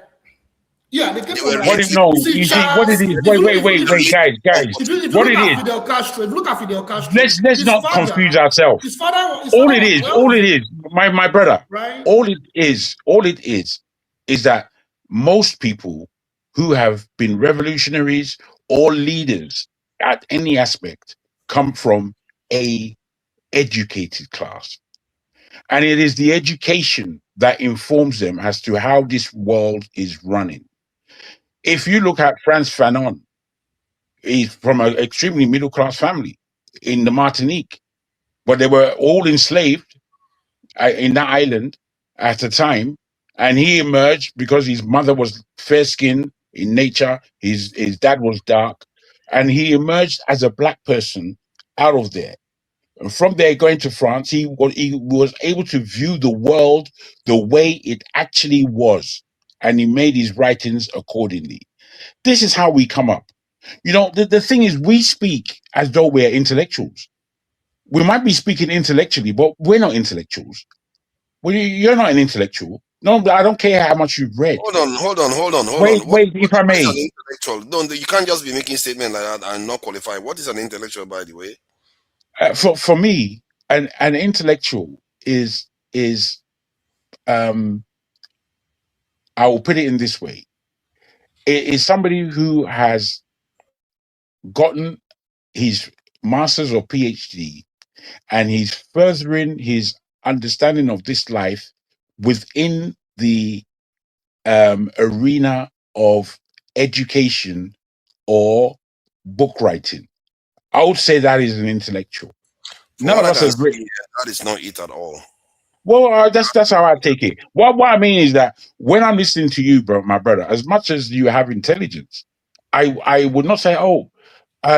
E: yeah, they came from
U: what it, no, you see what it is. Wait, guys. What it is?
E: Fidel Castro, if you look at Fidel Castro,
U: let's not confuse ourselves.
E: His father
U: all it is, my brother,
E: right?
U: all it is that most people who have been revolutionaries or leaders at any aspect come from a educated class. And it is the education that informs them as to how this world is running. If you look at Frantz Fanon, he's from an extremely middle-class family in the Martinique, but they were all enslaved in that island at the time, and he emerged because his mother was fair-skinned in nature, his dad was dark, and he emerged as a black person out of there. And from there, going to France, he was able to view the world the way it actually was, and he made his writings accordingly. This is how we come up. You know, the thing is, we speak as though we're intellectuals. We might be speaking intellectually, but we're not intellectuals. Well, you're not an intellectual. No, I don't care how much you've read.
A: Hold on.
U: Wait, if I may.
A: What is an intellectual? No, you can't just be making statements like that and not qualify. What is an intellectual, by the way?
U: For me, an intellectual is I will put it in this way. It is somebody who has gotten his master's or PhD, and he's furthering his understanding of this life within the arena of education or book writing. I would say that is an intellectual. None of us has written.
A: That is not it at all.
U: Well, that's how I take it. What I mean is that when I'm listening to you, bro, my brother, as much as you have intelligence, I would not say, oh,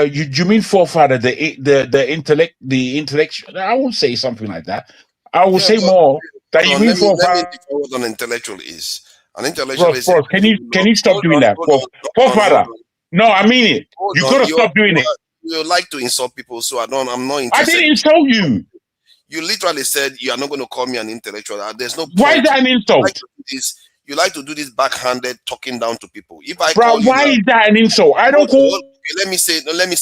U: you mean forefather, the intellectual? I won't say something like that. I will say more that you mean forefather.
A: Let me define what an intellectual is. An intellectual is.
U: Bro, can you stop doing that, forefather? No, I mean it. You gotta stop doing it.
A: You like to insult people, so I'm not interested.
U: I didn't insult you.
A: You literally said you are not going to call me an intellectual. There's no point.
U: Why is that an insult?
A: You like to do this backhanded talking down to people. If I
U: bro,
A: call you
U: why
A: now,
U: is that an insult? I don't call.
A: Let me say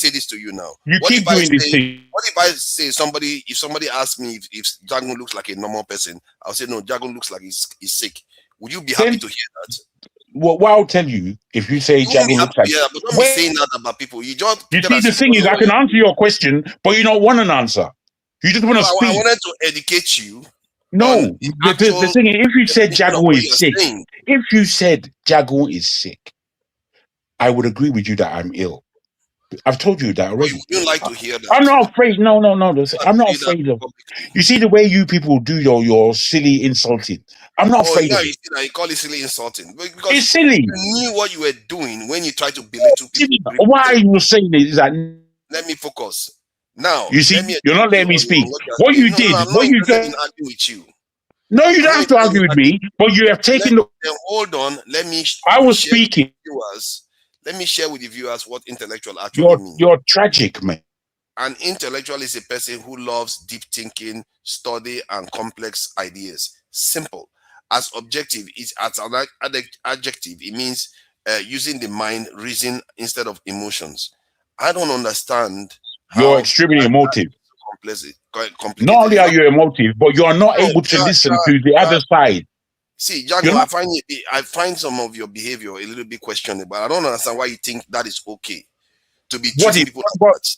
A: this to you now.
U: You keep doing this thing.
A: What if I say if somebody asks me if Jagun looks like a normal person, I'll say no, Jagun looks like he's sick. Would you be happy to hear that?
U: What I'll tell you, if you say Jagun looks like,
A: but don't be saying that about people. You see,
U: the thing is, I can answer your question, but you don't want an answer. You just want to speak.
A: I wanted to educate you.
U: No, the thing is, if you said Jagun is sick, I would agree with you that I'm ill. I've told you that already.
A: You like to hear that.
U: I'm not afraid. No. I'm not afraid of. You see the way you people do your silly insulting. I'm not afraid of it.
A: You call it silly insulting. Because
U: it's silly.
A: You knew what you were doing when you tried to belittle people.
U: Why are you saying it? Is that?
A: Let me focus. Now
U: you see, you're not letting me speak. What you did, what you did.
A: Argue with you.
U: No, you don't have to argue with me. But you have taken.
A: Hold on. Let me.
U: I was speaking.
A: Let me share with the viewers what intellectual actually means.
U: You're tragic, man.
A: An intellectual is a person who loves deep thinking, study, and complex ideas. Simple. As objective is as an adjective, it means using the mind, reason instead of emotions. I don't understand.
U: You're extremely emotive. Not only are you emotive, but you are not able to listen to the other side.
A: See, Jago, I find some of your behavior a little bit questionable. I don't understand why you think that is okay to be treating people like that.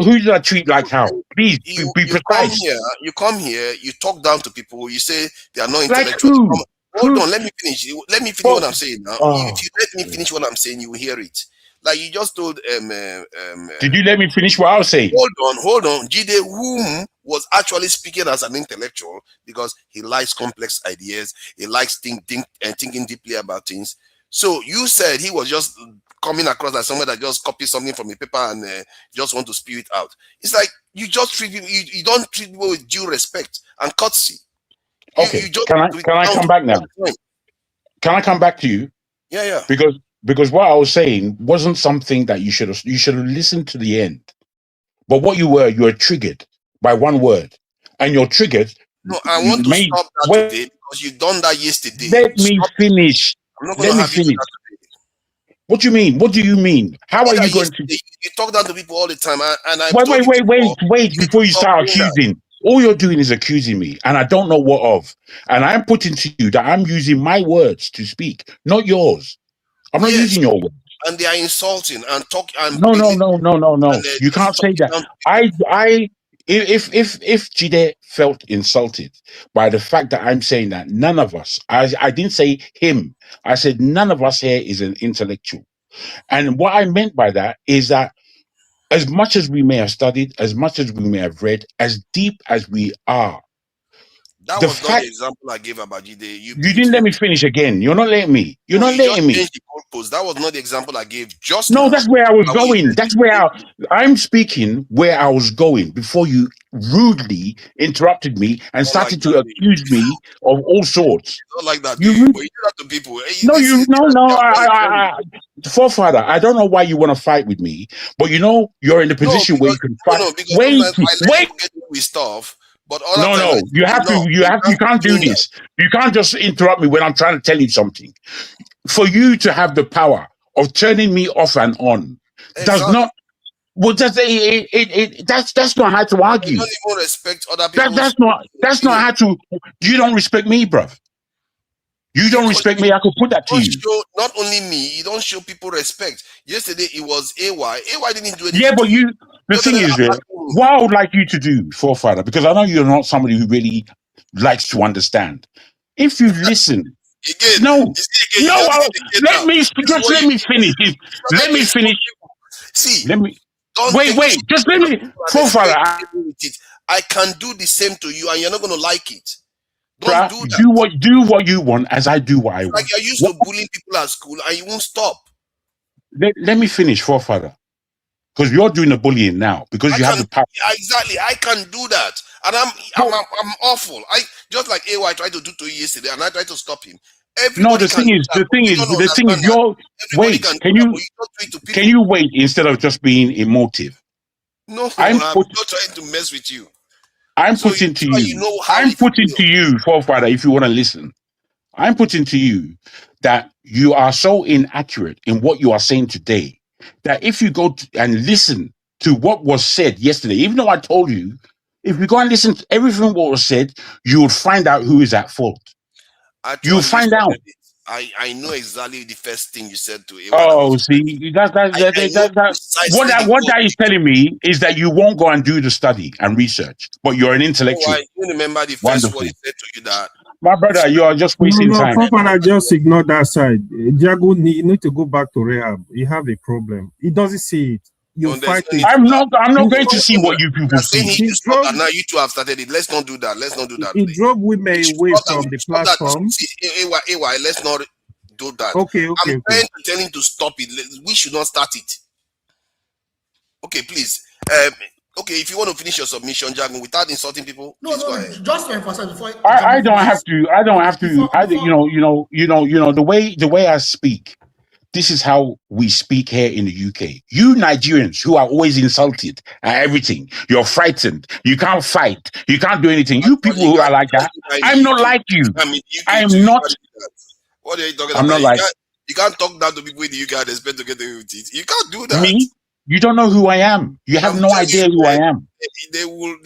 U: Who did I treat like how? Please be precise.
A: You come here, you talk down to people, you say they are not intellectual. Hold on, let me finish. Let me finish what I'm saying now. If you let me finish what I'm saying, you will hear it. Like you just told
U: Did you let me finish what I was saying?
A: hold on. Jide, whom was actually speaking as an intellectual because he likes complex ideas, he likes thinking deeply about things. So you said he was just coming across as someone that just copies something from a paper and just want to spew it out. It's like you just treat people, you don't treat people with due respect and courtesy.
U: Okay, can I come back now? Can I come back to you?
A: Yeah.
U: Because what I was saying wasn't something that you should have listened to the end. But what you were triggered by one word, and you're triggered.
A: No, I want to stop that today because you've done that yesterday.
U: Let me finish.
A: I'm not going to have you do that today.
U: What do you mean? What do you mean? How are you going to?
A: You talk down to people all the time, and I
U: wait before you start accusing. All you're doing is accusing me, and I don't know what of. And I'm putting to you that I'm using my words to speak, not yours. I'm not using your words.
A: And they are insulting and talk. And
U: no. You can't say that. If Jide felt insulted by the fact that I'm saying that none of us, I didn't say him. I said none of us here is an intellectual. And what I meant by that is that as much as we may have studied, as much as we may have read, as deep as we are.
A: That was not the example I gave about Jide.
U: You didn't let me finish again. You're not letting me. You're not letting me.
A: The goalpost. That was not the example I gave just
U: now.
A: No,
U: that's where I was going. That's where I'm speaking where I was going before you rudely interrupted me and started to accuse me of all sorts.
A: Not like that. You do that to people.
U: Forefather, I don't know why you want to fight with me, but you're in the position where you can fight. Wait.
A: With stuff. But
U: no, you can't do this. You can't just interrupt me when I'm trying to tell you something. For you to have the power of turning me off and on does not. Well, that's not how to argue.
A: You don't even respect other people.
U: That's not how to. You don't respect me, bruv. You don't respect me. I could put that to you.
A: Not only me, you don't show people respect. Yesterday it was AY. AY didn't do anything.
U: Yeah, but the thing is, what I would like you to do, Forefather, because I know you're not somebody who really likes to understand. If you listen, let me finish. Let me finish.
A: See,
U: wait. Just let me, Forefather.
A: I can do the same to you, and you're not going to like it.
U: Don't do that. Do what you want, as I do what I want.
A: Like you're used to bullying people at school, and you won't stop.
U: Let me finish, Forefather. Because you're doing the bullying now. Because you have the power.
A: Exactly, I can do that, and I'm awful. I just like AY tried to do to you yesterday, and I tried to stop him.
U: The thing is, you're wait. Can you wait instead of just being emotive?
A: No, I'm not trying to mess with you.
U: I'm putting to you, Forefather, if you want to listen. I'm putting to you that you are so inaccurate in what you are saying today that if you go and listen to what was said yesterday, even though I told you, if you go and listen to everything what was said, you will find out who is at fault. You'll find out.
A: I know exactly the first thing you said to
U: AY. See, what that is telling me is that you won't go and do the study and research, but you're an intellectual.
A: I remember the first word he said to you that.
U: My brother, you are just wasting time.
I: Forefather, just ignore that side. Jago, you need to go back to rehab. You have a problem. He doesn't see it. You fight it.
U: I'm not going to see what you people see.
A: Now you two have started it. Let's not do that.
I: He drove women away from the platform.
A: AY, let's not do that.
I: Okay.
A: I'm trying to tell him to stop it. We should not start it. Okay, please. Okay, if you want to finish your submission, Jagun, without insulting people, please go ahead.
E: Just to emphasize before
U: I don't have to. The way I speak. This is how we speak here in the UK. You Nigerians who are always insulted at everything, you're frightened. You can't fight. You can't do anything. You people who are like that, I'm not like you. I'm not.
A: What are you talking
U: I'm
A: about?
U: not like.
A: You can't talk down to people in the UK and expect to get away with it. You can't do that.
U: Me? You don't know who I am. You have no idea who I am.
A: They will.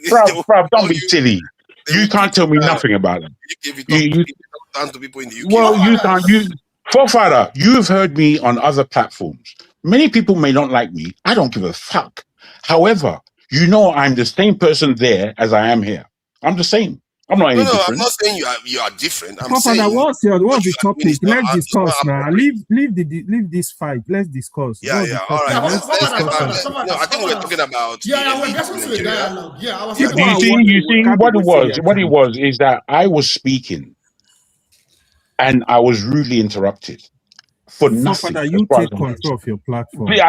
U: Bro, don't be silly. You can't tell me nothing about them.
A: If you talk down to people in the UK.
U: Well, you can't. Forefather, you've heard me on other platforms. Many people may not like me. I don't give a fuck. However, I'm the same person there as I am here. I'm the same. I'm not
A: No,
U: any
A: no, I'm
U: different.
A: not saying you are different. I'm
I: Papa,
A: saying
I: what's
A: what
I: the
A: you are doing
I: topic?
A: is not
I: Let's
A: it's not
I: discuss now.
A: appropriate.
I: Leave this fight. Let's discuss.
A: Yeah,
I: What's
A: yeah.
I: the
A: All
I: topic?
A: right.
E: Yeah,
A: Let's get back.
I: Something.
A: I think we're talking about the
E: yeah, we're
A: elite
E: getting
A: in
E: to a
A: Nigeria.
E: dialogue. Yeah, I was
A: Yeah.
I: People
U: You
I: are
U: see,
I: wondering, we can't be wasting their
U: what it
I: time.
U: was is that I was speaking and I was rudely interrupted for nothing.
I: Father,
U: As
I: you
U: far as
I: take
U: I'm
I: control
U: concerned.
I: of your platform.
U: Please,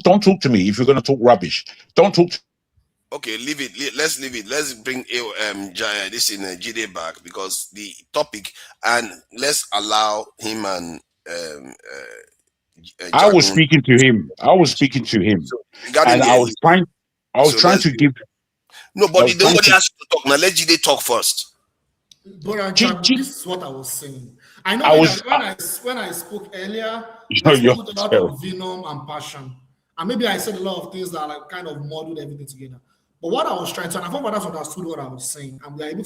U: don't talk to me if you're going to talk rubbish. Don't talk.
A: Okay, leave it. Let's leave it. Let's bring this in Jide back because the topic, and let's allow him and
U: I was
A: Jagun.
U: speaking to him.
A: So regarding
U: And
A: the elite,
U: I was
A: so
U: trying
A: let's
U: to give.
A: nobody has to talk now. Let Jide talk first.
E: But this is what I was saying. I know
U: I was.
E: that when I spoke earlier, I
U: You're
E: spoke with a lot of venom and passion. And maybe I said a lot of things that like kind of muddled everything together. But what I was trying to, and I thought others understood what I was saying, and we are even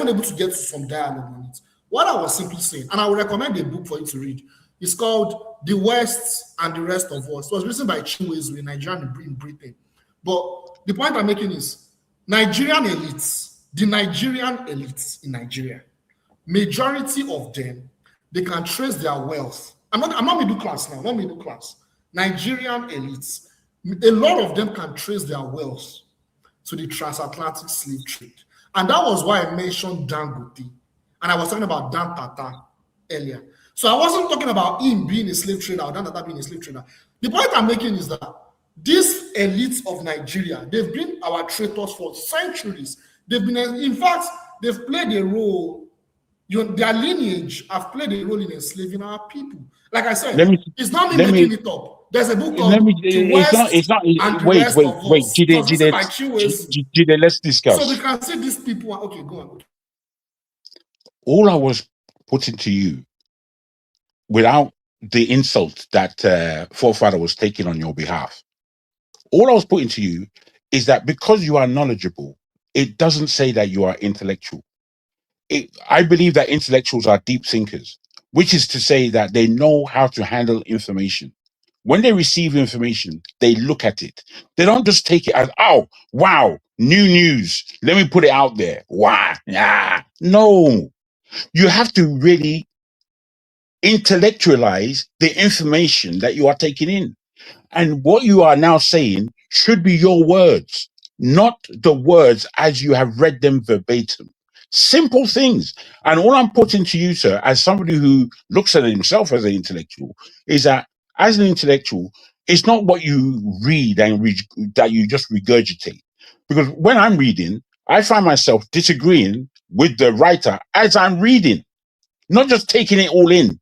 E: able to get to some dialogue on it. What I was simply saying, and I would recommend a book for you to read. It's called The West and the Rest of Us. It was written by Chukwuemeka, a Nigerian in Britain. But the point I'm making is Nigerian elites, the Nigerian elites in Nigeria, majority of them, they can trace their wealth. I'm not middle class now, not middle class. Nigerian elites, a lot of them can trace their wealth to the transatlantic slave trade. And that was why I mentioned Dangote. And I was talking about Dan Tata earlier. So I wasn't talking about him being a slave trader or Dan Tata being a slave trader. The point I'm making is that these elites of Nigeria, they've been our traitors for centuries. They've been, in fact, they've played a role. Their lineage have played a role in enslaving our people. Like I said, it's not me making it up. There's a book called The West and the Rest of Us.
U: Jide, let's discuss.
E: So we can see these people. Okay, go on.
U: All I was putting to you, without the insult that forefather was taking on your behalf, all I was putting to you is that because you are knowledgeable, it doesn't say that you are intellectual. I believe that intellectuals are deep thinkers, which is to say that they know how to handle information. When they receive information, they look at it. They don't just take it as, oh, wow, new news. Let me put it out there. Wow. Yeah. No. You have to really intellectualize the information that you are taking in. And what you are now saying should be your words, not the words as you have read them verbatim. Simple things. And all I'm putting to you, sir, as somebody who looks at himself as an intellectual, is that as an intellectual, it's not what you read and that you just regurgitate. Because when I'm reading, I find myself disagreeing with the writer as I'm reading, not just taking it all in.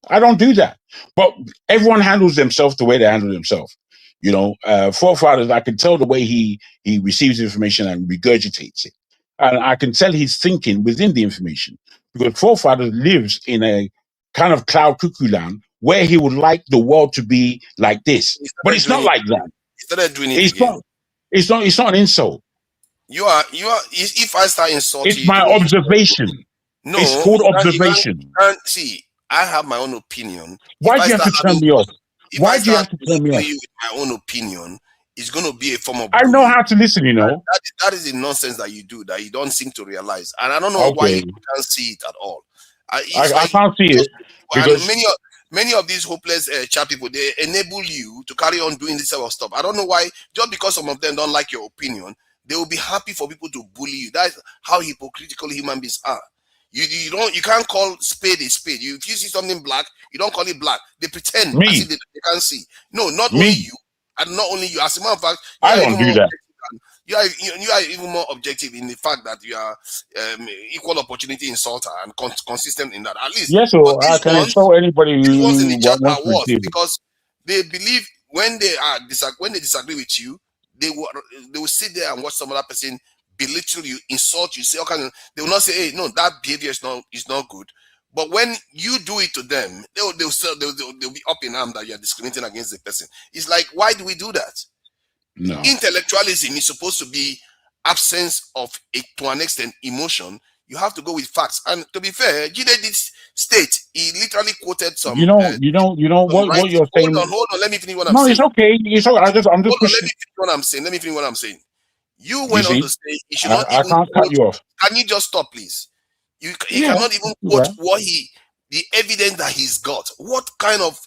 U: I don't do that. But everyone handles themselves the way they handle themselves. You know, forefathers, I can tell the way he receives information and regurgitates it. And I can tell he's thinking within the information. Because forefathers lives in a kind of cloud cuckoo land where he would like the world to be like this. But it's not like that.
A: He started doing it again.
U: It's not an insult.
A: You are if I start insulting
U: it's my observation.
A: No,
U: it's called observation.
A: You can't see. I have my own opinion.
U: Why do you have to turn me off? Why do you have to turn me off?
A: With my own opinion, it's going to be a form of.
U: I know how to listen, you know.
A: That is the nonsense that you do that you don't seem to realize, and I don't know why you can't see it at all.
U: I can't see it because
A: many of these hopeless chat people, they enable you to carry on doing this type of stuff. I don't know why. Just because some of them don't like your opinion, they will be happy for people to bully you. That's how hypocritical human beings are. You can't call spade a spade. If you see something black, you don't call it black. They pretend as if they can't see. No, not only you, and not only you. As a matter of fact,
U: I don't do that.
A: You are even more objective in the fact that you are equal opportunity insulter and consistent in that. At least,
U: yes, so I can insult anybody who
A: wants in the chat
U: wants to receive
A: because they believe when they disagree with you, they will sit there and watch some other person belittle you, insult you, say all kinds of. They will not say, "Hey, no, that behavior is not good." But when you do it to them, they'll be up in arms that you are discriminating against the person. It's like, why do we do that?
U: No.
A: Intellectualism is supposed to be absence of, to an extent, emotion. You have to go with facts. And to be fair, Jide did state, he literally quoted some.
U: You know what you're saying.
A: Hold on. Let me finish what I'm saying.
U: No, it's okay. It's okay. I'm just
A: pushing. Let me finish what I'm saying. You
U: You
A: went on
U: see,
A: to say he should not
U: I
A: even
U: can't cut
A: quote.
U: you off.
A: Can you just stop, please? He
U: Yeah,
A: cannot even quote
U: yeah.
A: what the evidence that he's got. What kind of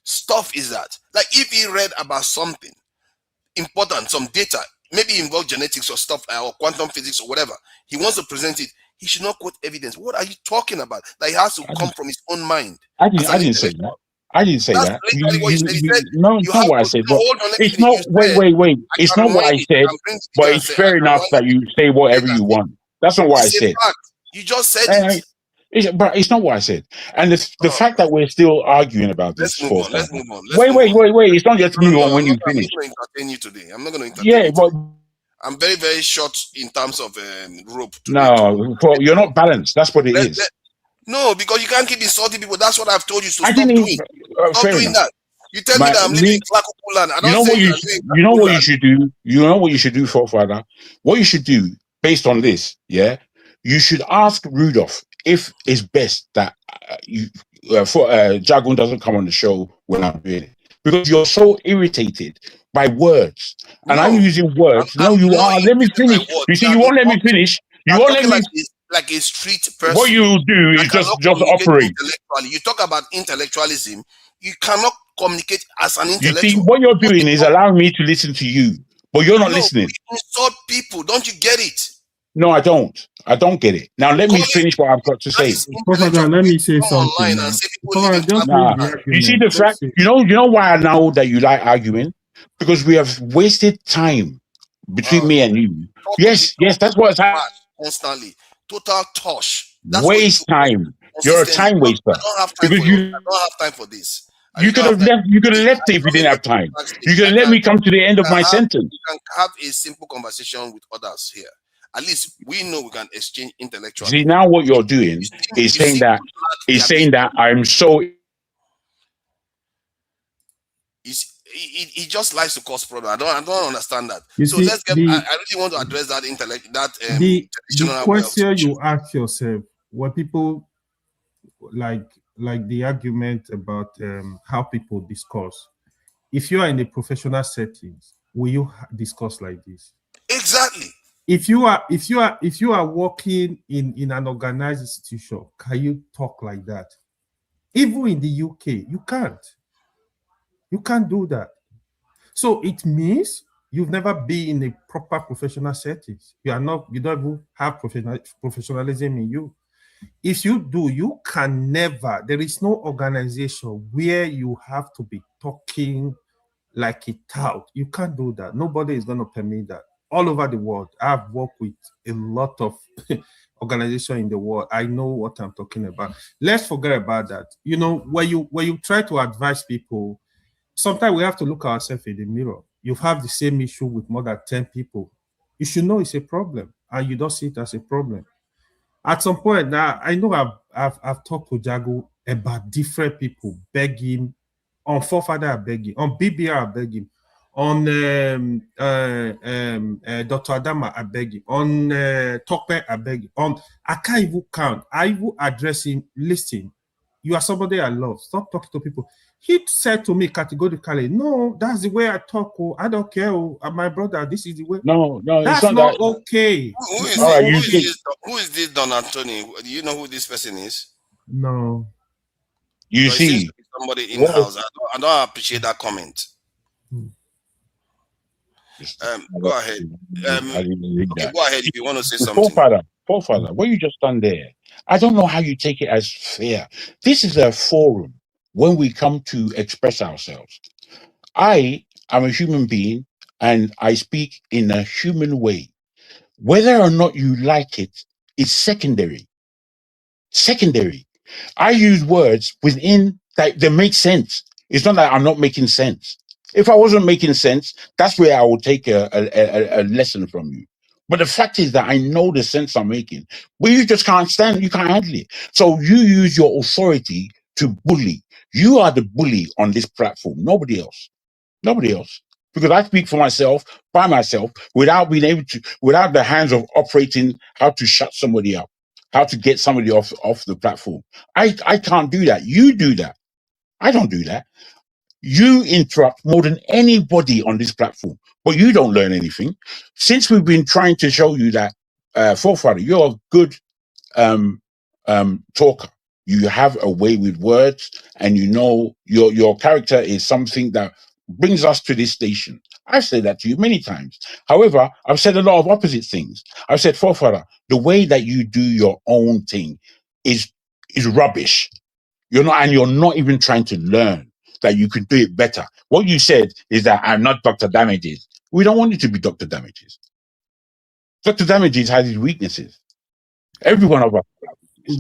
A: stuff is that? Like if he read about something important, some data, maybe involve genetics or stuff or quantum physics or whatever, he wants to present it. He should not quote evidence. What are you talking about? That he has to come from his own mind as
U: I
A: an
U: didn't say that.
A: intellectual.
U: I didn't say
A: That's
U: that.
A: literally what he said. He said
U: No,
A: you
U: it's
A: have
U: not what I
A: to
U: said.
A: no,
U: But
A: hold on, let me
U: it's
A: finish.
U: not.
A: You said
U: Wait.
A: I
U: It's
A: can
U: not what
A: rewind
U: I
A: it.
U: said.
A: I can bring the
U: But
A: video and
U: it's
A: say
U: fair
A: I can
U: enough
A: rewind
U: that
A: it.
U: you say whatever you want. That's not what I
A: It's a
U: said.
A: fact. You just said
U: Eh,
A: it.
U: but it's not what I said. And the
A: Oh,
U: fact that we're still arguing about
A: let's
U: this
A: move on. Let's
U: forefather.
A: move on. Let's move on.
U: Wait. It's not just
A: No,
U: move on when
A: I'm not.
U: you
A: I'm not
U: finish.
A: going to entertain you today. I'm not going to entertain
U: Yeah,
A: you
U: but
A: today. I'm very, very short in terms of rope today.
U: no, you're not balanced. That's what it is.
A: No, because you can't keep insulting people. That's what I've told you to
U: I
A: stop
U: didn't.
A: doing. Stop
U: Fair
A: doing
U: enough.
A: that. You tell me that I'm living in Klakuku land. I
U: You
A: don't
U: know
A: say
U: what
A: you
U: you
A: are living in
U: you know
A: Klakuku
U: what you
A: land.
U: should do. You know what you should do, forefather. What you should do based on this, yeah, you should ask Rudolph if it's best that Jagun doesn't come on the show when I'm doing it because you're so irritated by words, and I'm
A: No,
U: using words. No,
A: I'm
U: you
A: not
U: are. Let me
A: irritated by
U: finish.
A: words.
U: You see, you won't let me finish. You
A: You are
U: won't let
A: talking
U: me.
A: like a street
U: What
A: person
U: you do
A: that
U: is
A: cannot
U: just
A: communicate
U: operate.
A: intellectually. You talk about intellectualism. You cannot communicate as an
U: You see,
A: intellectual.
U: what you're doing is allowing me to listen to you, but you're not
A: No,
U: listening.
A: you insult people. Don't you get it?
U: No, I don't. I don't get it. Now let me finish what I've got to
A: That
U: say.
A: is
I: Father,
A: intellectual.
I: let
A: You
I: me say
A: come
I: something
A: online
I: now.
A: and say people live
I: Father,
A: in
I: just
A: Klakuku
I: leave
U: Nah,
I: the
A: land.
U: you see
I: argument.
U: the fact. You know why I know that you like arguing because we have wasted time between me and you. Yes, that's what's happening.
A: Constantly. Total tosh. That's what you do
U: Waste time. You're a
A: consistently.
U: time waster
A: I don't have time
U: because
A: for your. I don't have time for this. I
U: you
A: really
U: could
A: don't have
U: have
A: time.
U: left. You could have
A: See,
U: left
A: I
U: it if you
A: come
U: didn't
A: here
U: have
A: to
U: time.
A: backstage.
U: You could have let me come to the end of my sentence.
A: We can have a simple conversation with others here. At least we know we can exchange intellectually.
U: See, now what you're doing is saying that I'm so.
A: He just likes to cause problem. I don't understand that.
I: You
A: So
I: see,
A: let's get. I really want to address that
I: the
A: traditional way of
I: question you ask yourself when people like the argument about how people discuss. If you are in a professional settings, will you discuss like this?
A: Exactly.
I: If you are working in an organized institution, can you talk like that? Even in the UK, you can't. You can't do that. So it means you've never been in a proper professional settings. You don't even have professionalism in you. If you do, you can never, there is no organization where you have to be talking like a tout. You can't do that. Nobody is going to permit that. All over the world, I've worked with a lot of organizations in the world. I know what I'm talking about. Let's forget about that. You know, when you try to advise people, sometimes we have to look ourselves in the mirror. You have the same issue with more than 10 people. You should know it's a problem, and you don't see it as a problem. At some point, now I know I've talked to Jago about different people, beg him on Forefather, I beg him on BBR, I beg him on Dr. Adama, I beg him on Tokpe, I beg him on. I can't even count. I will address him. Listen, you are somebody I love. Stop talking to people. He said to me categorically, "No, that's the way I talk. Oh, I don't care. Oh, my brother, this is the way."
U: No,
I: that's
U: it's
I: not
U: that.
I: okay.
A: Who is this Don Anthony? Do you know who this person is?
I: No.
U: You
A: so
U: see,
A: somebody in house. I don't appreciate that comment. Go ahead. Okay, go ahead if you want to say something.
U: Forefather, what you just done there, I don't know how you take it as fair. This is a forum when we come to express ourselves. I am a human being and I speak in a human way. Whether or not you like it is secondary. Secondary. I use words within that make sense. It's not that I'm not making sense. If I wasn't making sense, that's where I would take a lesson from you. But the fact is that I know the sense I'm making, but you just can't stand, you can't handle it. So you use your authority to bully. You are the bully on this platform, nobody else. Nobody else. Because I speak for myself, by myself, without being able to, without the hands of operating how to shut somebody up, how to get somebody off the platform. I can't do that. You do that. I don't do that. You interrupt more than anybody on this platform, but you don't learn anything. Since we've been trying to show you that, forefather, you're a good talker. You have a way with words, and you know your character is something that brings us to this station. I've said that to you many times. However, I've said a lot of opposite things. I've said, forefather, the way that you do your own thing is rubbish. You're not even trying to learn that you could do it better. What you said is that I'm not Dr. Damages. We don't want you to be Dr. Damages. Dr. Damages has his weaknesses. Every one of us.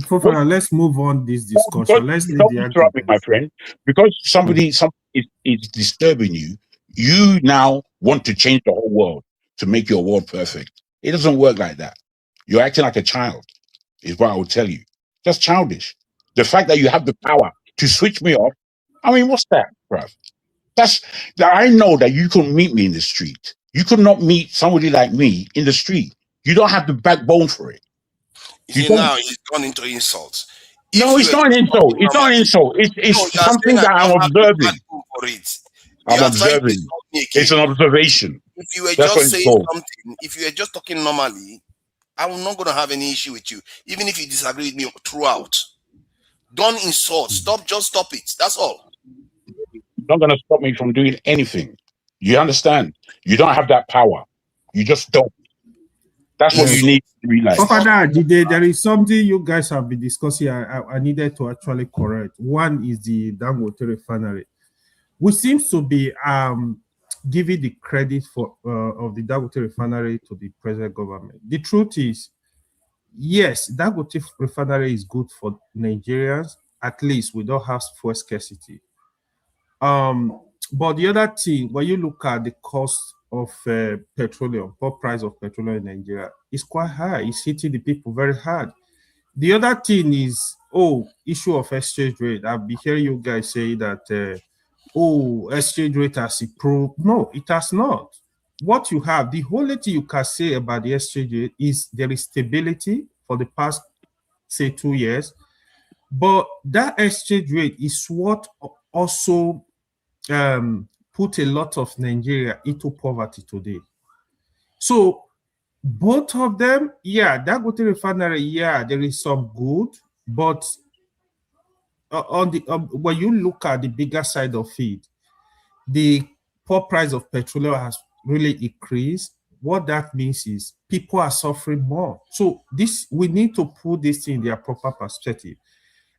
I: Professor, let's move on this discussion. Let's leave
U: don't
I: the
U: interrupt me, my friend. Because somebody is disturbing you, you now want to change the whole world to make your world perfect. It doesn't work like that. You're acting like a child, is what I would tell you. Just childish. The fact that you have the power to switch me off, I mean, what's that, bruv? I know that you couldn't meet me in the street. You could not meet somebody like me in the street. You don't have the backbone for it.
A: You see, now he's gone into insults.
U: No, it's not an insult. It's not an insult. It's something that I'm observing. I'm observing. It's an observation.
A: If you were just saying something, if you were just talking normally, I'm not going to have any issue with you, even if you disagree with me throughout. Don't insult. Just stop it. That's all.
U: You're not going to stop me from doing anything. You understand? You don't have that power. You just don't. That's what you need to realize.
I: There is something you guys have been discussing. I needed to actually correct. One is the Dangote refinery. We seem to be giving the credit for of the Dangote refinery to the present government. The truth is, yes, Dangote refinery is good for Nigerians. At least we don't have fuel scarcity. But the other thing, when you look at the cost of petroleum, price of petroleum in Nigeria, is quite high. It's hitting the people very hard. The other thing is, issue of exchange rate. I've been hearing you guys say that, exchange rate has improved. No, it has not. What you have, the only thing you can say about the exchange rate is there is stability for the past, say, 2 years. But that exchange rate is what also put a lot of Nigeria into poverty today. So both of them, Dangote refinery, there is some good, but on the when you look at the bigger side of it, the poor price of petroleum has really increased. What that means is people are suffering more. So we need to put this in their proper perspective.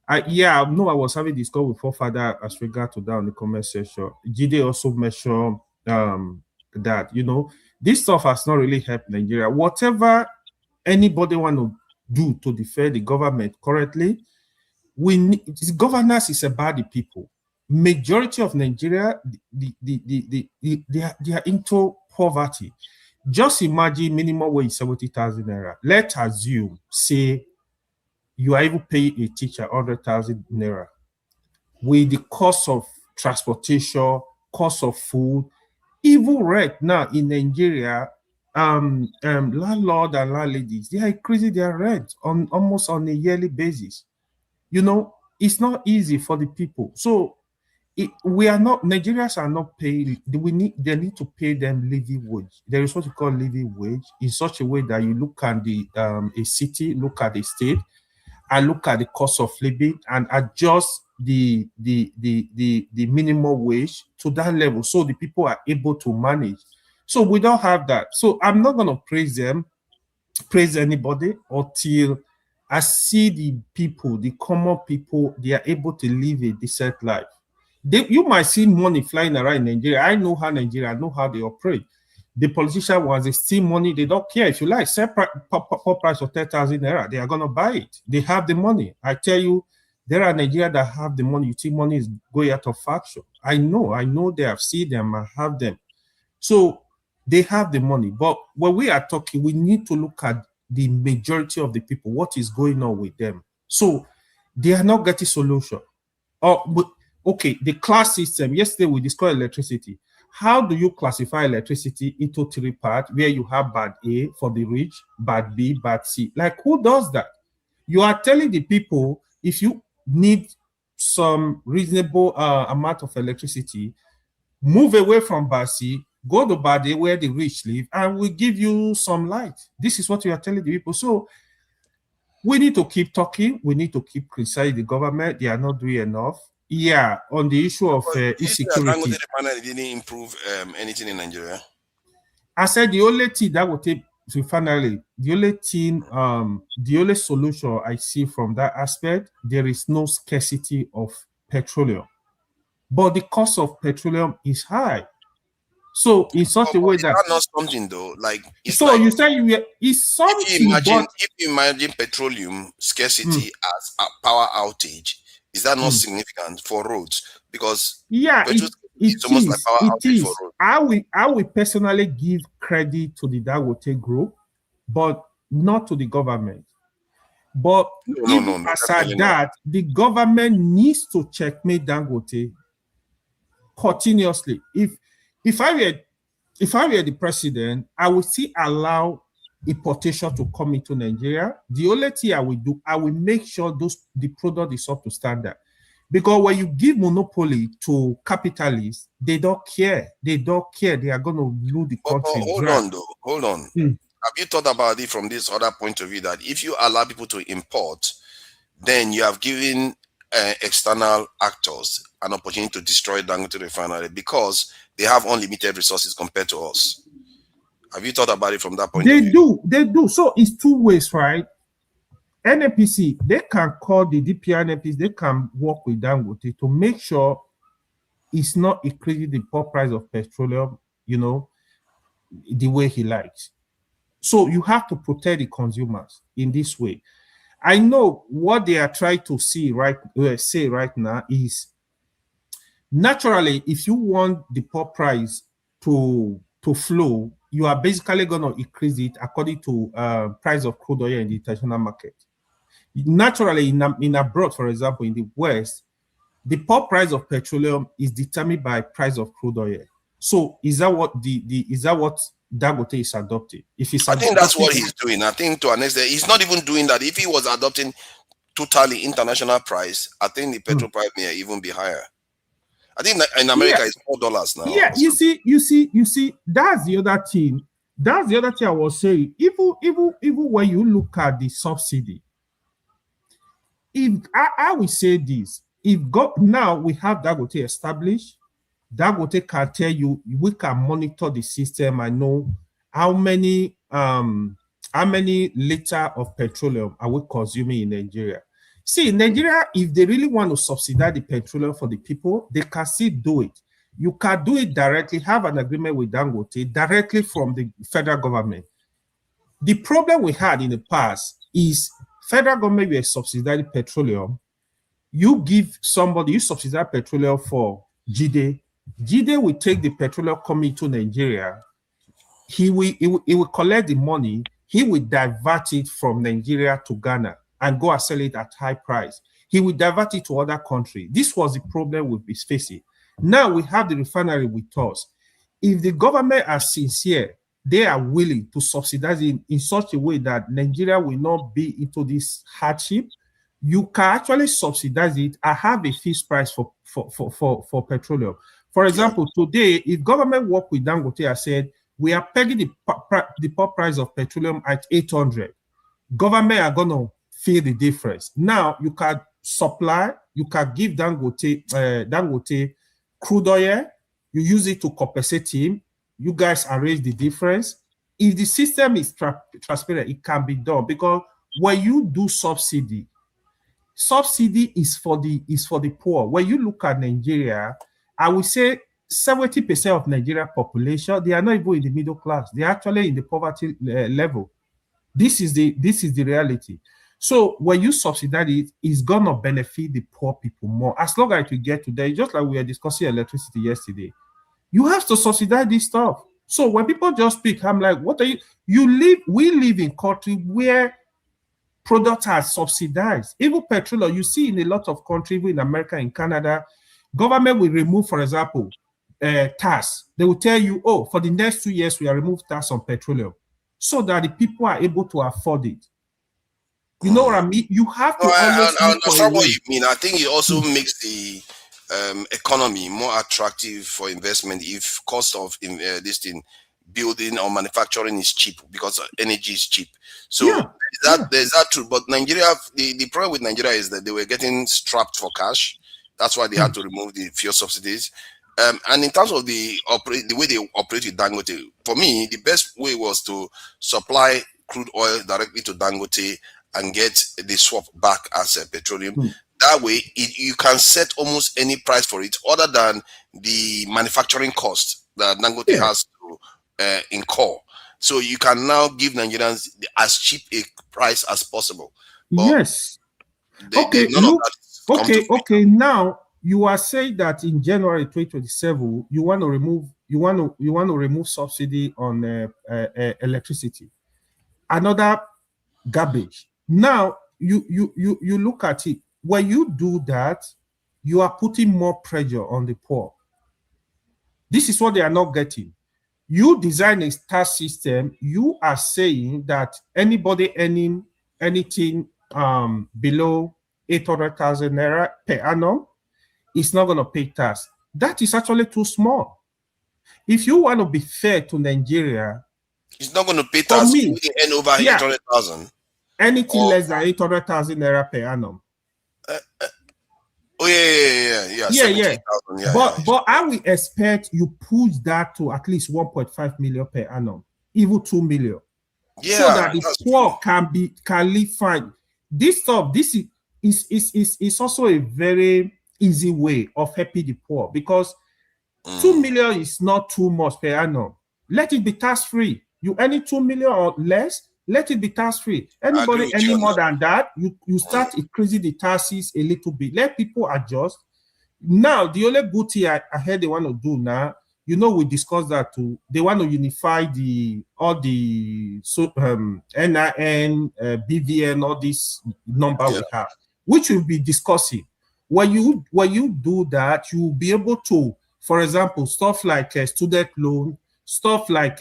I: I was having this call with forefather as regard to that on the comment section. Jide also mentioned that, this stuff has not really helped Nigeria. Whatever anybody want to do to defend the government currently, governance is about the people. Majority of Nigeria, they are into poverty. Just imagine minimum wage 70,000 naira. Let's assume, say, you are able to pay a teacher 100,000 naira. With the cost of transportation, cost of food, even rent now in Nigeria, landlord and landladies, they are increasing their rent almost on a yearly basis. It's not easy for the people. So Nigerians are not paying. They need to pay them living wage. There is what we call living wage in such a way that you look at a city, look at the state, and look at the cost of living and adjust the minimum wage to that level so the people are able to manage. So we don't have that. So I'm not going to praise anybody until I see the people, the common people, they are able to live a decent life. You might see money flying around in Nigeria. I know how they operate. The politician, once they steal money, they don't care. If you like, set price of 10,000 naira, they are going to buy it. They have the money. I tell you, there are Nigerians that have the money. You think money is going out of fashion. I know they have seen them and have them. So they have the money. But when we are talking, we need to look at the majority of the people, what is going on with them. So they are not getting solution. Okay, the class system. Yesterday we discussed electricity. How do you classify electricity into 3 parts where you have bad A for the rich, bad B, bad C? Like, who does that? You are telling the people, if you need some reasonable amount of electricity, move away from Basi, go to Bade where the rich live, and we give you some light. This is what we are telling the people. So we need to keep talking. We need to keep criticizing the government. They are not doing enough. Yeah, on the issue of insecurity.
A: The panel didn't improve anything in Nigeria.
I: I said the only thing that will take finally, the only solution I see from that aspect, there is no scarcity of petroleum, but the cost of petroleum is high. So in such a way that
A: not something though, like
I: it's so like, you say it's something.
A: If you imagine petroleum scarcity as a power outage, is that not significant for roads? Because it's almost like power outage for roads.
I: I will personally give credit to the Dangote group, but not to the government. But the government needs to checkmate Dangote continuously. If I were the president, I would still allow importation to come into Nigeria. The only thing I will do, I will make sure the product is up to standard. Because when you give monopoly to capitalists, they don't care. They don't care. They are going to lose the country.
A: Hold on. Have you thought about it from this other point of view, that if you allow people to import, then you have given external actors an opportunity to destroy Dangote refinery because they have unlimited resources compared to us? Have you thought about it from that point of view?
I: They do. So it's two ways, right? NNPC, they can call the DPR NNPC, they can work with Dangote to make sure it's not increasing the poor price of petroleum, the way he likes. So you have to protect the consumers in this way. I know what they are trying to say right now is, naturally, if you want the poor price to flow, you are basically going to increase it according to price of crude oil in the international market. Naturally, in abroad, for example, in the West, the poor price of petroleum is determined by price of crude oil. So is that what Dangote is adopting?
A: I think that's what he's doing. I think to an extent, he's not even doing that. If he was adopting totally international price, I think the petrol price may even be higher. I think in America it's $4 now.
I: Yeah, you see, that's the other thing. That's the other thing I was saying. Even when you look at the subsidy, if I will say this, now we have Dangote established, Dangote can tell you, we can monitor the system and know how many liter of petroleum are we consuming in Nigeria. See, in Nigeria, if they really want to subsidize the petroleum for the people, they can still do it. You can do it directly, have an agreement with Dangote directly from the federal government. The problem we had in the past is federal government will subsidize petroleum. You subsidize petroleum for Ikhide. Ikhide will take the petroleum coming to Nigeria. He will collect the money. He will divert it from Nigeria to Ghana and go and sell it at high price. He will divert it to other countries. This was the problem we've been facing. Now we have the refinery with us. If the government are sincere, they are willing to subsidize it in such a way that Nigeria will not be into this hardship. You can actually subsidize it and have a fixed price for petroleum. For example, today, if government work with Dangote and said, we are pegging the poor price of petroleum at 800, government are going to feel the difference. Now, you can supply, you can give Dangote crude oil, you use it to compensate him, you guys arrange the difference. If the system is transparent, it can be done, because when you do subsidy is for the poor. When you look at Nigeria, I would say 70% of Nigeria population, they are not even in the middle class. They are actually in the poverty level. This is the reality. So when you subsidize it, it's gonna benefit the poor people more. As long as you get to there, just like we were discussing electricity yesterday, you have to subsidize this stuff. So when people just speak, I'm like, what are you? We live in country where products are subsidized. Even petroleum, you see in a lot of countries, even in America, in Canada, government will remove, for example, tax. They will tell you, oh, for the next 2 years, we are remove tax on petroleum, so that the people are able to afford it. You know what I mean? You have to always
A: I
I: look for a
A: understand what
I: way.
A: you mean. I think it also makes the economy more attractive for investment if cost of this thing building or manufacturing is cheap because energy is cheap. So there's that true. But Nigeria, the problem with Nigeria is that they were getting strapped for cash. That's why they had to remove the fuel subsidies. And in terms of the way they operate with Dangote, for me, the best way was to supply crude oil directly to Dangote and get the swap back as petroleum. That way, you can set almost any price for it other than the manufacturing cost that Dangote has to incur. So you can now give Nigerians as cheap a price as possible. But
I: okay. Now you are saying that in January 2027 you want to remove subsidy on electricity. Another garbage. Now you look at it. When you do that, you are putting more pressure on the poor. This is what they are not getting. You design a tax system. You are saying that anybody earning anything below 800,000 naira per annum is not going to pay tax. That is actually too small. If you want to be fair to Nigeria,
A: it's not going to pay tax. You earn over 800,000.
I: Anything less than 800,000 naira per annum.
A: Yeah.
I: But I will expect you push that to at least 1.5 million per annum, even 2 million, so that the poor can live fine. This is also a very easy way of helping the poor, because 2 million is not too much per annum. Let it be tax free. You earn 2 million or less, let it be tax free. Anybody any more than that, you start increasing the taxes a little bit. Let people adjust. Now, the only good thing I heard they want to do now, we discussed that too. They want to unify all the NIN, BVN, all this number we have, which we'll be discussing. When you do that, you will be able to, for example, stuff like student loan, stuff like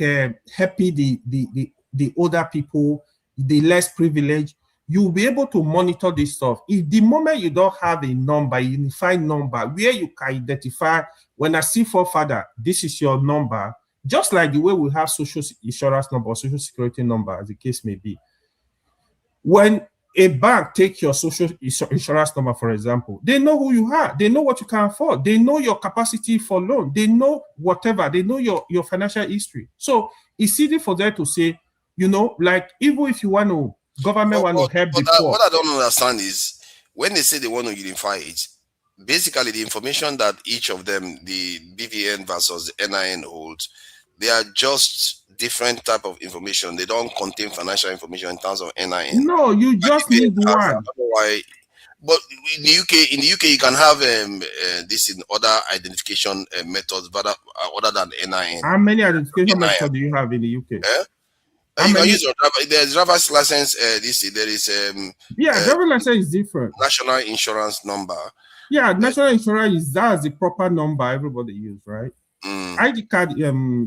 I: helping the older people, the less privileged, you'll be able to monitor this stuff. If the moment you don't have a number, a unified number, where you can identify, when I see forefather, this is your number, just like the way we have social insurance number or social security number, as the case may be. When a bank takes your social insurance number, for example, they know who you are, they know what you can afford, they know your capacity for loan, they know whatever, they know your financial history. So it's easy for them to say, like, even if you want to, government want to help the poor.
A: What I don't understand is when they say they want to unify it, basically the information that each of them, the BVN versus the NIN holds, they are just different type of information. They don't contain financial information in terms of NIN.
I: No, you just need one.
A: I don't know why. But in the UK, you can have this in other identification methods, but other than NIN.
I: How many identification methods do you have in the UK?
A: You can use your there's driver's license. There is
I: driver's license is different.
A: National insurance number.
I: Yeah, national insurance that's the proper number everybody use, right? ID card,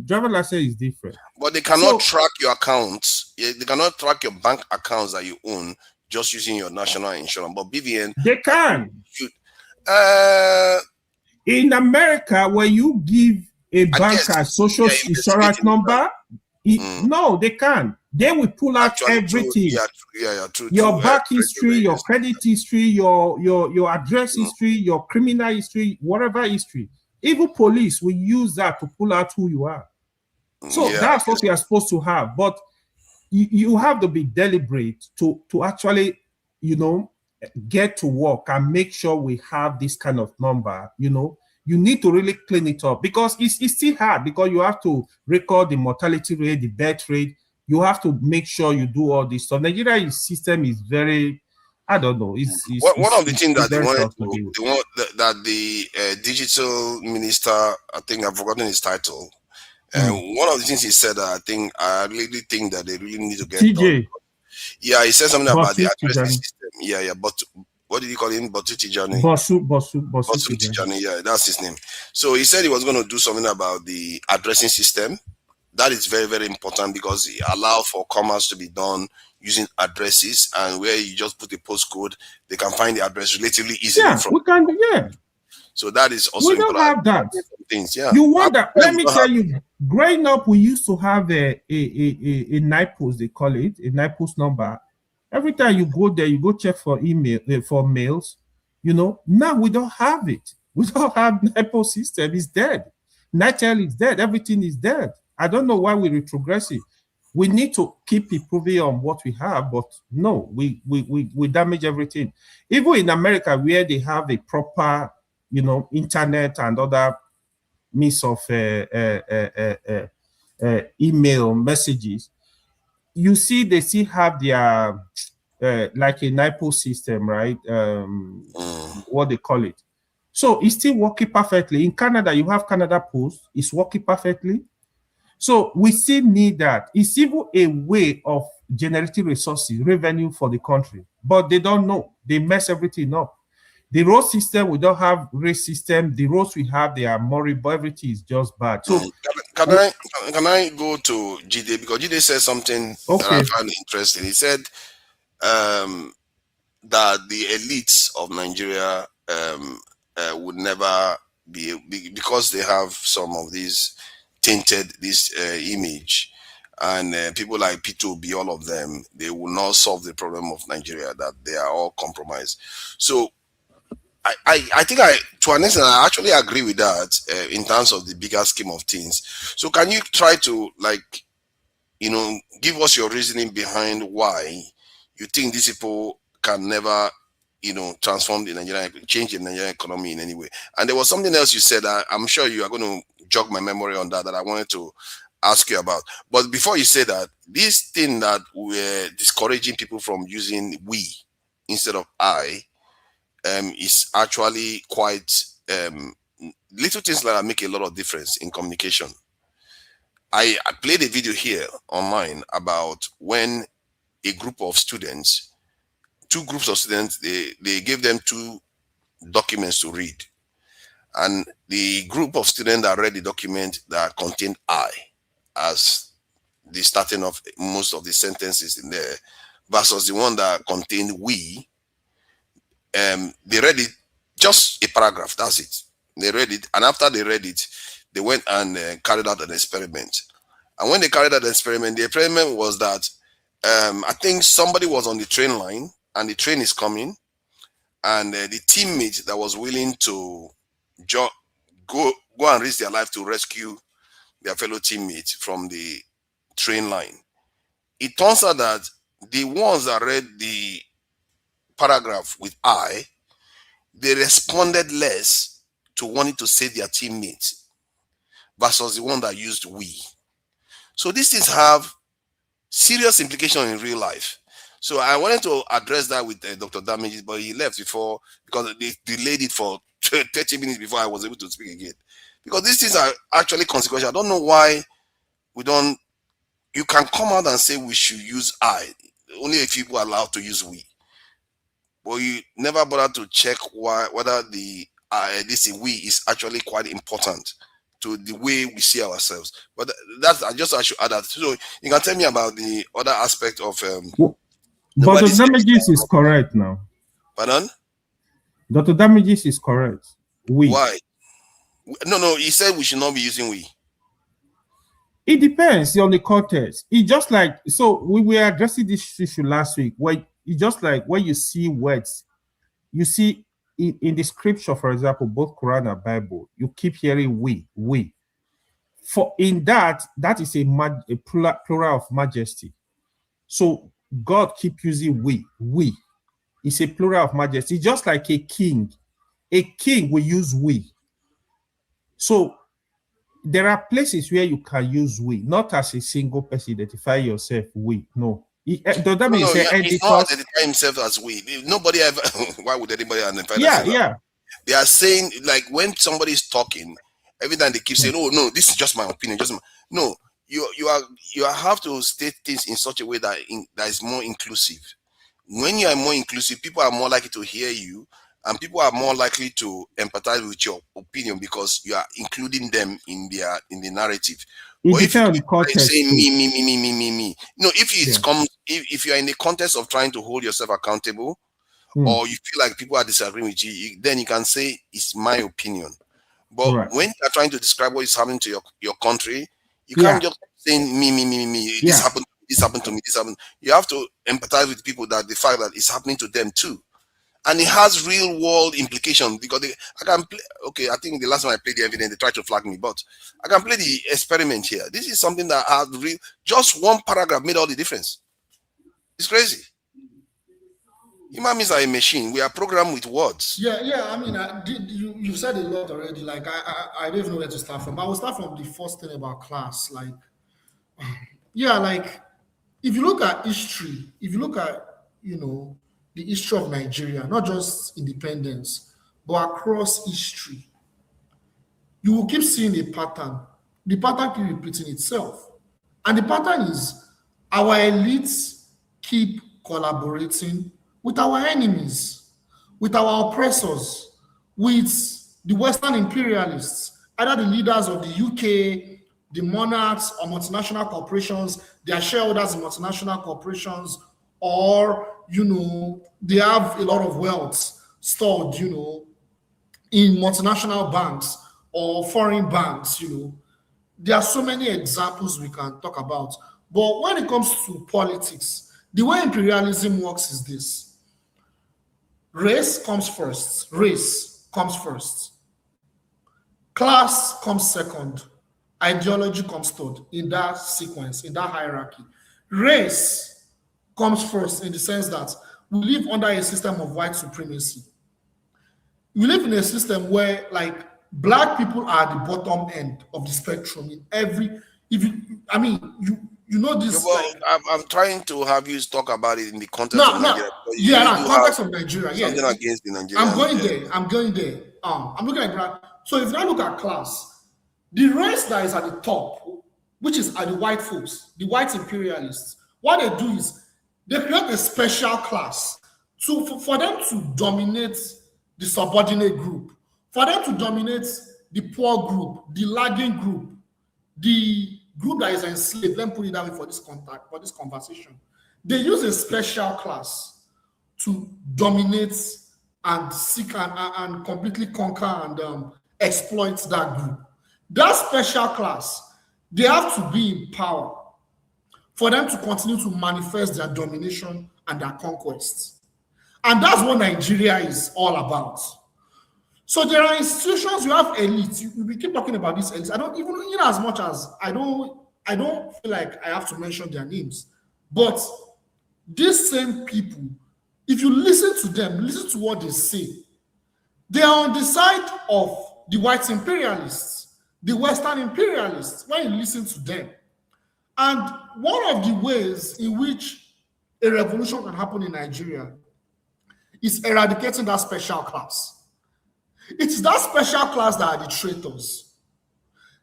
I: driver's license is different.
A: But they cannot track your accounts. They cannot track your bank accounts that you own just using your national insurance. But BVN,
I: they can. In America, when you give a bank a social insurance number, no, they can't. They will pull out everything.
A: True.
I: Your bank history, your credit history, your address history, your criminal history, whatever history. Even police will use that to pull out who you are. So that's what we are supposed to have. But you have to be deliberate to actually, get to work and make sure we have this kind of number. You need to really clean it up, because it's still hard, because you have to record the mortality rate, the death rate. You have to make sure you do all this stuff. Nigeria's system is very, I don't know.
A: One of the things that they want that the digital minister, I think I've forgotten his title. One of the things he said, I really think that they really need to get done. Yeah, he said something about the addressing system. Yeah, but what did he call him? Batu Tijani.
I: Bosu
A: Tijani. Yeah, that's his name. So he said he was going to do something about the addressing system. that is very, very important because it allows for commerce to be done using addresses, and where you just put a postcode, they can find the address relatively easily
I: Yeah,
A: from.
I: we can. Yeah,
A: So that is also
I: we don't
A: important.
I: have that.
A: Things, yeah.
I: You wonder. Let
A: We
I: me
A: don't
I: tell
A: have-
I: you. Growing up, we used to have a NIPOS, they call it a NIPOS number. Every time you go there, you go check for email for mails. You know, now we don't have it. We don't have NIPOS system. It's dead. Nitel is dead. Everything is dead. I don't know why we're retrogressing. We need to keep improving on what we have, but no, we damage everything. Even in America, where they have a proper, you know, internet and other means of email messages, you see they still have their like a NIPO system, right? What they call it. So it's still working perfectly. In Canada, you have Canada Post. It's working perfectly. So we still need that. It's even a way of generating resources, revenue for the country. But they don't know. They mess everything up. The road system, we don't have race system. The roads we have, they are moribund. Everything is just bad. So
A: can I go to Jide, because Jide said something that I found interesting. He said that the elites of Nigeria would never be, because they have some of these tainted this image, and people like P2B, all of them, they will not solve the problem of Nigeria, that they are all compromised. So I think to an extent, I actually agree with that in terms of the bigger scheme of things. So can you try to, like, you know, give us your reasoning behind why you think these people can never, you know, transform the Nigerian, change the Nigerian economy in any way? And there was something else you said that I'm sure you are going to jog my memory on that I wanted to ask you about. But before you say that, this thing that we're discouraging people from using we instead of I, is actually quite little things like that make a lot of difference in communication. I played a video here online about when a group of students, two groups of students, they gave them two documents to read. And the group of students that read the document that contained I as the starting of most of the sentences in there, versus the one that contained we, they read it, just a paragraph, that's it. They read it, and after they read it, they went and carried out an experiment. And when they carried out the experiment was that I think somebody was on the train line, and the train is coming, and the teammate that was willing to go and risk their life to rescue their fellow teammates from the train line. It turns out that the ones that read the paragraph with I, they responded less to wanting to save their teammates versus the one that used we. So these things have serious implications in real life. So I wanted to address that with Dr. Damages, but he left before, because they delayed it for 30 minutes before I was able to speak again. Because these things are actually consequential. I don't know why we don't. You can come out and say we should use I. Only a few people are allowed to use we. But you never bother to check whether the this we is actually quite important to the way we see ourselves. But that's I should add that. So you can tell me about the other aspect of.
I: But the Damages is correct now.
A: Pardon?
I: Dr. Damages is correct. We.
A: Why? No, he said we should not be using we.
I: It depends on the context. It's just like, so we were addressing this issue last week, where it's just like when you see words, you see in the scripture, for example, both Quran and Bible, you keep hearing we. For in that is a plural of majesty. So God keep using we. It's a plural of majesty. It's just like a king. A king will use we. So there are places where you can use we, not as a single person, identify yourself we. No. Does that mean
A: he's not identifying himself as we. Nobody ever. Why would anybody identify themselves?
I: Yeah.
A: They are saying, like, when somebody is talking, every time they keep saying, "Oh no, this is just my opinion." No. You have to state things in such a way that is more inclusive. When you are more inclusive, people are more likely to hear you, and people are more likely to empathize with your opinion because you are including them in the narrative.
I: It
A: But if you
I: depends on the
A: keep like
I: context
A: saying
I: too.
A: me, no, if it
I: Yeah.
A: comes, if you are in the context of trying to hold yourself accountable, or you feel like people are disagreeing with you, then you can say it's my opinion. But
I: Right.
A: when you are trying to describe what is happening to your country, you
I: Yeah.
A: can't just saying me. This
I: Yeah.
A: happened, this happened to me, this happened. You have to empathize with people that the fact that it's happening to them too. And it has real world implications because I can play. Okay, I think the last time I played the evidence, they tried to flag me, but I can play the experiment here. This is something that has real. Just one paragraph made all the difference. It's crazy. Human beings are a machine. We are programmed with words.
E: Yeah. I mean, you said a lot already. Like, I don't even know where to start from. I will start from the first thing about class. Like, yeah, like if you look at history, if you look at the history of Nigeria, not just independence, but across history, you will keep seeing a pattern. The pattern keep repeating itself. And the pattern is our elites keep collaborating with our enemies, with our oppressors, with the Western imperialists, either the leaders of the UK, the monarchs or multinational corporations, their shareholders in multinational corporations, or, they have a lot of wealth stored, in multinational banks or foreign banks, There are so many examples we can talk about. But when it comes to politics, the way imperialism works is this. Race comes first. Class comes second. Ideology comes third in that sequence, in that hierarchy. Race comes first in the sense that we live under a system of white supremacy. We live in a system where, like, Black people are the bottom end of the spectrum in every. You know this.
A: Well, I'm trying to have you talk about it in the context of Nigeria.
E: Context of Nigeria.
A: Something against the Nigerian.
E: I'm going there. I'm looking at Black. So if you now look at class, the race that is at the top, which is at the white folks, the white imperialists, what they do is they create a special class for them to dominate the subordinate group, for them to dominate the poor group, the lagging group, the group that is enslaved. Let me put it that way for this conversation. They use a special class to dominate and seek and completely conquer and exploit that group. That special class, they have to be in power for them to continue to manifest their domination and their conquests. And that's what Nigeria is all about. So there are institutions, you have elites. We keep talking about these elites. I don't even, in as much as I don't feel like I have to mention their names. But these same people, if you listen to them, listen to what they say, they are on the side of the white imperialists, the Western imperialists, when you listen to them. And one of the ways in which a revolution can happen in Nigeria is eradicating that special class. It's that special class that are the traitors.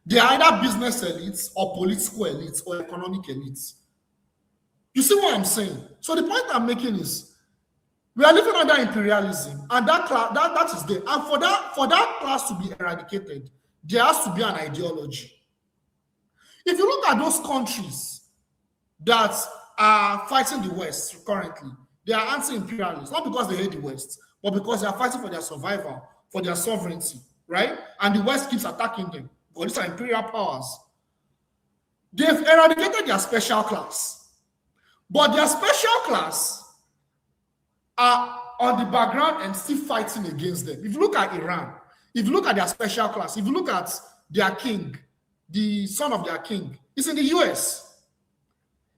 E: They are either business elites or political elites or economic elites. You see what I'm saying? So the point I'm making is we are living under imperialism, and that is there. And for that class to be eradicated, there has to be an ideology. If you look at those countries that are fighting the West currently, they are anti-imperialists, not because they hate the West, but because they are fighting for their survival, for their sovereignty, right? And the West keeps attacking them because these are imperial powers. They've eradicated their special class, but their special class are on the background and still fighting against them. If you look at Iran, if you look at their special class, if you look at their king, the son of their king, is in the US.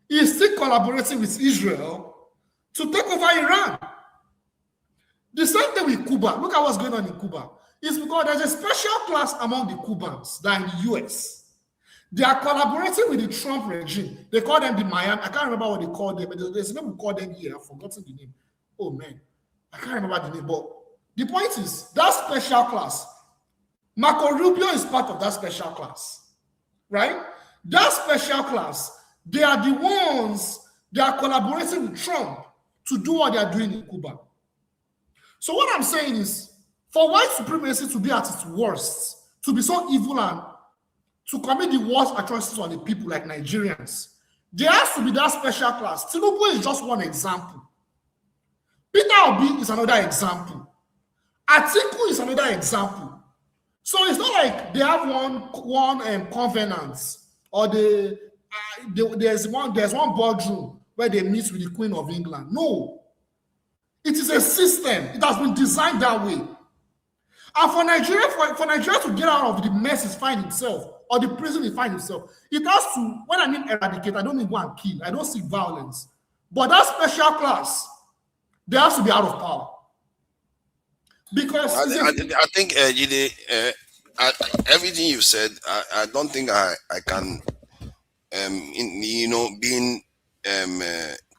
E: He is still collaborating with Israel to take over Iran. The same thing with Cuba. Look at what's going on in Cuba. It's because there's a special class among the Cubans that are in the US. They are collaborating with the Trump regime. They call them the Miami. I can't remember what they call them, but there's a name we call them here. I've forgotten the name. Oh man, I can't remember the name. But the point is, that special class, Marco Rubio is part of that special class, right? That special class, they are the ones that are collaborating with Trump to do what they are doing in Cuba. So what I'm saying is, for white supremacy to be at its worst, to be so evil and to commit the worst atrocities on the people like Nigerians, there has to be that special class. Tinubu is just one example. Peter Obi is another example. Atiku is another example. So it's not like they have one covenant or there's one boardroom where they meet with the Queen of England. No. It is a system. It has been designed that way. And for Nigeria to get out of the mess it finds itself, or the prison it finds itself, it has to, when I mean eradicate, I don't mean go and kill. I don't seek violence. But that special class, they have to be out of power. Because
A: I think, Jide, everything you said, I don't think I can, being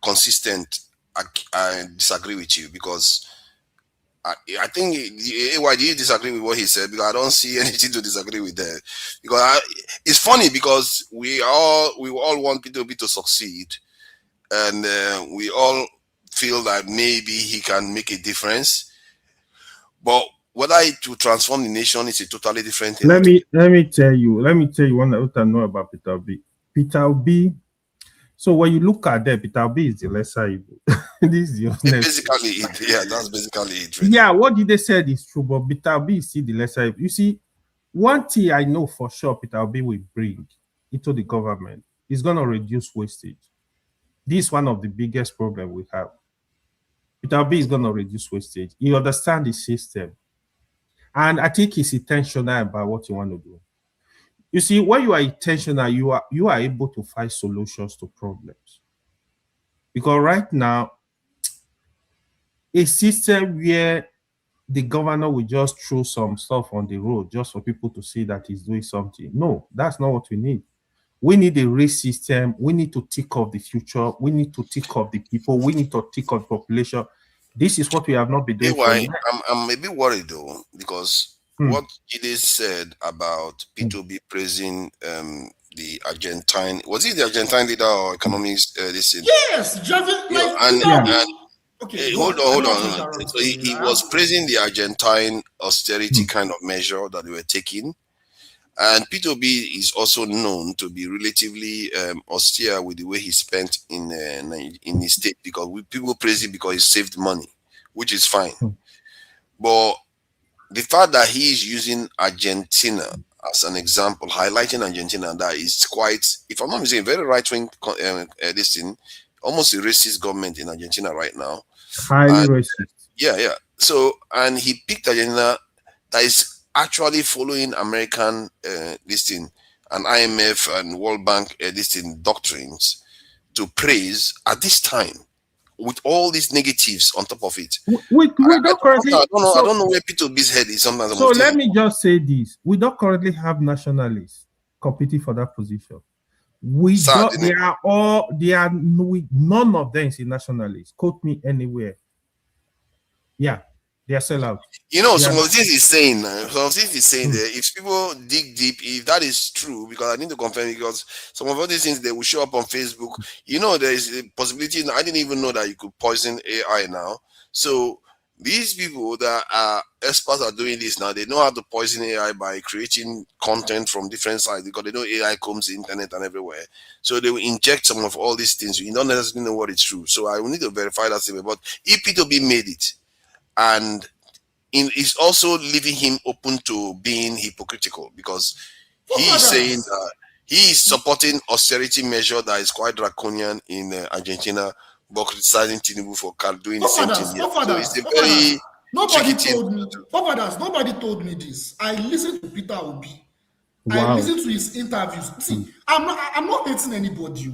A: consistent, I disagree with you, because I think, why do you disagree with what he said? Because I don't see anything to disagree with that. Because it's funny, because we all want P2B to succeed, and we all feel that maybe he can make a difference. But whether it will transform the nation is a totally different thing.
I: Let me tell you what I know about Peter Obi. Peter Obi. So when you look at that, Peter Obi is the lesser evil. This is the honest.
A: Basically it. Yeah, that's basically it. Really.
I: Yeah, what did they say is true, but Peter Obi is still the lesser evil. You see, one thing I know for sure Peter Obi will bring into the government is going to reduce wastage. This is one of the biggest problems we have. Peter Obi is going to reduce wastage. He understands the system. And I think he's intentional about what you want to do. You see, when you are intentional, you are able to find solutions to problems. Because right now, a system where the governor will just throw some stuff on the road just for people to see that he's doing something. No, that's not what we need. We need a race system. We need to think of the future. We need to think of the people. We need to think of the population. This is what we have not been doing.
A: I'm a bit worried though, because what Jide said about P2B praising the Argentine, was he the Argentine leader or economist?
E: Yes,
A: okay, hold on. So he was praising the Argentine austerity kind of measure that they were taking. And P2B is also known to be relatively austere with the way he spent in his state, because people praise him because he saved money, which is fine. But the fact that he is using Argentina as an example, highlighting Argentina, that is quite, if I'm not mistaken, very right-wing this thing, almost a racist government in Argentina right now.
I: Highly racist.
A: Yeah. So, and he picked Argentina that is actually following American this thing, and IMF and World Bank this thing doctrines to praise at this time with all these negatives on top of it.
I: I
A: don't know where P2B's head is sometimes.
I: So let me just say this: we don't currently have nationalists competing for that position. None of them is a nationalist. Quote me anywhere. Yeah. They are sellouts.
A: Some of the things he's saying, that if people dig deep, if that is true, because I need to confirm, because some of all these things, they will show up on Facebook. There is a possibility. I didn't even know that you could poison AI now. So these people that are experts are doing this now, they know how to poison AI by creating content from different sides, because they know AI comes the internet and everywhere. So they will inject some of all these things. You don't necessarily know what is true. So I will need to verify that statement. But if P2B made it, and it's also leaving him open to being hypocritical, because he is saying that he is supporting austerity measure that is quite draconian in Argentina, but criticizing Tinubu for doing the same thing here. So it's a very
E: Nobody told me this. I listened to Peter Obi.
I: Wow.
E: I listened to his interviews. See, I'm not hating anybody.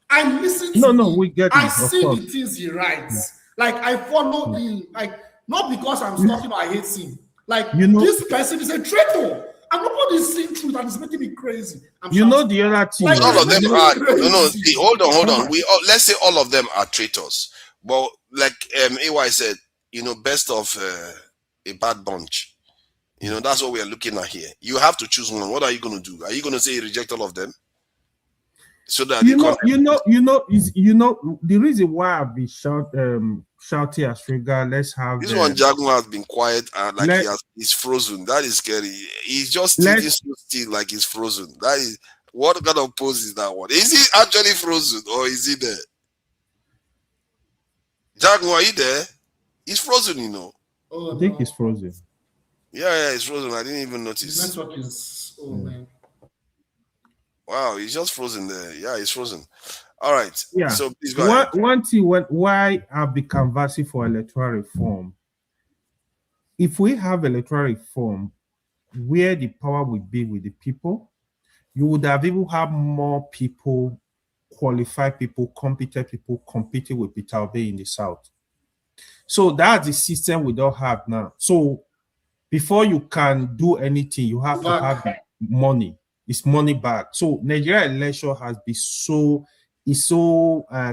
E: I listen to
I: we get it.
E: I see the things he writes. Like, I follow him. Like, not because I'm stalking or I hate him. Like, this person is a traitor. And nobody is seeing truth, and it's making me crazy.
I: The other thing.
A: Like, all of them are. Hold on. Let's say all of them are traitors. But like AY said, best of a bad bunch. That's what we are looking at here. You have to choose one. What are you going to do? Are you going to say reject all of them? so that
I: you know, the reason why I've been shouting as trigger. Let's have
A: this one. Jagun has been quiet and like he's frozen. That is scary. He's just sitting so still, like he's frozen. That is what kind of pose is that one? Is he actually frozen or is he there? Jagun, are you there? He's frozen, you know.
I: I think he's frozen.
A: Yeah, he's frozen. I didn't even notice.
E: His network is man.
A: Wow, he's just frozen there. Yeah, he's frozen. All right.
I: Yeah.
A: So please go ahead.
I: One thing, why I've been canvassing for electoral reform. If we have electoral reform where the power will be with the people, you would have even have more people, qualified people, competent people competing with Peter Obi in the South. So that's the system we don't have now. So before you can do anything, you have to have money. It's money back. So Nigerian election has been so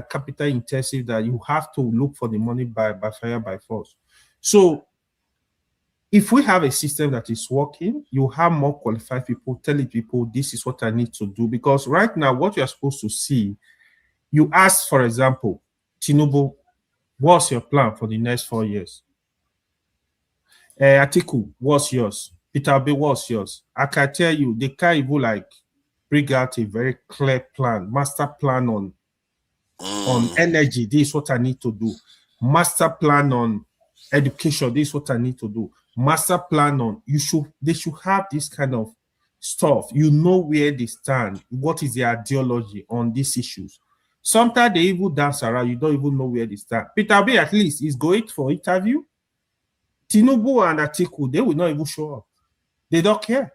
I: capital intensive that you have to look for the money by fire by force. So if we have a system that is working, you have more qualified people telling people this is what I need to do. Because right now, what you are supposed to see, you ask, for example, Tinubu, what's your plan for the next 4 years? Atiku, what's yours? Peter Obi, what's yours? I can tell you, they can't even like bring out a very clear plan, master plan on energy. This is what I need to do. Master plan on education. This is what I need to do. Master plan on they should have this kind of stuff. You know where they stand. What is their ideology on these issues? Sometimes they even dance around. You don't even know where they stand. Peter Obi at least is going for interview. Tinubu and Atiku, they will not even show up. They don't care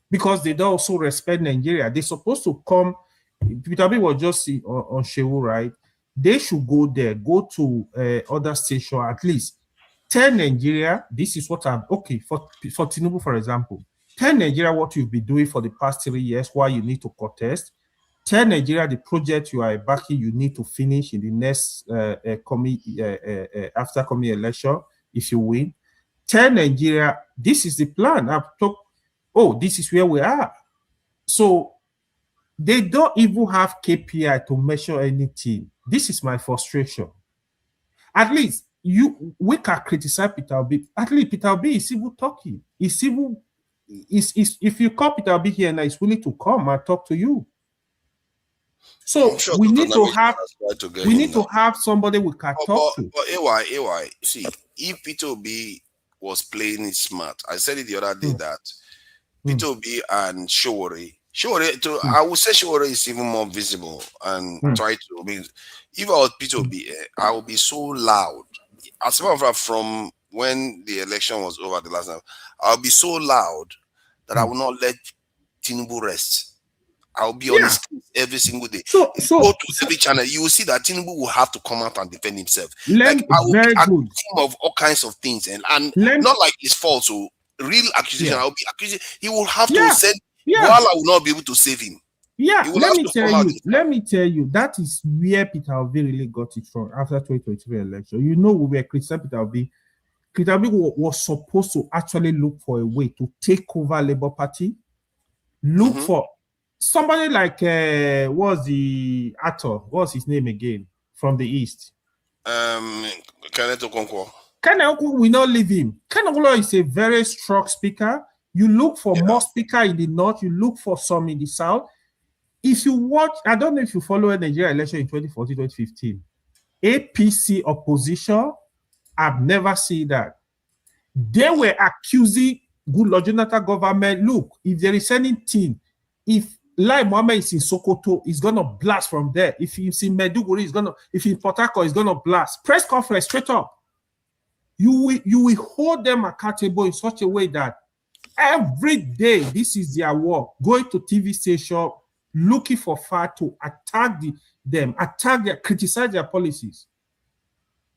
I: because they don't also respect Nigeria. They're supposed to come. Peter Obi was just on Shehu, right? They should go there, go to other station, at least tell Nigeria, this is what I'm, okay, for Tinubu, for example, tell Nigeria what you've been doing for the past 3 years, why you need to contest. Tell Nigeria the project you are backing, you need to finish in the next after coming election, if you win. Tell Nigeria, this is the plan. This is where we are. So they don't even have KPI to measure anything. This is my frustration. At least we can criticize Peter Obi. At least Peter Obi is even talking. If you call Peter Obi here now, he's willing to come and talk to you. So
A: Sure
I: we need to have somebody we can talk to.
A: But AY, see, if Peter Obi was playing it smart, I said it the other day that Peter Obi and Showore, I would say Showore is even more visible and try to. I mean, if I was Peter Obi, I would be so loud. As a matter of fact, from when the election was over the last time, I'll be so loud that I will not let Tinubu rest. I'll be on his case every single day. Go to every channel, you will see that Tinubu will have to come out and defend himself. I will be accusing him of all kinds of things, and not like his fault. So real accusation, I'll be accusing. He will have to send. While I will not be able to save him.
I: Let me tell you, that is where Peter Obi really got it from after 2023 election. You know, we were criticizing Peter Obi. Peter Obi was supposed to actually look for a way to take over Labour Party. Look for somebody like what's the actor? What's his name again? From the East.
A: Kenneth Okonkwo.
I: Kenneth Okonkwo will not leave him. Kenneth Okonkwo is a very strong speaker. You look for more speaker in the North. You look for some in the South. If you watch, I don't know if you follow the Nigerian election in 2014, 2015. APC opposition, I've never seen that. They were accusing Goodluck Jonathan government. Look, if there is anything, if Lai Mohammed is in Sokoto, he's gonna blast from there. If he's in Maiduguri, if he's in Port Harcourt, he's gonna blast. Press conference straight up. You will hold them accountable in such a way that every day this is their work. Going to TV station, looking for fact to attack criticize their policies.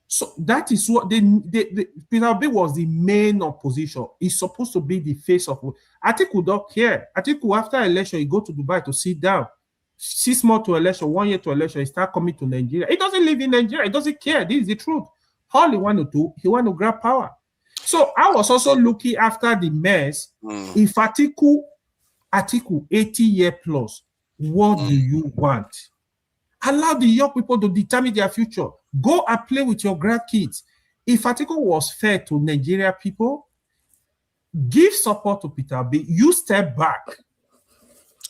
I: So that is what Peter Obi was the main opposition. He's supposed to be the face of. I think we don't care. I think after election, he go to Dubai to sit down. 6 months to election, 1 year to election, he start coming to Nigeria. He doesn't live in Nigeria. He doesn't care. This is the truth. All he want to do, he want to grab power. So I was also looking after the mess. If Atiku 80 year plus, What do you want? Allow the young people to determine their future. Go and play with your grandkids. If Atiku was fair to Nigeria people, give support to Peter Obi. You step back.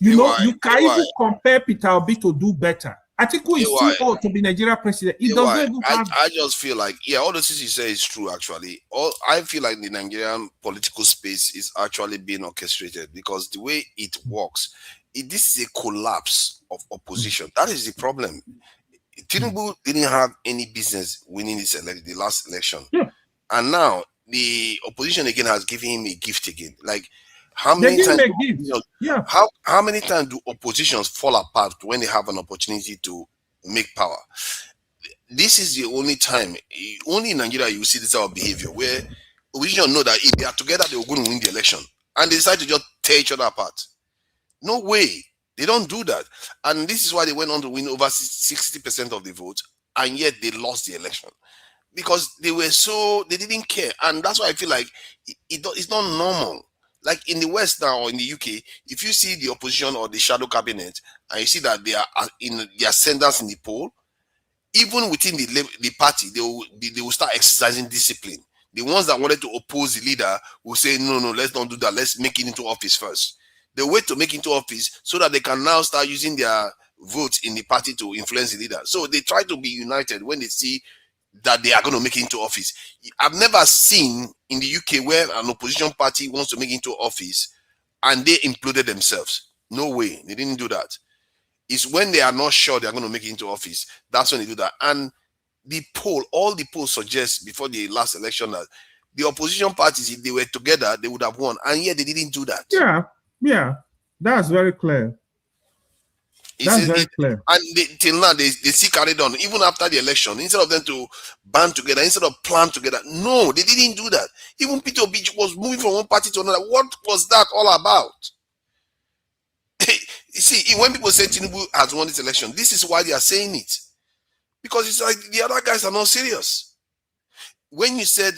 I: You know, you can even compare Peter Obi to do better. Atiku is too old to be Nigeria president. It doesn't even have.
A: I just feel like, yeah, all the things you say is true, actually. I feel like the Nigerian political space is actually being orchestrated because the way it works, this is a collapse of opposition. That is the problem. Tinubu didn't have any business winning the last election.
I: Yeah.
A: And now the opposition again has given him a gift again. Like, how many times? How many times do oppositions fall apart when they have an opportunity to make power? This is the only time, only in Nigeria you see this type of behavior where opposition know that if they are together, they will go and win the election, and they decide to just tear each other apart. No way, they don't do that, and this is why they went on to win over 60% of the vote, and yet they lost the election. Because they didn't care, and that's why I feel like it's not normal. Like in the West now or in the UK, if you see the opposition or the shadow cabinet and you see that they are in their ascendants in the poll, even within the party, they will start exercising discipline. The ones that wanted to oppose the leader will say, no, let's not do that. Let's make it into office first. They wait to make it into office so that they can now start using their votes in the party to influence the leader. So they try to be united when they see that they are going to make it into office. I've never seen in the UK where an opposition party wants to make it into office and they imploded themselves. No way, they didn't do that. It's when they are not sure they are going to make it into office, that's when they do that. And all the polls suggest before the last election that the opposition parties, if they were together, they would have won, and yet they didn't do that.
I: Yeah, that's very clear. That's very clear.
A: And till now, they still carried on. Even after the election, instead of them to band together, instead of plan together, no, they didn't do that. Even Peter Obi was moving from one party to another. What was that all about? You see, when people say Tinubu has won this election, this is why they are saying it. Because it's like the other guys are not serious. When you said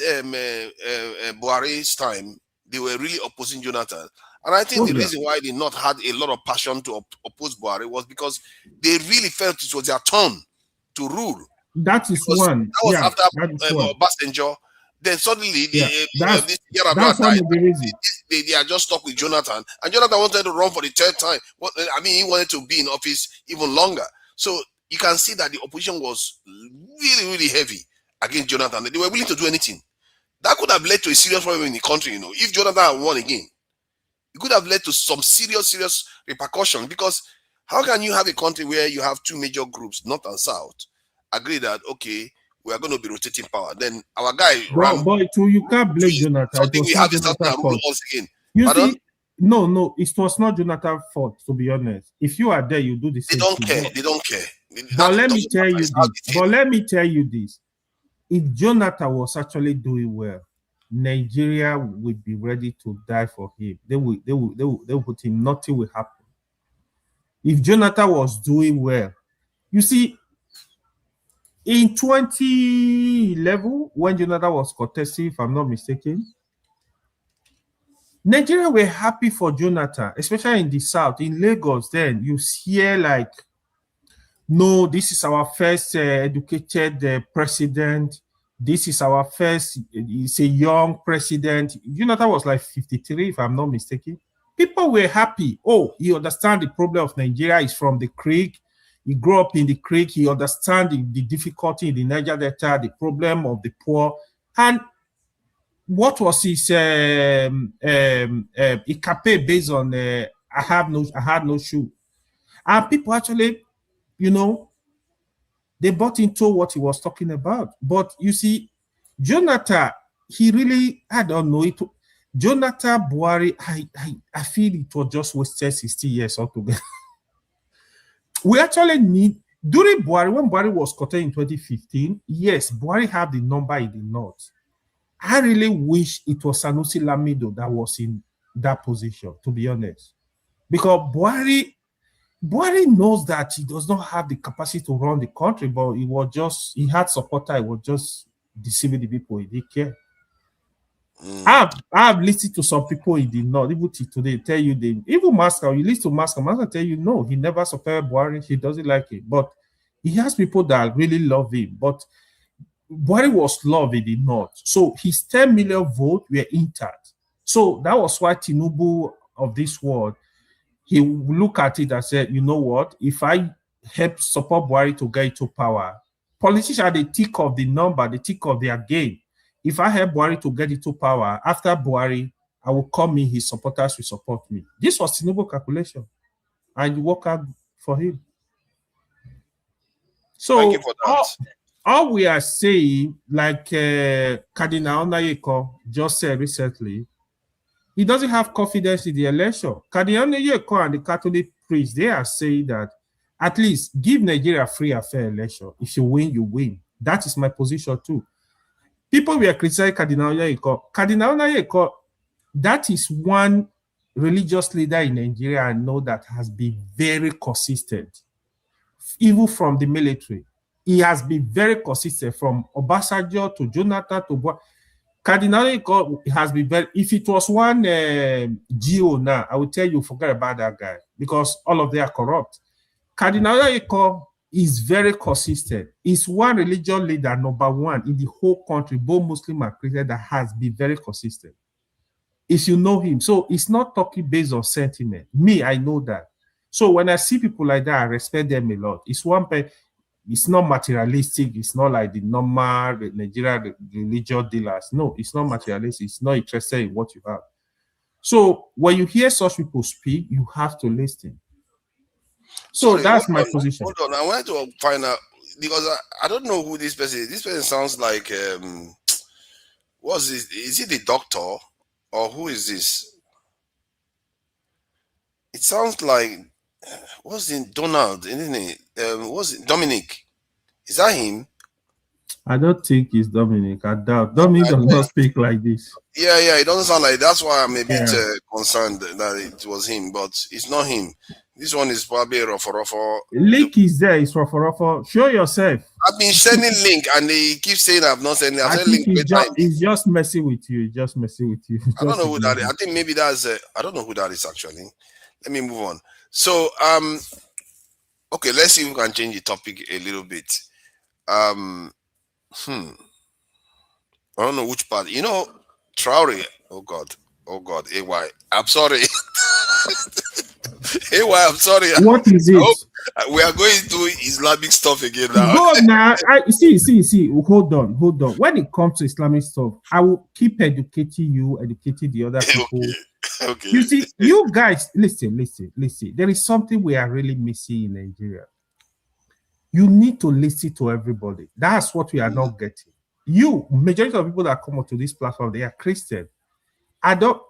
A: Buhari's time, they were really opposing Jonathan. And I think the reason why they not had a lot of passion to oppose Buhari was because they really felt it was their turn to rule.
I: That is one.
A: That was after Obasanjo. Then suddenly,
I: that's one of the reasons.
A: They are just stuck with Jonathan. And Jonathan wanted to run for the third time. I mean, he wanted to be in office even longer. So you can see that the opposition was really, really heavy against Jonathan. They were willing to do anything. That could have led to a serious problem in the country, if Jonathan had won again. It could have led to some serious repercussions, because how can you have a country where you have two major groups, North and South, agree that, okay, we are going to be rotating power? Then our guy...
I: you can't blame Jonathan.
A: We have to start once again.
I: No, it was not Jonathan's fault, to be honest. If you are there, you do the same thing.
A: They don't care.
I: But let me tell you this. If Jonathan was actually doing well, Nigeria would be ready to die for him. They will put him, nothing will happen. If Jonathan was doing well, you see, in 2011, when Jonathan was contesting, if I'm not mistaken, Nigeria were happy for Jonathan, especially in the South. In Lagos, then you hear like, no, this is our first educated president. This is our first, it's a young president. Jonathan was like 53, if I'm not mistaken. People were happy. Oh, he understands the problem of Nigeria. He's from the creek. He grew up in the creek. He understands the difficulty in the Niger Delta, the problem of the poor. And what was his campaign based on I had no shoe. And people actually, they bought into what he was talking about. But you see, Jonathan, he really, I don't know, Jonathan Buhari, I feel it was just wasted 60 years altogether. We actually need, during Buhari, when Buhari was contesting in 2015, yes, Buhari had the number in the North. I really wish it was Sanusi Lamido that was in that position, to be honest. Because Buhari knows that he does not have the capacity to run the country, but he had supporter, he was just deceiving the people. He didn't care. I've listened to some people in the north, even today, tell you even Moscow, you listen to Moscow tell you no, he never supported Buhari, he doesn't like it. But he has people that really love him. But Buhari was loved in the north. So his 10 million votes were intact. So that was why Tinubu of this world, he look at it and said, you know what, if I help support Buhari to get into power, politicians, they think of the number, they think of their gain. If I help Buhari to get into power, after Buhari, I will come in, his supporters will support me. This was Tinubu calculation. And you work out for him. So
A: thank you for that.
I: All we are saying, like Cardinal Nayeko just said recently, he doesn't have confidence in the election. Cardinal Nayeko and the Catholic priests, they are saying that at least give Nigeria a free and fair election. If you win, you win. That is my position too. People were criticizing Cardinal Nayeko. Cardinal Nayeko, that is one religious leader in Nigeria I know that has been very consistent, even from the military. He has been very consistent from Obasanjo to Jonathan to Cardinal Nayeko has been very. If it was one GO now, I would tell you forget about that guy because all of them are corrupt. Cardinal Nayeko is very consistent. He's one religious leader, number one in the whole country, both Muslim and Christian, that has been very consistent. If you know him, so it's not talking based on sentiment. Me, I know that. So when I see people like that, I respect them a lot. It's not materialistic. It's not like the normal Nigerian religious dealers. No, it's not materialistic. It's not interested in what you have. So when you hear such people speak, you have to listen. So
A: Sorry,
I: that's my position.
A: Hold on, I wanted to find out because I don't know who this person is. This person sounds like what's this? Is he the doctor or who is this? It sounds like what's in Donald, isn't it? What's it? Dominic? Is that him?
I: I don't think it's Dominic. I doubt. Dominic does not speak like this.
A: Yeah, it doesn't sound like. That's why I'm a bit concerned that it was him, but it's not him. This one is probably Rofo.
I: Link is there. It's Rofo. Show yourself.
A: I've been sending link, and they keep saying I've not sent. I
I: think he's just messing with you. Just messing with you.
A: I don't know who that is. I think maybe that's. I don't know who that is actually. Let me move on. So okay, let's see if we can change the topic a little bit. I don't know which part. You know, Traore. Oh God. AY. I'm sorry. AY, I'm sorry.
I: What is it?
A: We are going to Islamic stuff again now.
I: Go now. See. Hold on. When it comes to Islamic stuff, I will keep educating the other people.
A: Okay.
I: You see, you guys, listen. There is something we are really missing in Nigeria. You need to listen to everybody. That's what we are not getting. Majority of people that come onto this platform, they are Christian.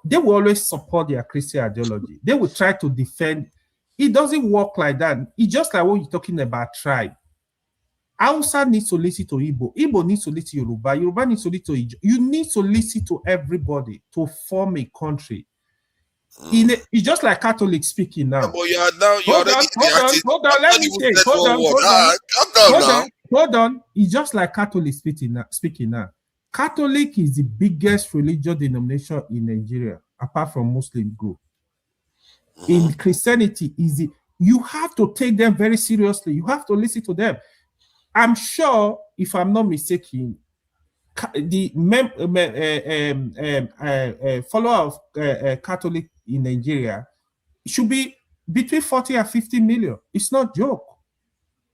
I: They will always support their Christian ideology. They will try to defend. It doesn't work like that. It's just like when you're talking about tribe. Hausa needs to listen to Igbo. Igbo needs to listen to Yoruba. Yoruba needs to listen to Ijo. You need to listen to everybody to form a country. It's just like Catholic speaking now.
A: But you are now. Hold
I: on. Let me say. Hold on. It's just like Catholic speaking now. Catholic is the biggest religious denomination in Nigeria, apart from Muslim group. In Christianity, you have to take them very seriously. You have to listen to them. I'm sure, if I'm not mistaken, the follower of Catholic in Nigeria should be between 40 and 50 million. It's not a joke.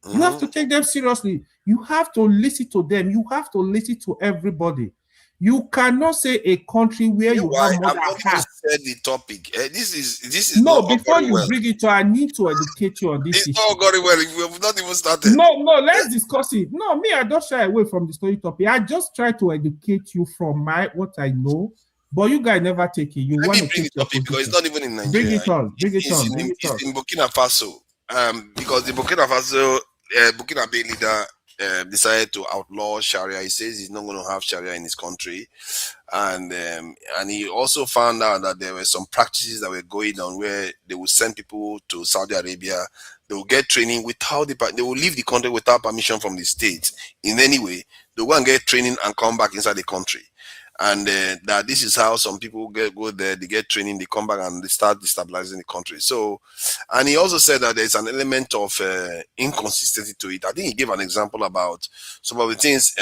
I: You have to take them seriously. You have to listen to them. You have to listen to everybody. You cannot say a country where you have more than half.
A: Said the topic. This is
I: no. Before you bring it to, I need to educate you on this.
A: It's not very well. We have not even started.
I: No. Let's discuss it. No, me, I don't shy away from the story topic. I just try to educate you from what I know. But you guys never take it. You want to take the
A: topic because it's not even in Nigeria.
I: Bring it on.
A: It's in Burkina Faso. Because the Burkina Faso Burkinabe leader decided to outlaw Sharia. He says he's not going to have Sharia in his country, and he also found out that there were some practices that were going on where they would send people to Saudi Arabia. They will get training without they will leave the country without permission from the state in any way. They will go and get training and come back inside the country. and that this is how some people go there, they get training, they come back and they start destabilizing the country. So, and he also said that there's an element of inconsistency to it. I think he gave an example about some of the things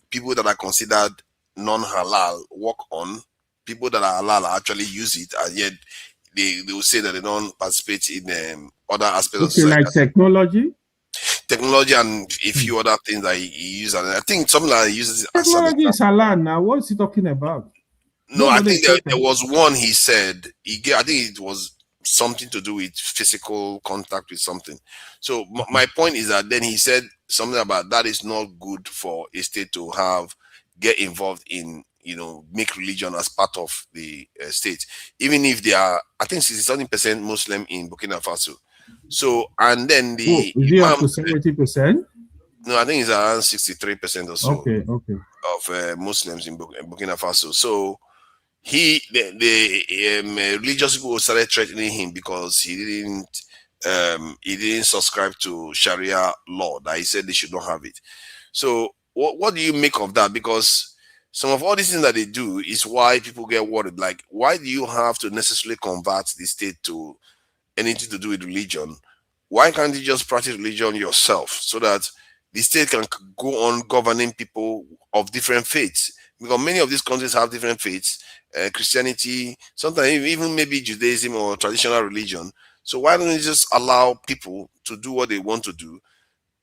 A: people that are considered non-halal work on. People that are halal actually use it, and yet they will say that they don't participate in other aspects of society.
I: Like technology
A: and a few other things that he uses. And I think something like he uses it as
I: technology is halal now. What is he talking about?
A: No, I think there was one he said I think it was something to do with physical contact with something. So my point is that then he said something about that is not good for a state to get involved in, make religion as part of the state, even if they are, I think 67% Muslim in Burkina Faso. So, and then the
I: is it up to 70%?
A: No, I think it's around 63% or so.
I: Okay.
A: Of Muslims in Burkina Faso. So the religious people started threatening him because he didn't subscribe to Sharia law, that he said they should not have it. So what do you make of that? Because some of all these things that they do is why people get worried. Like, why do you have to necessarily convert the state to anything to do with religion? Why can't you just practice religion yourself so that the state can go on governing people of different faiths? Because many of these countries have different faiths, Christianity, sometimes even maybe Judaism or traditional religion. So why don't you just allow people to do what they want to do?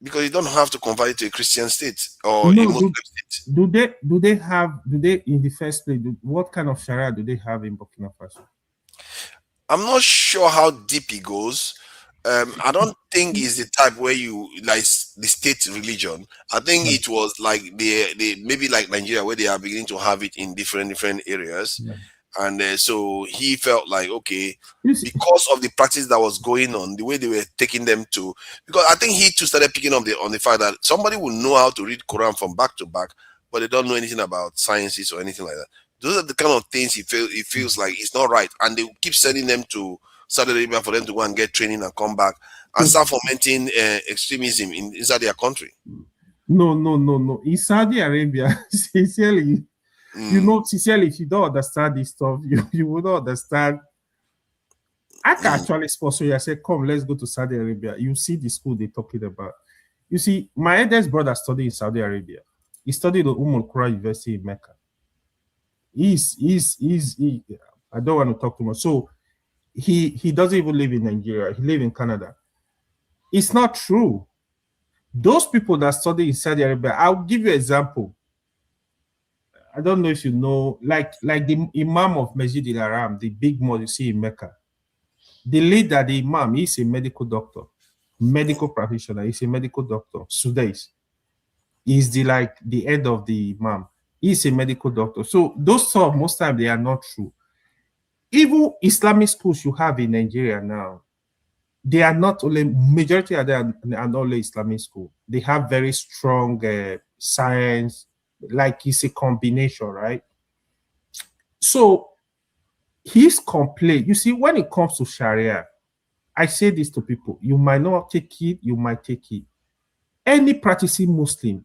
A: Because you don't have to convert it to a Christian state or a Muslim state.
I: Do they in the first place, what kind of Sharia do they have in Burkina Faso?
A: I'm not sure how deep it goes. I don't think it's the type where you like the state religion. I think it was like they maybe like Nigeria, where they are beginning to have it in different areas. And so he felt like, okay, because of the practice that was going on, the way they were taking them to, because I think he too started picking up on the fact that somebody will know how to read Quran from back to back, but they don't know anything about sciences or anything like that. Those are the kind of things he feels like it's not right, and they keep sending them to Saudi Arabia for them to go and get training and come back and start fomenting extremism inside their country.
I: No. In Saudi Arabia, sincerely, sincerely, if you don't understand this stuff, you will not understand. I can actually sponsor you. I say, come, let's go to Saudi Arabia. You see the school they're talking about. You see, my eldest brother studied in Saudi Arabia. He studied at Qura University in Mecca. I don't want to talk too much. So he doesn't even live in Nigeria. He lives in Canada. It's not true. Those people that study in Saudi Arabia, I'll give you an example. I don't know if you know, like the Imam of Masjid al-Haram, the big mosque you see in Mecca. The leader, the Imam, he's a medical doctor, medical practitioner. He's a medical doctor. Sudais. He's the head of the Imam. He's a medical doctor. So those stuff, most times they are not true. Even Islamic schools you have in Nigeria now, they are not only, majority of them are not only Islamic school. They have very strong science, like it's a combination, right? So his complaint, you see, when it comes to Sharia, I say this to people, you might not take it, you might take it. Any practicing Muslim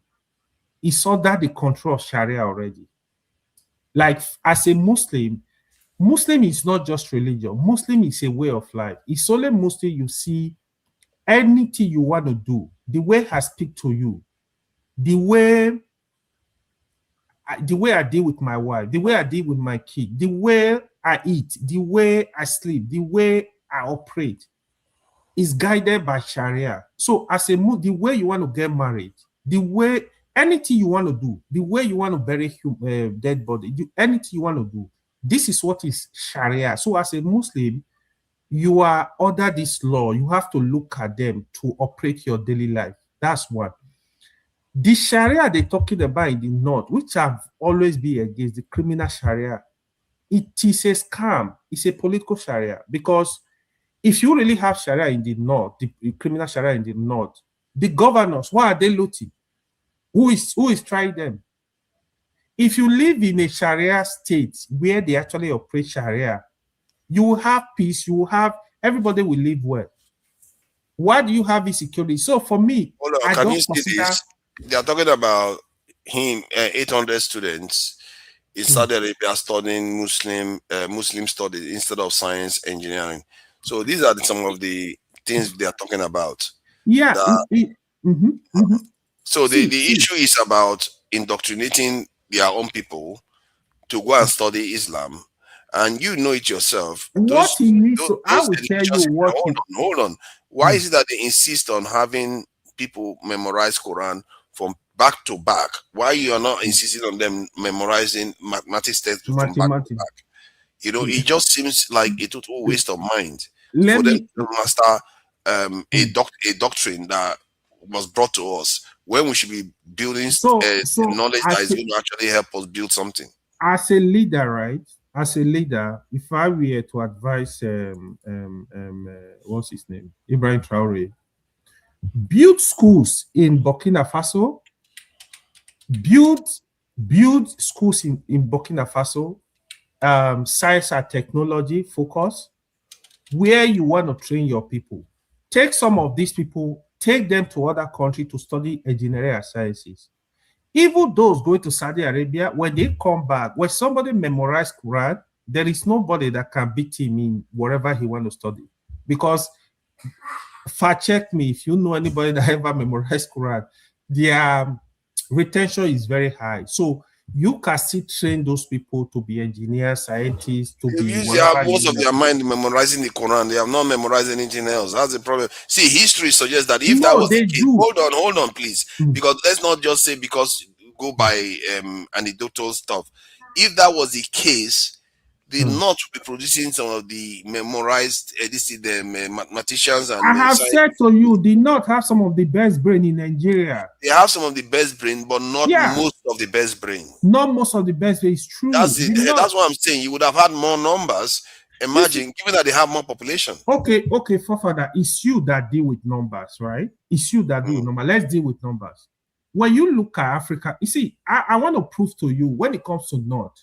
I: is under the control of Sharia already. Like, as a Muslim is not just religion. Muslim is a way of life. It's only Muslim you see anything you want to do, the way I speak to you, the way I deal with my wife, the way I deal with my kid, the way I eat, the way I sleep, the way I operate is guided by Sharia. So as a the way you want to get married, the way anything you want to do, the way you want to bury dead body, anything you want to do, this is what is Sharia. So as a Muslim, you are under this law. You have to look at them to operate your daily life. That's one. The Sharia they're talking about in the North, which I've always been against, the criminal Sharia, it is a scam. It's a political Sharia. Because if you really have Sharia in the North, the criminal Sharia in the North, the governors, why are they looting? Who is trying them? If you live in a Sharia state where they actually operate Sharia, you will have peace, you will have, everybody will live well. Why do you have insecurity? So for me,
A: hold on,
I: I
A: can
I: don't
A: you see
I: consider...
A: this? They are talking about him, 800 students in Saudi Arabia studying Muslim studies instead of science engineering. So these are some of the things they are talking about.
I: Yeah.
A: So the issue is about indoctrinating their own people to go and study Islam, and you know it yourself.
I: What he needs to, I will tell you what.
A: Hold on. Why is it that they insist on having people memorize Quran from back to back? Why you are not insisting on them memorizing mathematics text from back to back? You know, it just seems like a total waste of mind for them to master a doctrine that was brought to us when we should be building knowledge that is going to actually help us build something.
I: As a leader, right? As a leader, if I were to advise, what's his name? Ibrahim Traore, build schools in Burkina Faso, build schools in Burkina Faso, science and technology focus, where you want to train your people. Take some of these people, take them to other countries to study engineering and sciences. Even those going to Saudi Arabia, when they come back, when somebody memorizes Quran, there is nobody that can beat him in whatever he wants to study. Because, fact check me, if you know anybody that ever memorized Quran, their retention is very high. So you can still train those people to be engineers, scientists, to be
A: whatever. Most of their mind memorizing the Quran. They have not memorized anything else. That's the problem. See, history suggests that if that was the case, hold on, please, because let's not just say because go by anecdotal stuff. If that was the case, the North will be producing some of the memorized mathematicians and
I: I have said to you, the North have some of the best brain in Nigeria.
A: They have some of the best brain, but not most of the best brain.
I: Not most of the best brain is true.
A: That's what I'm saying. You would have had more numbers. Imagine, given that they have more population.
I: Okay, Father, it's you that deal with numbers, right? It's you that deal with numbers. Let's deal with numbers. When you look at Africa, you see, I want to prove to you when it comes to North,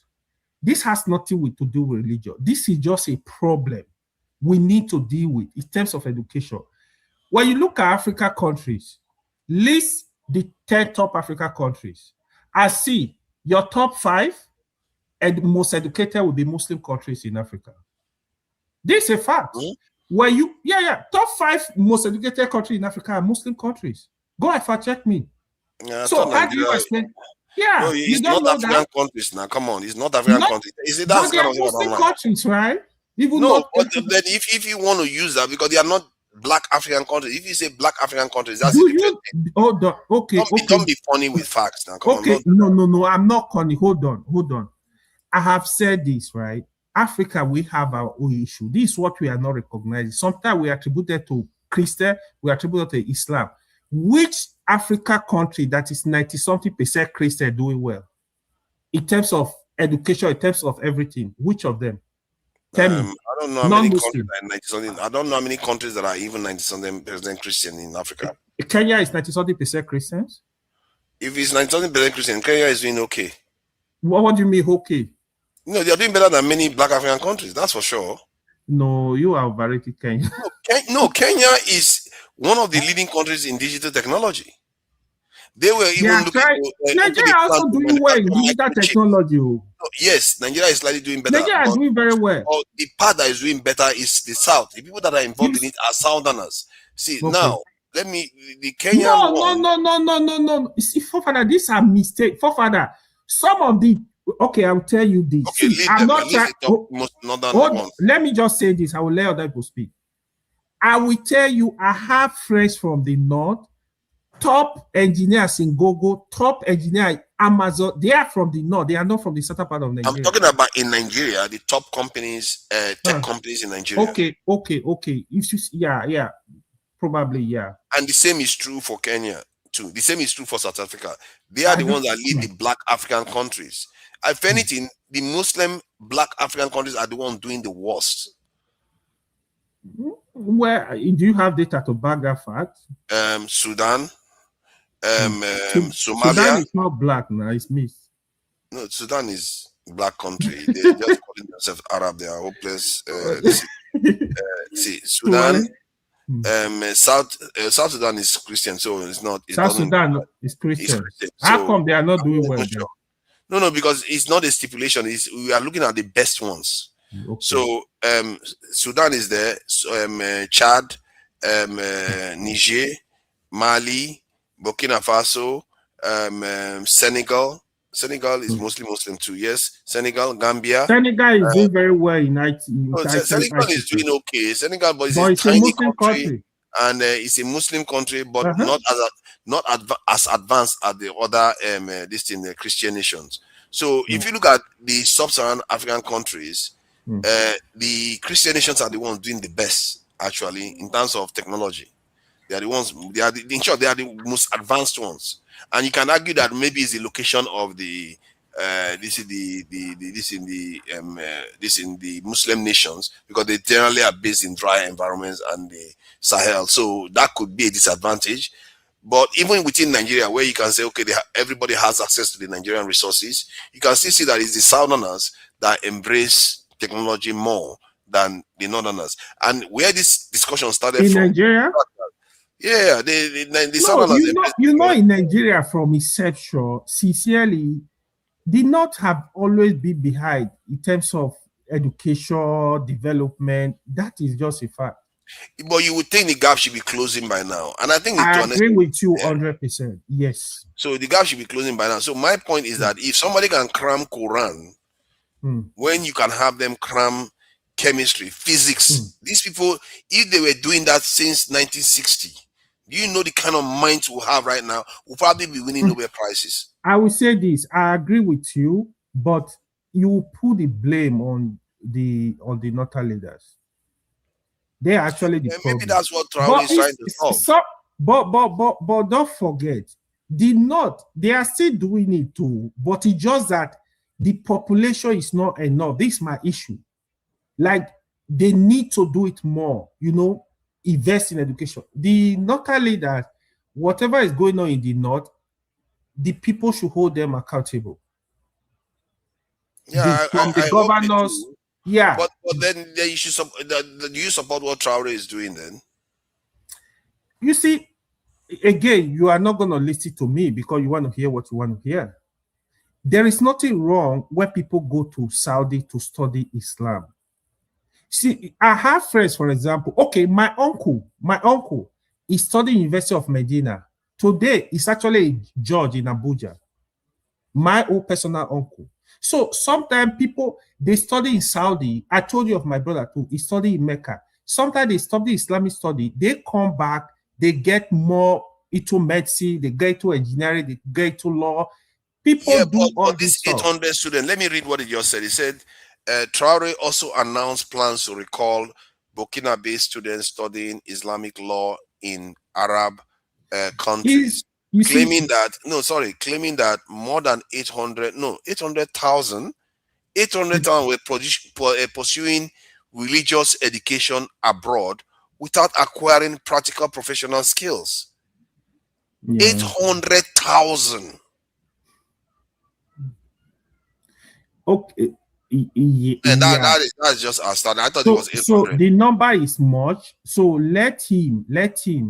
I: this has nothing to do with religion. This is just a problem we need to deal with in terms of education. When you look at Africa countries, list the 10 top Africa countries. I see your top 5 and most educated will be Muslim countries in Africa. This is a fact. When you, top 5 most educated countries in Africa are Muslim countries. Go and fact check me. So how do you explain? Yeah,
A: no, it's not African countries now. Come on, it's not African countries. Is it that's kind of
I: Muslim countries, right? Even
A: no, but then if you want to use that because they are not Black African countries. If you say Black African countries, that's a different thing.
I: Hold on, okay.
A: Don't be funny with facts now. Come
I: on, no, I'm not funny. Hold on. I have said this, right? Africa, we have our own issue. This is what we are not recognizing. Sometimes we attribute it to Christian, we attribute it to Islam. Which Africa country that is 90-something% Christian doing well in terms of education, in terms of everything? Which of them? Tell me.
A: I don't know how many countries that are 90-something. I don't know how many countries that are even 90-something% Christian in Africa.
I: Kenya is 90-something% Christians.
A: If it's 90-something% Christian, Kenya is doing okay.
I: What do you mean okay?
A: No, they are doing better than many Black African countries. That's for sure.
I: No, you are overrated Kenya.
A: No, Kenya is one of the leading countries in digital technology. They were even looking
I: Nigeria also doing well in digital technology.
A: No, yes, Nigeria is slightly doing better.
I: Nigeria is doing very well.
A: The part that is doing better is the South. The people that are involved in it are Southerners. See, now, let me, the Kenyan
I: No. See, Father, these are mistakes. Father, some of the, I'll tell you this.
A: Okay,
I: see, I'm not
A: trying.
I: Let me just say this. I will let other people speak. I will tell you, I have friends from the North, top engineers in Google, top engineer Amazon. They are from the North. They are not from the southern part of Nigeria.
A: I'm talking about in Nigeria, the top companies, tech companies in Nigeria.
I: Okay. If you, probably.
A: And the same is true for Kenya too. The same is true for South Africa. They are the ones that lead the Black African countries. If anything, the Muslim Black African countries are the ones doing the worst.
I: Where do you have data to back that fact?
A: Sudan, Somalia.
I: Sudan is not black now; it's mixed.
A: No, Sudan is black country. They just calling themselves Arab. They are hopeless. See, Sudan, South Sudan is Christian, so it's not.
I: South Sudan is Christian. How come they are not doing well?
A: No, because it's not a stipulation. We are looking at the best ones.
I: Okay.
A: So Sudan is there, Chad, Niger, Mali, Burkina Faso, Senegal. Senegal is mostly Muslim too. Yes, Senegal, Gambia.
I: Senegal is doing very well in IT.
A: Senegal is doing okay. Senegal, but it's a
I: it's
A: tiny
I: a Muslim
A: country. And it's a Muslim country, but not as advanced as the other the Christian nations. So if you look at the sub-Saharan African countries, the Christian nations are the ones doing the best actually in terms of technology. They are the ones. They are in short, they are the most advanced ones. And you can argue that maybe it's the location of the this in the Muslim nations, because they generally are based in dry environments and the Sahel. So that could be a disadvantage. But even within Nigeria, where you can say, okay, everybody has access to the Nigerian resources, you can still see that it's the Southerners that embrace technology more than the Northerners. And where this discussion started
I: in
A: from,
I: Nigeria,
A: the Southerners.
I: In Nigeria from inception, sincerely, did not have always been behind in terms of education, development. That is just a fact.
A: But you would think the gap should be closing by now. And I think
I: I agree with you 100%. Yes.
A: So the gap should be closing by now. So my point is that if somebody can cram Quran, when you can have them cram chemistry, physics, these people, if they were doing that since 1960, do you know the kind of minds we'll have right now? We'll probably be winning Nobel Prizes.
I: I will say this. I agree with you, but you put the blame on the Northern leaders. They are actually the problem.
A: Maybe that's what Traore is trying to solve.
I: But don't forget, they are still doing it too, but it's just that the population is not enough. This is my issue. Like, they need to do it more, invest in education. The Northern leaders, whatever is going on in the North, the people should hold them accountable.
A: Yeah,
I: from the governors. Yeah.
A: But then you should do you support what Traore is doing then?
I: You see, again, you are not going to listen to me because you want to hear what you want to hear. There is nothing wrong when people go to Saudi to study Islam. See, I have friends, for example. Okay, my uncle is studying University of Medina. Today, he's actually a judge in Abuja. My own personal uncle. So sometimes people, they study in Saudi. I told you of my brother too. He studied in Mecca. Sometimes they study Islamic study. They come back, they get more into medicine, they get into engineering, they get into law. People do all this
A: 800 students. Let me read what he just said. He said, Traore also announced plans to recall Burkina-based students studying Islamic law in Arab countries. Claiming that more than 800,000 were pursuing religious education abroad without acquiring practical professional skills. 800,000.
I: Okay.
A: And that's just our standard. I thought it was 800.
I: So the number is much. So let him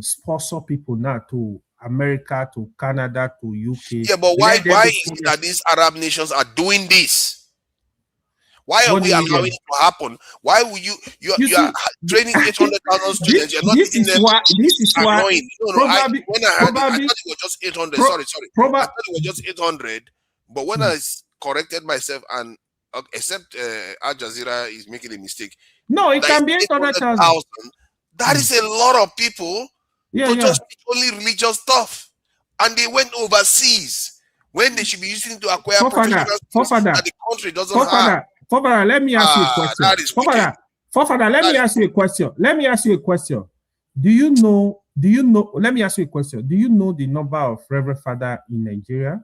I: sponsor people now to America, to Canada, to UK.
A: Yeah, but why is it that these Arab nations are doing this? Why are we allowing it to happen? Why will you are training 800,000 students? You're not giving them.
I: This is why.
A: When I heard it, I thought it was just 800. Sorry. I thought it was just 800. But when I corrected myself and except Al Jazeera is making a mistake.
I: No, it can be 800,000.
A: That is a lot of people just teach only religious stuff, and they went overseas when they should be using it to acquire professional skills that the country doesn't have.
I: Fofana, let me ask you a question.
A: That is wicked.
I: Fofana, let me ask you a question. Let me ask you a question. Do you know? Let me ask you a question. Do you know the number of Reverend Father in Nigeria?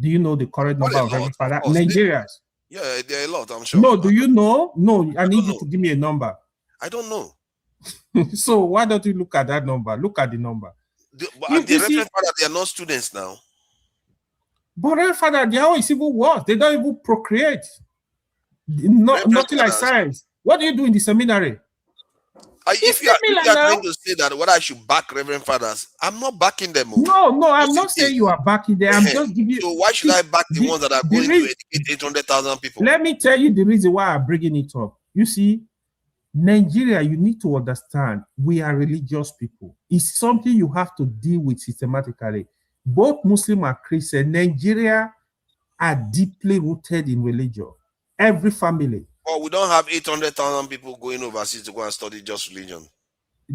I: Do you know the current number of Reverend Father in Nigeria?
A: Yeah, there are a lot, I'm sure.
I: No, do you know? No, I need you to give me a number.
A: I don't know.
I: So why don't you look at that number? Look at the number.
A: The Reverend Father, they are not students now.
I: But Reverend Father, they are even worse. They don't even procreate. Nothing like science. What do you do in the seminary?
A: If you are trying to say that whether I should back Reverend Fathers, I'm not backing them.
I: No, I'm not saying you are backing them. I'm just giving you.
A: So why should I back the ones that are going to educate 800,000 people?
I: Let me tell you the reason why I'm bringing it up. You see, Nigeria, you need to understand, we are religious people. It's something you have to deal with systematically. Both Muslim and Christian, Nigeria are deeply rooted in religion. Every family.
A: Well, we don't have 800,000 people going overseas to go and study just religion.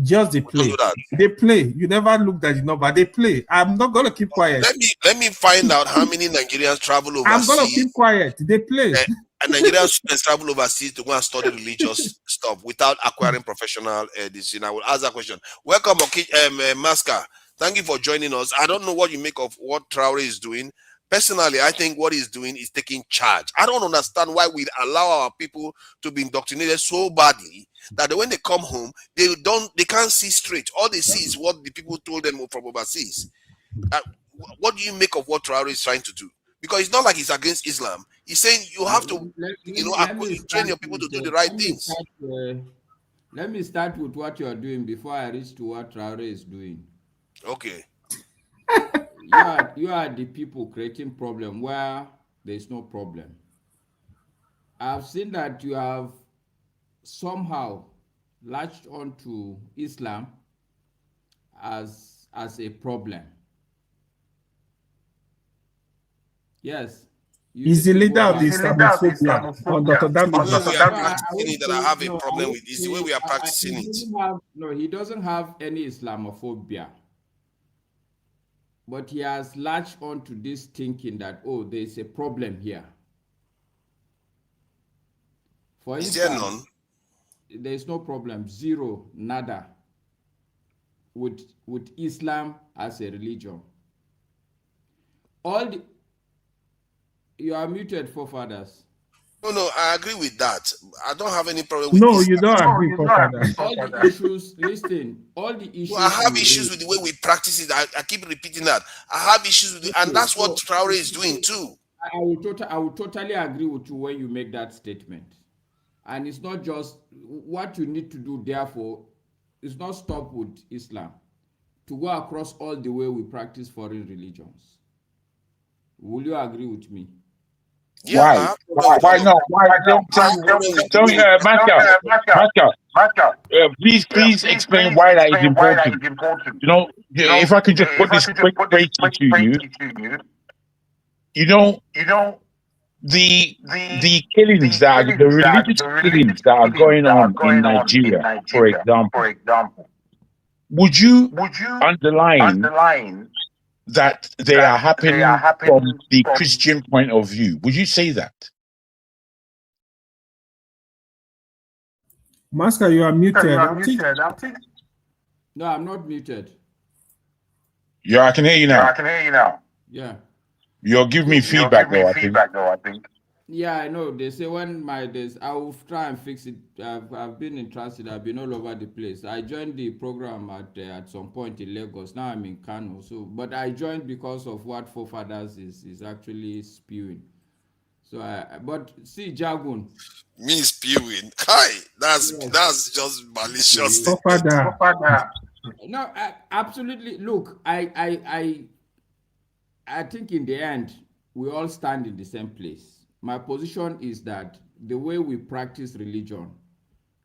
I: Just they play. They play. You never looked at the number. They play. I'm not gonna keep quiet.
A: Let me find out how many Nigerians travel overseas.
I: I'm gonna keep quiet. They play.
A: And Nigerian students travel overseas to go and study religious stuff without acquiring professional decision. I will ask that question. Welcome, Maska. Thank you for joining us. I don't know what you make of what Traore is doing. Personally, I think what he's doing is taking charge. I don't understand why we allow our people to be indoctrinated so badly that when they come home, they can't see straight. All they see is what the people told them from overseas. What do you make of what Traore is trying to do? Because it's not like he's against Islam. He's saying you have to, train your people to do the right things.
L: Let me start with what you're doing before I reach to what Traore is doing.
A: Okay.
L: You are the people creating problem where there is no problem. I've seen that you have somehow latched onto Islam as a problem. Yes.
I: He's the leader of the Islamophobia.
A: That I have a problem with is the way we are practicing it.
L: He doesn't have any Islamophobia. But he has latched onto this thinking that, there is a problem here. For instance,
A: is there none?
L: There is no problem, zero, nada, with Islam as a religion. You are muted, forefathers.
A: No, I agree with that. I don't have any problem with
I: Islam.
A: You
I: don't agree, forefathers.
L: All the issues, listen, all the issues.
A: I have issues with the way we practice it. I keep repeating that. I have issues with it, and that's what Traore is doing too.
L: I will totally agree with you when you make that statement. And it's not just what you need to do, therefore, it's not stop with Islam. To go across all the way we practice foreign religions. Will you agree with me?
U: Yeah, why not? Why don't Master, please explain why that is important. If I could just put this quick question to you, the killings that the religious killings that are going on in Nigeria, for example, would you underline that they are happening from the Christian point of view? Would you say that?
I: Master, you are muted.
L: No, I'm not muted.
U: Yeah, I can hear you now.
L: Yeah.
U: You're giving me feedback, though, I think.
L: Yeah, I know. They say when my days, I will try and fix it. I've been in transit. I've been all over the place. I joined the program at some point in Lagos. Now I'm in Kano. But I joined because of what Forefathers is actually spewing. But see, Jagun.
A: Me spewing. Hi, that's just malicious.
L: No, absolutely. Look, I think in the end we all stand in the same place. My position is that the way we practice religion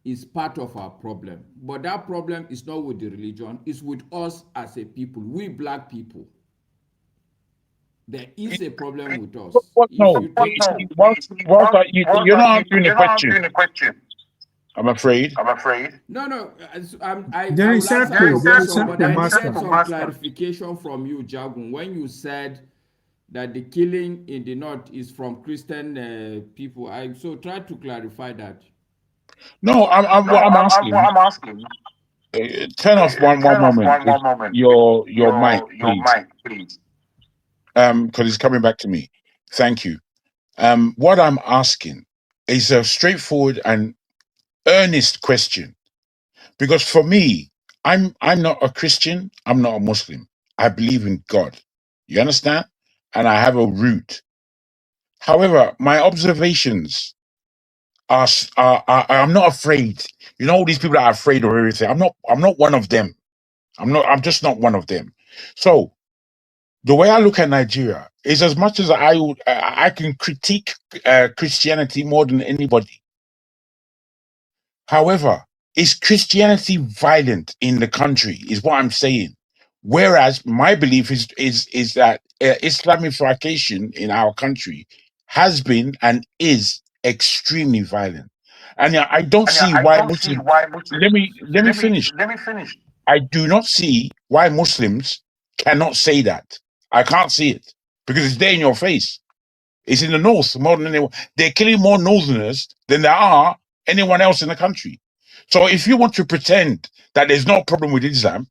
L: is part of our problem. But that problem is not with the religion, it's with us as a people, we black people. There is a problem with us.
U: You're not answering the question. I'm afraid.
L: No.
I: There is some
L: clarification from you, Jagun, when you said that the killing in the north is from Christian people. So try to clarify that.
U: No, I'm asking. Turn off one moment. Your mic, please. Because it's coming back to me. Thank you. What I'm asking is a straightforward and earnest question. Because for me, I'm not a Christian. I'm not a Muslim. I believe in God. You understand? And I have a root. However, my observations I'm not afraid. You know, all these people that are afraid of everything. I'm not one of them. I'm just not one of them. So the way I look at Nigeria is, as much as I can critique Christianity more than anybody. However, is Christianity violent in the country? Is what I'm saying. Whereas my belief is that Islamification in our country has been and is extremely violent, and I don't see why Muslims. Let me finish. I do not see why Muslims cannot say that. I can't see it because it's there in your face. It's in the north more than anyone. They're killing more northerners than there are anyone else in the country. So if you want to pretend that there's no problem with Islam,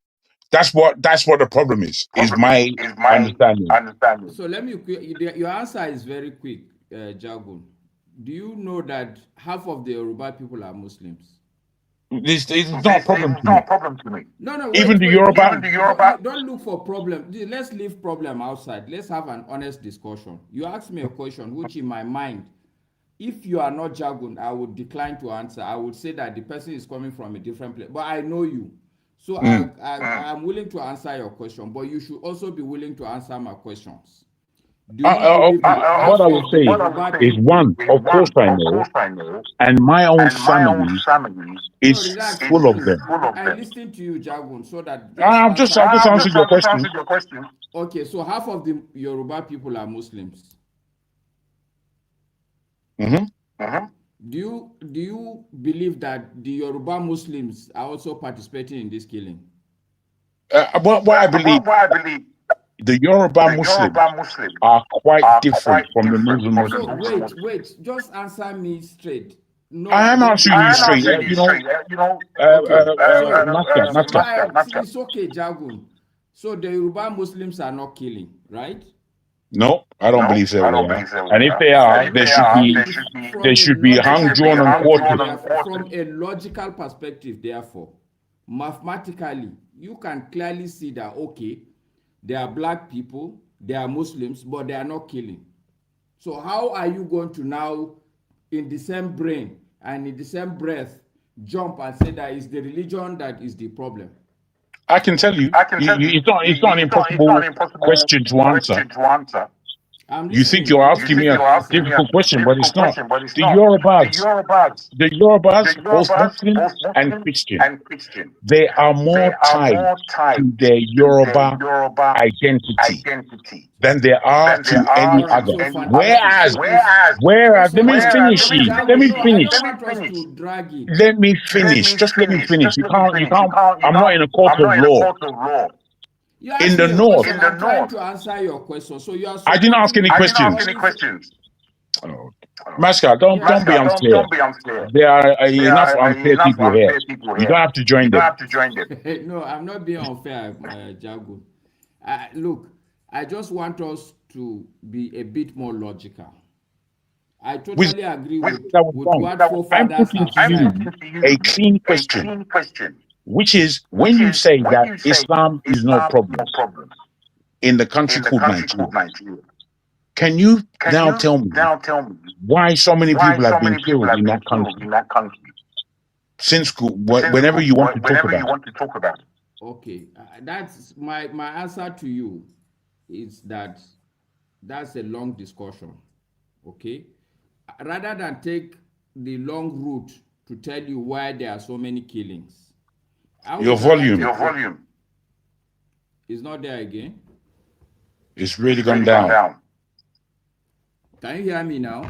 U: that's what the problem is. Is my understanding.
L: So let me. Your answer is very quick, Jagun. Do you know that half of the Yoruba people are Muslims?
U: It's not a problem to me.
L: No,
U: Even the
L: wait.
U: Yoruba.
L: Don't look for problem. Let's leave problem outside. Let's have an honest discussion. You asked me a question, which in my mind, if you are not Jagun, I would decline to answer. I would say that the person is coming from a different place. But I know you. So I'm willing to answer your question, but you should also be willing to answer my questions.
U: What I would say is, one, of course I know, and my own family is full of them.
L: I listen to you, Jagun, so that
U: I've just answered your question.
L: Okay, so half of the Yoruba people are Muslims. Do you believe that the Yoruba Muslims are also participating in this killing?
U: What I believe, the Yoruba Muslims are quite different from the Muslim Muslims.
L: So wait, just answer me straight. No,
U: I am answering you straight.
L: It's okay, Jagun. So the Yoruba Muslims are not killing, right?
U: No, I don't believe so. And if they are, they should be hung, drawn, and quartered.
L: From a logical perspective, therefore, mathematically, you can clearly see that, okay, they are black people, they are Muslims, but they are not killing. So how are you going to now, in the same brain and in the same breath, jump and say that it's the religion that is the problem?
U: I can tell you, it's not an impossible question to answer. You think you're asking me a difficult question, but it's not. The Yorubas, both Muslim and Christian, they are more tied to their Yoruba identity than they are to any other. Whereas, let me finish. Just let me finish. You can't. I'm not in a court of law. In the north,
L: I'm trying to answer your question. So you are.
U: I didn't ask any questions. Oh. Masca, don't be unfair. There are enough unfair people here. You don't have to join them.
L: No, I'm not being unfair, Jago. Look, I just want us to be a bit more logical. I totally agree with what forefathers have said.
U: I'm putting to you a clean question, which is when you say that Islam is no problem in the country called Nigeria, can you now tell me why so many people have been killed in that country? Since whenever you want to talk about it.
L: Okay, that's my answer to you is that that's a long discussion. Okay, rather than take the long route to tell you why there are so many killings.
U: Your volume
L: is not there again.
U: It's really gone down.
L: Can you hear me now?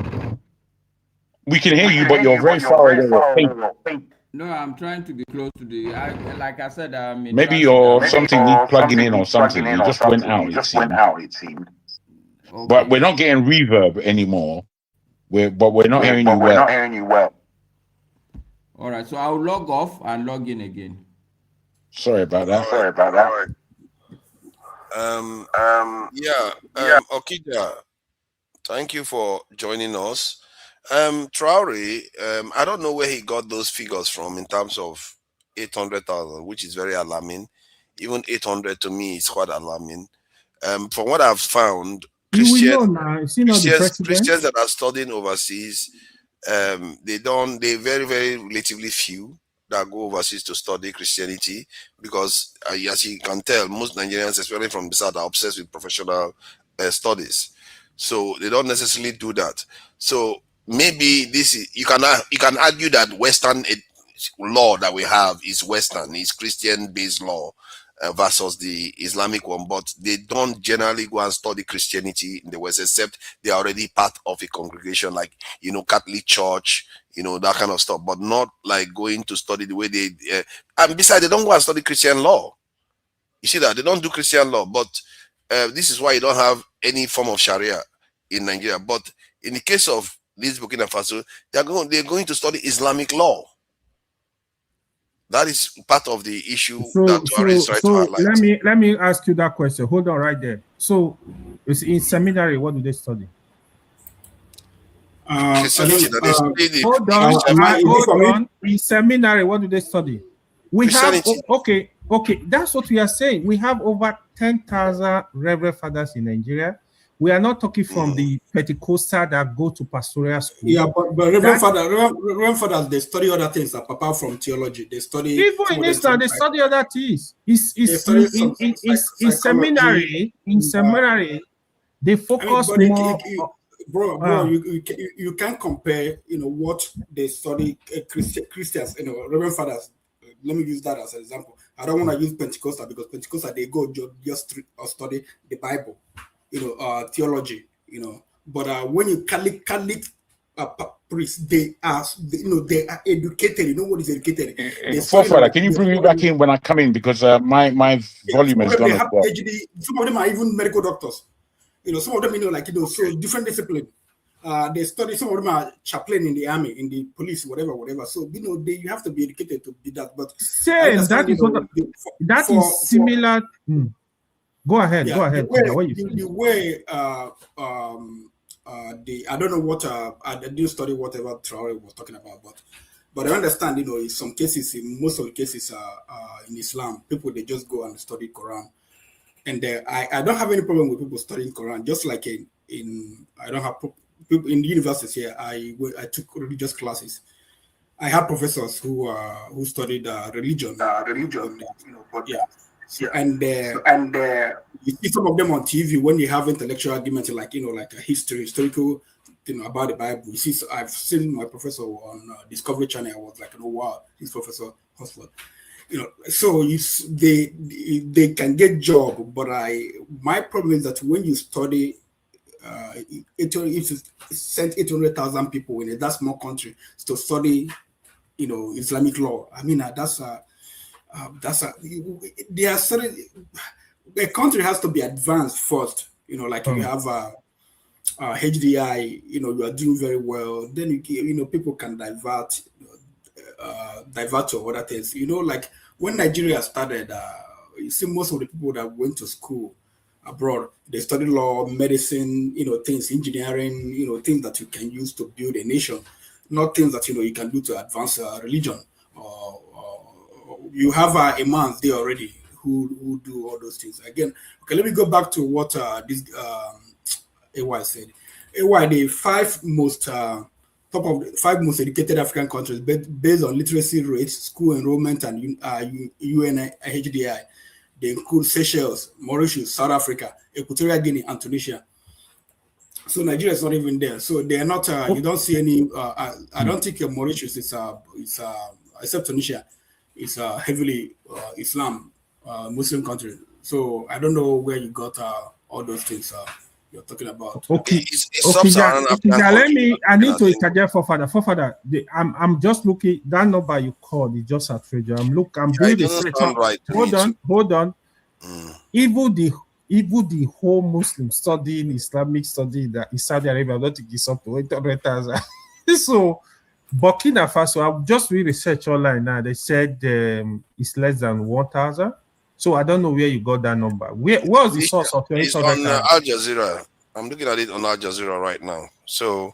U: We can hear you, but you're very far away.
L: No, I'm trying to be close to the. Like I said,
U: maybe something needs plugging in or something. You just went out. It seemed. Okay. But we're not getting reverb anymore. But we're not hearing you well.
L: All right, so I'll log off and log in again.
U: Sorry about that.
A: Okija, thank you for joining us. Traore, I don't know where he got those figures from in terms of 800,000, which is very alarming. Even 800 to me is quite alarming. From what I've found, Christians that are studying overseas, they're very, very relatively few that go overseas to study Christianity, because as you can tell, most Nigerians, especially from the south, are obsessed with professional studies. So they don't necessarily do that. So maybe this is, you can argue that Western law that we have is Western, is Christian based law versus the Islamic one, but they don't generally go and study Christianity in the West, except they are already part of a congregation like, Catholic Church, that kind of stuff, but not like going to study the way they, and besides, they don't go and study Christian law. You see that they don't do Christian law, but this is why you don't have any form of Sharia in Nigeria. But in the case of this Burkina Faso, they're going to study Islamic law. That is part of the issue that Tuareg is trying to highlight.
I: Let me ask you that question. Hold on right there. So, in seminary, what do they study? Hold on. In seminary, what do they study? We have okay. That's what we are saying. We have over 10,000 Reverend Fathers in Nigeria. We are not talking from the Pentecostal that go to pastoral school.
C: Yeah, but Reverend Fathers, they study other things apart from theology. They study
I: even in Islam, they study other things. In seminary, they focus more.
C: Bro, you can't compare, what they study Christians, Reverend Fathers. Let me use that as an example. I don't want to use Pentecostal because Pentecostal they go just study the Bible, theology, But when you Catholic priests, they are educated. You know what is educated?
U: Father, can you bring me back in when I come in, because my volume is gone as well.
C: Some of them are even medical doctors. Some of them, so different discipline. They study, some of them are chaplain in the army, in the police, whatever. So, you have to be educated to be that. But
I: that is similar. Go ahead.
C: The way I don't know what I didn't study whatever Traore was talking about, but I understand, in some cases, in most of the cases in Islam, people they just go and study Quran. And I don't have any problem with people studying Quran, just like I don't have people in the universities here. I took religious classes. I had professors who studied religion. But yeah. And you see some of them on TV when you have intellectual arguments, like like a historical about the Bible. You see, I've seen my professor on Discovery Channel. I was like, oh wow, this Professor Hosford. So they can get job, but my problem is that when you study, if you send 800,000 people in that small country to study, Islamic law. I mean, there are certain, a country has to be advanced first. Like you have HDI. You are doing very well. Then people can divert to other things. Like when Nigeria started, you see most of the people that went to school abroad, they studied law, medicine, things, engineering, things that you can use to build a nation, not things that you can do to advance religion. You have imams there already who do all those things. Again, okay, let me go back to what this AY said. AY, the five most most educated African countries based on literacy rates, school enrollment, and UNHDI. They include Seychelles, Mauritius, South Africa, Equatorial Guinea, and Tunisia. So Nigeria is not even there. So they are not. You don't see any. I don't think Mauritius is except Tunisia, is heavily Islam Muslim country. So I don't know where you got all those things you're talking about.
I: Okay. Let me. I need to interject for father. I'm just looking. That number you called is just a treasure. I'm doing the search.
A: Right.
I: Hold on. Even the whole Muslim studying Islamic study that in Saudi Arabia, I don't think it's up to 800,000. So Burkina Faso, I've just read research online now. They said it's less than 1,000. So I don't know where you got that number. What was the source of your
A: It's on Al Jazeera. I'm looking at it on Al Jazeera right now. So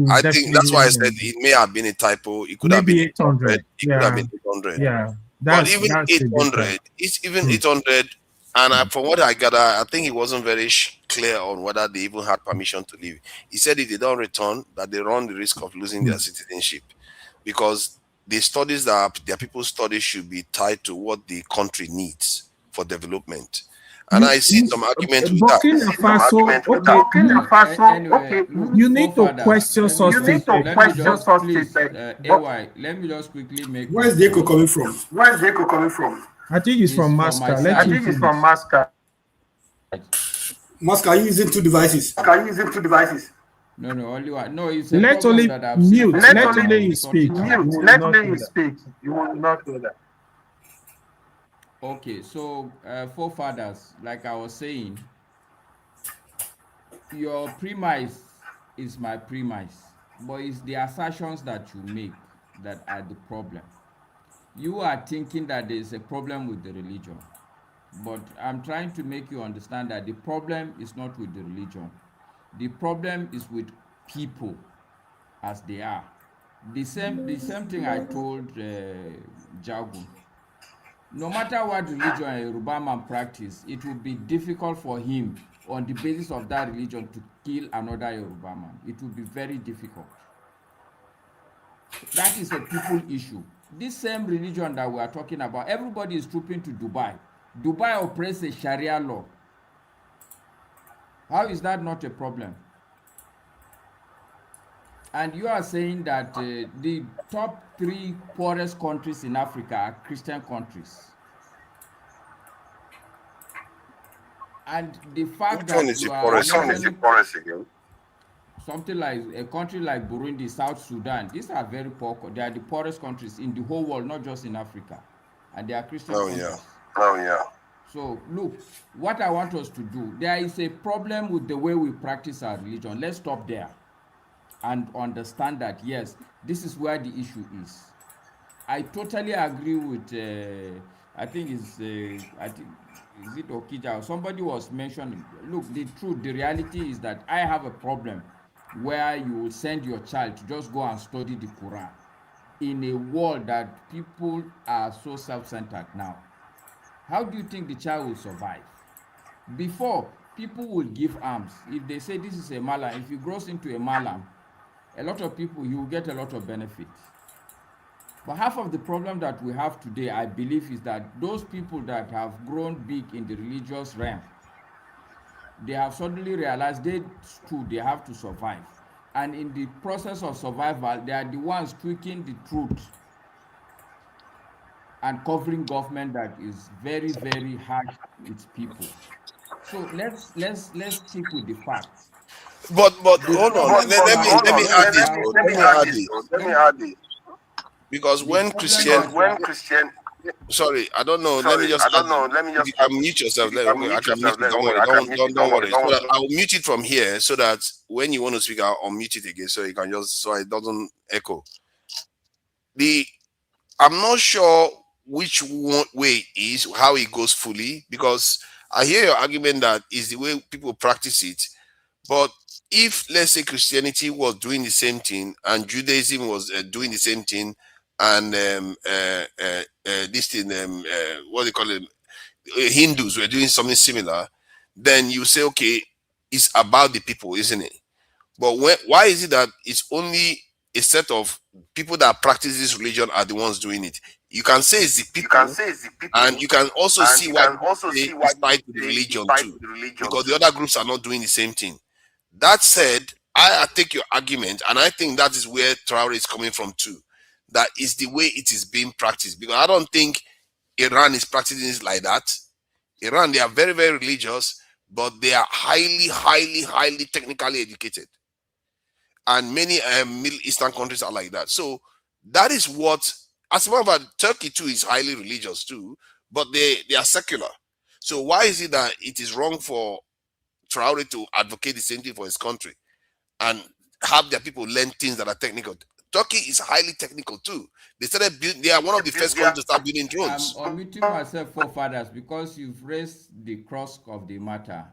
A: I think that's why I said it may have been a typo. It could have been 800. It could have been 800.
I: Yeah.
A: But even 800, it's even 800. And from what I gather, I think he wasn't very clear on whether they even had permission to leave. He said if they don't return, that they run the risk of losing their citizenship, because the studies that their people studies should be tied to what the country needs for development. And I see some argument with that.
I: Burkina Faso,
L: Anyway, look,
I: you need to
L: forefathers,
I: question
L: let me
I: such
L: just,
I: statements.
L: let me just, please, AY, let me just quickly make.
C: Where's the echo coming from?
L: Where's the echo coming from?
I: I think it's from
L: It's from my
I: Masca.
L: side.
I: Let
L: I
I: him
L: think it's
I: finish.
L: from Masca.
C: Mask, are you using two devices?
L: Are you using two devices? No, only one. No, it's a
I: Let
L: problem
I: only
L: that I've
I: mute.
L: seen.
I: Let only you speak. You
L: Mute.
I: will
L: Let
I: not
L: me
I: do
L: you
I: that.
L: speak. You will not do that. Okay, so forefathers, like I was saying, your premise is my premise, but it's the assertions that you make that are the problem. You are thinking that there is a problem with the religion, but I'm trying to make you understand that the problem is not with the religion. The problem is with people as they are. The same thing I told Jagun. No matter what religion a Yoruba man practice, it will be difficult for him on the basis of that religion to kill another Yoruba man. It will be very difficult. That is a people issue. This same religion that we are talking about, everybody is trooping to Dubai. Dubai operates a Sharia law. How is that not a problem? And you are saying that the top 3 poorest countries in Africa are Christian countries. And the fact
A: Which one
L: that
A: is the
L: you are
A: poorest again?
L: mentioning something like a country like Burundi, South Sudan, these are very poor. They are the poorest countries in the whole world, not just in Africa. And they are Christian
A: Oh
L: countries.
A: yeah.
L: Oh, yeah. So, look, what I want us to do, there is a problem with the way we practice our religion. Let's stop there and understand that, yes, this is where the issue is. I totally agree with, I think is it Okija? Somebody was mentioning, look, the truth, the reality is that I have a problem where you will send your child to just go and study the Quran in a world that people are so self-centered now. How do you think the child will survive? Before, people will give arms. If they say this is a malam, if he grows into a malam, a lot of people, you will get a lot of benefit. But half of the problem that we have today, I believe, is that those people that have grown big in the religious realm, they have suddenly realized they too, they have to survive. And in the process of survival, they are the ones tweaking the truth and covering government that is very, very harsh to its people. So let's stick with the facts.
A: But
L: The
A: hold on.
L: problem
A: Let
L: you
A: me
L: have,
A: let me add this. Bro. Let me add this.
L: let me add this.
A: Because
L: The
A: when
L: problem
A: Christian,
L: that when Christian,
A: sorry, I don't know. Let me
L: sorry,
A: just
L: I
A: add.
L: don't know. Let me
A: If
L: just
A: you can mute yourself,
L: if you can
A: I
L: mute
A: can mute
L: yourself,
A: it. Don't worry.
L: I can mute it.
A: Don't
L: Don't worry.
A: worry. So that
L: Don't
A: I'll mute it from here, so that when you want to speak, I'll unmute it again, so you can just so it doesn't echo. I'm not sure which way is how it goes fully, because I hear your argument that is the way people practice it. But if, let's say, Christianity was doing the same thing and Judaism was doing the same thing, and this thing, what do you call it, Hindus were doing something similar, then you say, okay, it's about the people, isn't it? But why is it that it's only a set of people that practice this religion are the ones doing it? You can say it's the
L: you can
A: people,
L: say it's the people,
A: and you can also
L: and
A: see
L: you
A: why
L: can
A: people
L: also
A: say
L: see why
A: it's tied
L: people
A: to the
L: say it's
A: religion
L: tied
A: too,
L: to the religion
A: because the
L: too.
A: other groups are not doing the same thing. That said, I take your argument, and I think that is where Traore is coming from too. That is the way it is being practiced, because I don't think Iran is practicing it like that. Iran, they are very, very religious, but they are highly, highly, highly technically educated. And many Middle Eastern countries are like that. So that is what, as a matter of fact, Turkey too is highly religious too, but they are secular. So why is it that it is wrong for Traore to advocate the same thing for his country and have their people learn things that are technical? Turkey is highly technical too. They started building, they are one of the first countries to start building
L: I'm
A: drones.
L: unmuting myself, forefathers, because you've raised the crux of the matter.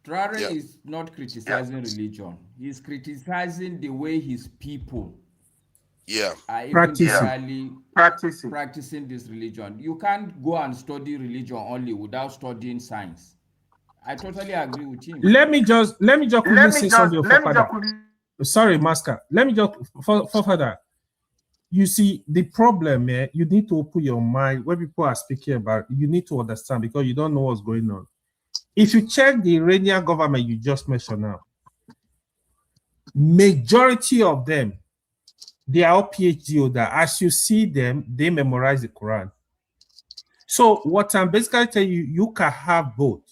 L: Traore
A: Yeah.
L: is not criticizing religion. He's criticizing the way his people are even
I: Practicing.
L: really practicing this religion. You can't go and study religion only without studying science. I totally agree with him.
I: Let me just quickly say something for further. Sorry, Master. Let me just for further. You see, the problem, you need to open your mind when people are speaking about it, you need to understand because you don't know what's going on. If you check the Iranian government you just mentioned now, majority of them, they are all PhD holder. As you see them, they memorize the Quran. So what I'm basically telling you, you can have both.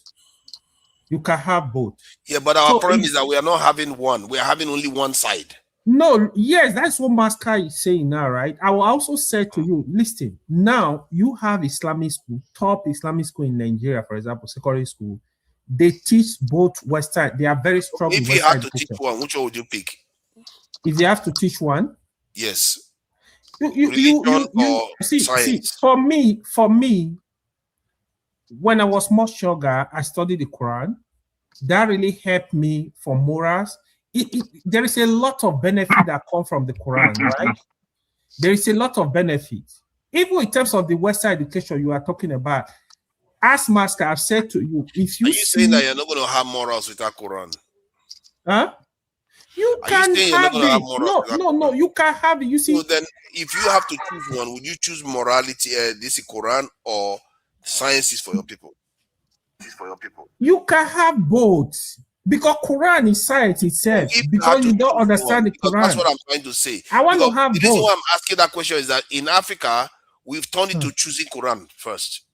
I: You can have both.
A: Yeah, but our problem is that we are not having one. We are having only one side.
I: No, yes, that's what Masker is saying now, right? I will also say to you, listen, now you have Islamic school, top Islamic school in Nigeria, for example, secondary school. They teach both Western. They are very strong.
A: If you had to teach one, which one would you pick?
I: If you have to teach one,
A: yes.
I: You see, for me, when I was much younger, I studied the Quran. That really helped me for morals. There is a lot of benefit that come from the Quran, right? There is a lot of benefit. Even in terms of the Western education you are talking about, as Master, I've said to you, if you
A: are you saying that you're not going to have morals without Quran?
I: Huh? You can have it. No, you can have it. You see.
A: So then, if you have to choose one, would you choose morality, this is Quran, or sciences for your people?
I: You can have both. Because Quran is science itself. Because you don't understand the Quran.
A: That's what I'm trying to say.
I: I want to have both.
A: The reason why I'm asking that question is that in Africa, we've turned it to choosing Quran first.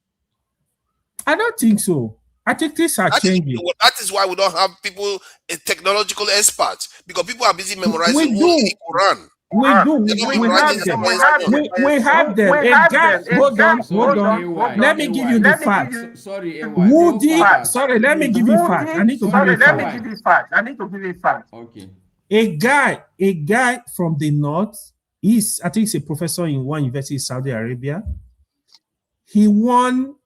I: I don't think so. I think things are changing.
A: That is why we don't have people, technological experts, because people are busy memorizing only the Quran.
I: We have them. We have them. Hold on. Let me give you the facts.
L: Sorry,
I: let me give you facts. I need to give you facts.
L: Okay.
I: A guy from the north, I think he's a professor in one university in Saudi Arabia. He won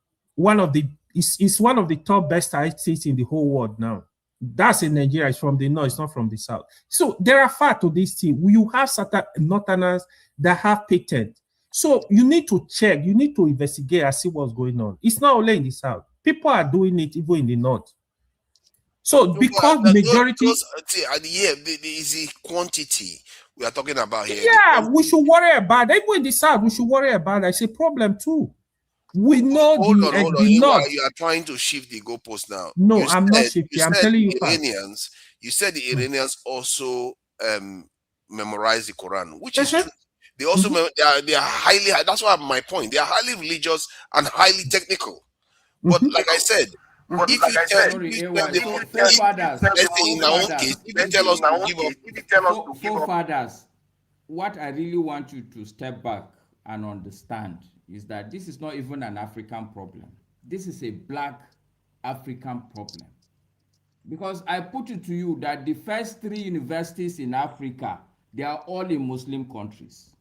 I: he's one of the top best essayists in the whole world now. That's in Nigeria. It's from the north. It's not from the south. So there are facts to this thing. You have certain northerners that have patent. So you need to check. You need to investigate and see what's going on. It's not only in the south. People are doing it even in the north. So because majority,
A: is the quantity we are talking about here.
I: Yeah, we should worry about that. Even in the south, we should worry about that. It's a problem too. We know
A: hold on. You are trying to shift the goalpost now.
I: No, I'm not shifting. I'm telling you.
A: Iranians. You said the Iranians also memorize the Quran, which is true. They also they are highly. That's why my point. They are highly religious and highly technical. But like I said, if you tell us to give up,
L: forefathers, what I really want you to step back and understand is that this is not even an African problem. This is a Black African problem. Because I put it to you that the first 3 universities in Africa, they are all in Muslim countries.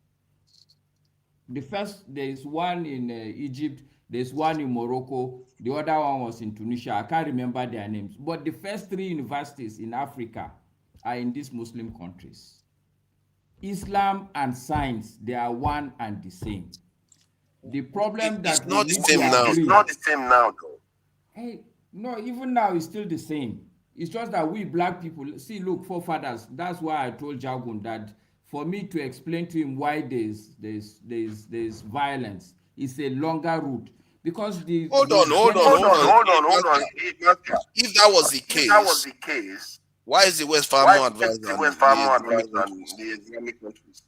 L: There is one in Egypt, there's one in Morocco, the other one was in Tunisia. I can't remember their names. But the first 3 universities in Africa are in these Muslim countries. Islam and science, they are one and the same. The problem that
A: it's not the same now. It's not the same now, though.
L: Hey, no, even now it's still the same. It's just that we Black people see. Look, forefathers. That's why I told Jagun that for me to explain to him why there's violence, it's a longer route because the.
A: Hold on. If that was the case, why is the West far more advanced than the Islamic countries?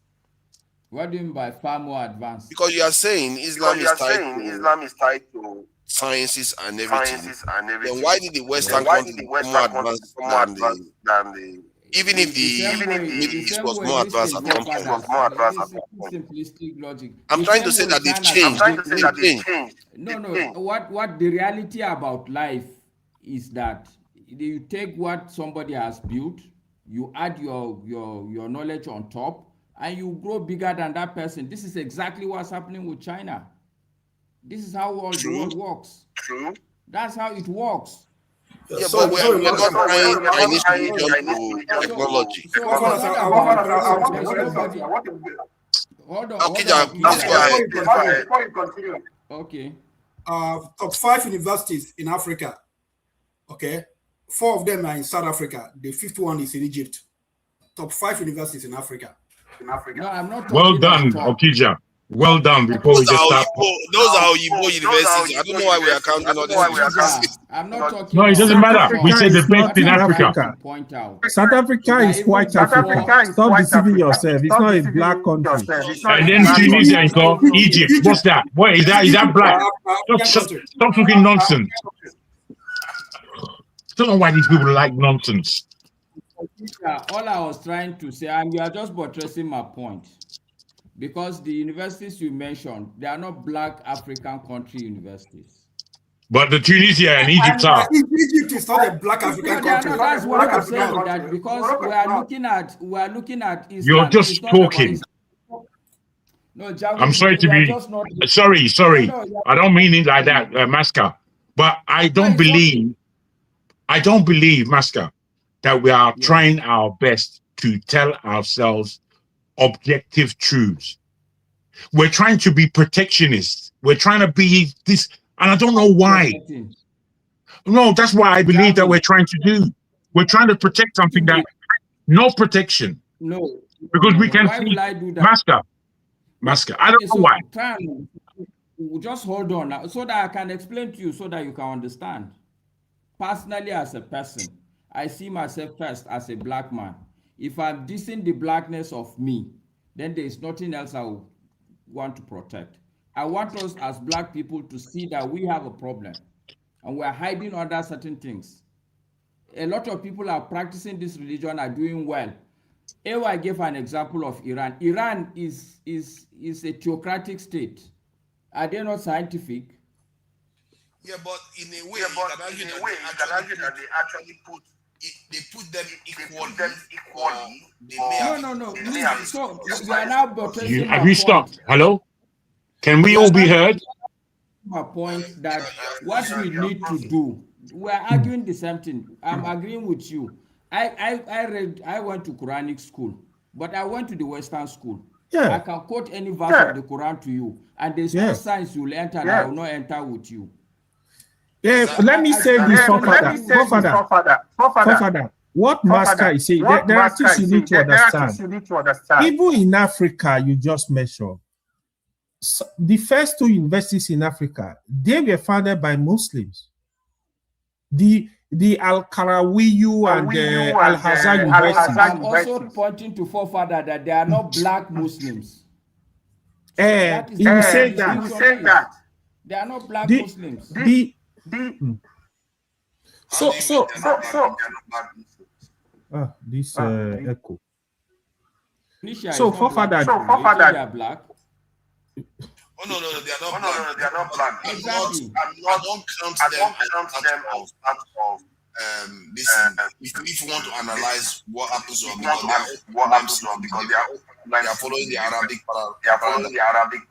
L: What do you mean by far more advanced?
A: Because you are saying Islam is tied to sciences and everything. Then why did the Western countries become more advanced than the even if the Middle East was more advanced at some point?
L: Simplistic logic.
A: I'm trying to say that they've changed.
L: No. What the reality about life is that you take what somebody has built, you add your knowledge on top, and you grow bigger than that person. This is exactly what's happening with China. This is how all the world works.
A: True.
L: That's how it works.
A: Yeah, but we're not trying Chinese religion to technology.
L: Hold on.
A: Okay,
L: Hold on.
A: please go ahead.
R: Before you continue.
L: Okay.
C: Top 5 universities in Africa. Okay, 4 of them are in South Africa. The 5th one is in Egypt. Top 5 universities in Africa.
L: No, I'm not talking
U: Well done,
L: at all.
U: Okija. Well done. Before we just start.
A: Those are Oyibo universities. I don't know why we are counting all these universities.
L: I'm not talking.
U: No, it doesn't
I: South
U: matter.
I: Africa
U: We said the
I: is
U: best
I: not
U: in
I: in
U: Africa.
I: Africa.
L: Point out.
I: South Africa is white Africa. Stop deceiving yourself. It's not a black country.
U: And then Tunisia and called Egypt. What's that? What is that? Is that black? Stop talking nonsense. I don't know why these people like nonsense.
L: All I was trying to say, and you are just buttressing my point, because the universities you mentioned, they are not black African country universities.
U: But the Tunisia and Egypt are.
C: Egypt is not a black African country.
L: That's what I'm saying. That because we are looking at Islam.
U: You're just talking.
L: No, Javi,
U: I'm sorry to be sorry.
L: No,
U: I don't mean it like that, Maska. But I don't believe, Maska, that we are trying our best to tell ourselves objective truths. We're trying to be protectionists. We're trying to be this, and I don't know why. No, that's what I believe that we're trying to do. We're trying to protect something that no protection.
L: No,
U: because we can
L: why
U: see
L: will I do that?
U: Master. I don't know why.
L: Just hold on now, so that I can explain to you, so that you can understand. Personally, as a person, I see myself first as a black man. If I'm dissing the blackness of me, then there is nothing else I would want to protect. I want us as black people to see that we have a problem and we're hiding under certain things. A lot of people are practicing this religion, are doing well. I gave an example of Iran. Iran is a theocratic state. Are they not scientific?
A: Yeah, but in a way, you can argue that they actually put them equally.
L: No. So we are now buttressing
U: Have you stopped? Hello? Can we all be heard?
L: My point that what we need to do, we are arguing the same thing. I'm agreeing with you. I went to Quranic school, but I went to the Western school.
I: Yeah.
L: I can quote any verse of the Quran to you, and there's no science you will enter and I will not enter with you.
I: Yeah, let me say this, forefather. What Master is saying, there are things you need to understand. Even in Africa, you just mentioned, so the first 2 universities in Africa, they were founded by Muslims. The Al-Karawiyu and the Al-Azhar University.
L: I'm also pointing to forefather that they are not black Muslims.
I: You say that.
L: They are not black Muslims.
I: This echo.
L: Nisha,
I: so forefather,
L: they are black.
A: Oh no, they are not black.
L: Exactly.
A: I don't count them as part of this. If you want to analyze what happens to them, because they are following the Arabic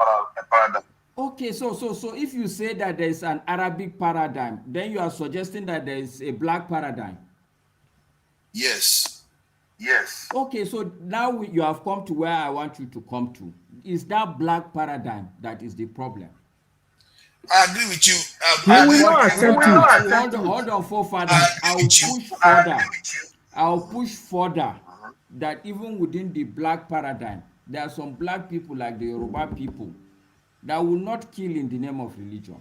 A: paradigm.
L: Okay, so if you say that there is an Arabic paradigm, then you are suggesting that there is a black paradigm.
A: Yes.
L: Okay, so now you have come to where I want you to come to. Is that black paradigm that is the problem?
A: I agree with you.
L: Hold on, forefather. I'll push further that even within the black paradigm, there are some black people like the Yoruba people that will not kill in the name of religion.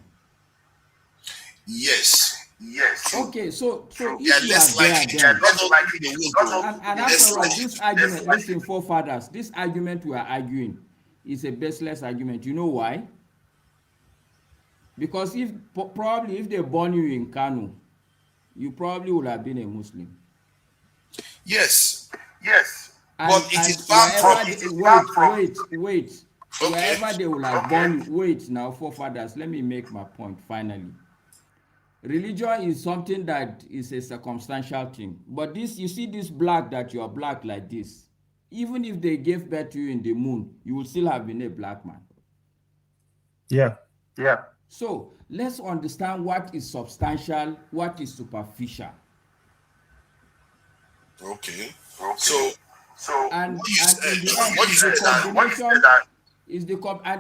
A: Yes.
L: Okay, so if you are there, and after all, this argument, listen, forefathers, this argument we are arguing is a baseless argument. You know why? Because if they born you in Kano, you probably would have been a Muslim.
A: Yes.
L: But it is far from. Wait. Okay. Wherever they will have born you, wait now, forefathers, let me make my point finally. Religion is something that is a circumstantial thing. But this, you see this black, that you are black like this, even if they gave birth to you in the moon, you would still have been a black man.
I: Yeah.
L: So let's understand what is substantial, what is superficial.
A: Okay. So
L: and in the end, is the I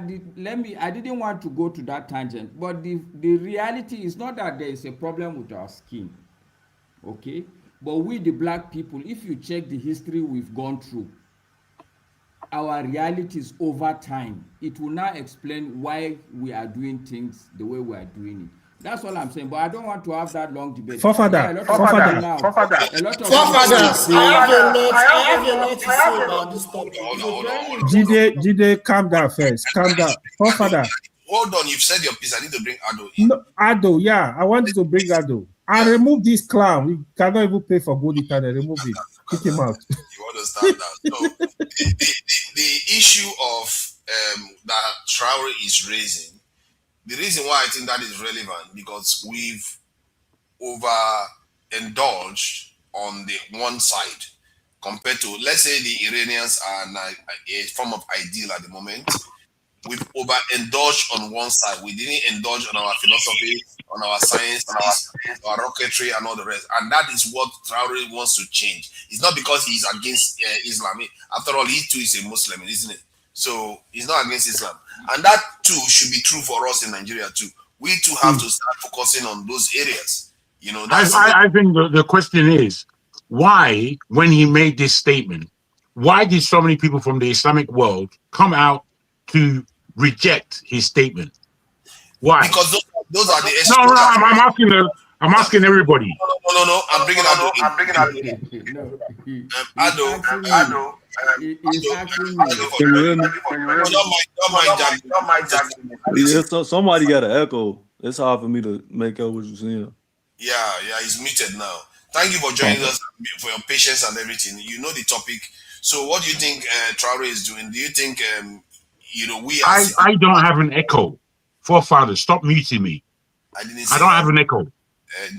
L: didn't want to go to that tangent, but the reality is not that there is a problem with our skin, okay? But we, the black people, if you check the history we've gone through, our realities over time, it will now explain why we are doing things the way we are doing it. That's all I'm saying, but I don't want to have that long debate.
I: Forefather,
L: A lot of
E: Forefathers, I have a lot to say about this topic.
I: Jide, calm down first. Calm down. Forefather.
A: Hold on, you've said your piece. I need to bring Ado in.
I: No, Ado, yeah. I want you to bring Ado. And remove this clown. We cannot even pay for good internet. Remove it. Kick him out.
A: You understand that? So the issue of that Traore is raising, the reason why I think that is relevant, because we've overindulged on the one side compared to, let's say, the Iranians are a form of ideal at the moment. We've overindulged on one side. We didn't indulge on our philosophy, on our science, our rocketry, and all the rest. And that is what Traore wants to change. It's not because he's against Islam. After all, he too is a Muslim, isn't it? So he's not against Islam. And that too should be true for us in Nigeria too. We too have to start focusing on those areas. You know,
U: I think the question is, why, when he made this statement, why did so many people from the Islamic world come out to reject his statement? Why?
A: Because those are the
U: No, I'm asking everybody.
A: No, I'm bringing Ado in. Ado.
K: Can you hear me? Yeah, so somebody got an echo. It's hard for me to make out what you're saying.
A: Yeah, he's muted now. Thank you for joining us, for your patience and everything. You know the topic. So what do you think Traore is doing? Do you think,
U: I don't have an echo. Forefather, stop muting me. I don't have an echo.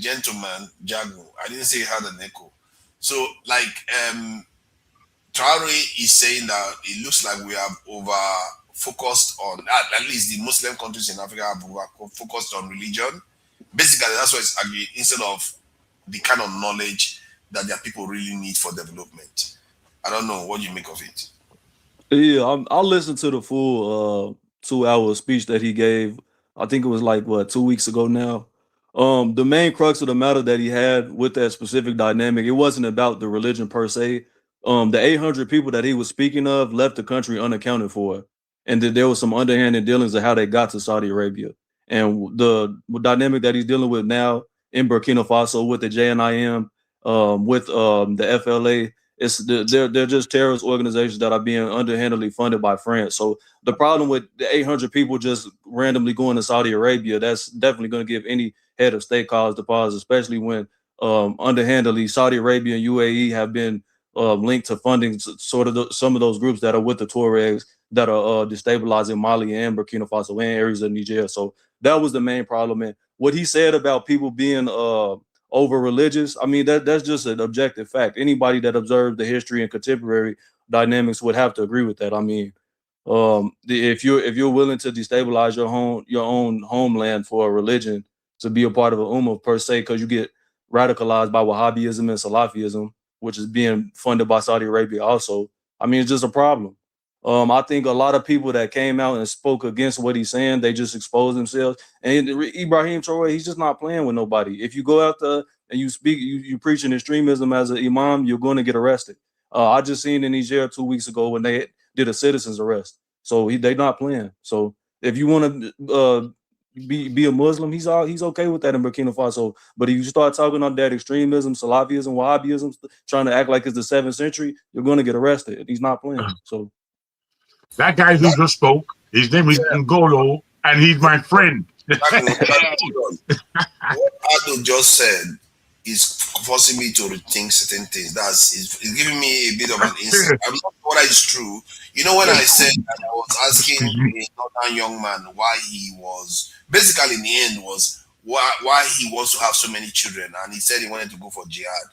A: Gentleman, Jago, I didn't say he had an echo. So, Traore is saying that it looks like we have over-focused on, at least the Muslim countries in Africa have over-focused on religion. Basically, that's what it's arguing, instead of the kind of knowledge that their people really need for development. I don't know what you make of it.
K: Yeah, I listened to the full 2-hour speech that he gave. I think it was 2 weeks ago now. The main crux of the matter that he had with that specific dynamic, it wasn't about the religion per se. The 800 people that he was speaking of left the country unaccounted for, and that there was some underhanded dealings of how they got to Saudi Arabia. And the dynamic that he's dealing with now in Burkina Faso with the JNIM, with the FLA, they're just terrorist organizations that are being underhandedly funded by France. So the problem with the 800 people just randomly going to Saudi Arabia, that's definitely going to give any head of state cause to pause, especially when underhandedly Saudi Arabia and UAE have been linked to funding some of those groups that are with the Tuaregs that are destabilizing Mali and Burkina Faso and areas of Niger. So that was the main problem. And what he said about people being over religious, I mean, that's just an objective fact. Anybody that observes the history and contemporary dynamics would have to agree with that. I mean, if you're willing to destabilize your own homeland for a religion to be a part of an ummah per se, because you get radicalized by Wahhabism and Salafism, which is being funded by Saudi Arabia also, I mean, it's just a problem. I think a lot of people that came out and spoke against what he's saying, they just exposed themselves. And Ibrahim Traore, he's just not playing with nobody. If you go out there and you speak, you preach an extremism as an imam, you're going to get arrested. I just seen in Niger 2 weeks ago when they did a citizen's arrest. So they're not playing. So if you want to be a Muslim, he's okay with that in Burkina Faso. But if you start talking on that extremism, Salafism, Wahhabism, trying to act like it's the 7th century, you're going to get arrested. He's not playing. So
U: that guy who just spoke, his name is Ngolo, and he's my friend.
A: What Ado just said is forcing me to rethink certain things. It's giving me a bit of an insight. I'm not sure whether it's true. You know, when I said that I was asking a northern young man why he was, basically in the end was why he wants to have so many children, and he said he wanted to go for jihad.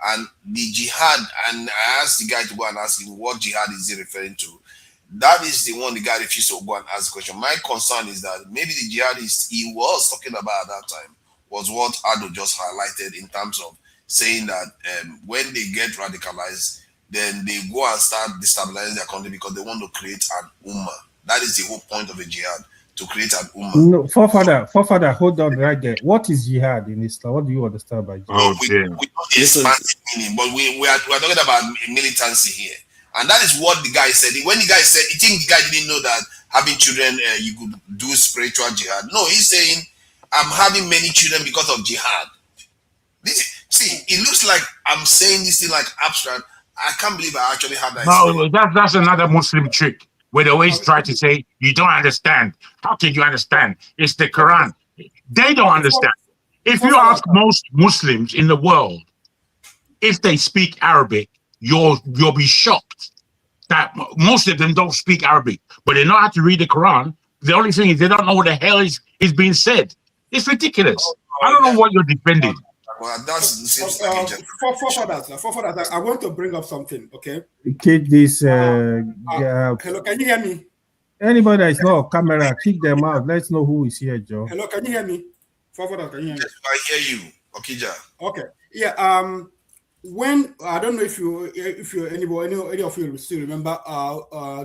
A: And the jihad, and I asked the guy to go and ask him what jihad is he referring to. That is the one the guy refused to go and ask the question. My concern is that maybe the jihadist he was talking about at that time was what Ado just highlighted in terms of saying that when they get radicalized, then they go and start destabilizing their country because they want to create an ummah. That is the whole point of a jihad, to create an ummah.
I: No, forefather, hold on right there. What is jihad in Islam? What do you understand by jihad?
A: Oh, we know the expansive meaning, but we're talking about militancy here. And that is what the guy said. When the guy said, you think the guy didn't know that having children, you could do spiritual jihad. No, he's saying, I'm having many children because of jihad. See, it looks like I'm saying this thing like abstract. I can't believe I actually have that.
U: No, that's another Muslim trick where they always try to say, you don't understand. How can you understand? It's the Quran. They don't understand. If you ask most Muslims in the world if they speak Arabic, you'll be shocked that most of them don't speak Arabic, but they know how to read the Quran. The only thing is they don't know what the hell is being said. It's ridiculous. I don't know what you're defending.
A: Well, that seems like
C: forefathers, I want to bring up something, okay?
I: Kick this.
C: Hello, can you hear me?
I: Anybody that is not on camera, kick them out. Let's know who is here, Joe.
C: Hello, can you hear me? Forefathers, can you hear me?
A: Yes, I hear you, Okija.
C: Okay, yeah. When I don't know if any of you still remember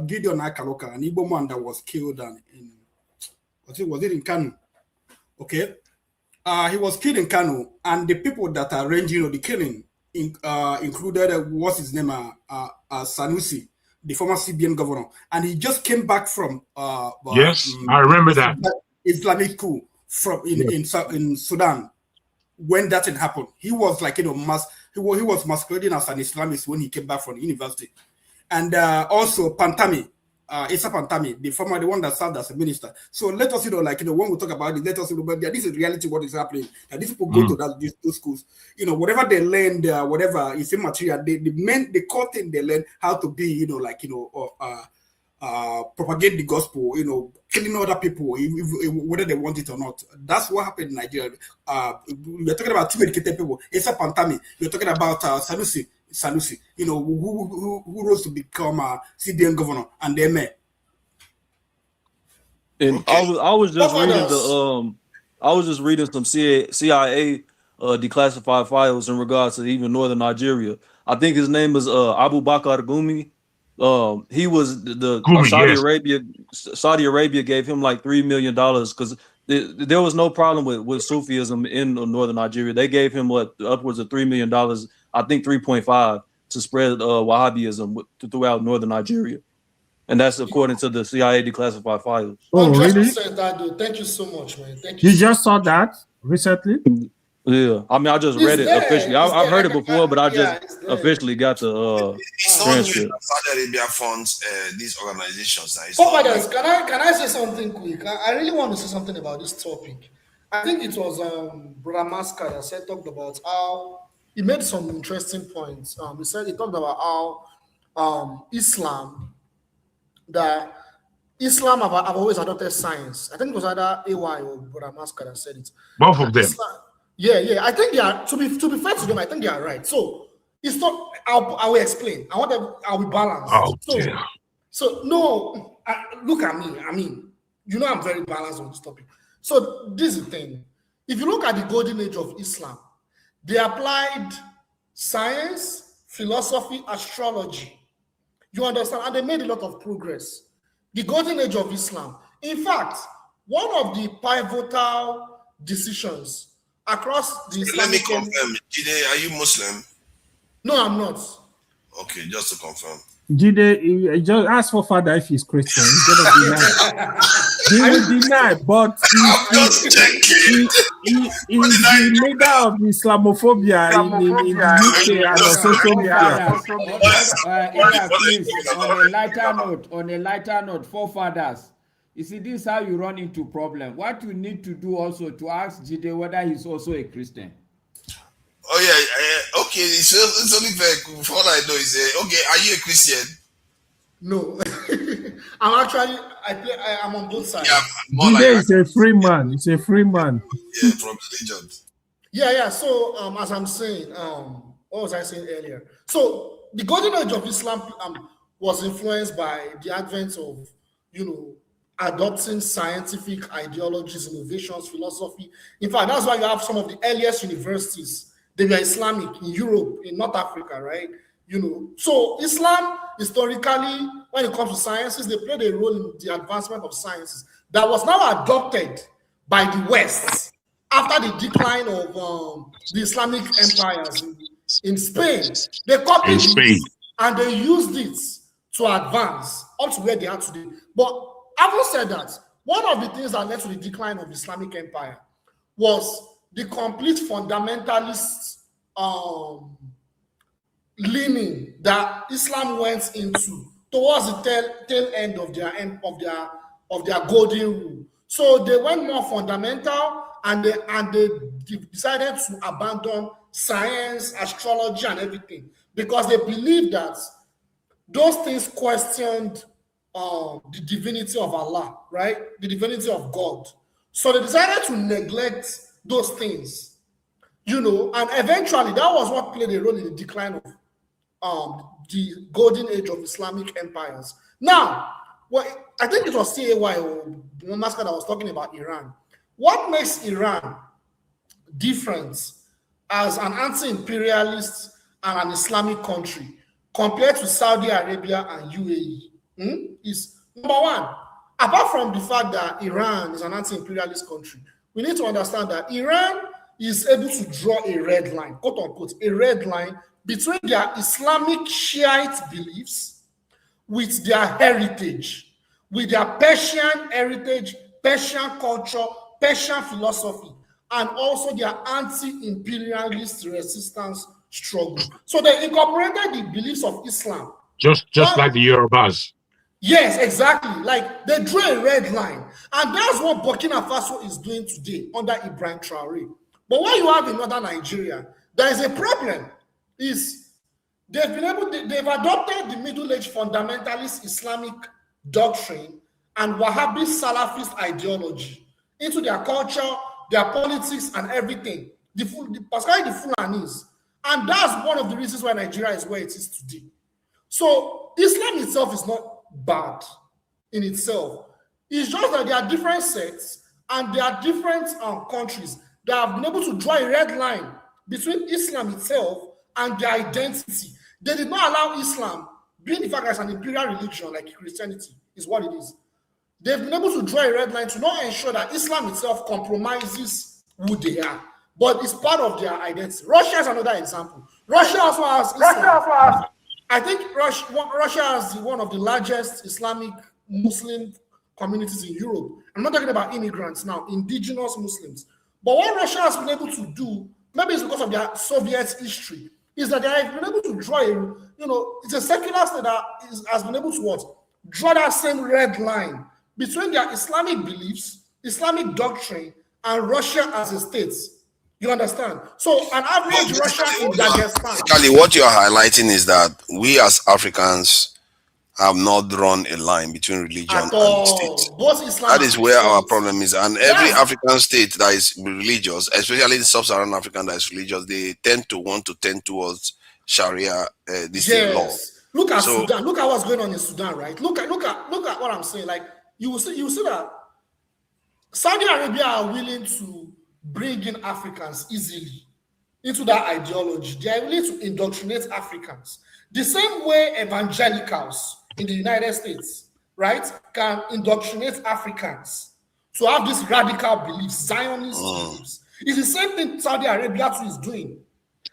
C: Gideon Akaloka, an Igbo man that was killed was it in Kanu? Okay. He was killed in Kanu, and the people that arranged, the killing included what's his name, Sanusi, the former CBN governor, and he just came back from
U: yes, I remember that
C: Islamic coup in Sudan. When that had happened, he was like he was masquerading as an Islamist when he came back from the university, and also Pantami. Issa Pantami, the one that served as a minister. So let us, when we talk about it, let us, but this is reality what is happening. And these people go to those schools, whatever they learned, whatever is immaterial. The core thing they learn how to be, propagate the gospel, killing other people, whether they want it or not. That's what happened in Nigeria. We're talking about two educated people. Issa Pantami. We're talking about Sanusi, who rose to become a CBN governor and the mayor.
K: And okay. I was just reading some CIA declassified files in regards to even northern Nigeria. I think his name is Abu Bakr Gumi. He was Saudi Arabia gave him like $3 million because there was no problem with Sufism in northern Nigeria. They gave him upwards of $3 million. I think 3.5 to spread Wahhabism throughout northern Nigeria. And that's according to the CIA declassified files.
E: Oh, really? Thank you so much, man. Thank you.
I: You just saw that recently?
K: Yeah. I mean, I just read it officially. I've heard it before, but I just officially got the transcript.
A: Saudi Arabia funds these organizations.
E: Can I say something quick? I really want to say something about this topic. I think it was Brother Maska that talked about how he made some interesting points. He talked about how Islam have always adopted science. I think it was either AY or Brother Maska that said it.
U: Both of them.
E: Yeah. I think they are, to be fair to them, I think they are right. So it's not, I will explain. I'll be balanced. So no, look at me. I mean, I'm very balanced on this topic. So this is the thing. If you look at the golden age of Islam, they applied science, philosophy, astrology. You understand? And they made a lot of progress. The golden age of Islam. In fact, one of the pivotal decisions across the Islamic...
A: Let me confirm. Jide, are you Muslim?
E: No, I'm not.
A: Okay, just to confirm.
I: Jide, just ask for father if he's Christian. He's going to deny. He will deny, but he's the leader of Islamophobia in the UK and on social media.
L: On a lighter note, forefathers, you see, this is how you run into problem. What you need to do also to ask Jide whether he's also a Christian.
A: Oh yeah, okay. It's only fair. All I know is, okay, are you a Christian?
E: No, I'm on both sides.
I: Yeah, Jide is a free man. He's a free man.
A: Yeah, from religion.
E: Yeah. So, as I'm saying, what was I saying earlier? So, the golden age of Islam was influenced by the advent of, adopting scientific ideologies, innovations, philosophy. In fact, that's why you have some of the earliest universities. They were Islamic in Europe, in North Africa, right? So Islam historically when it comes to sciences, they played a role in the advancement of sciences that was now adopted by the West after the decline of the Islamic empires in Spain. They copied it and they used it to advance up to where they are today. But having said that, one of the things that led to the decline of the Islamic empire was the complete fundamentalist leaning that Islam went into towards the tail end of their golden rule. So they went more fundamental, and they decided to abandon science, astrology, and everything because they believed that those things questioned the divinity of Allah, right? The divinity of God. So they decided to neglect those things, and eventually that was what played a role in the decline of the golden age of Islamic empires. Now, I think it was CAY or Masker that was talking about Iran. What makes Iran different as an anti-imperialist and an Islamic country compared to Saudi Arabia and UAE is, number one, apart from the fact that Iran is an anti-imperialist country, we need to understand that Iran is able to draw a red line, quote unquote, a red line between their Islamic Shiite beliefs with their heritage, with their Persian heritage, Persian culture, Persian philosophy, and also their anti-imperialist resistance struggle. So they incorporated the beliefs of Islam.
U: Just like the Yorubas.
E: Yes, exactly. Like they drew a red line. And that's what Burkina Faso is doing today under Ibrahim Traore. But what you have in northern Nigeria, there is a problem. They've adopted the Middle Age fundamentalist Islamic doctrine and Wahhabi Salafist ideology into their culture, their politics, and everything. Particularly the Fulanis. And that's one of the reasons why Nigeria is where it is today. So Islam itself is not bad in itself. It's just that there are different sects and there are different countries that have been able to draw a red line between Islam itself and their identity. They did not allow Islam, being the fact that it's an imperial religion like Christianity, is what it is. They've been able to draw a red line to not ensure that Islam itself compromises who they are, but it's part of their identity. Russia is another example. Russia also has Islam. I think Russia has one of the largest Islamic Muslim communities in Europe. I'm not talking about immigrants now, indigenous Muslims. But what Russia has been able to do, maybe it's because of their Soviet history, is that they have been able to draw it's a secular state that has been able to draw that same red line between their Islamic beliefs, Islamic doctrine, and Russia as a state. You understand? So an average Russian in Dagestan.
A: Basically, what you're highlighting is that we as Africans have not drawn a line between religion and state. That is where our problem is. And every African state that is religious, especially in sub-Saharan Africa that is religious, they tend towards Sharia law.
E: Look at Sudan. Look at what's going on in Sudan, right? Look at what I'm saying. Like you will see that Saudi Arabia are willing to bring in Africans easily into that ideology. They are willing to indoctrinate Africans. The same way evangelicals in the United States, right, can indoctrinate Africans to have these radical beliefs, Zionist beliefs. It's the same thing Saudi Arabia too is doing.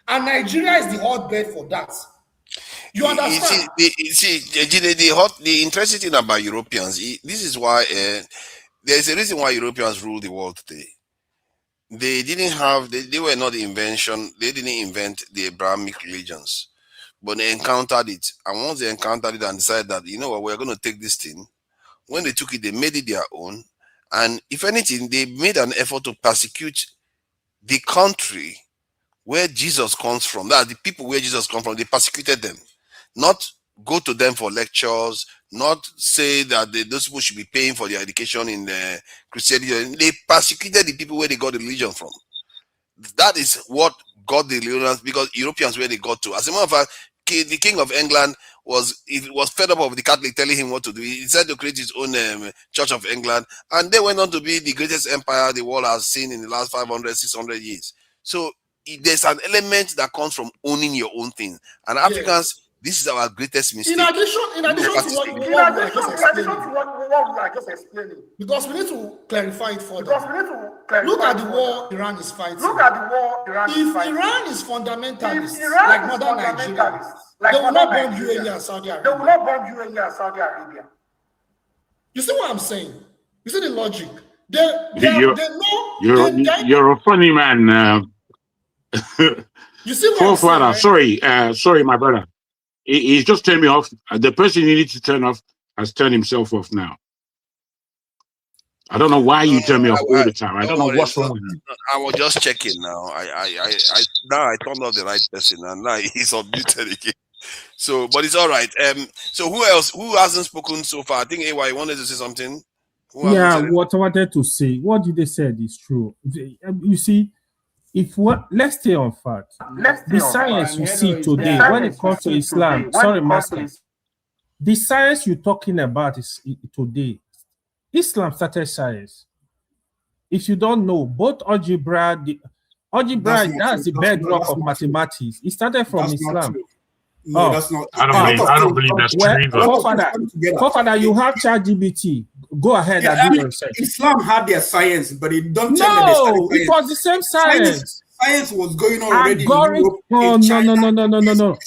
E: And Nigeria is the hotbed for that. You understand?
A: The interesting thing about Europeans, this is why there's a reason why Europeans rule the world today. They were not the invention, they didn't invent the Abrahamic religions, but they encountered it. And once they encountered it and decided that, we're going to take this thing, when they took it, they made it their own. And if anything, they made an effort to persecute the country where Jesus comes from. That's the people where Jesus comes from. They persecuted them. Not go to them for lectures, not say that those people should be paying for their education in Christianity. They persecuted the people where they got the religion from. That is what got the religion, because Europeans where they got to. As a matter of fact, the King of England was fed up of the Catholic telling him what to do. He decided to create his own Church of England, and they went on to be the greatest empire the world has seen in the last 500, 600 years. So there's an element that comes from owning your own thing. And Africans, This is our greatest mistake.
E: In addition to what we are just explaining, because we need to clarify it further. Look at the war Iran is fighting. If Iran is fundamentalist, like modern Nigeria, they will not bomb UAE and Saudi Arabia. You see what I'm saying? You see the logic?
U: You're a funny man.
E: You see what I'm saying?
U: Right? Sorry, my brother. He's just turned me off. The person you need to turn off has turned himself off now. I don't know why you turn me off all the time. I don't know what's wrong with you.
A: I was just checking now. Now I turned off the right person, and now he's unmuted again. So, but it's all right. So who else? Who hasn't spoken so far? I think AY wanted to say something.
I: What I wanted to say. What did they say is true. You see, let's stay on fact. The science you see today, when it comes to Islam, Master, the science you're talking about is today. Islam started science. If you don't know, both algebra, that's the bedrock of mathematics. It started from Islam.
C: No, that's not.
U: I don't believe that's true.
E: Forefather, you have ChatGPT. Go ahead and do your research.
C: Islam had their science, but it don't tell me
E: it was the same science.
C: Science was going on already.
E: No.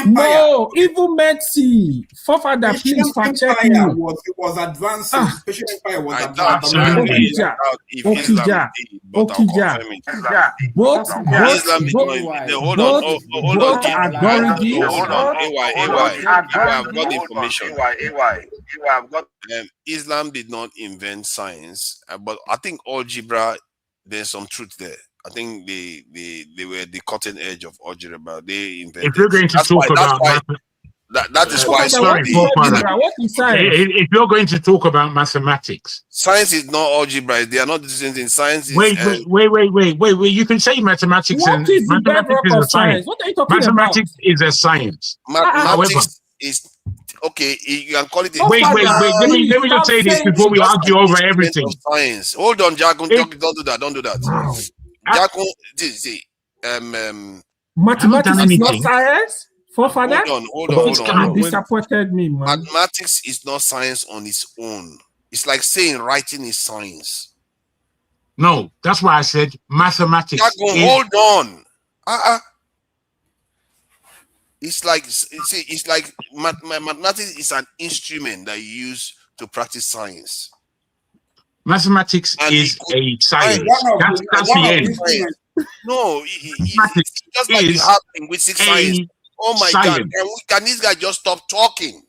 E: No, even medicine. Forefather, please fact check me.
C: It was advancing. Persian Empire was advancing.
A: Okija.
E: Both
A: I've got the information. Islam did not invent science, but I think algebra, there's some truth there. I think they were the cutting edge of algebra. They invented.
U: If you're going to talk about
A: that is why.
U: Sorry, if you're going to talk about mathematics,
A: science is not algebra. They are not the same thing. Science is.
U: Wait. You can say mathematics mathematics is a science.
E: What are you talking
U: mathematics is a science.
A: Mathematics is okay. You can call it.
U: Wait. Let me just say this before we argue over everything.
A: Science. Hold on, Jack. Don't do that. Don't do that. Jaco,
E: mathematics is not science. Forefather,
A: hold on.
E: You disappointed me, man.
A: Mathematics is not science on its own. It's like saying writing is science.
U: No, that's why I said mathematics.
A: Jaco, hold on. It's like mathematics is an instrument that you use to practice science.
U: Mathematics is a science. That's the end.
A: No, it's just like you have linguistic science. Oh my God! Can this guy just stop talking?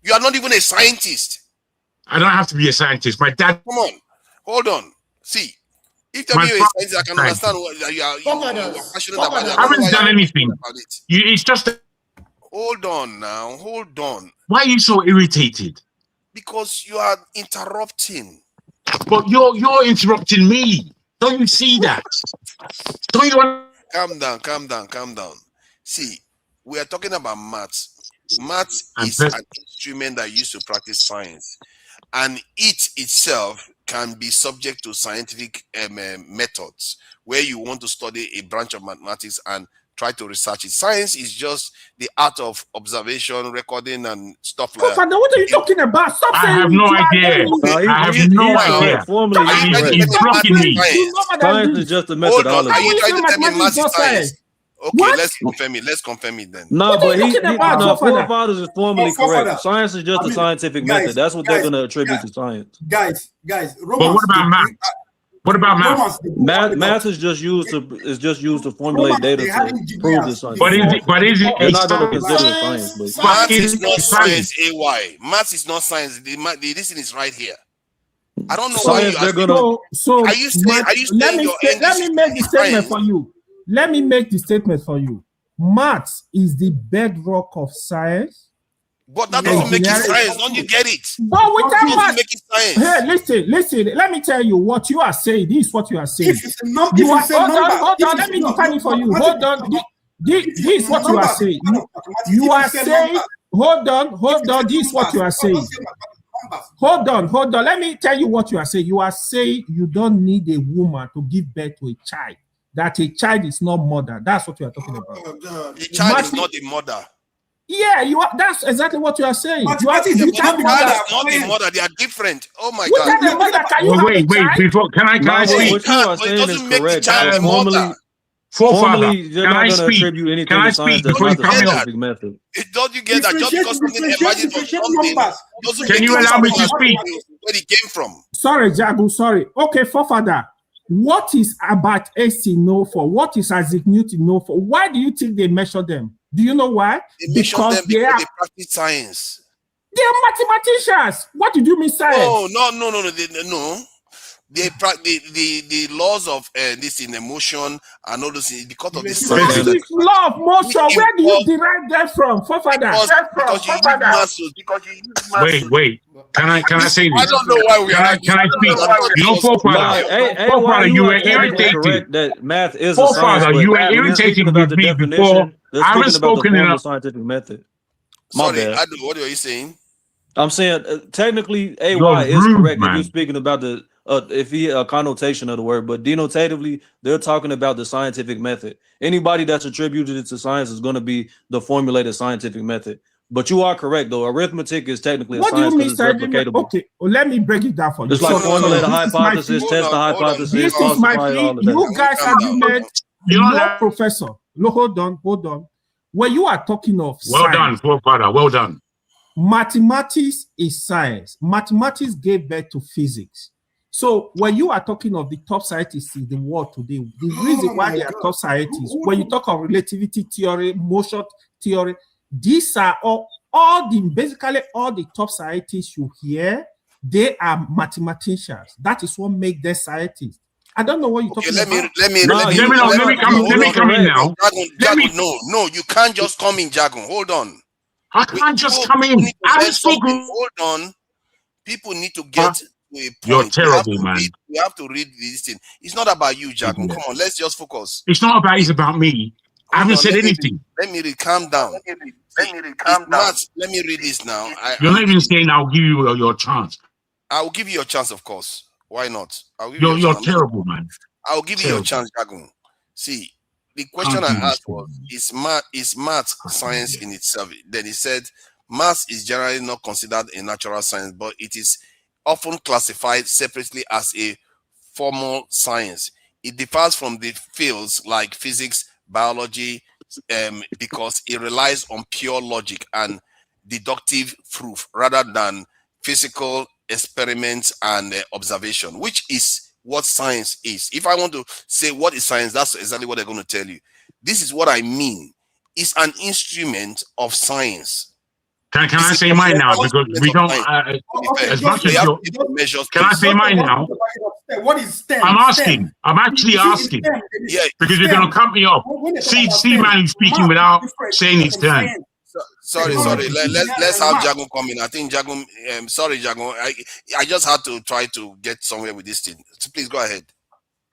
A: You are not even a scientist.
U: I don't have to be a scientist. My dad.
A: Come on, hold on. See, if you're a scientist, I can understand what you are passionate about.
U: I haven't done anything. It's just.
A: Hold on now. Hold on.
U: Why are you so irritated?
A: Because you are interrupting.
U: But you're interrupting me. Don't you see that? Don't you want?
A: Calm down. See, we are talking about maths. Maths is an instrument that used to practice science, and it itself can be subject to scientific methods where you want to study a branch of mathematics and try to research it. Science is just the art of observation, recording, and stuff like that.
E: What are you talking about? Stop saying
U: I have no idea. I have no idea. He's blocking me.
K: Science is just a methodology.
A: Are you trying to tell me maths is science? Okay, let's confirm it then.
K: No, but forefathers is formally correct. Science is just a scientific method. That's what they're going to attribute to science.
C: Guys.
U: But what about math? What about math?
K: Math is just used to formulate data to prove this science.
U: But is it
K: They're not going to consider it science? But
A: math is not science. AY. Math is not science. The listen is right here. I don't know
K: science.
A: Why
K: they're gonna.
E: So
A: are you saying
E: let me make the statement for you. Let me make the statement for you. Maths is the bedrock of science.
A: But that doesn't make it science. Don't you get it?
E: But without maths,
A: make it science.
E: Hey, listen. Let me tell you what you are saying. This is what you are saying. Hold on. Let me define it for you. Hold on. This is what you are saying. You are saying. Hold on. This is what you are saying. Hold on. Let me tell you what you are saying. You are saying you don't need a woman to give birth to a child. That a child is not mother. That's what you are talking about.
A: The child is not the mother.
Q: Yeah, you are. That's exactly what you are saying. You are
A: Yeah, but
Q: without
A: the
Q: mother.
A: dad is not the mother. They are different. Oh my
Q: Without
A: God.
Q: the mother, can you have
U: Wait,
Q: a
U: wait,
Q: child?
U: before can I
K: No,
U: speak?
K: what you are
A: But it
K: saying is
A: doesn't make the
K: correct.
A: child a mother.
U: Forefather,
K: You're
U: can
K: not
U: I
K: going to
U: speak?
K: attribute
U: Can
K: anything
U: I
K: to science
U: speak
K: that's
U: before
K: not
U: you
K: the
U: cut me off?
K: scientific method.
A: Don't you get that just because something emanated from something doesn't
U: Can
A: make
U: you
A: it
U: allow me to
A: something
U: speak?
A: where it came from?
Q: Sorry, Jagu, sorry. Okay, forefather, what is about Einstein known for? What is Isaac Newton known for? Why do you think they measure them? Do you know why?
A: They mention them because they practice science.
Q: They are mathematicians. What did you mean science?
A: No. The laws of this in emotion and all those things because of this
Q: That
A: science.
Q: is love, motion. Where do you derive that from, forefather?
A: Because you use muscles.
U: Wait. Can I say
A: I
U: this?
A: don't know why we are
U: Can I speak? You know, forefather,
K: Why
U: you
K: you
U: were
K: are technically
U: irritated.
K: correct that math is a science,
U: Forefather,
K: but
U: you were
K: when you're speaking
U: irritated
K: about
U: with
K: the
U: me before.
K: definition, they're
U: I haven't
K: speaking about the
U: spoken
K: formal
U: enough.
K: scientific method.
A: Sorry,
K: bad.
A: what are you saying?
K: I'm saying technically AY
U: You're
K: is
U: rude,
K: correct if
U: man.
K: you're speaking about the if he a connotation of the word, but denotatively they're talking about the scientific method. Anybody that's attributed it to science is going to be the formulated scientific method. But you are correct though. Arithmetic is technically a
Q: What do you
K: science
Q: mean
K: because it's
Q: scientific?
K: replicatable.
Q: Okay, well, let me break it down for you.
K: It's like formulate a
Q: This is my
K: hypothesis,
Q: fee.
K: test the hypothesis,
Q: This is
K: falsify
Q: my
K: it,
Q: fee.
K: all of that.
Q: You guys argument. No, professor. No, hold on. When you are talking of
U: Well
Q: science,
U: done, forefather. Well done.
Q: mathematics is science. Mathematics gave birth to physics. So when you are talking of the top scientists in the world today, the reason why they are top scientists, when you talk of relativity theory, motion theory, these are basically all the top scientists you hear, they are mathematicians. That is what makes them scientists. I don't know what you're talking about.
U: Let me come in now.
A: Jagun, no, you can't just come in, Jagun. Hold on.
U: I can't just come in. I haven't spoken.
A: Hold on. People need to get to a point.
U: You're terrible, man.
A: We have to read this thing. It's not about you, Jagun. Come on, let's just focus.
U: It's not about it's about me. I haven't said anything.
A: Let me read. Calm down. Let me read this now.
U: You're not even saying I'll give you your chance.
A: I will give you your chance, of course. Why not? I'll give
U: You're terrible, man.
A: I'll give you your chance, Jagun. See, the question I asked was, is math science in itself? Then he said, math is generally not considered a natural science, but it is often classified separately as a formal science. It differs from the fields like physics, biology, because it relies on pure logic and deductive proof rather than physical experiments and observation, which is what science is. If I want to say what is science, that's exactly what they're going to tell you. This is what I mean. It's an instrument of science.
U: Can I say mine now? Because we don't. As much as you can I say mine now?
C: What is STEM?
U: I'm asking. I'm actually asking.
A: Yeah,
U: because you're going to cut me off. See, man, who's speaking without saying his turn.
A: Sorry. Let's have Jagun come in. I think Jagun. Sorry, Jagun. I just had to try to get somewhere with this thing. So please go ahead.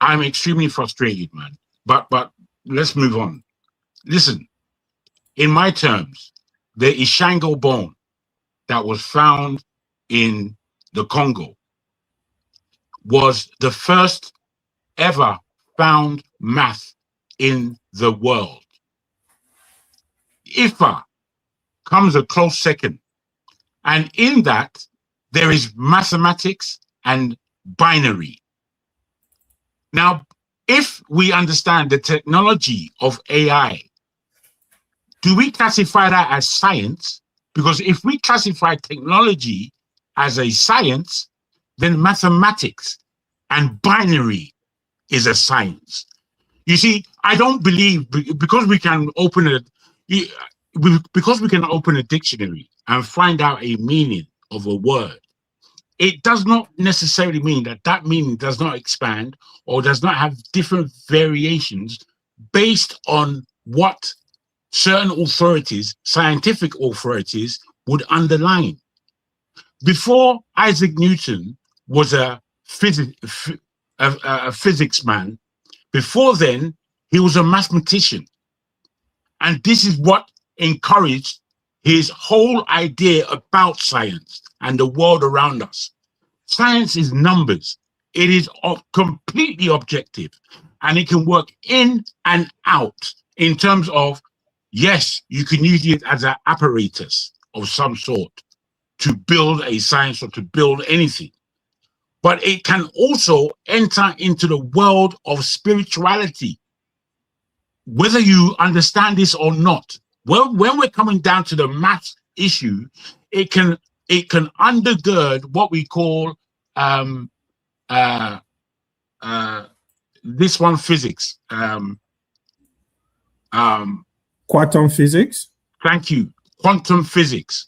U: I'm extremely frustrated, man. But let's move on. Listen, in my terms, the Ishango bone that was found in the Congo was the first ever found math in the world. Ifa comes a close second. And in that, there is mathematics and binary. Now, if we understand the technology of AI, do we classify that as science? Because if we classify technology as a science, then mathematics and binary is a science. You see, I don't believe because we can open a dictionary and find out a meaning of a word, it does not necessarily mean that meaning does not expand or does not have different variations based on what certain authorities, scientific authorities, would underline. Before Isaac Newton was a physics man, before then, he was a mathematician. And this is what encouraged his whole idea about science and the world around us. Science is numbers. It is completely objective, and it can work in and out in terms of Yes, you can use it as an apparatus of some sort to build a science or to build anything. But it can also enter into the world of spirituality, whether you understand this or not. Well, when we're coming down to the math issue, it can undergird what we call this one physics.
Q: Quantum physics.
U: Thank you. Quantum physics.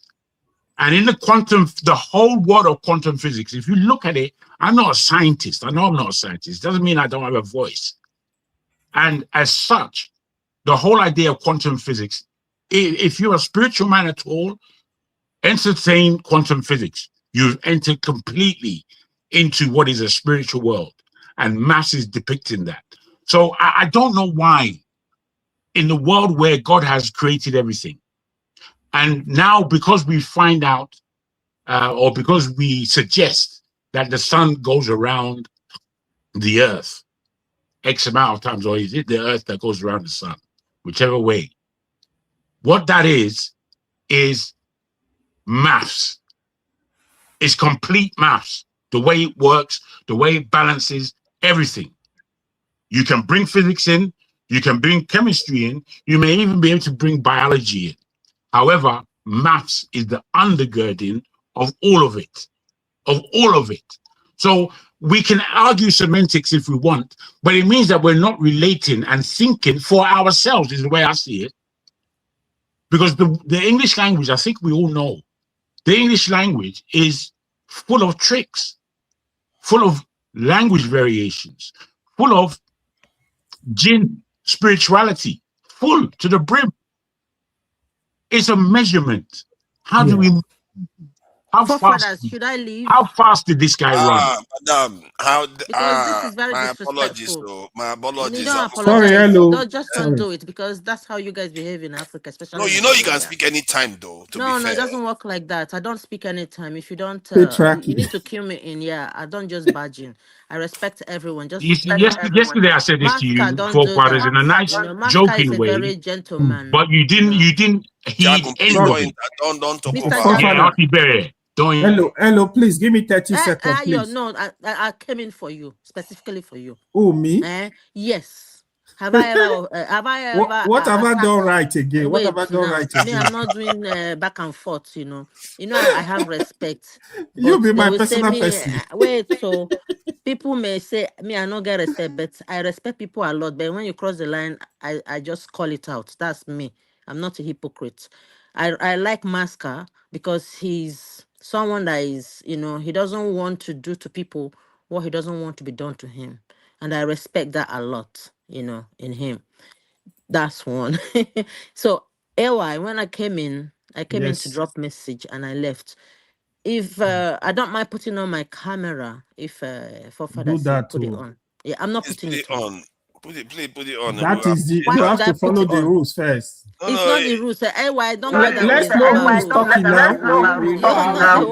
U: And in the whole world of quantum physics, if you look at it, I'm not a scientist. I know I'm not a scientist. Doesn't mean I don't have a voice. And as such, the whole idea of quantum physics, if you're a spiritual man at all, entertain quantum physics. You've entered completely into what is a spiritual world. And mass is depicting that. So I don't know why, in the world where God has created everything, and now because we find out, or because we suggest that the sun goes around the earth X amount of times, or is it the earth that goes around the sun? Whichever way. What that is maths. It's complete maths. The way it works, the way it balances everything. You can bring physics in, you can bring chemistry in, you may even be able to bring biology in. However, maths is the undergirding of all of it. So we can argue semantics if we want, but it means that we're not relating and thinking for ourselves, is the way I see it. Because the English language, I think we all know, the English language is full of tricks, full of language variations, full of jinn spirituality, full to the brim. It's a measurement. How do we? How fast?
D: Should I leave?
U: How fast did this guy run?
A: Madam,
D: Because this is very
A: my
D: disrespectful.
A: apologies, though. My apologies.
D: You don't apologize.
U: Sorry, hello.
D: Don't do it, because that's how you guys behave in Africa, especially.
A: No, you know you can speak anytime, though.
D: No, it doesn't work like that. I don't speak anytime. If you don't, you need to cue me in. Yeah, I don't just barge in. I respect everyone. Just
U: yesterday I said this to you, four quarters, in a nice, joking way.
D: Very gentleman.
U: But you didn't heed any of it.
A: Don't talk
U: about it.
Q: Hello, please give me 30 seconds, please.
D: No, I came in for you, specifically for you.
Q: Oh, me?
D: Yes. Have I ever?
Q: What have I done right again? What have I done right again?
D: Me, I'm not doing back and forth. I have respect.
Q: You be my personal person.
D: So people may say me, I don't get respect, but I respect people a lot. But when you cross the line, I just call it out. That's me. I'm not a hypocrite. I like Masker because he's someone that is, he doesn't want to do to people what he doesn't want to be done to him. And I respect that a lot, in him. That's one. So, when I came in to drop message and I left. If I don't mind putting on my camera, if for father put it on. Yeah, I'm not putting it on.
A: Put it on.
Q: That is you have to follow the rules first.
D: It's not the rules. I don't know.
Q: Let's know who is talking now.
L: We know how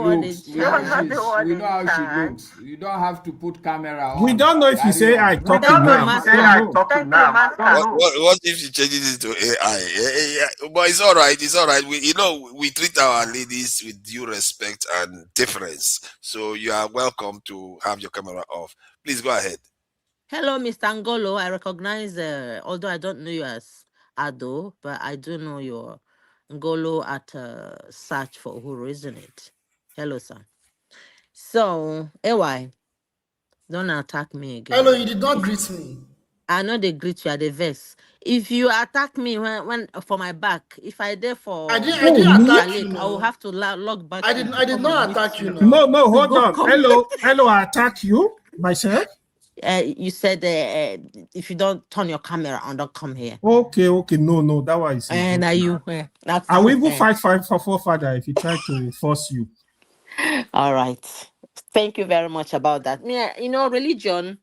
L: she looks. You don't have to put camera on.
Q: We don't know if you say I talking now.
A: What if she changes it to AI? But it's all right. It's all right. We treat our ladies with due respect and deference. So you are welcome to have your camera off. Please go ahead.
D: Hello, Mr. Ngolo. I recognize, although I don't know you as Ado, but I do know your Ngolo at search for Uhuru, isn't it? Hello, sir. So, AY, don't attack me again.
E: Hello, you did not greet me.
D: I know they greet you at the verse. If you attack me when for my back, if I dare for
E: I didn't attack you.
D: I will have to log back.
E: I did not attack you.
Q: No, hold on. Hello, I attack you myself.
D: You said if you don't turn your camera on, don't come here.
Q: Okay, no, that was.
D: And are you?
Q: I will even fight for father if he try to force you.
D: All right. Thank you very much about that. Yeah, religion.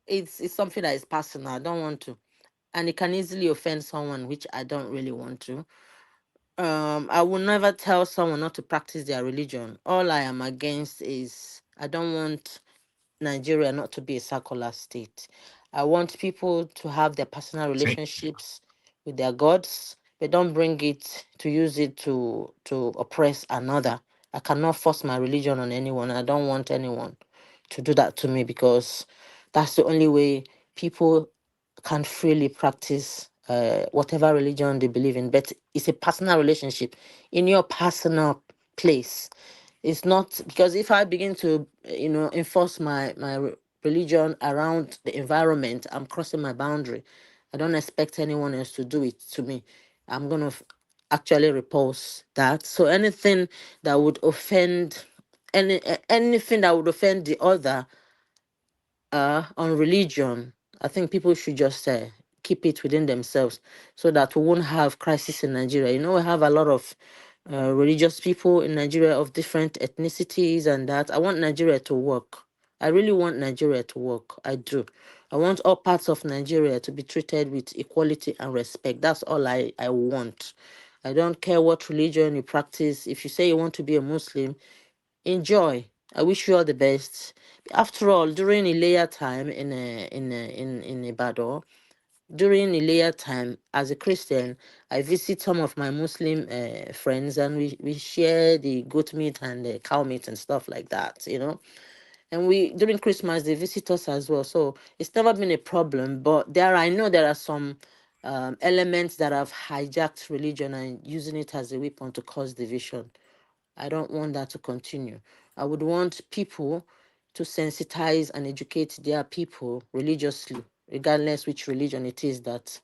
D: It's something that is personal. I don't want to, and it can easily offend someone, which I don't really want to. I will never tell someone not to practice their religion. All I am against is I don't want Nigeria not to be a secular state. I want people to have their personal relationships with their gods, but don't bring it to use it to oppress another. I cannot force my religion on anyone. I don't want anyone to do that to me, because that's the only way people can freely practice whatever religion they believe in. But it's a personal relationship in your personal place. It's not because if I begin to, enforce my religion around the environment, I'm crossing my boundary. I don't expect anyone else to do it to me. I'm gonna actually repulse that. So anything that would offend, anything that would offend the other, on religion, I think people should just keep it within themselves, so that we won't have crisis in Nigeria. We have a lot of religious people in Nigeria of different ethnicities and that. I want Nigeria to work. I really want Nigeria to work. I do. I want all parts of Nigeria to be treated with equality and respect. That's all I want. I don't care what religion you practice. If you say you want to be a Muslim, enjoy. I wish you all the best. After all, during Ilea time in Ibadan, during Ilea time, as a Christian, I visit some of my Muslim friends, and we share the goat meat and the cow meat and stuff like that. And we during Christmas they visit us as well. So it's never been a problem. But I know there are some elements that have hijacked religion and using it as a weapon to cause division. I don't want that to continue. I would want people to sensitize and educate their people religiously, regardless which religion it is, that,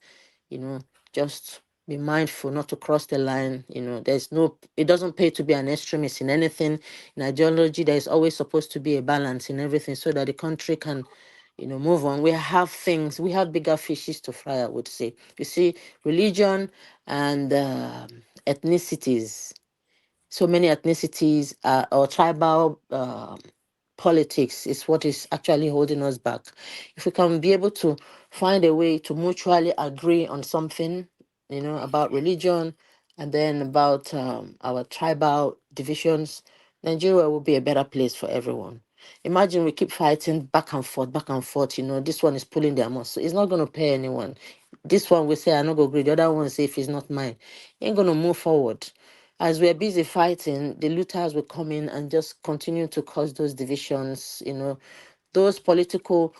D: just be mindful not to cross the line. It doesn't pay to be an extremist in anything. In ideology, there is always supposed to be a balance in everything so that the country can, move on. We have bigger fishes to fry, I would say. You see, religion and ethnicities, so many ethnicities or tribal politics is what is actually holding us back. If we can be able to find a way to mutually agree on something, about religion, and then about our tribal divisions, Nigeria will be a better place for everyone. Imagine we keep fighting back and forth, back and forth. This one is pulling their muscle. It's not going to pay anyone. This one will say, "I'm not going to agree." The other one will say, "If it's not mine," ain't going to move forward. As we're busy fighting, the looters will come in and just continue to cause those divisions, those political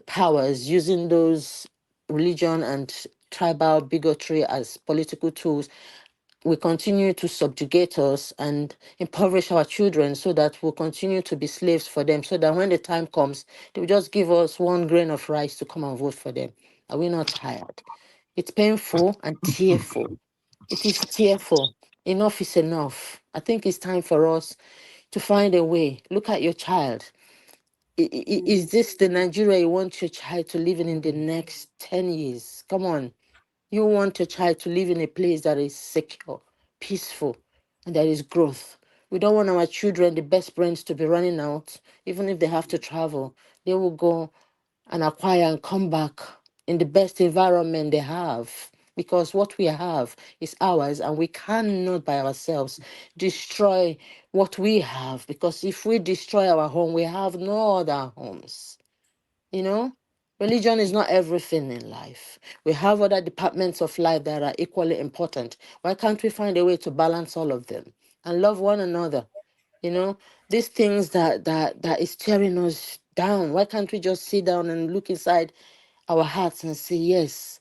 D: powers using those religion and tribal bigotry as political tools. We continue to subjugate us and impoverish our children, so that we'll continue to be slaves for them, so that when the time comes, they'll just give us one grain of rice to come and vote for them. Are we not tired? It's painful and tearful. It is tearful. Enough is enough. I think it's time for us to find a way. Look at your child. Is this the Nigeria you want your child to live in the next 10 years? Come on. You want your child to live in a place that is secure, peaceful, and there is growth. We don't want our children, the best brains, to be running out. Even if they have to travel, they will go and acquire and come back in the best environment they have, because what we have is ours, and we cannot by ourselves destroy what we have, because if we destroy our home, we have no other homes. you know Religion is not everything in life. We have other departments of life that are equally important. Why can't we find a way to balance all of them and love one another? you know these things that is tearing us down, why can't we just sit down and look inside our hearts and say, yes,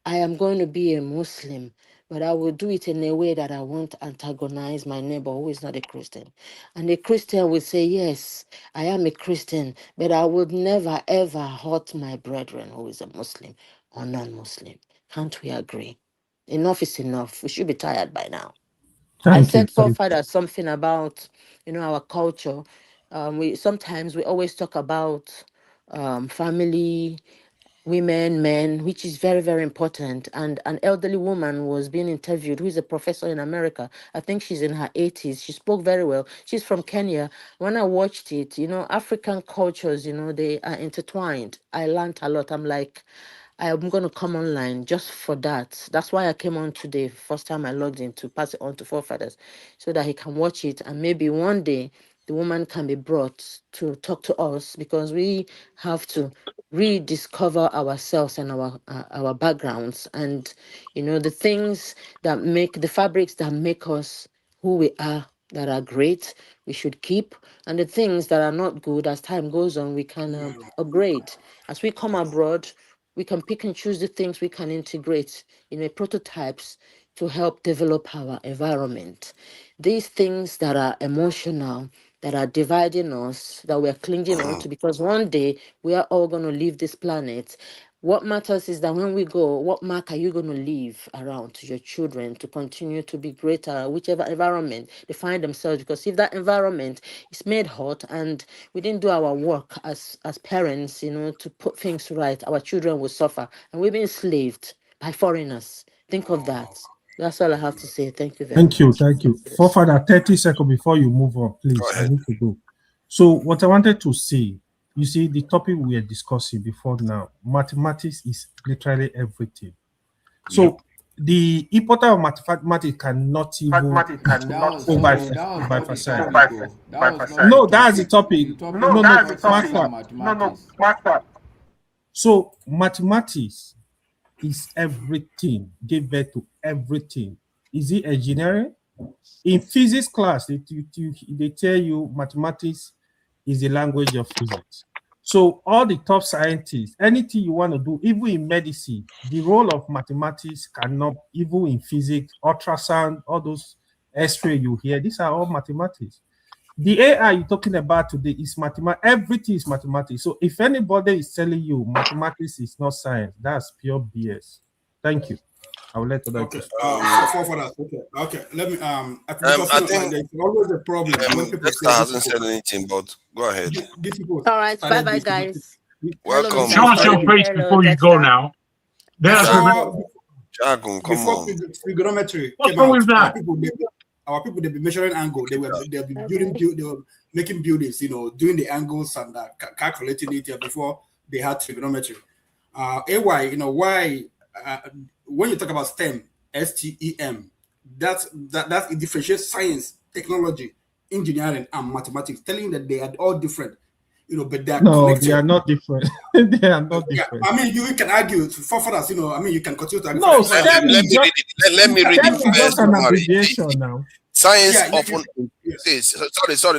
D: I am going to be a Muslim, but I will do it in a way that I won't antagonize my neighbor who is not a Christian. And a Christian will say, yes, I am a Christian, but I would never ever hurt my brethren who is a Muslim or non-Muslim. Can't we agree? Enough is enough. We should be tired by now. I
I: Thank you.
D: said forefather something about our culture. We always talk about family, women, men, which is very, very important. And an elderly woman was being interviewed who is a professor in America. I think she's in her 80s. She spoke very well. She's from Kenya. When I watched it, African cultures, they are intertwined. I learned a lot. I'm like, I'm going to come online just for that. That's why I came on today. First time I logged in, to pass it on to forefathers so that he can watch it. And maybe one day the woman can be brought to talk to us, because we have to rediscover ourselves and our backgrounds, and the things that make the fabrics that make us who we are, that are great, we should keep, and the things that are not good, as time goes on, we can upgrade. As we come abroad, we can pick and choose the things we can integrate, prototypes to help develop our environment. These things that are emotional, that are dividing us, that we're clinging on to, because one day we are all going to leave this planet. What matters is that when we go, what mark are you going to leave around to your children to continue to be greater, whichever environment they find themselves? Because if that environment is made hot and we didn't do our work as parents, to put things right, our children will suffer, and we've been enslaved by foreigners. Think of that. That's all I have to say. Thank you very much.
Q: Thank you. Forefather, 30 seconds before you move on, please. I need to go. So what I wanted to say, you see, the topic we are discussing before now, mathematics is literally everything. So the importance of mathematics cannot even overemphasize. No, that's the topic. No. So mathematics is everything, give birth to everything. Is it engineering? In physics class, they tell you mathematics is the language of physics. So all the top scientists, anything you want to do, even in medicine, the role of mathematics cannot, even in physics, ultrasound, all those X-ray you hear, these are all mathematics. The AI you're talking about today is mathematics. Everything is mathematics. So if anybody is telling you mathematics is not science, that's pure BS. Thank you. I will let other
C: Okay. Okay. Let me. I think there's always a problem when people
A: Esther hasn't said anything, but go ahead.
D: All right. Bye, bye, guys.
A: Welcome.
U: Show us your face before you go now.
A: Jagun, come
C: before
A: on.
C: trigonometry
U: What's
C: came
U: wrong
C: out,
U: with that?
C: our people, they'll be measuring angle. They were making buildings, doing the angles and calculating it before they had trigonometry. AY, why? When you talk about STEM, STEM, that's it differentiates science, technology, engineering, and mathematics, telling that they are all different. But they are connected.
Q: They are not different. They are not different.
C: I mean, you can argue for us. You can continue to argue.
Q: No,
A: let me read the
Q: just an abbreviation now.
A: Science often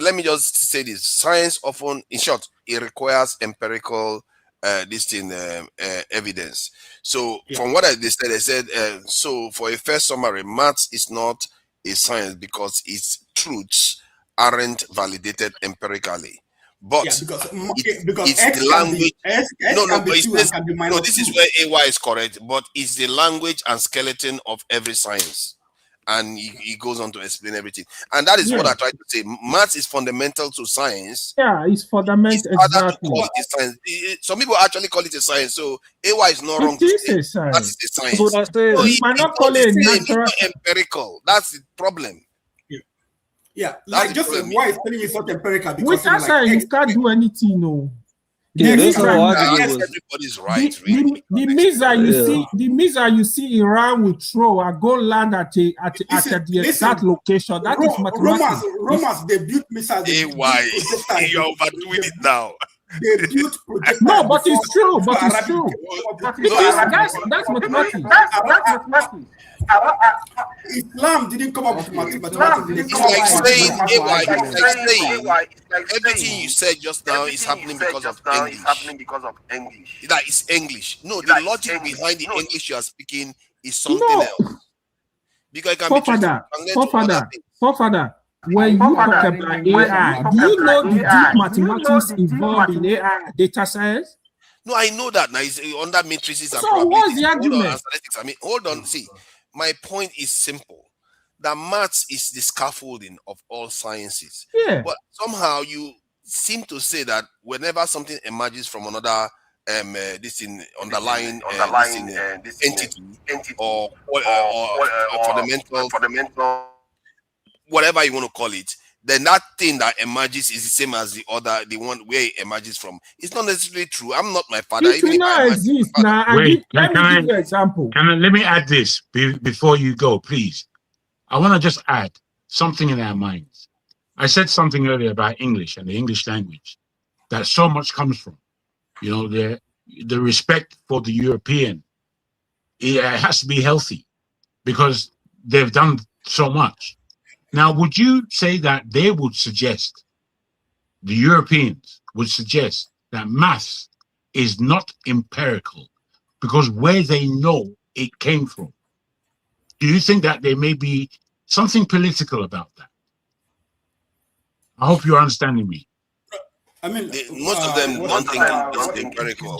A: let me just say this. Science often, in short, it requires empirical evidence. So from what they said, so for a first summary, maths is not a science because its truths aren't validated empirically. But
C: because
A: it's
C: X
A: the language.
C: No,
A: this is where AY is correct, but it's the language and skeleton of every science. And he goes on to explain everything. And that is what I try to say. Maths is fundamental to science.
Q: Yeah, it's fundamental.
A: It's harder to call it a science. Some people actually call it a science. So AY is not wrong.
Q: It is a science.
A: That is a science.
Q: So you might not call it natural.
A: It's not empirical. That's the problem.
C: Yeah, like just why it's telling you it's not empirical because
Q: with that science, you can't do anything, no.
A: Everybody's right.
Q: The missile you see Iran will throw and go land at the exact location. That is mathematics.
C: Romans they built missiles.
A: You're overdoing it now.
C: They built projectiles.
Q: No, but it's true. That's mathematics. That's mathematics.
C: Islam didn't come up with mathematics.
A: It's like everything you said just now is happening because of English. That is English. No, the logic behind the English you are speaking is something else. Because it can
Q: Forefather, when you talk about AI, do you know the deep mathematics involved in AI data science?
A: No, I know that. Now it's under matrices and
Q: so what's the argument?
A: Hold on. See, my point is simple. That maths is the scaffolding of all sciences.
Q: Yeah.
A: But somehow you seem to say that whenever something emerges from another underlying entity or fundamental, whatever you want to call it, then that thing that emerges is the same as the one where it emerges from. It's not necessarily true. I'm not my father.
Q: It will not exist now.
U: Wait,
Q: let me give you an example.
U: Let me add this before you go, please. I want to just add something in our minds. I said something earlier about English and the English language that so much comes from. the respect for the European, it has to be healthy because they've done so much. Now, would you say that they would suggest, the Europeans would suggest that maths is not empirical because where they know it came from? Do you think that there may be something political about that? I hope you're understanding me.
C: I mean,
A: most of them don't think it's empirical.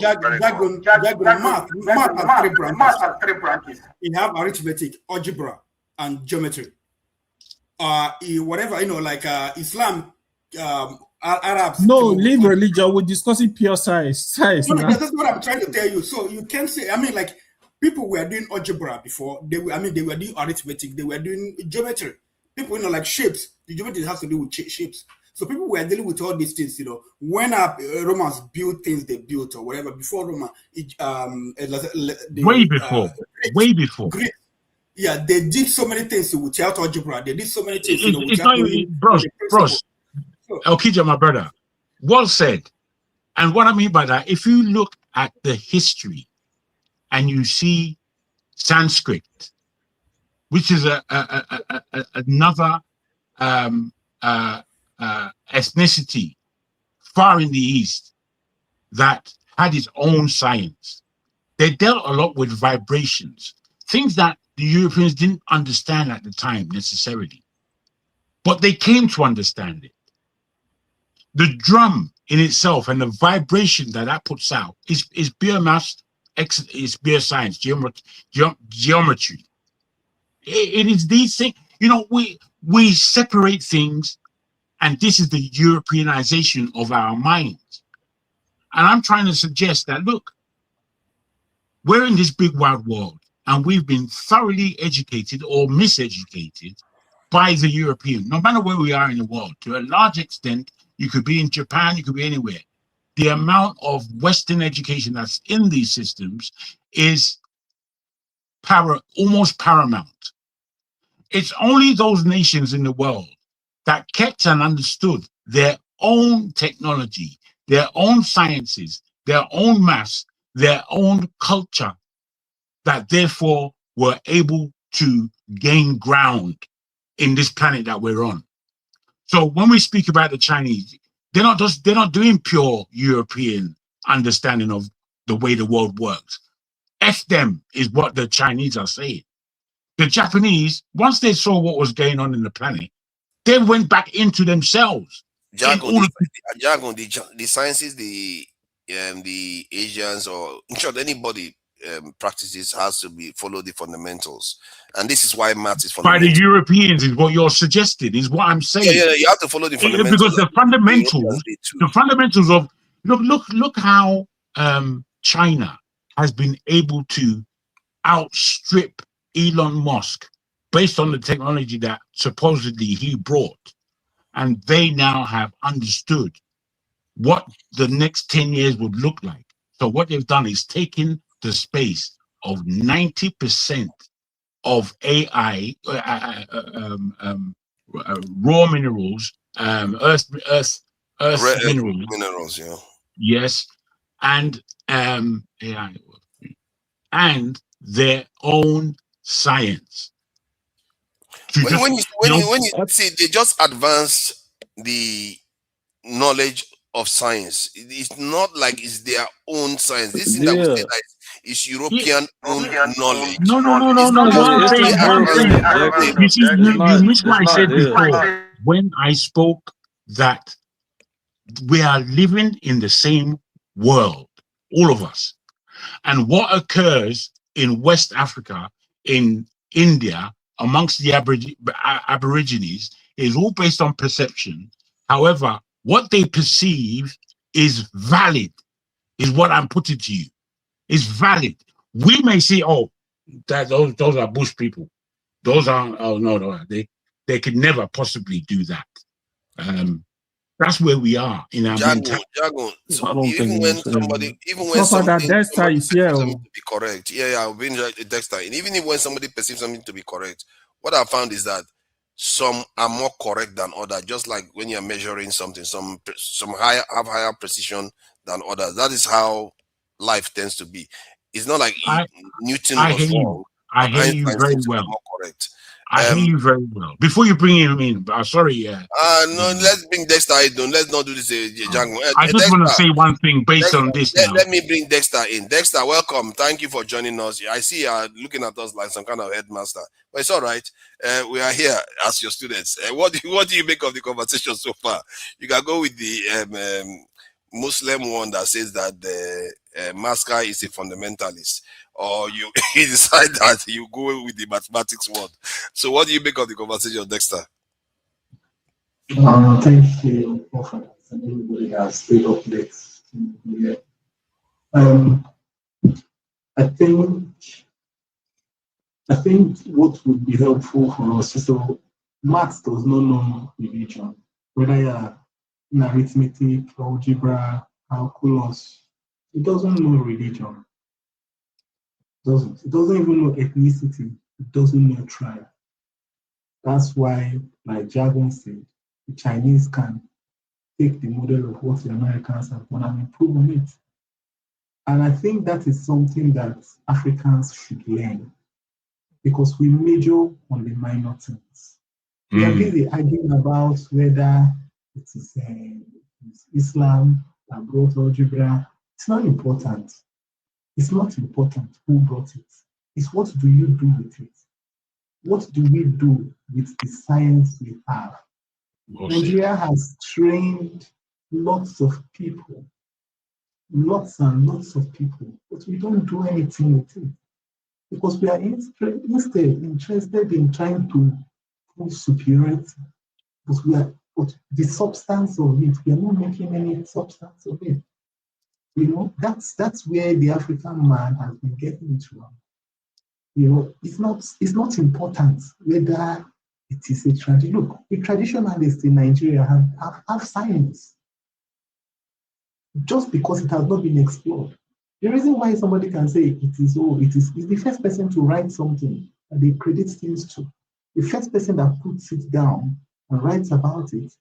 C: Math has three branches. You have arithmetic, algebra, and geometry. Whatever, like Islam, Arabs.
Q: No, leave religion. We're discussing pure science.
C: No, that's what I'm trying to tell you. So you can say, like people were doing algebra before. They were doing arithmetic. They were doing geometry. People, like shapes. The geometry has to do with shapes. So people were dealing with all these things, when Romans built things they built or whatever, before Roma,
U: way before.
C: Greek, yeah, they did so many things without algebra. They did so many things.
U: It's not even, bros. Okija, my brother, well said. And what I mean by that, if you look at the history and you see Sanskrit, which is another ethnicity far in the East that had its own science. They dealt a lot with vibrations, things that the Europeans didn't understand at the time necessarily, but they came to understand it. The drum in itself and the vibration that puts out is pure math, is pure science, geometry. It is these things, we separate things. And this is the Europeanization of our minds. And I'm trying to suggest that, look, we're in this big wide world and we've been thoroughly educated or miseducated by the European, no matter where we are in the world. To a large extent, you could be in Japan, you could be anywhere. The amount of Western education that's in these systems is almost paramount. It's only those nations in the world that kept and understood their own technology, their own sciences, their own maths, their own culture, that therefore were able to gain ground in this planet that we're on. So when we speak about the Chinese, they're not doing pure European understanding of the way the world works. F them is what the Chinese are saying. The Japanese, once they saw what was going on in the planet, they went back into themselves.
A: The sciences, the Asians, or in short, anybody practices has to follow the fundamentals, and this is why math is fundamental.
U: By the Europeans is what you're suggesting, is what I'm saying.
A: Yeah, you have to follow the fundamentals.
U: Because the fundamentals of look how China has been able to outstrip Elon Musk based on the technology that supposedly he brought. And they now have understood what the next 10 years would look like. So what they've done is taken the space of 90% of AI, raw minerals, earth minerals,
A: yeah.
U: Yes, and AI, and their own science.
A: When you see, they just advance the knowledge of science. It's not like it's their own science. This thing that we say that is European own knowledge.
U: No. You missed what I said before when I spoke that we are living in the same world, all of us. And what occurs in West Africa, in India, amongst the Aborigines, is all based on perception. However, what they perceive is valid, is what I'm putting to you. Is valid. We may say, oh, that those are bush people. Those are, oh no, they could never possibly do that. That's where we are in our mentality.
A: So even when somebody
Q: is here
A: to be correct, I've been Dexter, and even when somebody perceives something to be correct, what I found is that some are more correct than others. Just like when you're measuring something, some have higher precision than others. That is how life tends to be. It's not like Newton
U: I
A: was
U: hear you.
A: wrong,
U: I
A: but
U: hear you
A: Einstein
U: very
A: seems to be
U: well.
A: more correct.
U: I hear you very well. Before you bring him in, sorry,
A: No, let's bring Dexter in. Let's not do this, Django.
U: I just want to
A: Dexter,
U: say one thing based
A: Dexter,
U: on this now.
A: let me bring Dexter in. Dexter, welcome. Thank you for joining us. I see you are looking at us like some kind of headmaster, but it's all right. We are here as your students. What do you make of the conversation so far? You can go with the Muslim one that says that the Masker is a fundamentalist, or you decide that you go with the mathematics one. So, what do you make of the conversation, Dexter?
G: Thank you, Prophet, and everybody has stayed up late. Yeah. I think what would be helpful for us, so maths does not know religion, whether you're in arithmetic, algebra, calculus, it doesn't know religion. It doesn't even know ethnicity, it doesn't know tribe. That's why, like Jargon said, the Chinese can take the model of what the Americans have done and improve on it. And I think that is something that Africans should learn, because we major on the minor things. We are busy arguing about whether it is Islam that brought algebra. It's not important. It's not important who brought it. It's what do you do with it? What do we do with the science we have? Nigeria has trained lots of people, lots and lots of people, but we don't do anything with it because we are instead interested in trying to prove superiority. But the substance of it, we are not making any substance of it. You know, that's where the African man has been getting it wrong. You know, it's not important whether it is a tradition. Look, the traditionalists in Nigeria have science. Just because it has not been explored. The reason why somebody can say it is the first person to write something that they credit things to. The first person that puts it down and writes about it,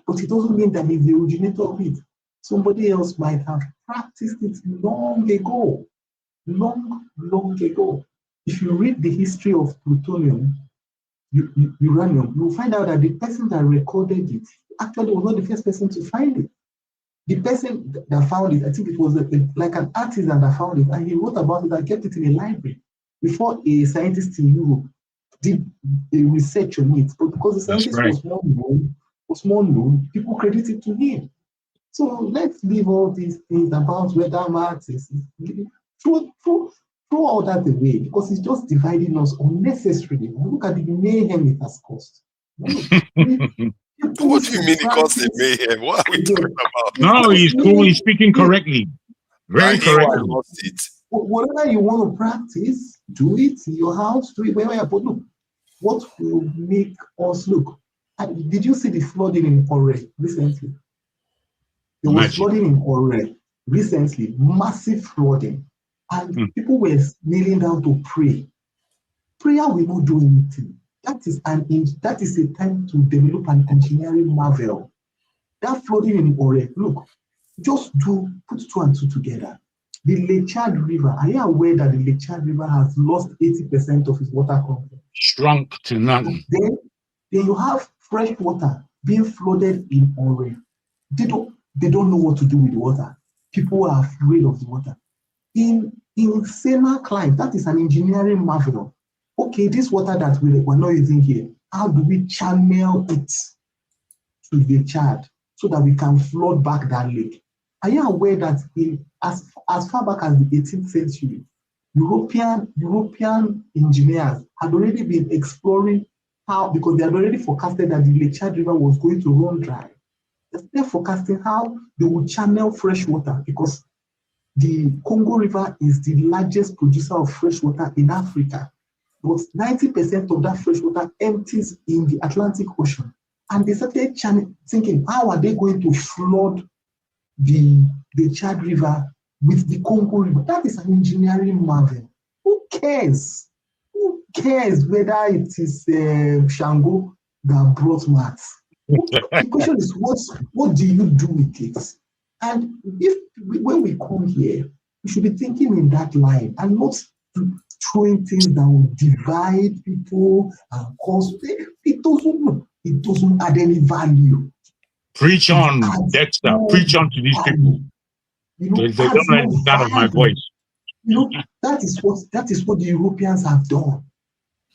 G: but it doesn't mean that he's the originator of it. Somebody else might have practiced it long ago. Long ago. If you read the history of plutonium, uranium, you'll find out that the person that recorded it actually was not the first person to find it. The person that found it, I think it was like an artisan that found it, and he wrote about it and kept it in a library before a scientist in Europe did a research on it. But because the scientist was more known, people credit it to him. So let's leave all these things about whether maths is throw all that away, because it's just dividing us unnecessarily. Look at the mayhem it has caused.
A: What do you mean it caused the mayhem? What are we talking about?
U: No, he's cool. He's speaking correctly. Very correctly.
G: Whatever you want to practice, do it in your house, do it wherever. But look, what will make us look? Did you see the flooding in Ore recently? There was flooding in Ore recently, massive flooding. And people were kneeling down to pray. Prayer will not do anything. That is a time to develop an engineering marvel. That flooding in Ore, look, just put 2 and 2 together. The Lake Chad River, are you aware that the Lake Chad River has lost 80% of its water content?
U: Shrunk to nothing.
G: Then you have fresh water being flooded in Ore. They don't know what to do with the water. People are afraid of the water. In saner climate, that is an engineering marvel. Okay, this water that we're not using here, how do we channel it to the Chad so that we can flood back that lake? Are you aware that as far back as the 18th century, European engineers had already been exploring how, because they had already forecasted that the Lake Chad River was going to run dry. They're forecasting how they would channel fresh water, because the Congo River is the largest producer of fresh water in Africa. But 90% of that fresh water empties in the Atlantic Ocean. And they started thinking, how are they going to flood the Chad River with the Congo River? That is an engineering marvel. Who cares? Who cares whether it is Shango that brought maths? The question is, what do you do with it? And when we come here, We should be thinking in that line and not throwing things that will divide people and cause. It doesn't add any value.
U: Preach on, Dexter. Preach on to these people.
G: You know,
U: They don't like the sound of my voice.
G: You know, that is what the Europeans have done.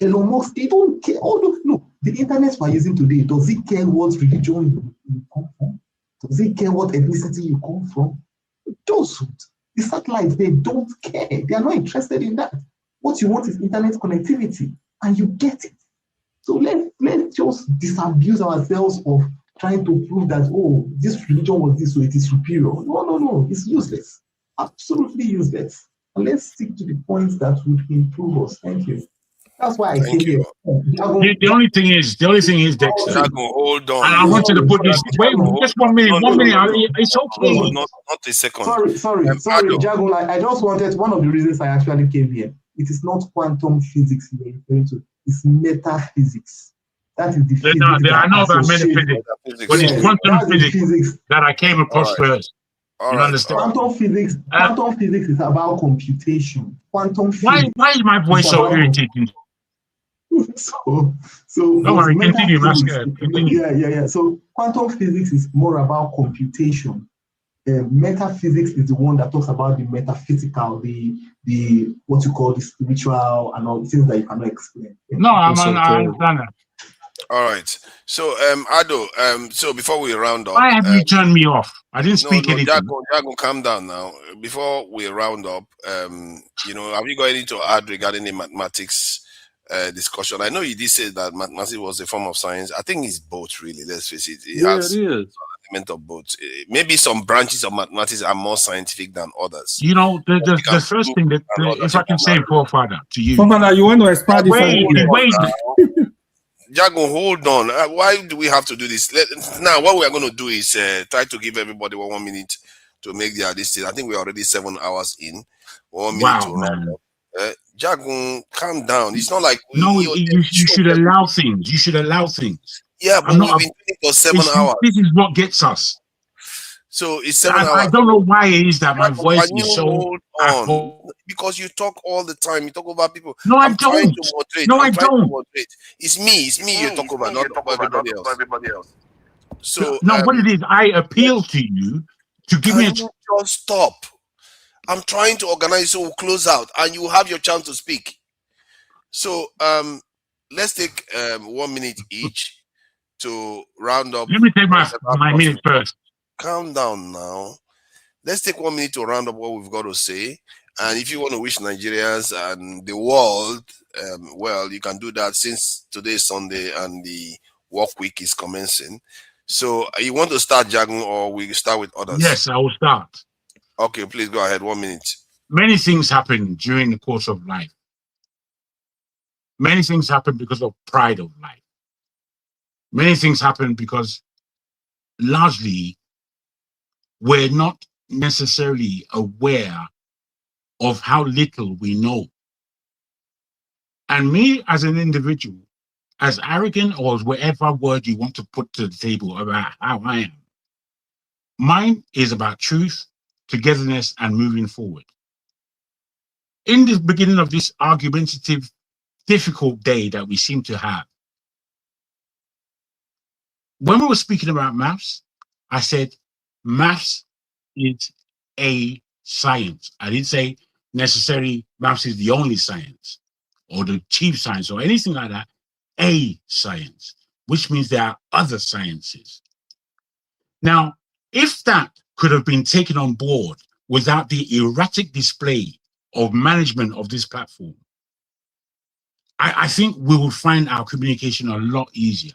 G: Elon Musk, they don't care. No, the internet we're using today, does it care what religion you come from? Does it care what ethnicity you come from? It doesn't. The satellites, they don't care. They are not interested in that. What you want is internet connectivity, and you get it. So let's just disabuse ourselves of trying to prove that, oh, this religion was this, so it is superior. No, it's useless. Absolutely useless. And let's stick to the points that would improve us. Thank you. That's why I came here.
U: The only thing is, Dexter.
A: Hold on.
U: And I wanted to put this. Wait, just 1 minute. It's okay.
A: No, not a second.
G: Sorry, Jago. I just wanted, one of the reasons I actually came here. It is not quantum physics you're referring to. It's metaphysics. That is the physics.
U: I know about metaphysics, but it's quantum physics that I came across first. You understand?
G: Quantum physics is about computation. Quantum physics.
U: Why is my voice so irritating?
G: So
U: don't worry, continue, Master. Continue.
G: Yeah. So quantum physics is more about computation. Metaphysics is the one that talks about the metaphysical, the what you call the spiritual and all things that you cannot explain.
U: No, I understand that.
A: All right. So Ado, so before we round up,
U: why have you turned me off? I didn't speak anything.
A: Jago, calm down now. Before we round up, you know, have you got anything to add regarding the mathematics discussion? I know you did say that mathematics was a form of science. I think it's both, really. Let's face it. It has
K: it is.
A: Element of both. Maybe some branches of mathematics are more scientific than others.
U: You know, the first thing that, if I can say, forefather, to you.
Q: Forefather, you want to expand this?
U: Wait.
A: Jago, hold on. Why do we have to do this? Now, what we are going to do is try to give everybody 1 minute to make their decision. I think we're already 7 hours in. 1 minute to round up. Jago, calm down. It's not like
U: you should allow things. You should allow things.
A: Yeah, but we've been doing it for 7 hours.
U: This is what gets us.
A: So it's 7 hours.
U: I don't know why it is that my voice is so.
A: Hold on. Because you talk all the time. You talk about people.
U: No, I don't. No, I don't.
A: It's me you talk about, not everybody else. So
U: no, what it is, I appeal to you to give me a.
A: Just stop. I'm trying to organize so we'll close out, and you have your chance to speak. So let's take 1 minute each to round up.
U: Let me take my minute first.
A: Calm down now. Let's take 1 minute to round up what we've got to say. And if you want to wish Nigerians and the world well, you can do that since today is Sunday and the work week is commencing. So you want to start, Jagun, or we start with others?
U: Yes, I will start.
A: Okay, please go ahead. 1 minute.
U: Many things happen during the course of life. Many things happen because of pride of life. Many things happen because largely we're not necessarily aware of how little we know. And me as an individual, as arrogant or whatever word you want to put to the table about how I am, mine is about truth, togetherness, and moving forward. In the beginning of this argumentative, difficult day that we seem to have, when we were speaking about maths, I said maths is a science. I didn't say necessarily maths is the only science or the chief science or anything like that. A science, which means there are other sciences. Now, if that could have been taken on board without the erratic display of management of this platform, I think we will find our communication a lot easier.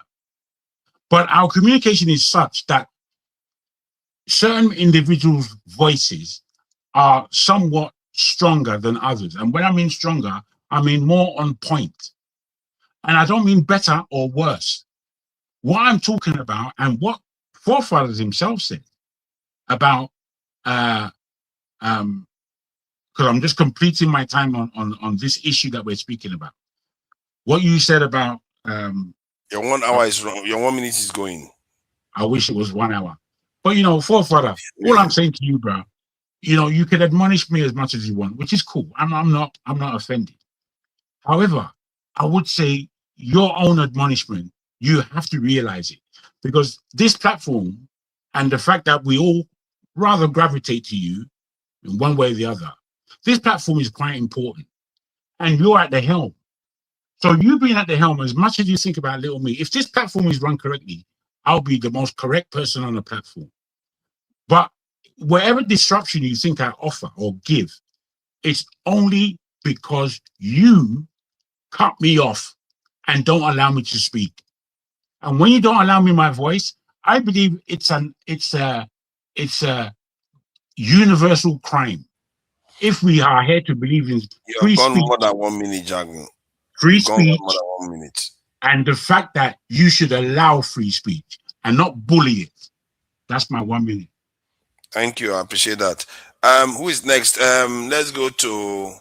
U: But our communication is such that certain individuals' voices are somewhat stronger than others. And when I mean stronger, I mean more on point. And I don't mean better or worse. What I'm talking about and what forefathers himself said about, because I'm just completing my time on this issue that we're speaking about. What you said about
A: your 1 hour is wrong. Your 1 minute is going.
U: I wish it was 1 hour. But you know, forefather, all I'm saying to you, bro, You can admonish me as much as you want, which is cool. I'm not offended. However, I would say your own admonishment, you have to realize it, because this platform and the fact that we all rather gravitate to you in one way or the other, this platform is quite important, and you're at the helm. So you being at the helm, as much as you think about little me, if this platform is run correctly, I'll be the most correct person on the platform. But whatever disruption you think I offer or give, it's only because you cut me off and don't allow me to speak. And when you don't allow me my voice, I believe it's a universal crime. If we are here to believe in free
A: You've gone
U: speech,
A: more than 1 minute, Jagun.
U: free
A: You've gone
U: speech,
A: more than 1 minute.
U: and the fact that you should allow free speech and not bully it. That's my 1 minute.
A: Thank you. I appreciate that. Who is next? Let's go to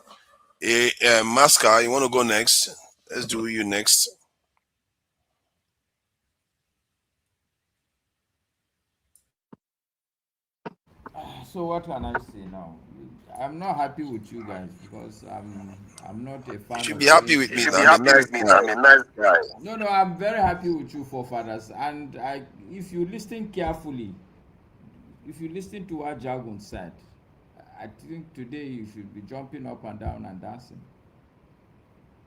A: Masca. You want to go next? Let's do you next.
L: So what can I say now? I'm not happy with you guys because I'm not a fan.
A: You should
L: of
A: be happy with me. I'm a nice guy.
L: No, I'm very happy with you, forefathers. And if you listen carefully, if you listen to what Jagun said, I think today you should be jumping up and down and dancing.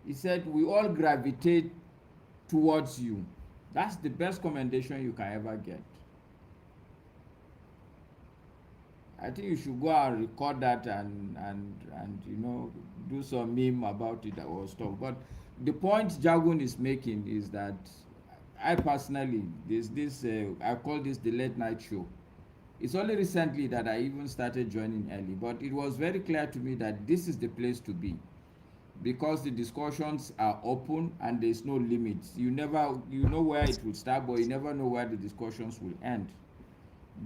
L: He said, we all gravitate towards you. That's the best commendation you can ever get. I think you should go and record that and do some meme about it or stuff. But the point Jagun is making is that I personally, I call this the late night show. It's only recently that I even started joining early, but it was very clear to me that this is the place to be, because the discussions are open and there's no limits. You know where it will start, but you never know where the discussions will end.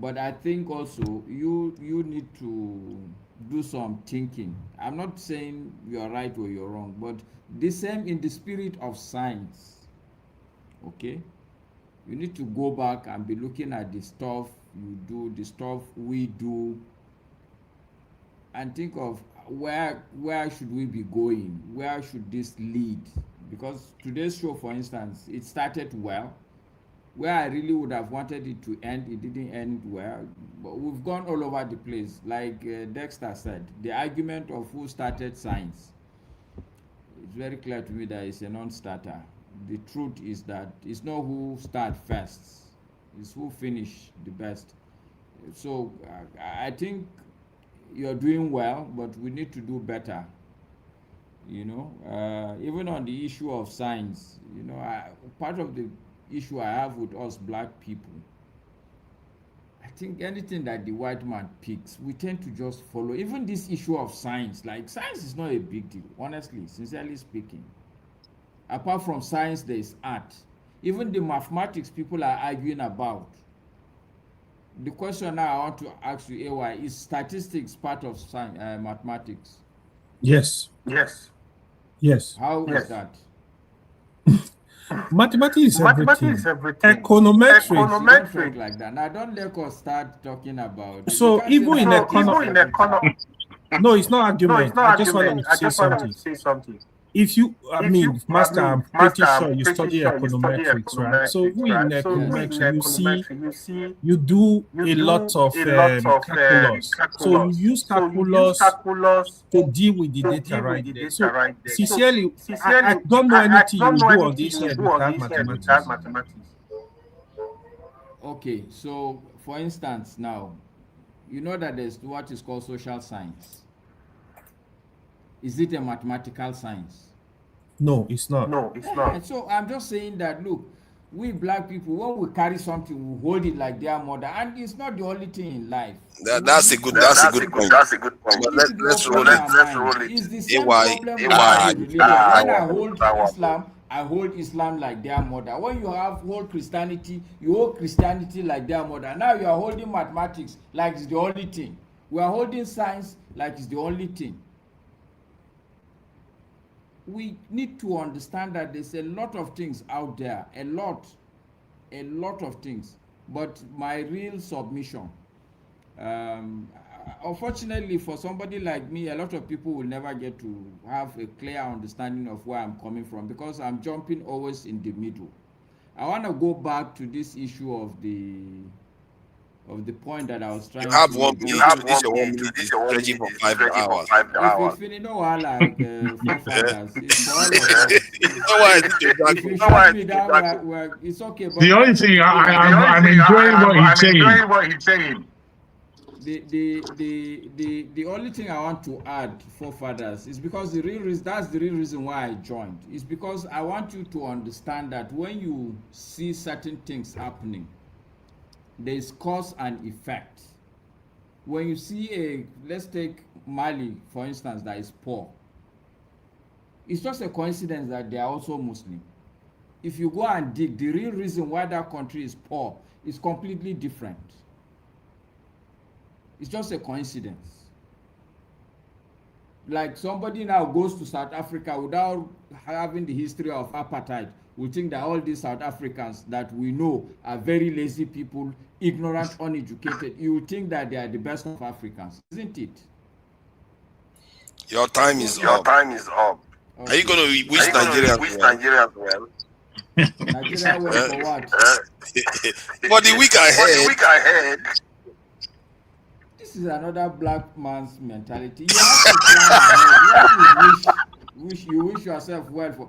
L: But I think also you need to do some thinking. I'm not saying you're right or you're wrong, but the same in the spirit of science. Okay? You need to go back and be looking at the stuff you do, the stuff we do, and think of where should we be going? Where should this lead? Because today's show, for instance, it started well. Where I really would have wanted it to end, it didn't end well. But we've gone all over the place. Like Dexter said, the argument of who started science, it's very clear to me that it's a non-starter. The truth is that it's not who start first, it's who finish the best. So I think you're doing well, but we need to do better. Even on the issue of science, part of the issue I have with us black people, I think anything that the white man picks, we tend to just follow. Even this issue of science, like science is not a big deal, honestly, sincerely speaking. Apart from science, there is art. Even the mathematics people are arguing about. The question now I want to ask you, AY, is statistics part of science, mathematics?
Q: Yes.
L: Yes.
Q: Yes.
L: How is that?
Q: Mathematics is everything. Econometrics.
L: Like that. Now don't let us start talking about.
Q: So even in economy, no, it's not argument. I just want to say something. If you, Master, I'm pretty sure you study econometrics, right? So in econometrics, you see, you do a lot of calculus. So you use calculus to deal with the data right there. So sincerely, I don't know anything you do on this head without mathematics.
L: Okay, so for instance, now, you know that there's what is called social science. Is it a mathematical science?
Q: No, it's not.
L: So I'm just saying that, look, we black people, when we carry something, we hold it like their mother, and it's not the only thing in life.
A: That's a good point. But let's roll it.
L: It's the same problem when I hold Islam, I hold Islam like their mother. When you hold Christianity, you hold Christianity like their mother. Now you are holding mathematics like it's the only thing. We are holding science like it's the only thing. We need to understand that there's a lot of things out there, a lot of things. But my real submission, unfortunately, for somebody like me, a lot of people will never get to have a clear understanding of where I'm coming from because I'm jumping always in the middle. I want to go back to this issue of the point that I was
A: You
L: trying
A: have
L: to
A: one
L: make.
A: minute. This your 1 minute is stretching for 5 hours.
L: If we finish, no, like forefathers, it's for all of us.
A: You know why I need to drag
L: If you
A: you?
L: shut me down, it's okay. But
U: The only
L: let me
U: thing
L: quickly
U: I'm enjoying what he's saying.
L: the only thing I want to add, forefathers, is because the real reason, that's the real reason why I joined, is because I want you to understand that when you see certain things happening, there is cause and effect. When you see let's take Mali for instance, that is poor, it's just a coincidence that they are also Muslim. If you go and dig, the real reason why that country is poor is completely different. It's just a coincidence. Like somebody now goes to South Africa without having the history of apartheid, we think that all these South Africans that we know are very lazy people, ignorant, uneducated. You would think that they are the best of Africans, isn't it?
A: Your time is
L: Your
A: up.
L: time is up.
A: Are you going to wish Nigerians well?
L: Nigeria well for what?
A: For the week ahead.
L: This is another black man's mentality. You have to plan ahead. What you wish yourself well for.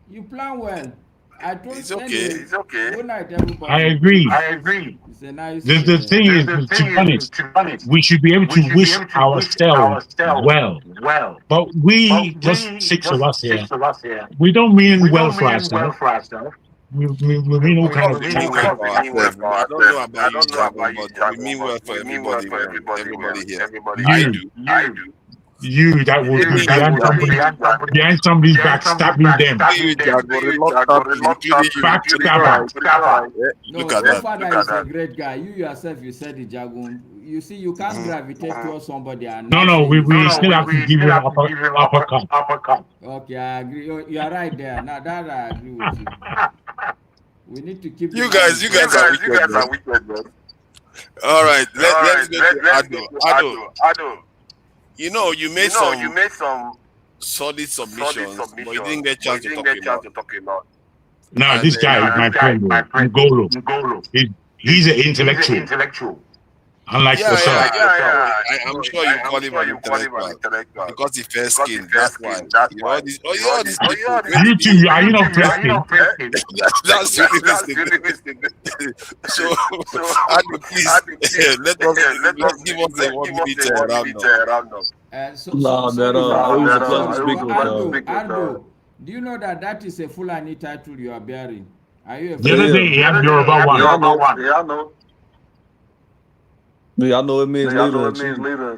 L: You plan well. I told
A: it's okay.
L: Anyway, it's okay. Good night, everybody.
U: I agree.
L: It's a nice.
U: The thing is, to be honest, we should be able to wish ourselves well. But we, just six of us here, we don't mean well for ourselves. We mean all kind of
A: We mean well for ourselves. I don't know about you, Jago, but we mean well for everybody. Everybody here. I do.
U: You that would be behind somebody's back, stabbing them. Backstabber.
A: Look at that.
L: Father is a great guy. You yourself, you said it, Jagun. You see, you can't gravitate towards somebody and
U: No, we still have to give you an uppercut.
L: Okay, I agree. You are right there. Now that I agree with you. We need to keep.
A: You guys are wicked, bro. All right, let's go to Ado. You know, you made some solid submissions, but you didn't get a chance to talk a lot.
U: No, this guy is my friend, Ngolo. He's an intellectual. Unlike yourself.
A: I'm sure you call him an intellectual because he fair skinned. That's why. All these people.
U: You too. Are you not fair skinned?
A: That's really mistake. So, Ado, please let us give us a 1 minute round up.
K: It was a pleasure speaking with y'all.
L: Ardo, do you know that is a Fulani title you are bearing? Are you a
U: The other day he had Yoruba one.
K: Yeah, I know it means leader.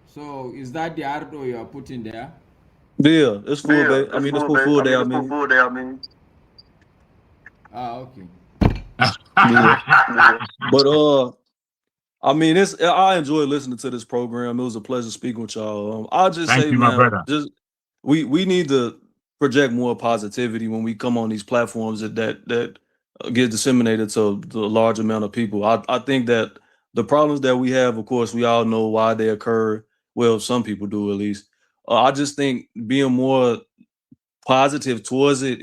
L: So is that the Ardo you are putting there?
K: Yeah, it's full day. I mean, it's for full day. I mean.
L: Okay.
K: Yeah. But I mean, I enjoy listening to this program. It was a pleasure speaking with y'all. I'll just say,
U: my
K: man,
U: brother.
K: just we need to project more positivity when we come on these platforms that get disseminated to the large amount of people. I think that the problems that we have, of course, we all know why they occur. Well, some people do at least. I just think being more positive towards it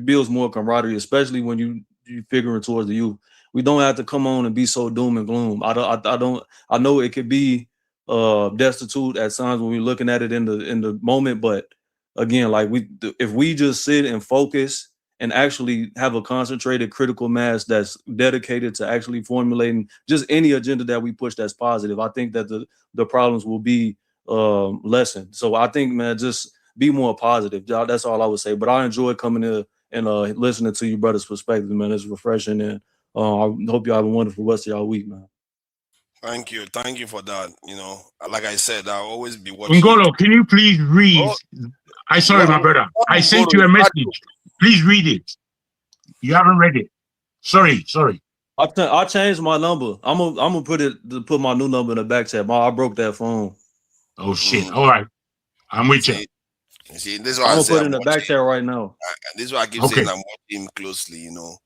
K: builds more camaraderie, especially when you figuring towards the youth. We don't have to come on and be so doom and gloom. I know it could be destitute at times when we're looking at it in the moment, but again, like if we just sit and focus and actually have a concentrated critical mass that's dedicated to actually formulating just any agenda that we push that's positive, I think that the problems will be lessened. So I think, man, just be more positive. That's all I would say. But I enjoy coming in and listening to you brother's perspective, man. It's refreshing, and I hope y'all have a wonderful rest of y'all week, man.
A: Thank you for that. You know, like I said, I'll always be watching.
U: Ngolo, can you please read? Sorry, my brother. I sent you a message. Please read it. You haven't read it. Sorry.
K: I changed my number. I'm gonna put my new number in the back chat. I broke that phone.
U: Oh shit! All right, I'm with you.
A: See, this is why
K: I'm
A: I
K: gonna
A: say
K: put it in the back chat right now.
A: This is why I keep saying I'm watching him closely. You know,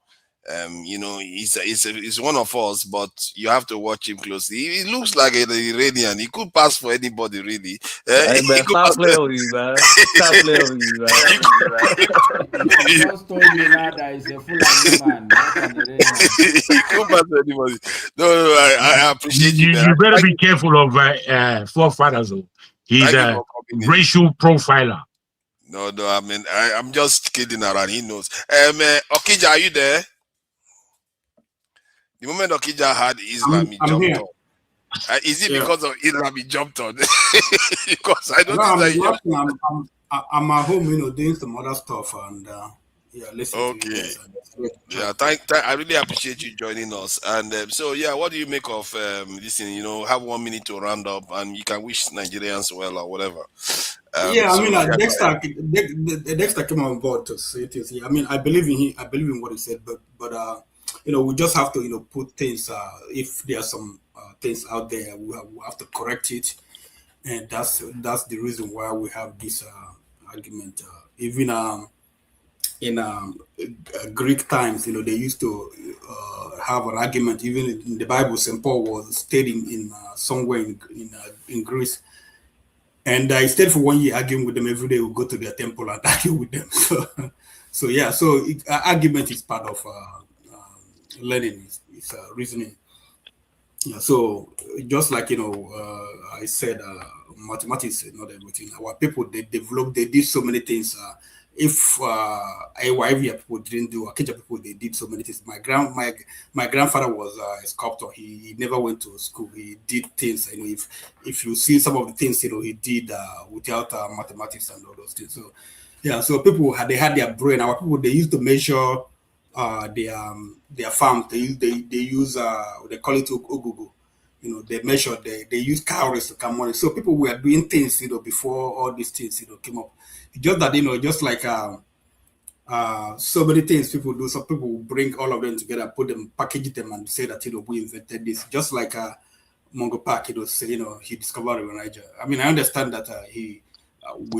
A: You know, he's one of us, but you have to watch him closely. He looks like an Iranian. He could pass for anybody, really.
K: Hey
A: He
K: man,
A: could
K: stop
A: pass.
K: playing with me, man. Stop playing with me, man.
L: I just told you now that he's a Fulani man, not an Iranian.
A: He could pass for anybody. No, I appreciate you, man.
U: You better be careful of forefathers. He's
A: Thank you
U: a
A: for coming in.
U: racial profiler.
A: No, I mean, I'm just kidding around. He knows. Okija, are you there? The moment Okija had Islam, he
C: I'm
A: jumped
C: here.
A: on. Is it
C: Yeah.
A: because of Islam he jumped on? Because I don't
C: No,
A: think that
C: I'm
A: you
C: working. I'm at home, you know, doing some other stuff, and yeah, listening to you
A: okay.
C: guys.
A: Yeah, I really appreciate you joining us. And so, yeah, what do you make of this thing? You know, have 1 minute to round up, and you can wish Nigerians well or whatever.
C: Yeah, I mean,
A: yeah,
C: Dexter came on board to say things. I mean, I believe in him. I believe in what he said, but you know, we just have to, you know, put things. If there are some things out there, we have to correct it, and that's the reason why we have this argument. Even in Greek times, you know, they used to have an argument. Even in the Bible, St. Paul was studying in somewhere in Greece. And I stayed for 1 year arguing with them every day. We go to their temple and argue with them. So yeah. So argument is part of learning. It's reasoning. Yeah. So just like, you know, I said, mathematics is not everything. Our people, they did so many things. If Iwivia people didn't do, Akija people, they did so many things. My grandfather was a sculptor. He never went to school. He did things. You know, if you see some of the things, you know, he did without mathematics and all those things. So yeah, so people had their brain. Our people, they used to measure their farms. They use they call it ogugu. You know, they measure, they use calories to come on. So people were doing things, you know, before all these things, you know, came up. Just that, you know, just like so many things people do. Some people will bring all of them together, put them, package them, and say that, you know, we invented this. Just like Mongo Park, you know, say, you know, he discovered it in Niger. I mean, I understand that we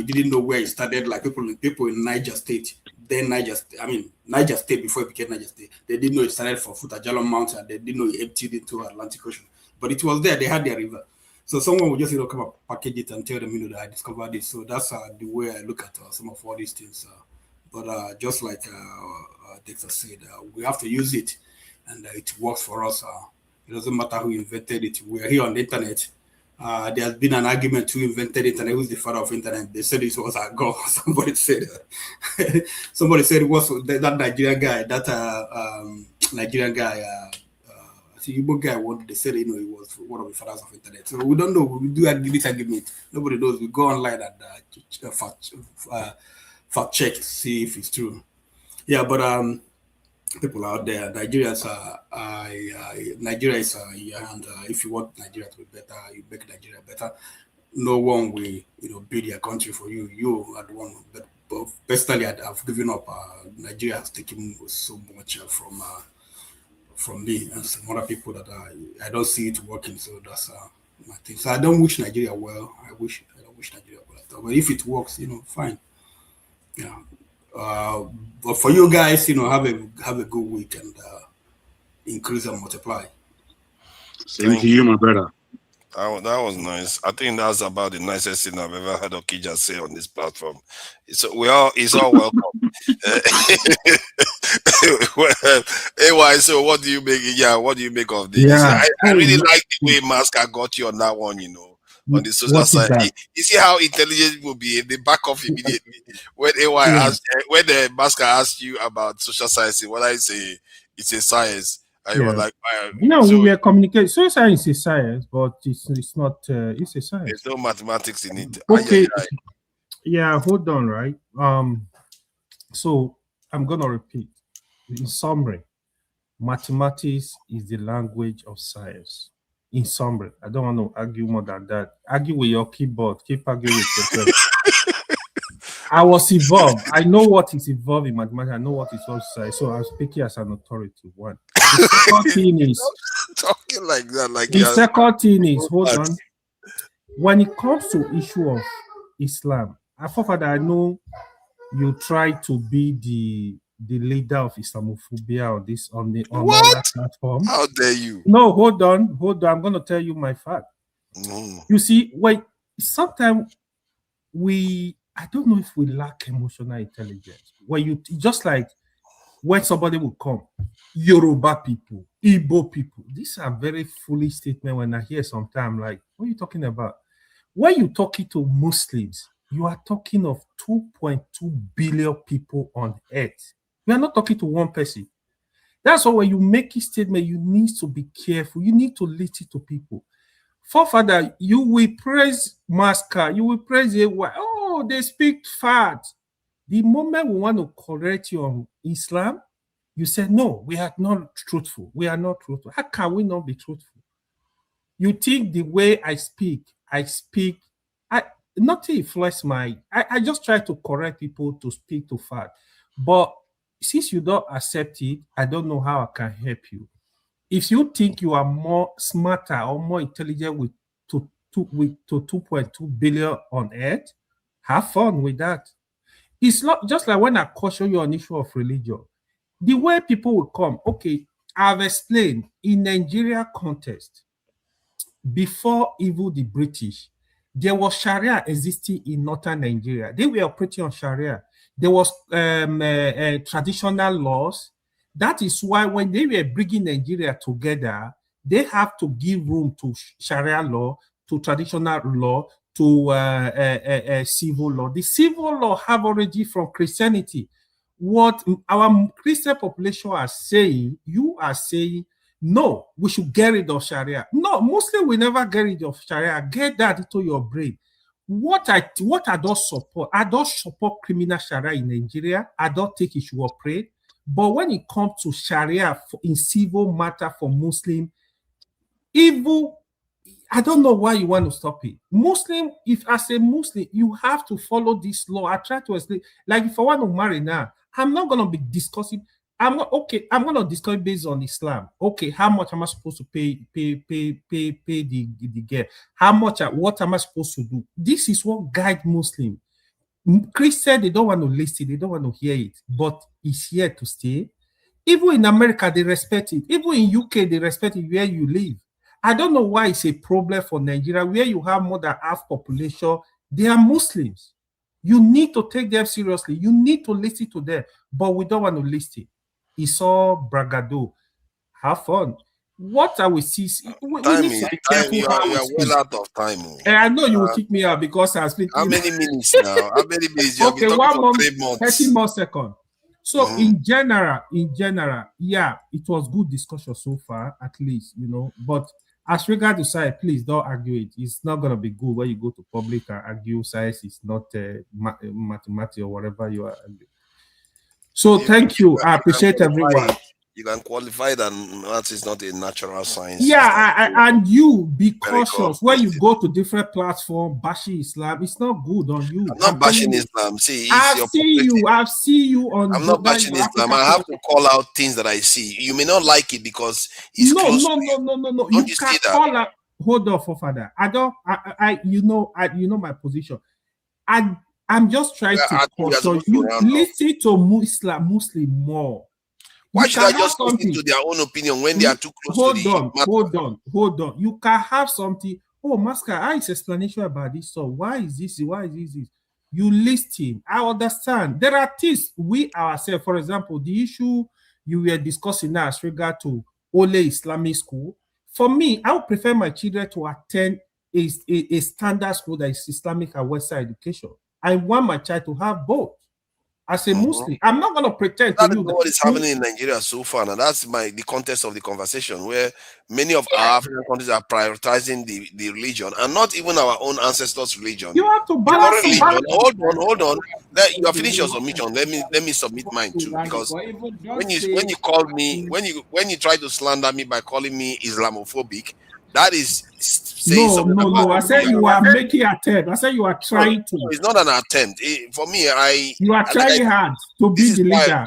C: didn't know where he started. Like people in Niger State, then Niger State before it became Niger State. They didn't know it started from Futajalon Mountain. They didn't know it emptied into Atlantic Ocean. But it was there. They had their river. So someone would just, you know, come up, package it, and tell them, you know, that I discovered this. So that's the way I look at some of all these things. But just like Dexter said, we have to use it, and it works for us. It doesn't matter who invented it. We are here on the internet. There has been an argument who invented it and who's the father of internet. They said it was our God. Somebody said it was that Nigerian guy. Nigerian guy. The Igbo guy, they said, you know, he was one of the fathers of internet. So we don't know. We do this argument. Nobody knows. We go online and fact check to see if it's true. Yeah, but people out there, Nigeria is and if you want Nigeria to be better, you make Nigeria better. No one will, you know, build your country for you. You are the one. But personally, I've given up. Nigeria has taken so much from me and some other people that I don't see it working. So that's my thing. So I don't wish Nigeria well. I don't wish Nigeria well at all. But if it works, you know, fine. Yeah. But for you guys, you know, have a good week and increase and multiply.
U: Same to you, my brother.
A: That was nice. I think that's about the nicest thing I've ever heard Okija say on this platform. It's all welcome. So what do you make? Yeah, what do you make of this?
Q: Yeah.
A: I really like the way Masca got you on that one. You know, on the social side. You see how intelligent people be. They back off immediately when when the Masca asked you about social science. What I say, it's a science. I was like,
Q: no, so we were communicating. Social science is science, but it's not. It's a science.
A: There's no mathematics in it.
Q: Okay. Yeah, hold on, right? So I'm gonna repeat. In summary, mathematics is the language of science. In summary, I don't want to argue more than that. Argue with your keyboard. Keep arguing with yourself. I was involved. I know what is involved in mathematics. I know what is also science. So I'm speaking as an authority. One. The second thing is
A: talking like that. Like
Q: the second thing is, hold on. When it comes to issue of Islam, I know you try to be the leader of Islamophobia on this on the
A: What?
Q: platform.
A: How dare you?
Q: No, hold on. I'm going to tell you my fact. You see, sometimes I don't know if we lack emotional intelligence. When you just like when somebody will come, Yoruba people, Igbo people, these are very foolish statements when I hear sometimes like, what are you talking about? When you're talking to Muslims, you are talking of 2.2 billion people on earth. You are not talking to one person. That's why when you make a statement, you need to be careful. You need to listen to people. Forefather, you will praise Masker, you will praise it. Oh, they speak fat. The moment we want to correct you on Islam, you say, no, we are not truthful. We are not truthful. How can we not be truthful? You think the way I speak, nothing influence I just try to correct people to speak to fact. But since you don't accept it, I don't know how I can help you. If you think you are more smarter or more intelligent with 2.2 billion on earth, have fun with that. It's not just like when I caution you on issue of religion. The way people will come, okay, I've explained in Nigeria context, before even the British, there was Sharia existing in northern Nigeria. They were operating on Sharia. There was traditional laws. That is why when they were bringing Nigeria together, they have to give room to Sharia law, to traditional law, to civil law. The civil law have origin from Christianity. What our Christian population are saying, you are saying, no, we should get rid of Sharia. No, Muslim will never get rid of Sharia. Get that into your brain. What I don't support, I don't support criminal Sharia in Nigeria. I don't think it should operate. But when it comes to Sharia in civil matter for Muslim, evil, I don't know why you want to stop it. Muslim, if as a Muslim, you have to follow this law. I try to explain, like if I want to marry now, I'm not going to be discussing. I'm going to discuss based on Islam. Okay, how much am I supposed to pay the girl? How much? What am I supposed to do? This is what guide Muslim. Christian, they don't want to listen. They don't want to hear it. But it's here to stay. Even in America, they respect it. Even in UK, they respect it where you live. I don't know why it's a problem for Nigeria, where you have more than half population. They are Muslims. You need to take them seriously. You need to listen to them. But we don't want to listen. It's all bragado. Have fun. What I will see, we need to be careful.
A: You are well out of time.
Q: And I know you will kick me out because I speak.
A: How many minutes now? How many minutes? You have been talking for 3 months.
Q: 30 more seconds. So in general, yeah, it was good discussion so far, at least, But as regard to science, please don't argue it. It's not going to be good when you go to public and argue science is not mathematics or whatever you are arguing. So thank you. I appreciate everyone.
A: You can qualify that maths is not a natural science.
Q: Yeah, and you be cautious when you go to different platforms, bashing Islam. It's not good on you.
A: I'm not bashing Islam. See,
Q: I've seen you on.
A: I'm not bashing Islam. I have to call out things that I see. You may not like it because it's close to you.
Q: No. You can call out. Hold on, Forefather. You know my position. I'm just trying to caution you. Listen to Muslim more.
A: Why should I just listen to their own opinion when they are too close to the matter?
Q: Hold on. You can have something. Oh, Masker, how is explanation about this? So why is this? Why is this? You listen. I understand. There are things we ourselves, for example, the issue you were discussing now as regard to Ole Islamic school. For me, I would prefer my children to attend a standard school that is Islamic and Western education. I want my child to have both. As a Muslim, I'm not going to pretend to you
A: what is happening in Nigeria so far. Now that's the context of the conversation, where many of our African countries are prioritizing the religion and not even our own ancestors' religion.
Q: You have to balance religion.
A: Hold on. You have finished your submission. Let me submit mine too, because when you call me, when you try to slander me by calling me Islamophobic, that is saying something.
Q: No. I said you are making an attempt. I said you are trying to.
A: It's not an attempt. For me,
Q: you are trying hard to be the leader.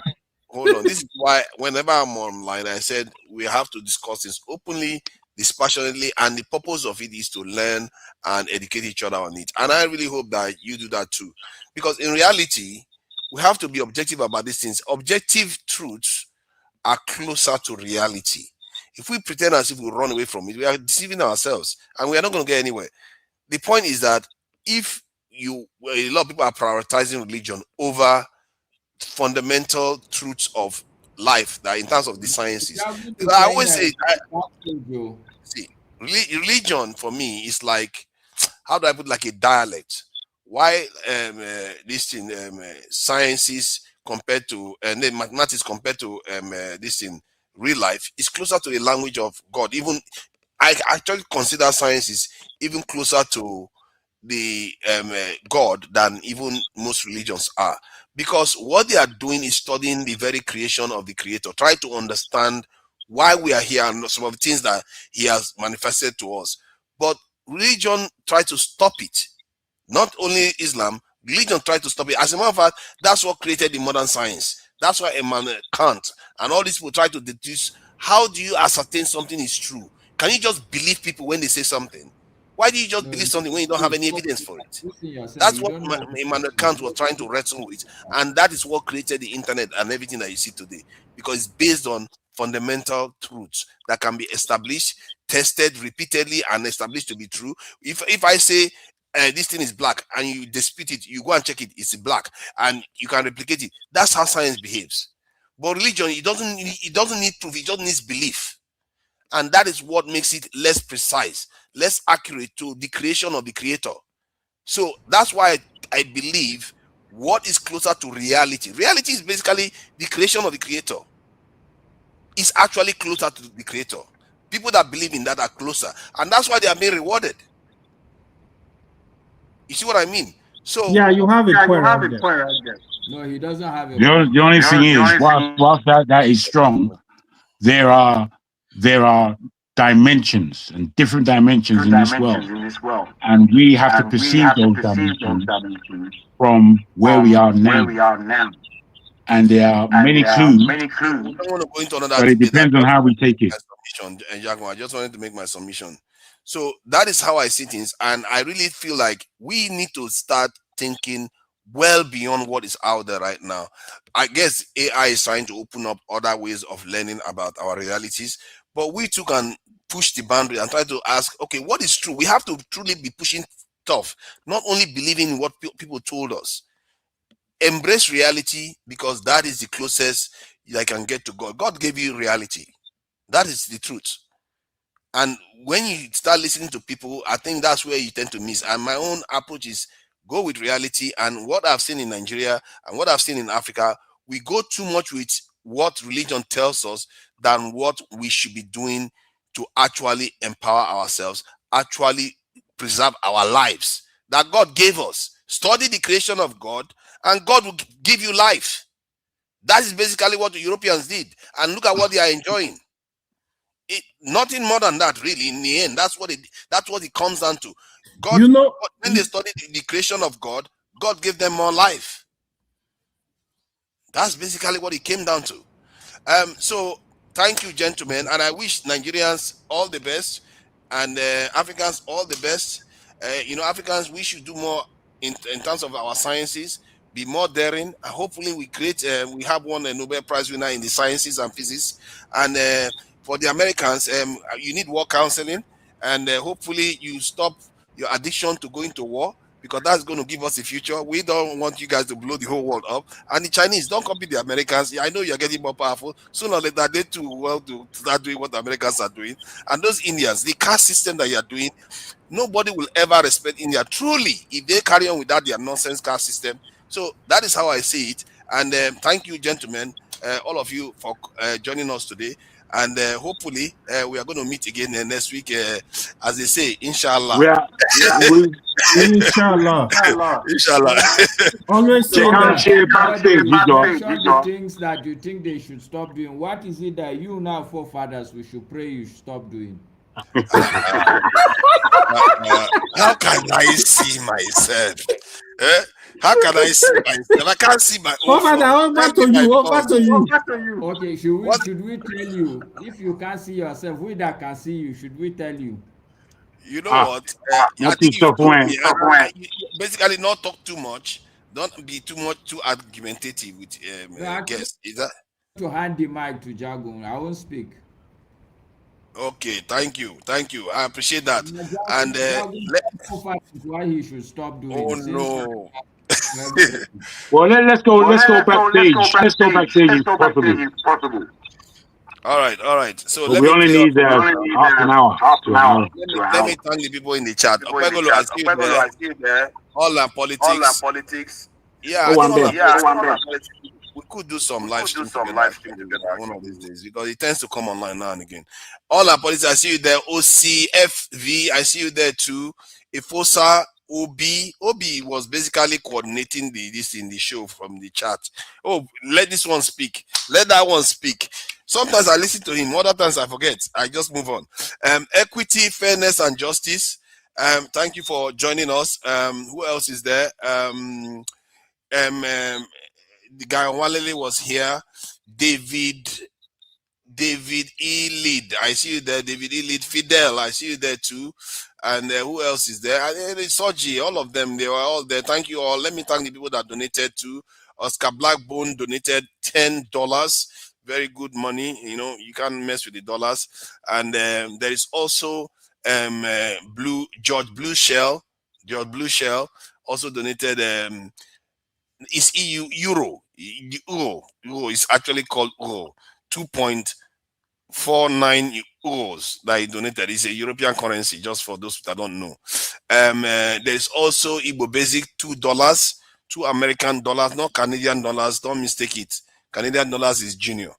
A: Hold on. This is why whenever I'm online, I said we have to discuss this openly, dispassionately, and the purpose of it is to learn and educate each other on it. And I really hope that you do that too, because in reality, we have to be objective about these things. Objective truths are closer to reality. If we pretend as if we run away from it, we are deceiving ourselves and we are not going to get anywhere. The point is that if a lot of people are prioritizing religion over fundamental truths of life, that in terms of the sciences, I always say, see, religion for me is like, how do I put, like a dialect? Why this thing, sciences compared to and then mathematics compared to this in real life is closer to the language of God. Even I actually consider sciences even closer to the God than even most religions are, because what they are doing is studying the very creation of the Creator, try to understand why we are here and some of the things that He has manifested to us. But religion try to stop it. Not only Islam, religion tried to stop it. As a matter of fact, that's what created the modern science. That's why Immanuel Kant and all these people try to deduce, how do you ascertain something is true? Can you just believe people when they say something? Why do you just believe something when you don't have any evidence for it? That's what Immanuel Kant was trying to wrestle with. And that is what created the internet and everything that you see today. Because it's based on fundamental truths that can be established, tested repeatedly, and established to be true. If I say this thing is black and you dispute it, you go and check it, it's black, and you can replicate it. That's how science behaves. But religion, it doesn't need proof, it just needs belief. And that is what makes it less precise, less accurate to the creation of the Creator. So that's why I believe what is closer to reality. Reality is basically the creation of the Creator. It's actually closer to the Creator. People that believe in that are closer, and that's why they are being rewarded. You see what I mean? So
Q: yeah, you have a point right there.
L: No, he doesn't have a
U: point. The only thing is, whilst that is strong, there are dimensions and different dimensions in this world, and we have to perceive those dimensions from where we are now. And there are many clues, but it depends on how we take it.
A: I just wanted to make my submission. So that is how I see things, and I really feel like we need to start thinking well beyond what is out there right now. I guess AI is trying to open up other ways of learning about our realities, but we too can push the boundary and try to ask, okay, what is true? We have to truly be pushing stuff, not only believing in what people told us. Embrace reality, because that is the closest I can get to God. God gave you reality. That is the truth. And when you start listening to people, I think that's where you tend to miss. And my own approach is go with reality. And what I've seen in Nigeria and what I've seen in Africa, we go too much with what religion tells us than what we should be doing to actually empower ourselves, actually preserve our lives that God gave us. Study the creation of God, and God will give you life. That is basically what the Europeans did. And look at what they are enjoying. Nothing more than that, really. In the end, that's what it comes down to. God, when they studied the creation of God, God gave them more life. That's basically what it came down to. So thank you, gentlemen, and I wish Nigerians all the best, and Africans all the best. Africans, we should do more in terms of our sciences, be more daring. Hopefully, we have won a Nobel Prize winner in the sciences and physics, and for the Americans, you need war counseling, and hopefully you stop your addiction to going to war, because that's going to give us a future. We don't want you guys to blow the whole world up. And the Chinese, don't copy the Americans. I know you're getting more powerful. Sooner or later, they too will to start doing what the Americans are doing. And those Indians, the caste system that you're doing, nobody will ever respect India truly if they carry on without their nonsense caste system. So that is how I see it. And thank you, gentlemen, all of you, for joining us today. And hopefully we are going to meet again next week, as they say, inshallah.
Q: Inshallah.
A: Inshallah.
Q: Always say
L: the things that you think they should stop doing. What is it that you now, forefathers, we should pray you should stop doing?
A: How can I see myself? How can I see myself? I can't see my own.
Q: Over to you.
L: Okay, should we tell you? If you can't see yourself, we that can see you, should we tell you?
A: You know what? I think you told me, basically not talk too much Don't be too argumentative with guests. Is that
L: to hand the mic to Jagun? I won't speak.
A: okay? Thank you. I appreciate that. And
L: why he should stop doing.
A: Oh no.
U: Well, let's go backstage. Let's go backstage if possible.
A: All right. So
U: But we only need half an hour.
A: Let me thank the people in the chat. Opegolo, I see you there. All our politics. Yeah, we could do some live stream together one of these days because it tends to come online now and again. All our politics, I see you there. OCFV, I see you there too. Ifosa, Obi was basically coordinating this in the show from the chat. Oh, let this one speak. Let that one speak. Sometimes I listen to him. Other times I forget. I just move on. Equity, fairness, and justice. Thank you for joining us. Who else is there? The guy on Walele was here. David E. Lead. I see you there. David E. Lead. Fidel. I see you there too. And who else is there? Soji. All of them. They were all there. Thank you all. Let me thank the people that donated too. Oscar Blackbone donated $10. Very good money. You know, you can't mess with the dollars. And there is also George Blue Shell also donated it's euro is actually called euro 2.49 euros that he donated. It's a European currency, just for those that don't know. There's also Igbo Basic $2, 2 American dollars, not Canadian dollars. Don't mistake it. Canadian dollars is junior,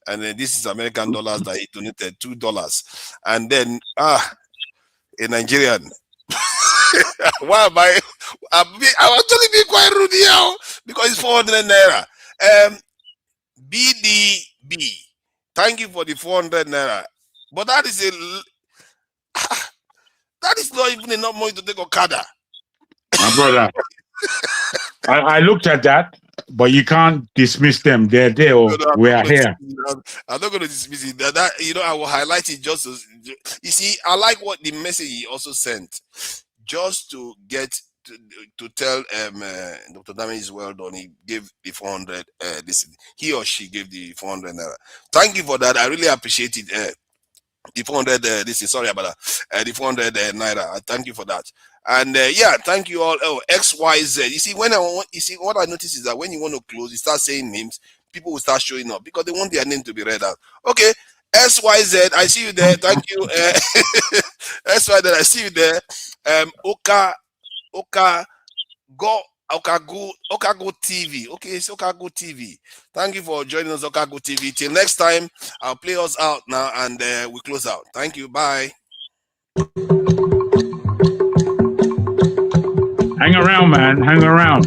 A: and this is American dollars that he donated $2. And then a Nigerian. Why am I actually being quite rude here because it's 400 naira. BDB, thank you for the 400 naira, but that is not even enough money to take Okada.
U: My brother, I looked at that, but you can't dismiss them. They're there. We are here.
A: I'm not going to dismiss it. That I will highlight it just to, you see. I like what the message he also sent, just to get to tell Dr. Damage is well done. He gave the 400. He or she gave the 400 naira. Thank you for that. I really appreciate it. The 400. Sorry about that. The 400 naira. Thank you for that. And yeah, thank you all. Oh, XYZ. You see, what I notice is that when you want to close, you start saying names, people will start showing up because they want their name to be read out. Okay, SYZ, I see you there. Thank you. SYZ, I see you there. Okago TV. Okay, it's Okago TV. Thank you for joining us, Okago TV. Till next time, I'll play us out now and we close out. Thank you. Bye.
U: Hang around, man. Hang around.